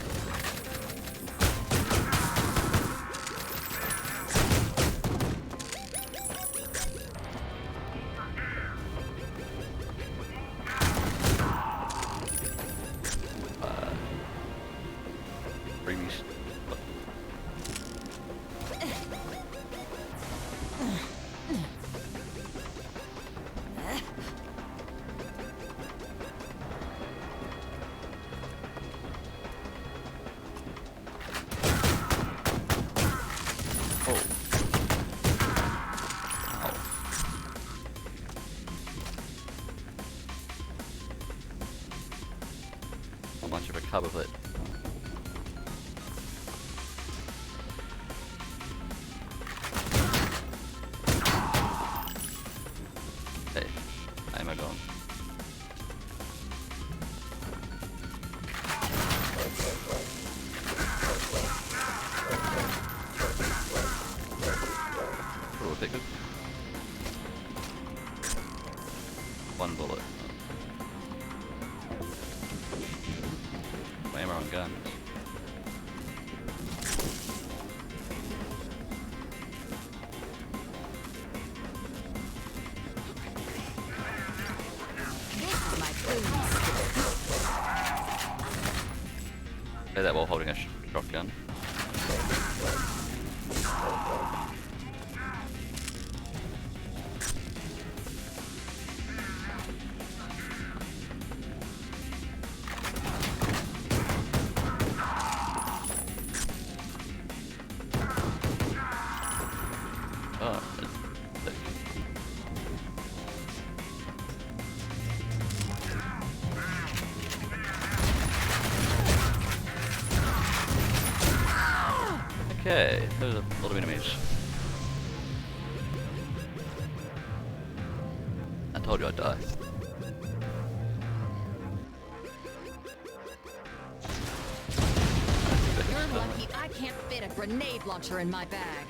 Bring me. Oh. Ow. How much of a cover for it? Hey, ammo gone. Pretty effective. One bullet. Ammo on guns. This is my food. Play that while holding a shotgun. Oh, that's sick. Okay, there's a lot of enemies. I told you I'd die. You're lucky I can't fit a grenade launcher in my bag.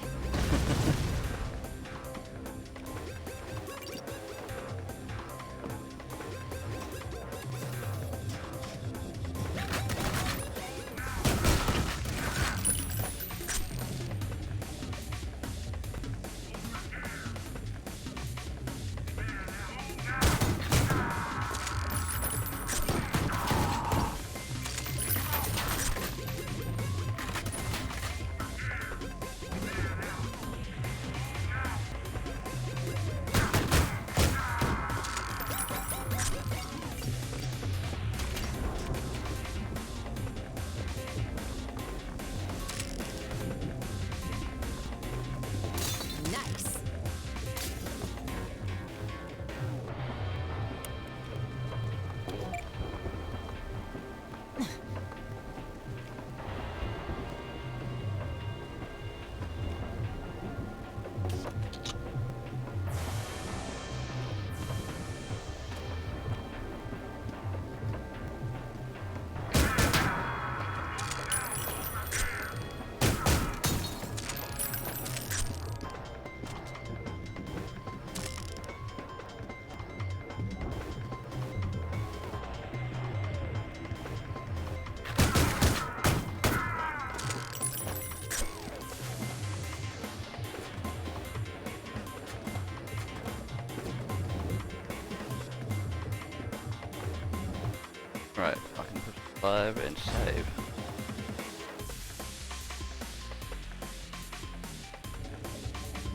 Right, I can push 5 and save.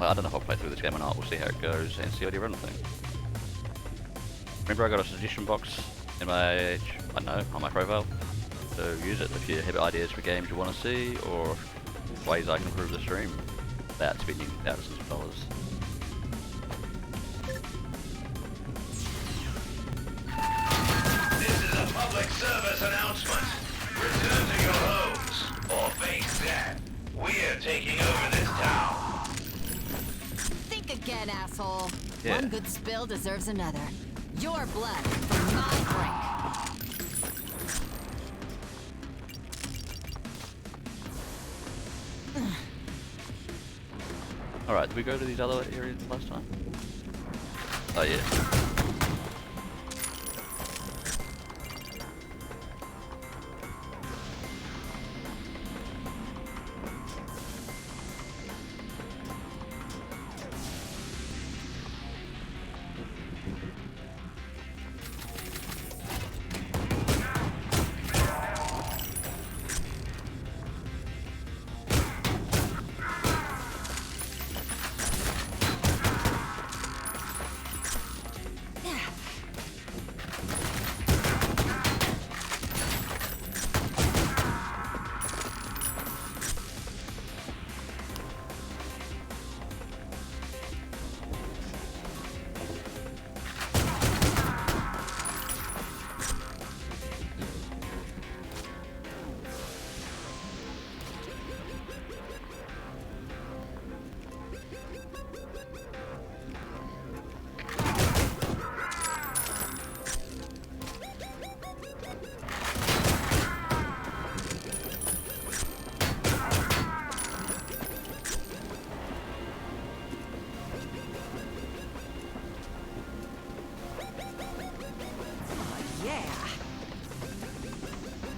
Well, I don't know if I'll play through this game or not. We'll see how it goes and see what you run thing. Remember, I got a suggestion box in my, I don't know, on my profile. So use it if you have ideas for games you want to see or ways I can improve the stream without spending thousands of dollars. This is a public service announcement. Return to your homes or face death. We're taking over this town. Think again, asshole. Yeah. One good spill deserves another. Your blood for my drink. Alright, did we go to these other areas last time? Oh yeah.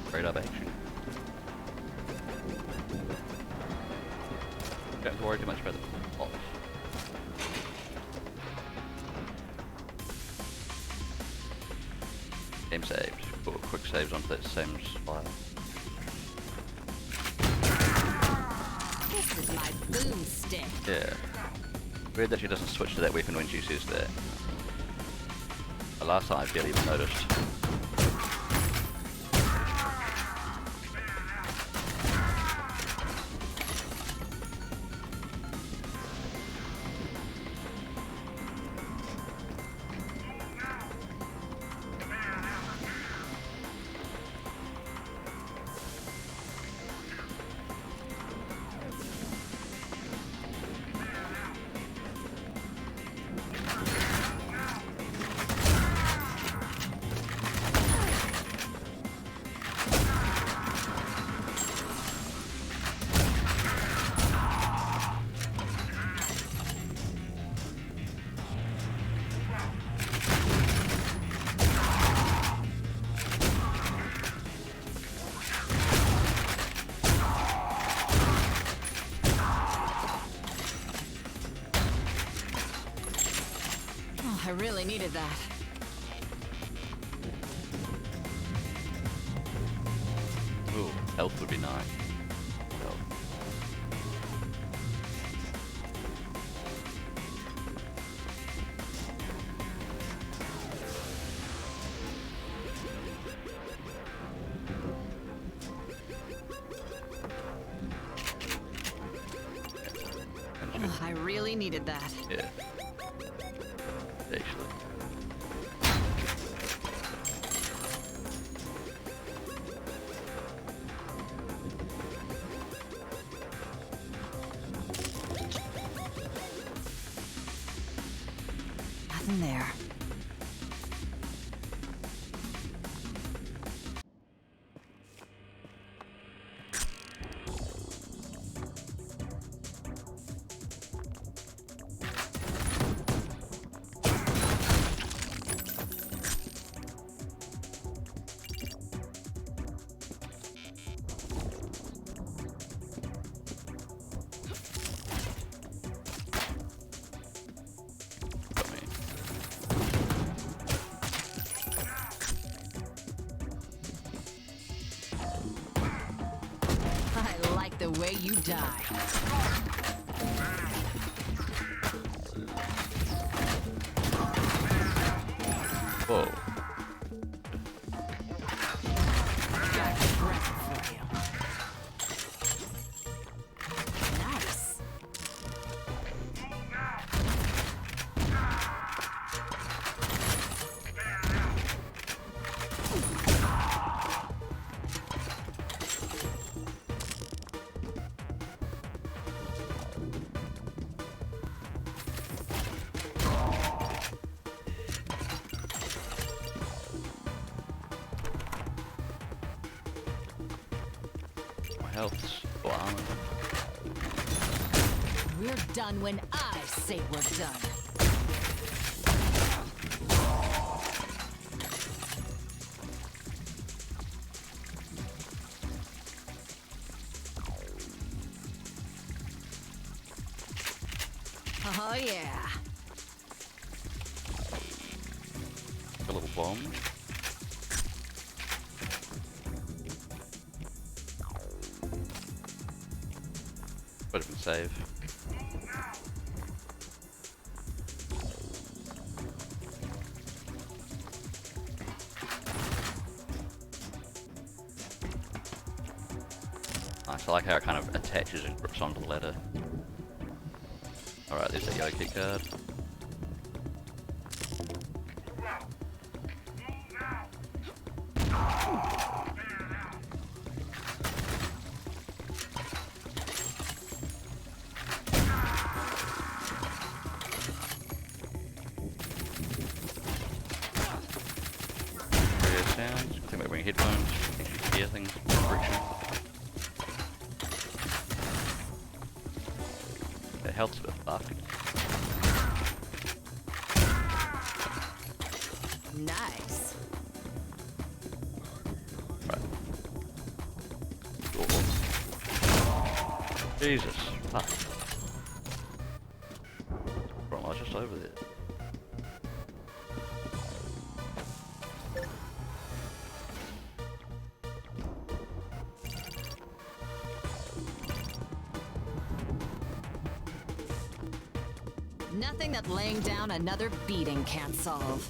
Straight up action. Don't have to worry too much about the plots. Game saved. Put quick saves onto that same file. This is my boomstick. Yeah. Weird that she doesn't switch to that weapon when she says that. The last time I barely even noticed. I really needed that. Ooh, health would be nice. Health. Oh, I really needed that. Yeah. Actually. Nothing there. Got me. way you die. Whoa. Got a present for you. Nice. My health's or armor. We're done when I say we're done. Oh yeah. A little bomb. Better than save. Nice, I like how it kind of attaches and grips onto the ladder. Alright, there's that yellow key card. Radio sounds. I think we're wearing headphones. Actually hear things. Friction. The health's a bit fucked. Nice. Right. Jesus. Fuck. Right, I was just over there. Nothing that laying down another beating can't solve.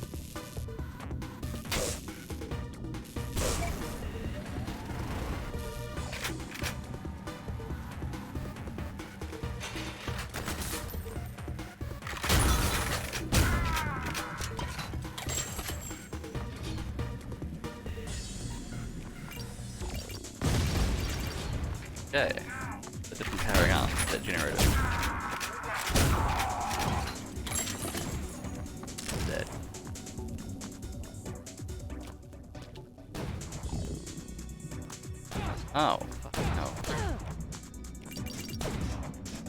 Okay. It's just powering up that generator. Dead. Oh, fucking hell.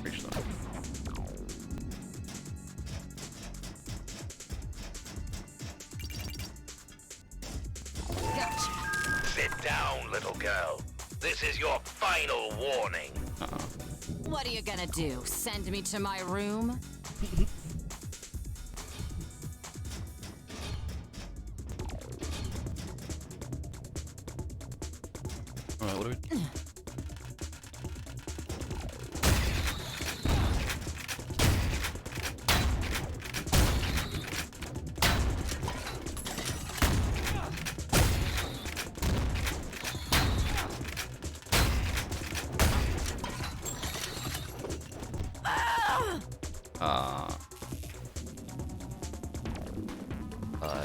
Reach them. Gotcha. Sit down, little girl. This is your final warning. Uh-oh. What are you gonna do? Send me to my room? Alright, what do we...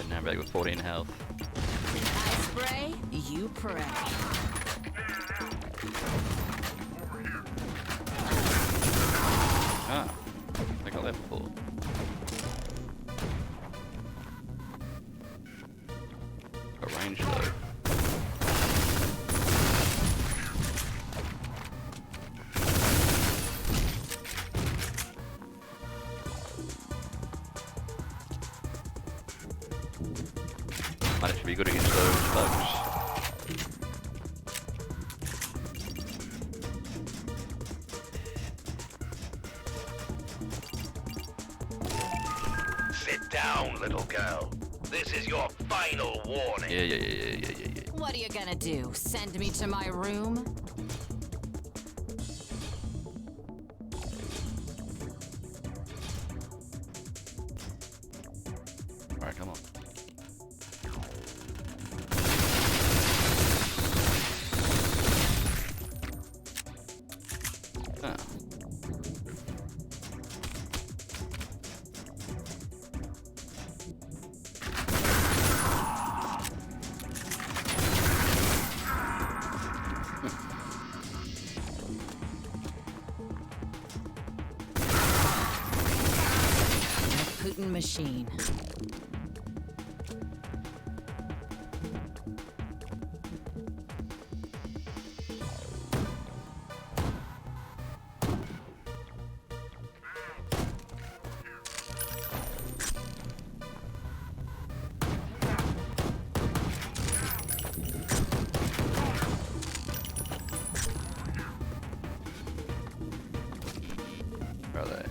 Now I'm back with 14 health. I spray, you pray. Ah, I got that before. Got range though. Might actually be good against those bugs. Sit down, little girl. This is your final warning. Yeah. What are you gonna do? Send me to my room? Alright, come on. Ah. Putin machine. Where are they?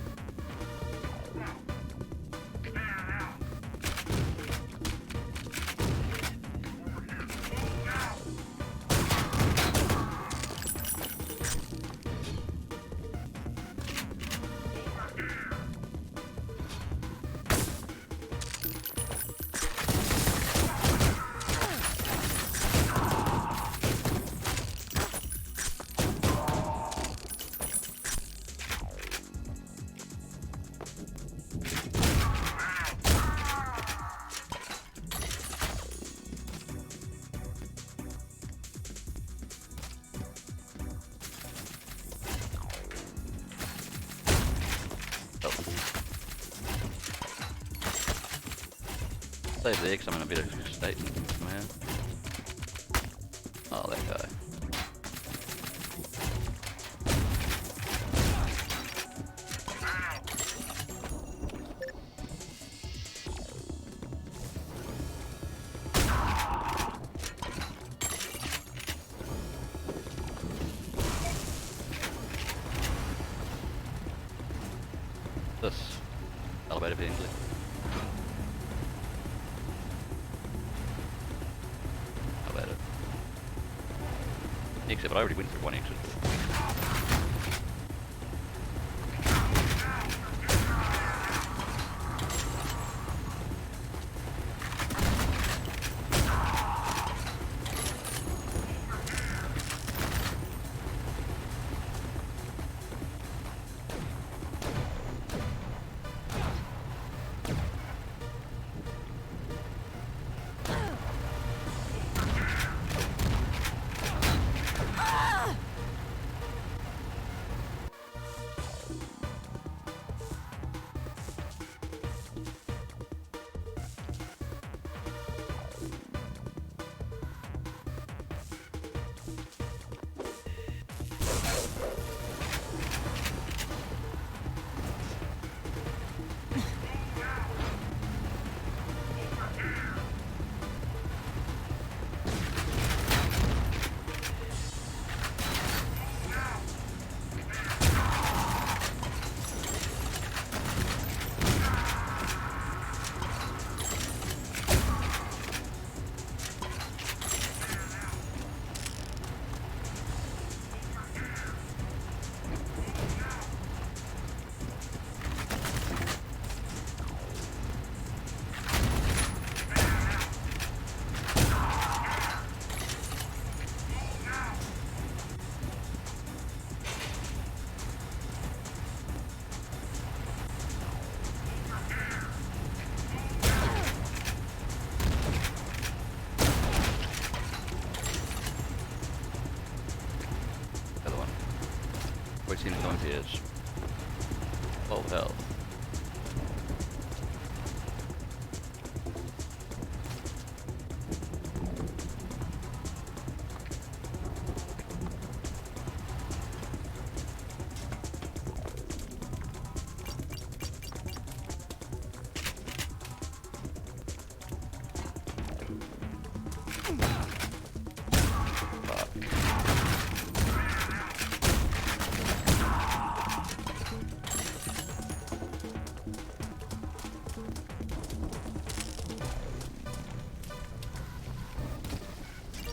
Stay there because I'm in a bit of a state, man. Oh, that guy. This elevator being lit. How about it? Exit, but I already went through one exit. What seems going to is full health.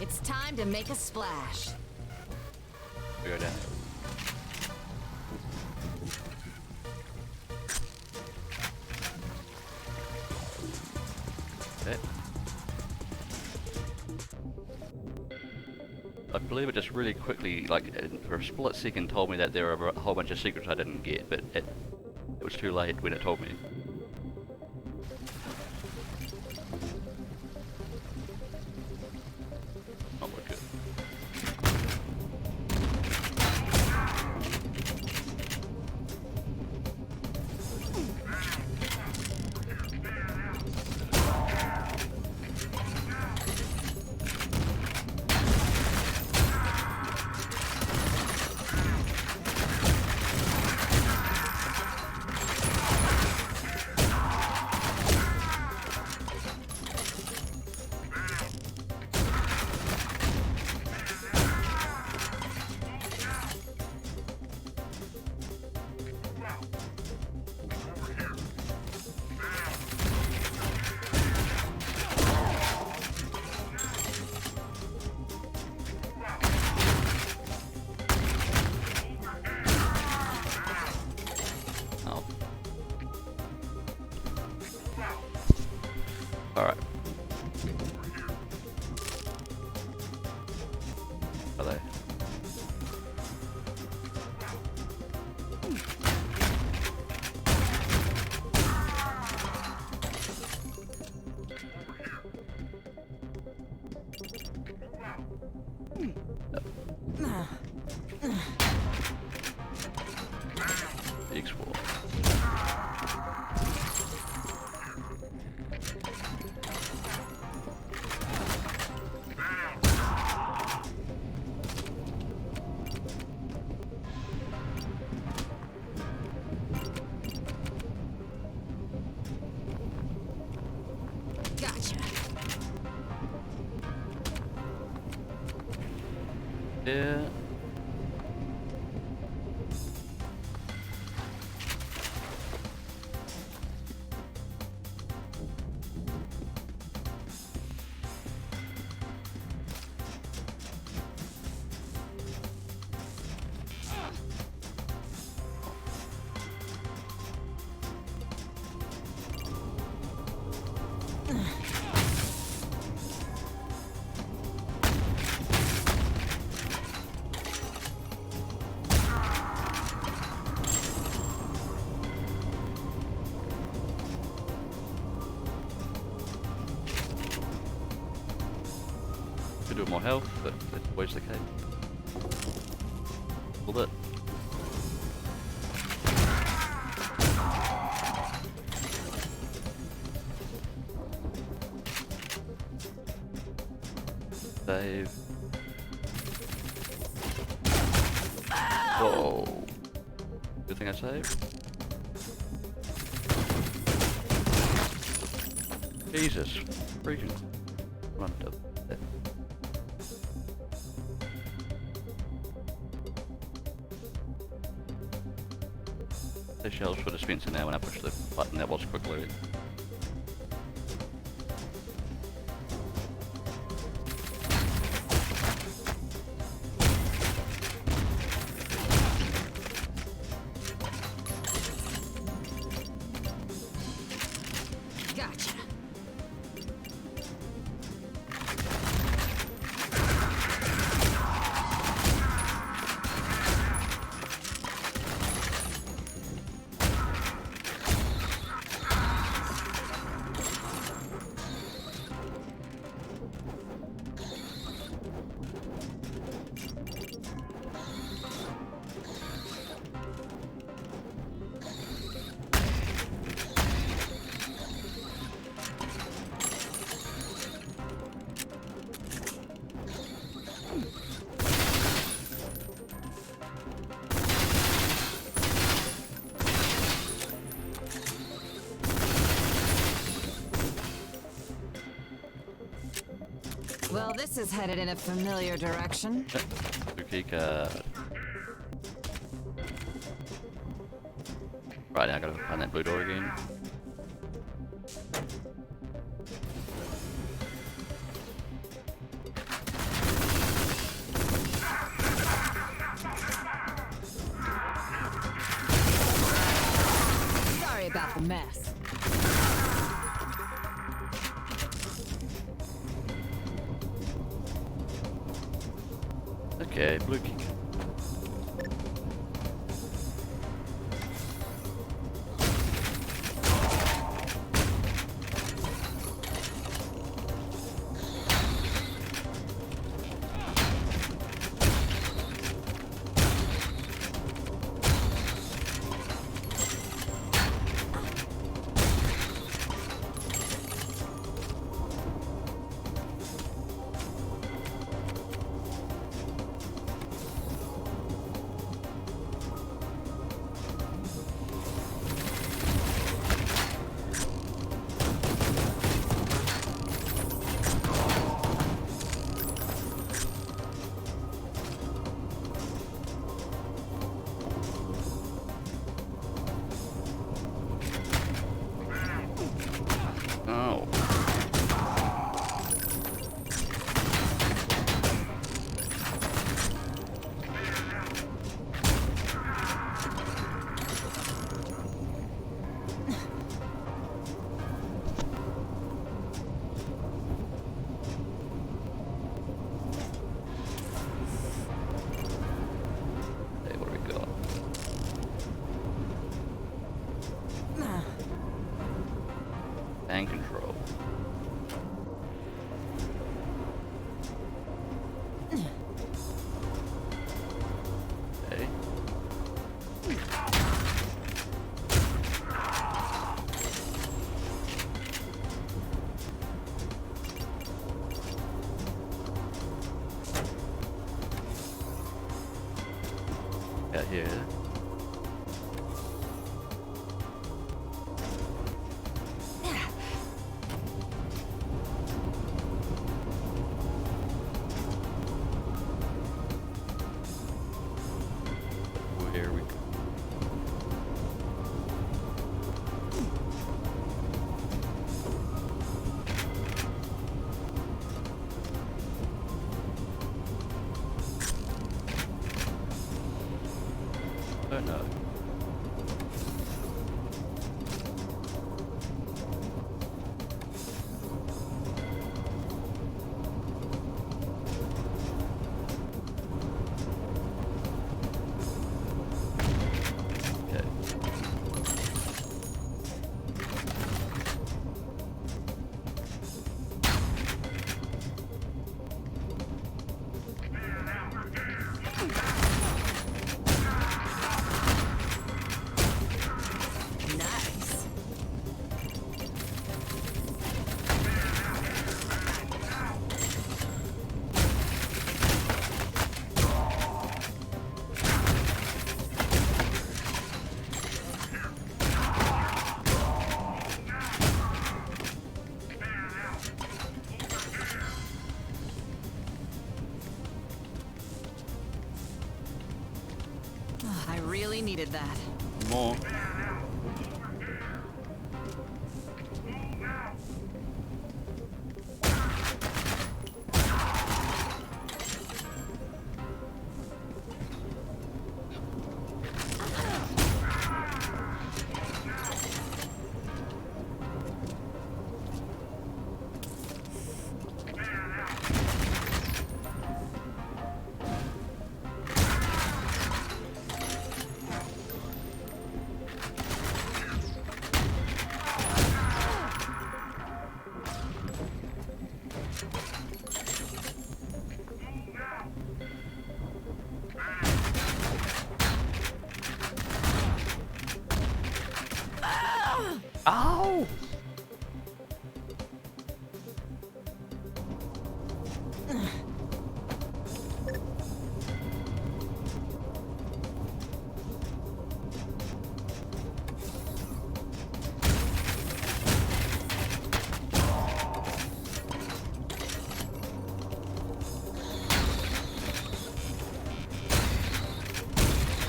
It's time to make a splash. We go down. Okay. I believe it just really quickly, like, for a split second told me that there were a whole bunch of secrets I didn't get, but it was too late when it told me. Not look good. Alright. Are they? Explore. Gotcha. Yeah. Could do more health, but that's always the case. A little bit. Save. Whoa. Good thing I saved. Jesus. Freaking. Run to that. The shells for dispenser now when I push the button. That was quickly. Gotcha. Well, this is headed in a familiar direction. Key card. Right, now I gotta find that blue door again. Sorry about the mess. Okay, blue key. Oh. Hey, what do we got? Hand control. Okay. Out here. Where we go? Oh no. Okay. Nice. Oh, I really needed that. More. Ow!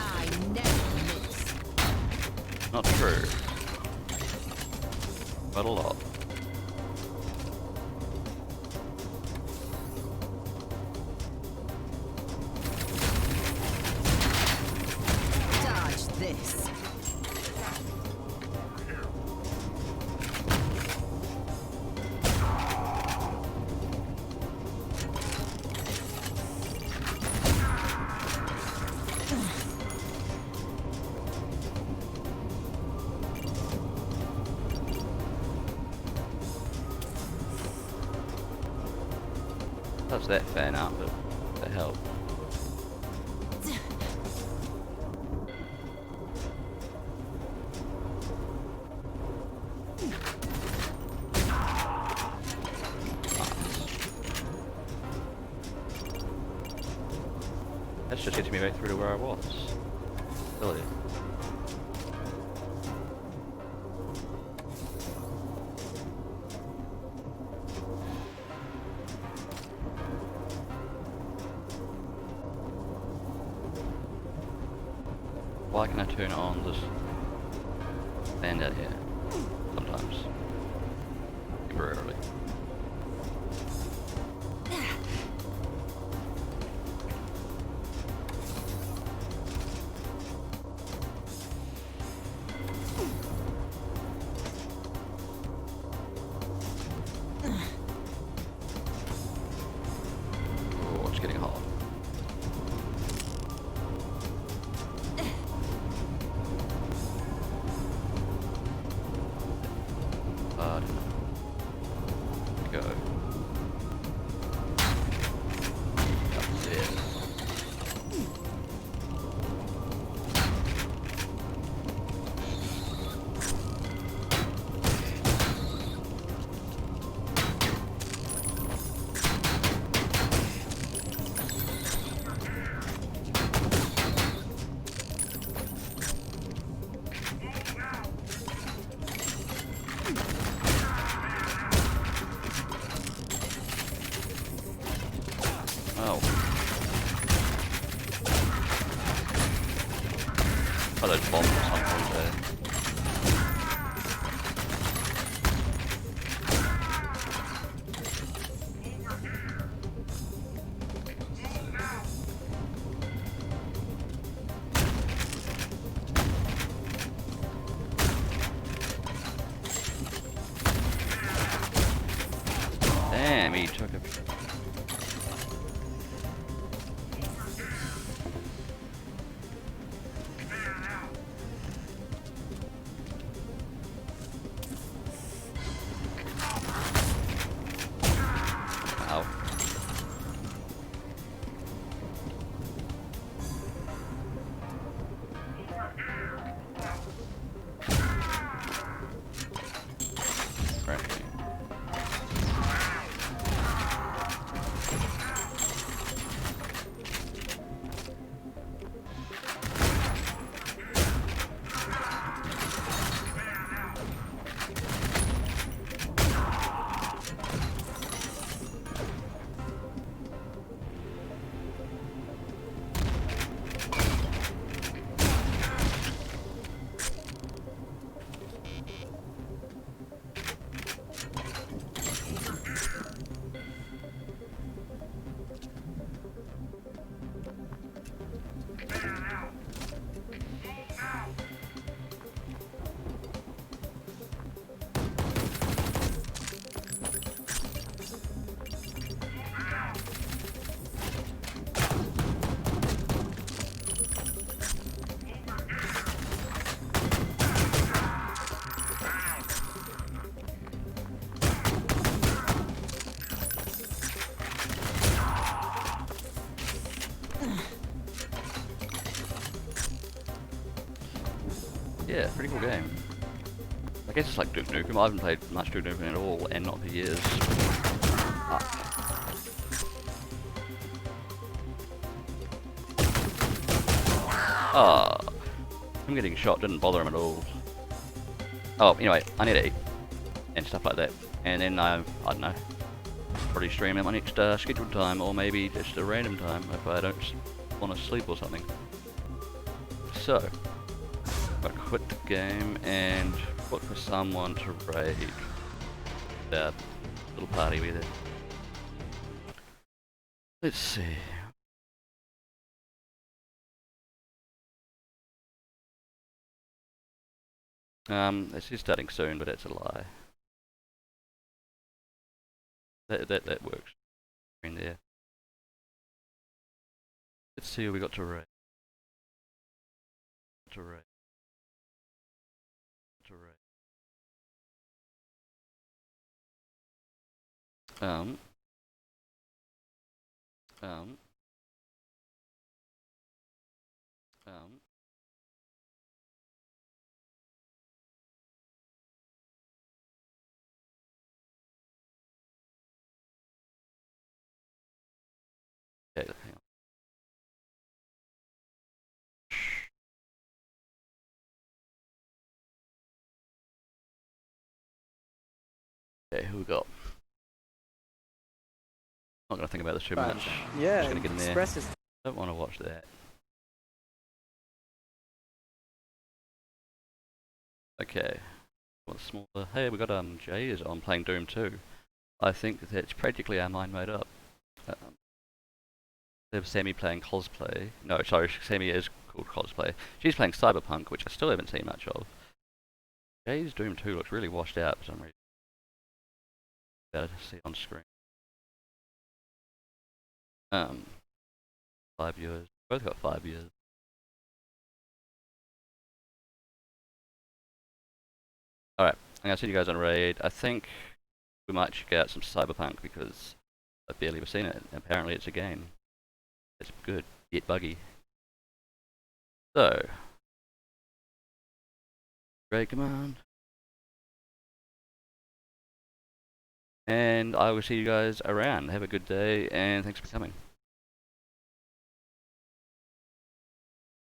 I never miss. Not true. But a lot. Dodge this. That's that fan art, but what the hell? That's just getting me back through to where I was. Really. Why can I turn on this fan out here? Sometimes. Temporarily. Oh, it's getting hot. Go. That's it. Oh. Oh, those bombs or something there. Damn, he took a... Ow. Right. Yeah, pretty cool game. I guess it's like Duke Nukem. I haven't played much Duke Nukem at all, and not for years. Ah, him getting shot didn't bother him at all. Oh, anyway, I need to eat and stuff like that, and then I don't know, probably stream at my next scheduled time, or maybe just a random time if I don't want to sleep or something. So, I quit the game and look for someone to raid. That little party with it. Let's see. This is starting soon, but that's a lie. That works. In there. Let's see what we got to raid. To raid. To raid. Um. Um. Okay, hang on. Okay, who we got? Not gonna think about this too Fun. much. Yeah, Just gonna get in there. Express is Don't want to watch that. Okay. What's smaller? Hey, we got Jay is on playing Doom 2. I think that's practically our mind made up. There's Sammy playing cosplay. No, sorry, Sammy is called cosplay. She's playing Cyberpunk, which I still haven't seen much of. Jay's Doom 2 looks really washed out for some reason. Better to see on screen. 5 viewers. Both got 5 viewers. Alright, I'm gonna see you guys on raid. I think we might check out some Cyberpunk because I've barely ever seen it. Apparently it's a game. It's good, yet buggy. So, raid command. And I will see you guys around. Have a good day and thanks for coming.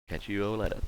Catch you all later.